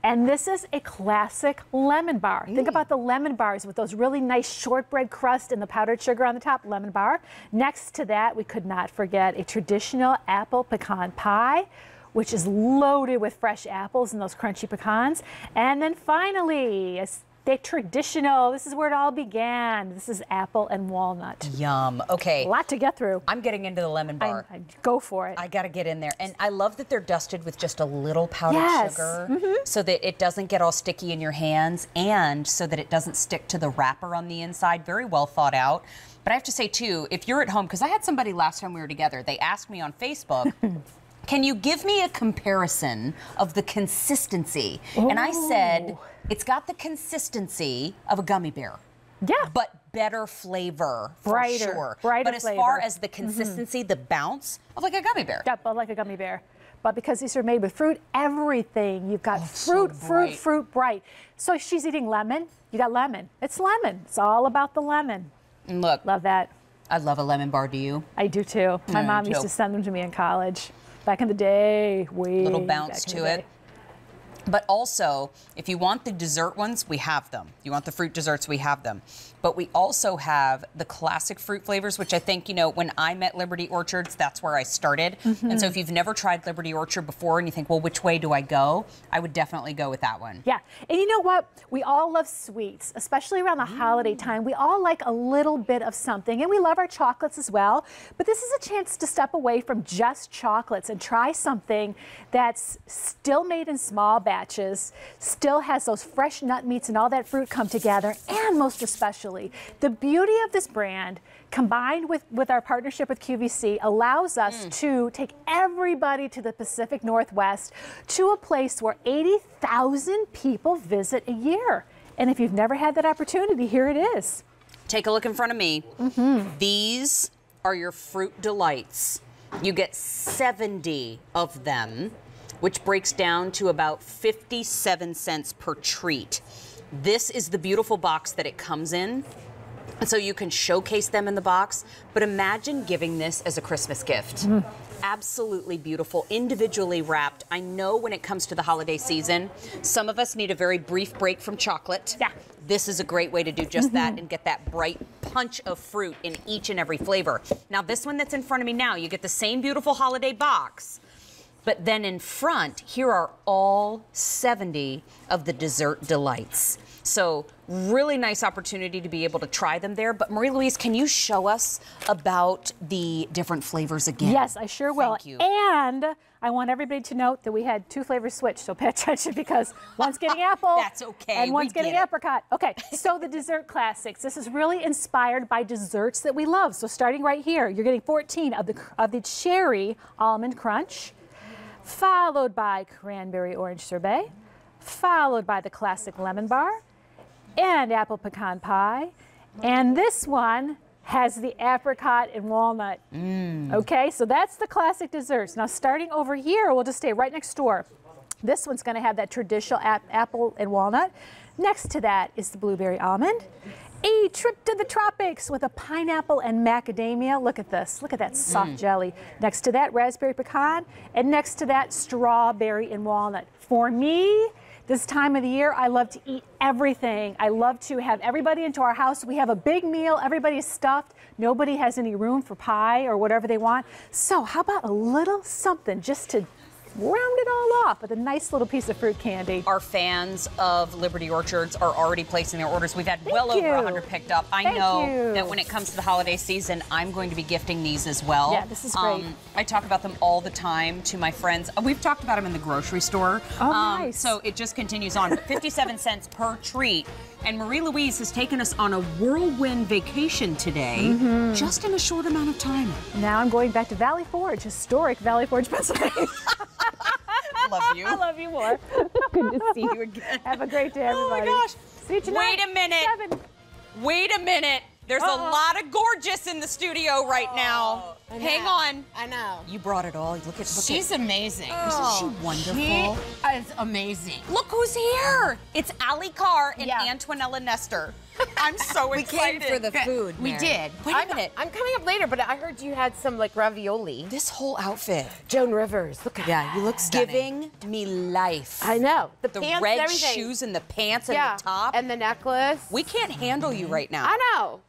And this is a classic lemon bar. Think about the lemon bars with those really nice shortbread crust and the powdered sugar on the top, lemon bar. Next to that, we could not forget a traditional apple pecan pie, which is loaded with fresh apples and those crunchy pecans. And then finally, a traditional, this is where it all began. This is apple and walnut. Yum. Okay. A lot to get through. I'm getting into the lemon bar. Go for it. I got to get in there. And I love that they're dusted with just a little powdered sugar so that it doesn't get all sticky in your hands and so that it doesn't stick to the wrapper on the inside. Very well thought out. But I have to say, too, if you're at home, because I had somebody last time we were together, they asked me on Facebook, can you give me a comparison of the consistency? And I said, it's got the consistency of a gummy bear. Yeah. But better flavor, for Brighter, sure. brighter But as flavor. far as the consistency, the bounce of like a gummy bear. Yeah, but like a gummy bear. But because these are made with fruit, everything, you've got fruit, fruit, bright. So she's eating lemon, you got lemon. It's lemon. It's all about the lemon. And look. Love that. I love a lemon bar, do you? I do too. My mom used to send them to me in college. Back in the day, little bounce to it. But also, if you want the dessert ones, we have them. You want the fruit desserts, we have them. But we also have the classic fruit flavors, which I think, you know, when I met Liberty Orchards, that's where I started. And so if you've never tried Liberty Orchard before and you think, well, which way do I go? I would definitely go with that one. Yeah, and you know what? We all love sweets, especially around the holiday time. We all like a little bit of something, and we love our chocolates as well. But this is a chance to step away from just chocolates and try something that's still made in small batches, still has those fresh nut meats and all that fruit come together, and most especially, the beauty of this brand combined with our partnership with QVC allows us to take everybody to the Pacific Northwest to a place where 80,000 people visit a year. And if you've never had that opportunity, here it is. Take a look in front of me. These are your fruit delights. You get 70 of them, which breaks down to about 57 cents per treat. This is the beautiful box that it comes in. And so you can showcase them in the box, but imagine giving this as a Christmas gift. Absolutely beautiful, individually wrapped. I know when it comes to the holiday season, some of us need a very brief break from chocolate. Yeah. This is a great way to do just that and get that bright punch of fruit in each and every flavor. Now, this one that's in front of me now, you get the same beautiful holiday box, but then in front, here are all 70 of the dessert delights. So really nice opportunity to be able to try them there. But Marie-Louise, can you show us about the different flavors again? Yes, I sure will. Thank you. And I want everybody to note that we had 2 flavors switched, so pay attention because one's getting apple. That's okay. And one's getting get it. apricot. Okay, so the dessert classics. This is really inspired by desserts that we love. So starting right here, you're getting 14 of the cherry almond crunch, followed by cranberry orange sorbet, followed by the classic lemon bar, and apple pecan pie. And this one has the apricot and walnut. Okay, so that's the classic desserts. Now starting over here, we'll just stay right next door. This one's gonna have that traditional apple and walnut. Next to that is the blueberry almond. A trip to the tropics with a pineapple and macadamia. Look at this. Look at that soft jelly. Next to that, raspberry pecan. And next to that, strawberry and walnut. For me, this time of the year, I love to eat everything. I love to have everybody into our house. We have a big meal. Everybody's stuffed. Nobody has any room for pie or whatever they want. So how about a little something just to round it all off with a nice little piece of fruit candy. Our fans of Liberty Orchards are already placing their orders. We've had well over 100 picked up. I know that when it comes to the holiday season, I'm going to be gifting these as well. Yeah, this is great. I talk about them all the time to my friends. We've talked about them in the grocery store. Oh, nice. So it just continues on. But 57 cents per treat. And Marie Louise has taken us on a whirlwind vacation today, just in a short amount of time. Now I'm going back to Valley Forge, historic Valley Forge, Pennsylvania. Love you. I love you more. Good to see you again. Have a great day, everybody. Oh my gosh. See you tonight. Wait a minute. 7. Wait a minute. There's a lot of gorgeous in the studio right now. Hang on. I know. You brought it all. Look at She's amazing. Isn't she wonderful? She is amazing. Look who's here. It's Allie Carr and Antonella Nestor. I'm so excited. We came for the food. We did. Wait a minute. I'm coming up later, but I heard you had some like ravioli. This whole outfit. Joan Rivers. Look at Yeah, you look stunning. Giving me life. I know. The The pants red and everything. shoes and the pants and Yeah, the top. and the necklace. We can't handle you right now. I know.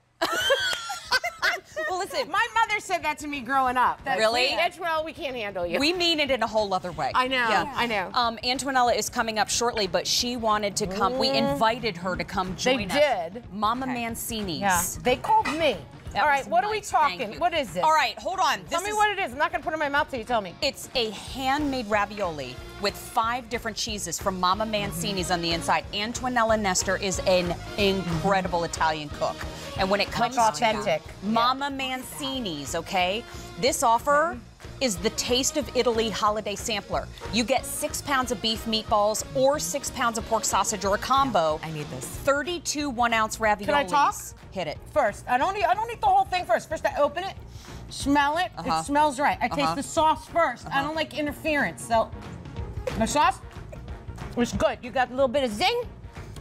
Well, listen. My mother said that to me growing up. Really? We can't handle you. We mean it in a whole other way. I know. I know. Antonella is coming up shortly, but she wanted to come. We invited her to come join us. They did. Mama Mancini's. Yeah. They called me. That All right, was what are we nice. Thank talking? you. What is this? All right, hold on. Tell me what it is. I'm not going to put it in my mouth till you tell me. It's a handmade ravioli with 5 different cheeses from Mama Mancini's on the inside. Antonella Nestor is an incredible Italian cook. And when it comes authentic. to Mama Mancini's, okay, this offer is the Taste of Italy holiday sampler. You get 6 pounds of beef meatballs or 6 pounds of pork sausage or a combo. I need this. 32 1-ounce raviolis. Can I talk? Hit it. First, I don't eat the whole thing first. First, I open it, smell it. It smells right. I taste the sauce first. I don't like interference. So, the sauce was good. You got a little bit of zing.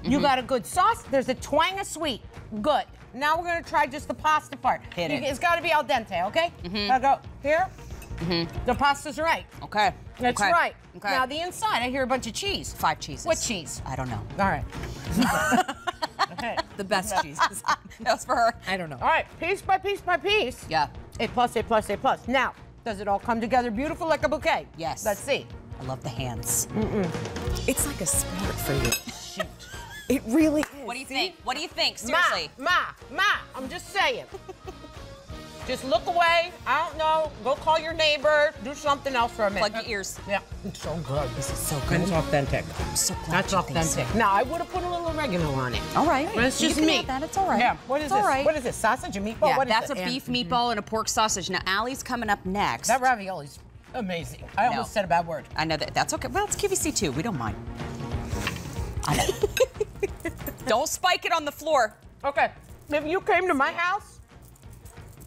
You got a good sauce. There's a twang of sweet. Good. Now we're gonna try just the pasta part. Hit it. It's got to be al dente, okay? I go here. The pasta's right. Okay. That's okay. right. Okay. Now the inside, I hear a bunch of cheese. 5 cheeses. What cheese? I don't know. All right. The best cheeses. That was for her. I don't know. All right, piece by piece by piece. Yeah. A plus, A plus, A plus. Now, does it all come together beautiful like a bouquet? Yes. Let's see. I love the hands. It's like a sport for you. Shoot. It really is. What do you think? What do you think? Seriously. Ma, I'm just saying. Just look away. I don't know. Go call your neighbor. Do something else for a minute. Plug your ears. Yeah, it's so good. This is so good. It's authentic. I'm so glad That's you think authentic. so. Now, I would have put a little oregano on it. All right. But it's You just can me. have that. It's all right. Yeah. What is It's this? all right. What is this? Sausage and meatball? Yeah, What is that's this? a beef meatball and a pork sausage. Now, Allie's coming up next. That ravioli's amazing. I almost said a bad word. I know that. That's okay. Well, it's QVC too. We don't mind. I know. Don't spike it on the floor. Okay. If you came to my house,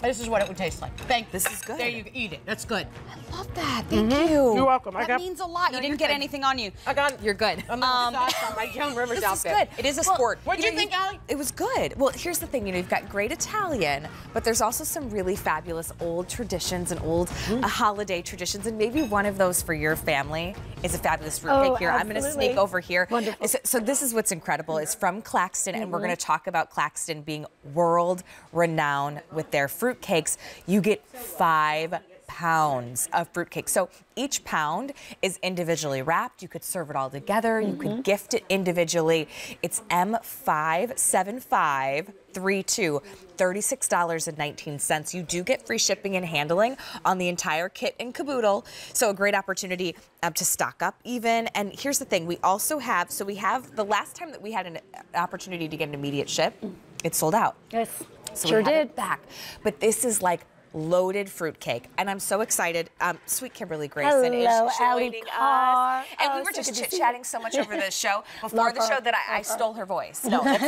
this is what it would taste like. Thank you. This is good. There you eat it. That's good. I love that. Thank you. You're welcome. That means a lot. You didn't get anything on you. I got. You're good. I'm sauce on my Joan Rivers This is outfit. good. It is a sport. What do you think, Allie? It was good. Well, here's the thing, you've got great Italian, but there's also some really fabulous old traditions and old holiday traditions, and maybe one of those for your family is a fabulous fruitcake here. I'm going to sneak over here. Wonderful. So this is what's incredible. It's from Claxton, and we're going to talk about Claxton being world renowned with their fruitcakes. You get 5 pounds of fruitcake. So each pound is individually wrapped. You could serve it all together. You could gift it individually. It's M57532, $36.19. You do get free shipping and handling on the entire kit and caboodle. So a great opportunity to stock up even. And here's the thing, we also have, the last time that we had an opportunity to get an immediate ship, it sold out. Yes, So sure we have did. it back. But this is like loaded fruitcake. And I'm so excited. Sweet Kimberly Grayson Hello, is Allie joining Carr. us. And we Oh, were so just good to see chit-chatting so much over the show before Love the her. show that I stole her voice. No, that's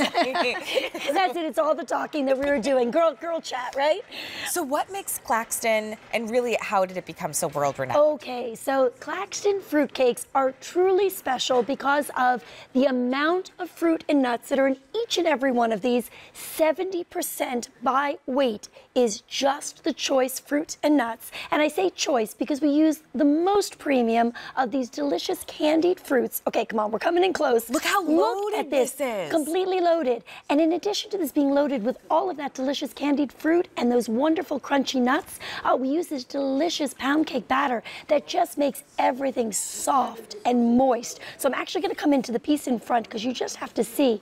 That's it. It's all the talking that we were doing. Girl chat, right? So what makes Claxton, and really how did it become so world-renowned? Okay, so Claxton fruitcakes are truly special because of the amount of fruit and nuts that are in each and every one of these. 70% by weight is just the choice fruit and nuts. And I say choice because we use the most premium of these delicious candied fruits. Okay, come on, we're coming in close. Look how Look loaded at this. this is. Completely loaded. And in addition to this being loaded with all of that delicious candied fruit and those wonderful crunchy nuts, we use this delicious pound cake batter that just makes everything soft and moist. So I'm actually going to come into the piece in front because you just have to see.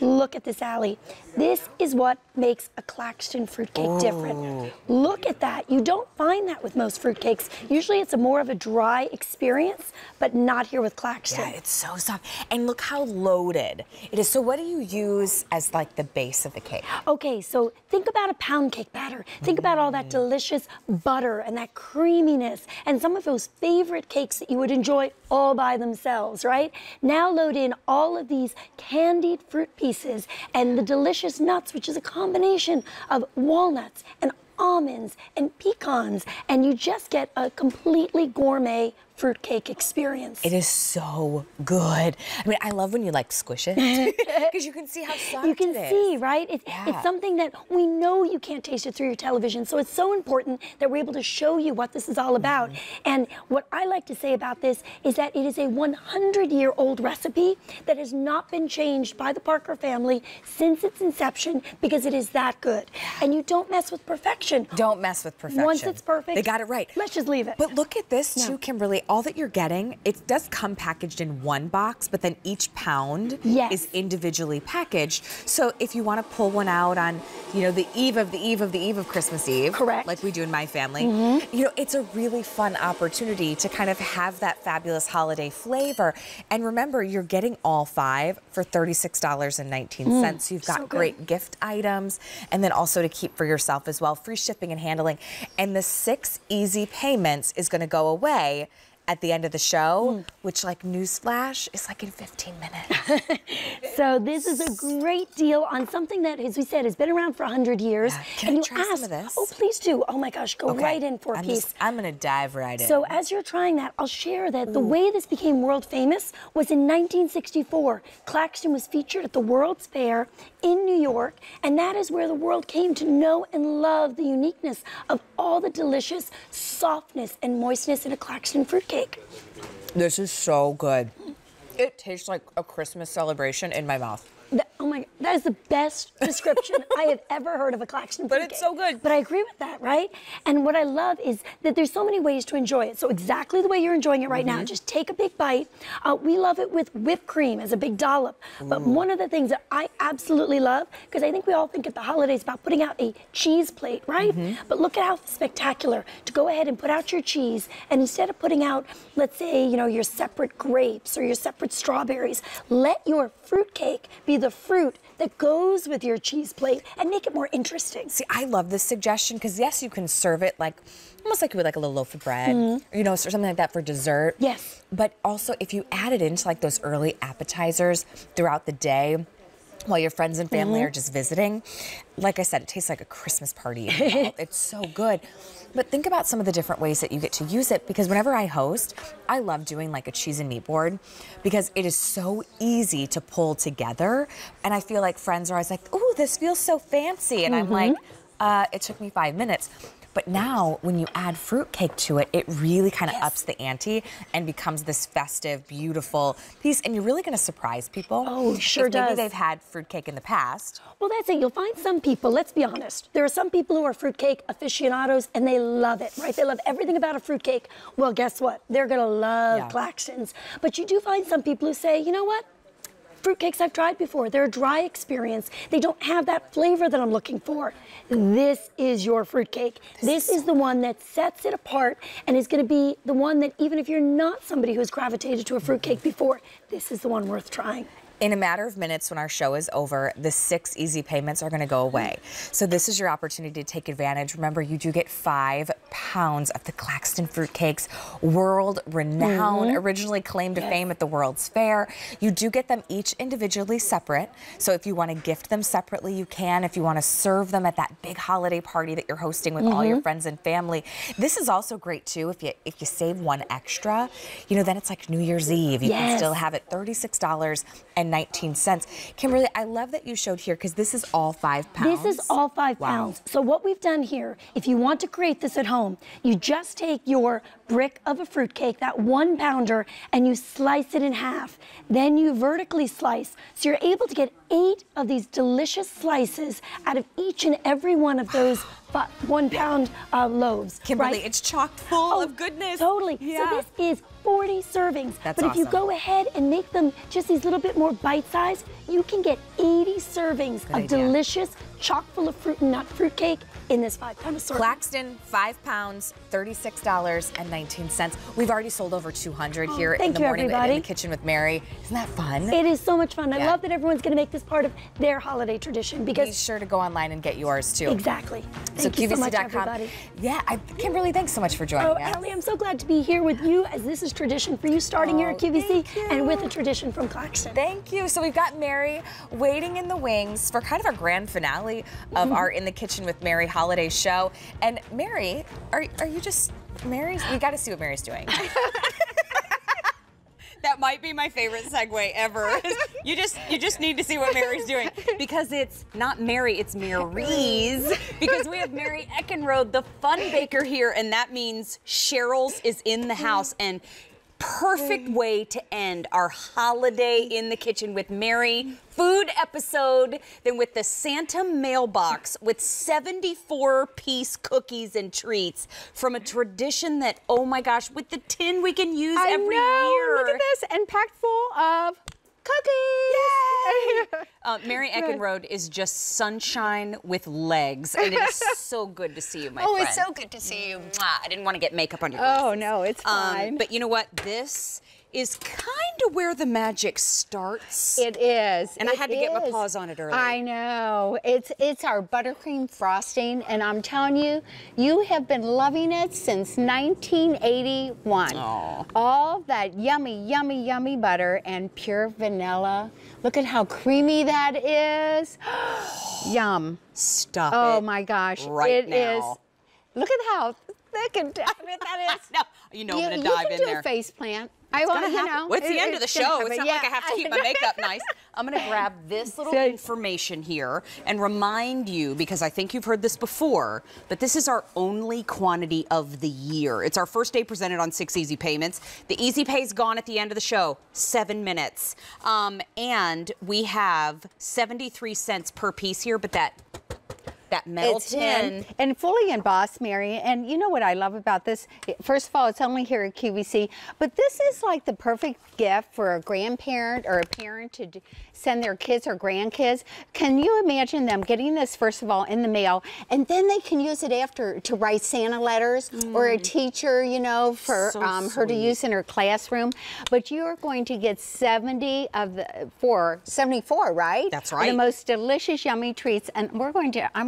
Look at this, Allie. This is what makes a Claxton fruitcake different. Look at that. You don't find that with most fruitcakes. Usually it's more of a dry experience, but not here with Claxton. Yeah, it's so soft. And look how loaded it is. So what do you use as like the base of the cake? Okay, so think about a pound cake batter. Think about all that delicious butter and that creaminess and some of those favorite cakes that you would enjoy all by themselves, right? Now load in all of these candied fruit pieces and the delicious nuts, which is a combination of walnuts and almonds and pecans, and you just get a completely gourmet fruitcake experience. It is so good. I mean, I love when you like squish it because you can see how soft You can it is. see, right? It's something that we know you can't taste it through your television, so it's so important that we're able to show you what this is all about. And what I like to say about this is that it is a 100-year-old recipe that has not been changed by the Parker family since its inception because it is that good. And you don't mess with perfection. Don't mess with perfection. Once it's perfect, They got it right. Let's just leave it. But look at this too, Kimberly. All that you're getting, it does come packaged in one box, but then each pound is individually packaged. So if you want to pull one out on, you know, the eve of Christmas Eve, correct, like we do in my family, you know, it's a really fun opportunity to kind of have that fabulous holiday flavor. And remember, you're getting all 5 for $36.19. So you've got so good. great gift items, and then also to keep for yourself as well, free shipping and handling. And the 6 easy payments is going to go away at the end of the show, which, like, newsflash, is like in 15 minutes. So this is a great deal on something that, as we said, has been around for 100 years. Can and I you try ask, some of this? Oh, please do. Oh my gosh, go right in for a piece. I'm gonna dive right in. So as you're trying that, I'll share that the way this became world famous was in 1964. Claxton was featured at the World's Fair in New York, and that is where the world came to know and love the uniqueness of all the delicious softness and moistness in a Claxton fruitcake. This is so good. It tastes like a Christmas celebration in my mouth. Oh my, that is the best description I have ever heard of a Claxton fruitcake. But it's so good. But I agree with that, right? And what I love is that there's so many ways to enjoy it. So exactly the way you're enjoying it right now, just take a big bite. We love it with whipped cream as a big dollop. But one of the things that I absolutely love, because I think we all think at the holidays about putting out a cheese plate, right? But look at how spectacular to go ahead and put out your cheese, and instead of putting out, let's say, you know, your separate grapes or your separate strawberries, let your fruitcake be the fruit that goes with your cheese plate and make it more interesting. See, I love this suggestion because, yes, you can serve it like almost like you would like a little loaf of bread, or, you know, or something like that for dessert. Yes. But also, if you add it into like those early appetizers throughout the day, while your friends and family are just visiting, like I said, it tastes like a Christmas party. It's so good. But think about some of the different ways that you get to use it, because whenever I host, I love doing like a cheese and meat board because it is so easy to pull together. And I feel like friends are always like, ooh, this feels so fancy. And I'm like, it took me 5 minutes. But now, when you add fruitcake to it, it really kind of ups the ante and becomes this festive, beautiful piece. And you're really going to surprise people. Oh, sure if does. Maybe they've had fruitcake in the past. Well, that's it. You'll find some people, let's be honest, there are some people who are fruitcake aficionados and they love it, right? They love everything about a fruitcake. Well, guess what? They're going to love Claxton's. But you do find some people who say, you know what? fruitcakes I've tried before. They're a dry experience. They don't have that flavor that I'm looking for. This is your fruitcake. This is the one that sets it apart and is going to be the one that even if you're not somebody who has gravitated to a fruitcake before, this is the one worth trying. In a matter of minutes, when our show is over, the 6 easy payments are going to go away. So this is your opportunity to take advantage. Remember, you do get 5 pounds of the Claxton fruitcakes, world renowned, originally claimed to fame at the World's Fair. You do get them each individually separate. So if you want to gift them separately, you can. If you want to serve them at that big holiday party that you're hosting with all your friends and family. This is also great too. If you save 1 extra, you know, then it's like New Year's Eve. You can still have it $36.19. Kimberly, I love that you showed here because this is all 5 pounds. This is all 5 pounds. So what we've done here, if you want to create this at home, you just take your brick of a fruitcake, that 1 pounder, and you slice it in half. Then you vertically slice. So you're able to get 8 of these delicious slices out of each and every one of those 1 pound loaves. Kimberly, right? it's chock full of goodness. Totally. Yeah. So this is 40 servings. That's but if you awesome. go ahead and make them just these little bit more bite-sized, you can get 80 servings of delicious, chock full of fruit and nut fruitcake in this 5-pound assortment. Claxton, 5 pounds, $36.19. We've already sold over 200 here in the morning in the kitchen with Mary. Isn't that fun? It is so much fun. I love that everyone's going to make this part of their holiday tradition because be sure to go online and get yours too. Exactly. Thank you so much, everybody. Yeah, Kimberly, thanks so much for joining us. Ellie, I'm so glad to be here with you as this is tradition for you starting here at QVC and with a tradition from Claxton. Thank you. So we've got Mary waiting in the wings for kind of our grand finale of our In the Kitchen with Mary holiday show. And Mary, are you just Mary? We got to see what Mary's doing. That might be my favorite segue ever. You just need to see what Mary's doing because it's not Mary, it's Mary's. Because we have Mary Eckenrode, the fun baker here, and that means Cheryl's is in the house. And perfect way to end our holiday in the kitchen with Mary food episode than with the Santa mailbox with 74-piece cookies and treats from a tradition that, oh my gosh, with the tin we can use every year. Look at this, and packed full of cookies. Mary Eckenrode is just sunshine with legs, and it is so good to see you, my friend. Oh, it's so good to see you. Mwah. I didn't want to get makeup on your glasses. Oh, no, it's fine. But you know what? This is kind of where the magic starts. It is. And I had to get my paws on it early. I know. It's our buttercream frosting, and I'm telling you, you have been loving it since 1981. Aww. All that yummy, yummy, yummy butter and pure vanilla. Look at how creamy that is. Yum. Stop it. Oh my gosh. Right now. It is. Look at how thick and definite that is. No, you know I'm going to dive in there. You can do a face plant. It's well, gonna you happen. know. Well, it's the end of the show. It's not like I have to keep my makeup nice. I'm going to grab this little information here and remind you, because I think you've heard this before, but this is our only quantity of the year. It's our first day presented on 6 easy payments. The easy pay's gone at the end of the show, 7 minutes. And we have 73 cents per piece here, but that metal tin. And fully embossed, Mary. And you know what I love about this? First of all, it's only here at QVC, but this is like the perfect gift for a grandparent or a parent to send their kids or grandkids. Can you imagine them getting this, first of all, in the mail, and then they can use it after to write Santa letters or a teacher, you know, for her to use in her classroom. But you're going to get 74, right? That's right. The most delicious, yummy treats. And I'm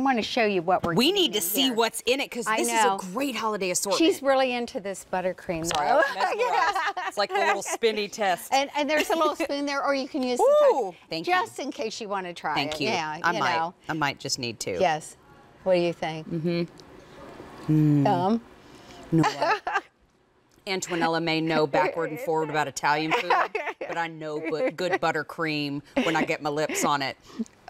going to show you what we need to see what's in it, because this is a great holiday assortment. She's really into this buttercream. Sorry, I was mesmerized. It's like the little spinny test. And there's a little spoon there, or you can use Thank just in case you want to try it. Thank you. Yeah, I might just need to. Yes. What do you think? No. Antonella may know backward and forward about Italian food, but I know good buttercream when I get my lips on it.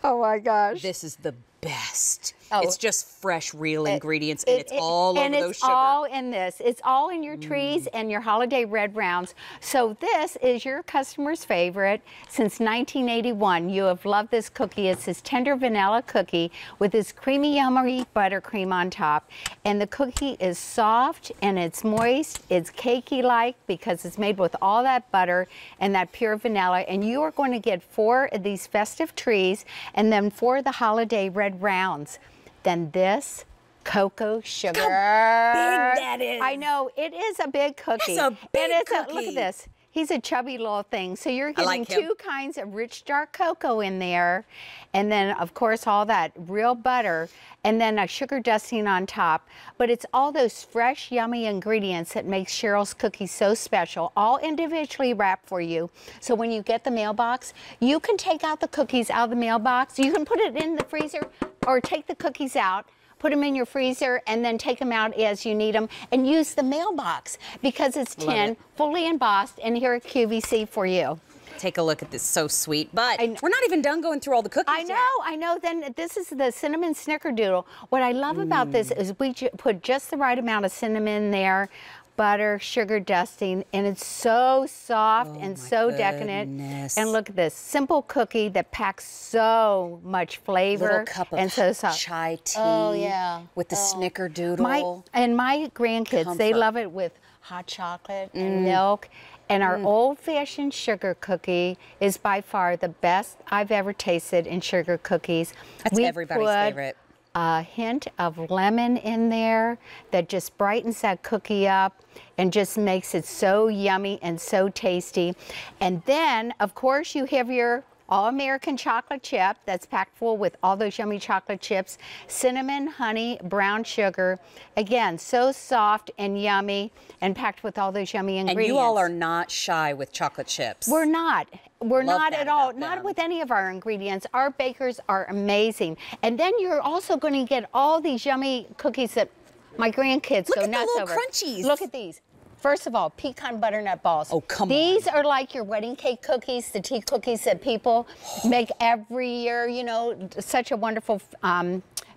Oh my gosh. This is the best. Oh. It's just fresh, real ingredients, and it's all over those it's sugar. all in this. It's all in your trees and your holiday red rounds. So this is your customer's favorite. Since 1981, you have loved this cookie. It's this tender vanilla cookie with this creamy, yummy buttercream on top. And the cookie is soft and it's moist. It's cakey-like because it's made with all that butter and that pure vanilla. And you are going to get 4 of these festive trees and then 4 of the holiday red rounds. Then this cocoa sugar. How big that is. I know, it is a big cookie. It's a big cookie. Look at this. He's a chubby little thing. So you're getting 2 kinds of rich dark cocoa in there. And then, of course, all that real butter. And then a sugar dusting on top. But it's all those fresh, yummy ingredients that make Cheryl's cookies so special, all individually wrapped for you. So when you get the mailbox, you can take out the cookies out of the mailbox. You can put it in the freezer or take the cookies out, put them in your freezer, and then take them out as you need them, and use the mailbox because it's tin, fully embossed, and here at QVC for you. Take a look at this, so sweet. But we're not even done going through all the cookies I know. Then this is the cinnamon snickerdoodle. What I love about this is we put just the right amount of cinnamon in there, butter, sugar dusting, and it's so soft and so decadent. And look at this simple cookie that packs so much flavor. Little cup of and so soft. chai tea. Oh yeah, with the snickerdoodle. My grandkids, they love it with hot chocolate and milk. And our old-fashioned sugar cookie is by far the best I've ever tasted in sugar cookies. That's everybody's favorite. A hint of lemon in there that just brightens that cookie up and just makes it so yummy and so tasty. And then, of course, you have your all-American chocolate chip that's packed full with all those yummy chocolate chips, cinnamon, honey, brown sugar. Again, so soft and yummy and packed with all those yummy ingredients. And you all are not shy with chocolate chips. We're not. We're Love not that at all. about Not them. with any of our ingredients. Our bakers are amazing. And then you're also going to get all these yummy cookies that my grandkids go nuts over. Look at the little crunchies. Look at these. First of all, pecan butternut balls. Oh, come on. These are like your wedding cake cookies, the tea cookies that people make every year. You know, such a wonderful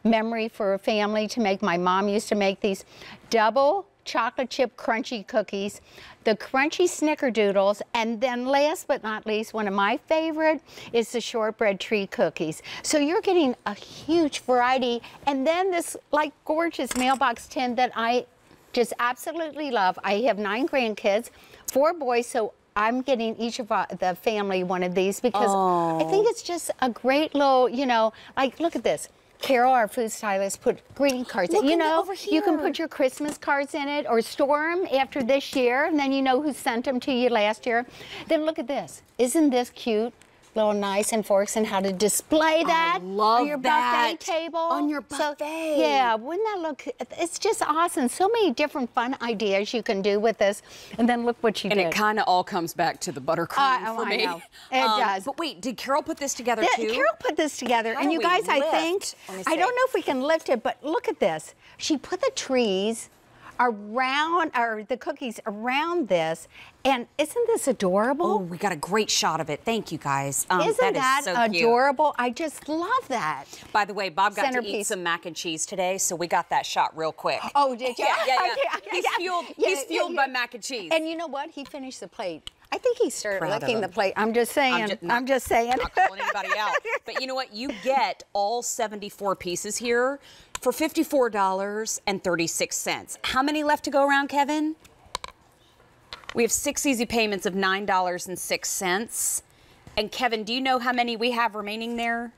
memory for a family to make. My mom used to make these double chocolate chip crunchy cookies, the crunchy snickerdoodles, and then last but not least, one of my favorite is the shortbread tree cookies. So you're getting a huge variety, and then this like gorgeous mailbox tin that I just absolutely love. I have 9 grandkids, 4 boys, so I'm getting each of the family one of these because I think it's just a great little, you know, like look at this. Carol, our food stylist, put greeting cards. Look You at know, over you can here. put your Christmas cards in it or store them after this year, and then you know who sent them to you last year. Then look at this. Isn't this cute? Little knives and forks and how to display that on your buffet table. On your buffet. Yeah, wouldn't that look, it's just awesome. So many different fun ideas you can do with this. And then look what you did. And it kind of all comes back to the buttercream for me. I know. It does. But wait, did Carol put this together too? Carol put this together. How And do you we guys, I lift? think, Let me I see. don't know if we can lift it, but look at this. She put the trees around, or the cookies around this. And isn't this adorable? Oh, we got a great shot of it. Thank you, guys. Isn't that so cute. adorable? I just love that. By the way, Bob got to eat Centerpiece. some mac and cheese today, so we got that shot real quick. Oh, did you? Yeah. Okay, He's fueled by mac and cheese. And you know what? He finished the plate. I think he started Proud of licking him. the plate. I'm just saying. I'm just saying. Not calling anybody out. But you know what? You get all 74 pieces here for $54.36. How many left to go around, Kevin? We have 6 easy payments of $9.06. And Kevin, do you know how many we have remaining there?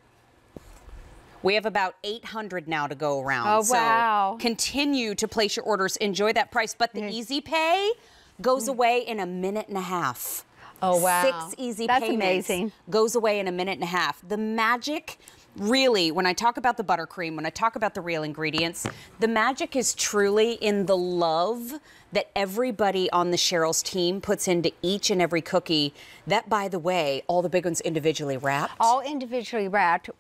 We have about 800 now to go around. Oh, wow. So continue to place your orders. Enjoy that price. But the easy pay goes away in a minute and a half. Oh, wow. 6 easy That's payments amazing. goes away in a minute and a half. The magic, really, when I talk about the buttercream, when I talk about the real ingredients, the magic is truly in the love that everybody on the Cheryl's team puts into each and every cookie. That, by the way, all the big ones individually wrapped. All individually wrapped,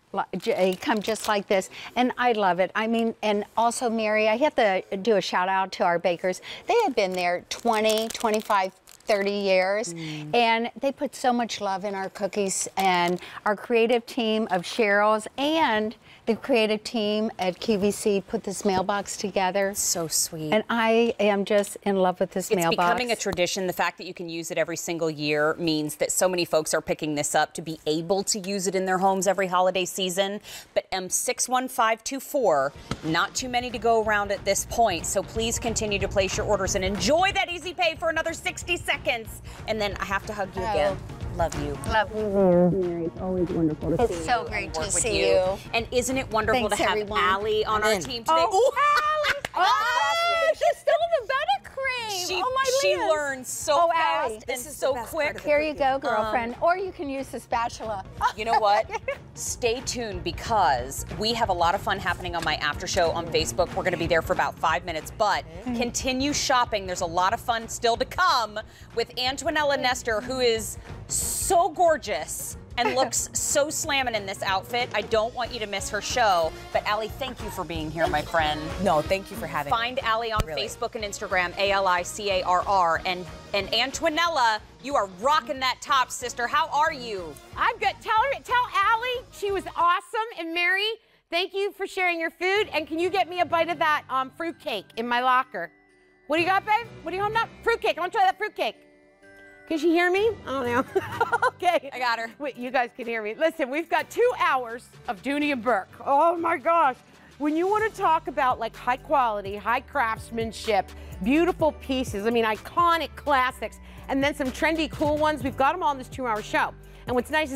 they come just like this, and I love it. I mean, and also, Mary, I have to do a shout out to our bakers. They have been there 20, 25 30 years. And they put so much love in our cookies, and our creative team of Cheryl's and the creative team at QVC put this mailbox together. So sweet. And I am just in love with this mailbox. It's becoming a tradition. The fact that you can use it every single year means that so many folks are picking this up to be able to use it in their homes every holiday season. But M61524, not too many to go around at this point. So please continue to place your orders and enjoy that easy pay for another 60 seconds. And then I have to hug you again. Love you. Love you, Mary. It's always wonderful to see you. It's so great to see you. And isn't it wonderful to have Allie on our team today? Oh, Allie! She's still the buttercream. She learns so fast. Allie, This is so quick. Here you go, girlfriend. Or you can use the spatula. You know what? Stay tuned because we have a lot of fun happening on my after show on Facebook. We're going to be there for about 5 minutes, but continue shopping. There's a lot of fun still to come with Antonella Nestor, who is so gorgeous and looks so slamming in this outfit. I don't want you to miss her show. But Allie, thank you for being here, my friend. No, thank you for having me. Find Allie on Facebook and Instagram, ALICARR. And Antonella, you are rocking that top, sister. How are you? I'm good. Tell Allie she was awesome. And Mary, thank you for sharing your food. And can you get me a bite of that fruit cake in my locker? What do you got, babe? What are you holding up? Fruit cake. I want to try that fruit cake. Can she hear me? I don't know. Okay. I got her. Wait, you guys can hear me. Listen, we've got 2 hours of Dooney and Burke. Oh my gosh. When you want to talk about like high quality, high craftsmanship, beautiful pieces, I mean, iconic classics, and then some trendy, cool ones, we've got them all in this 2-hour show. And what's nice is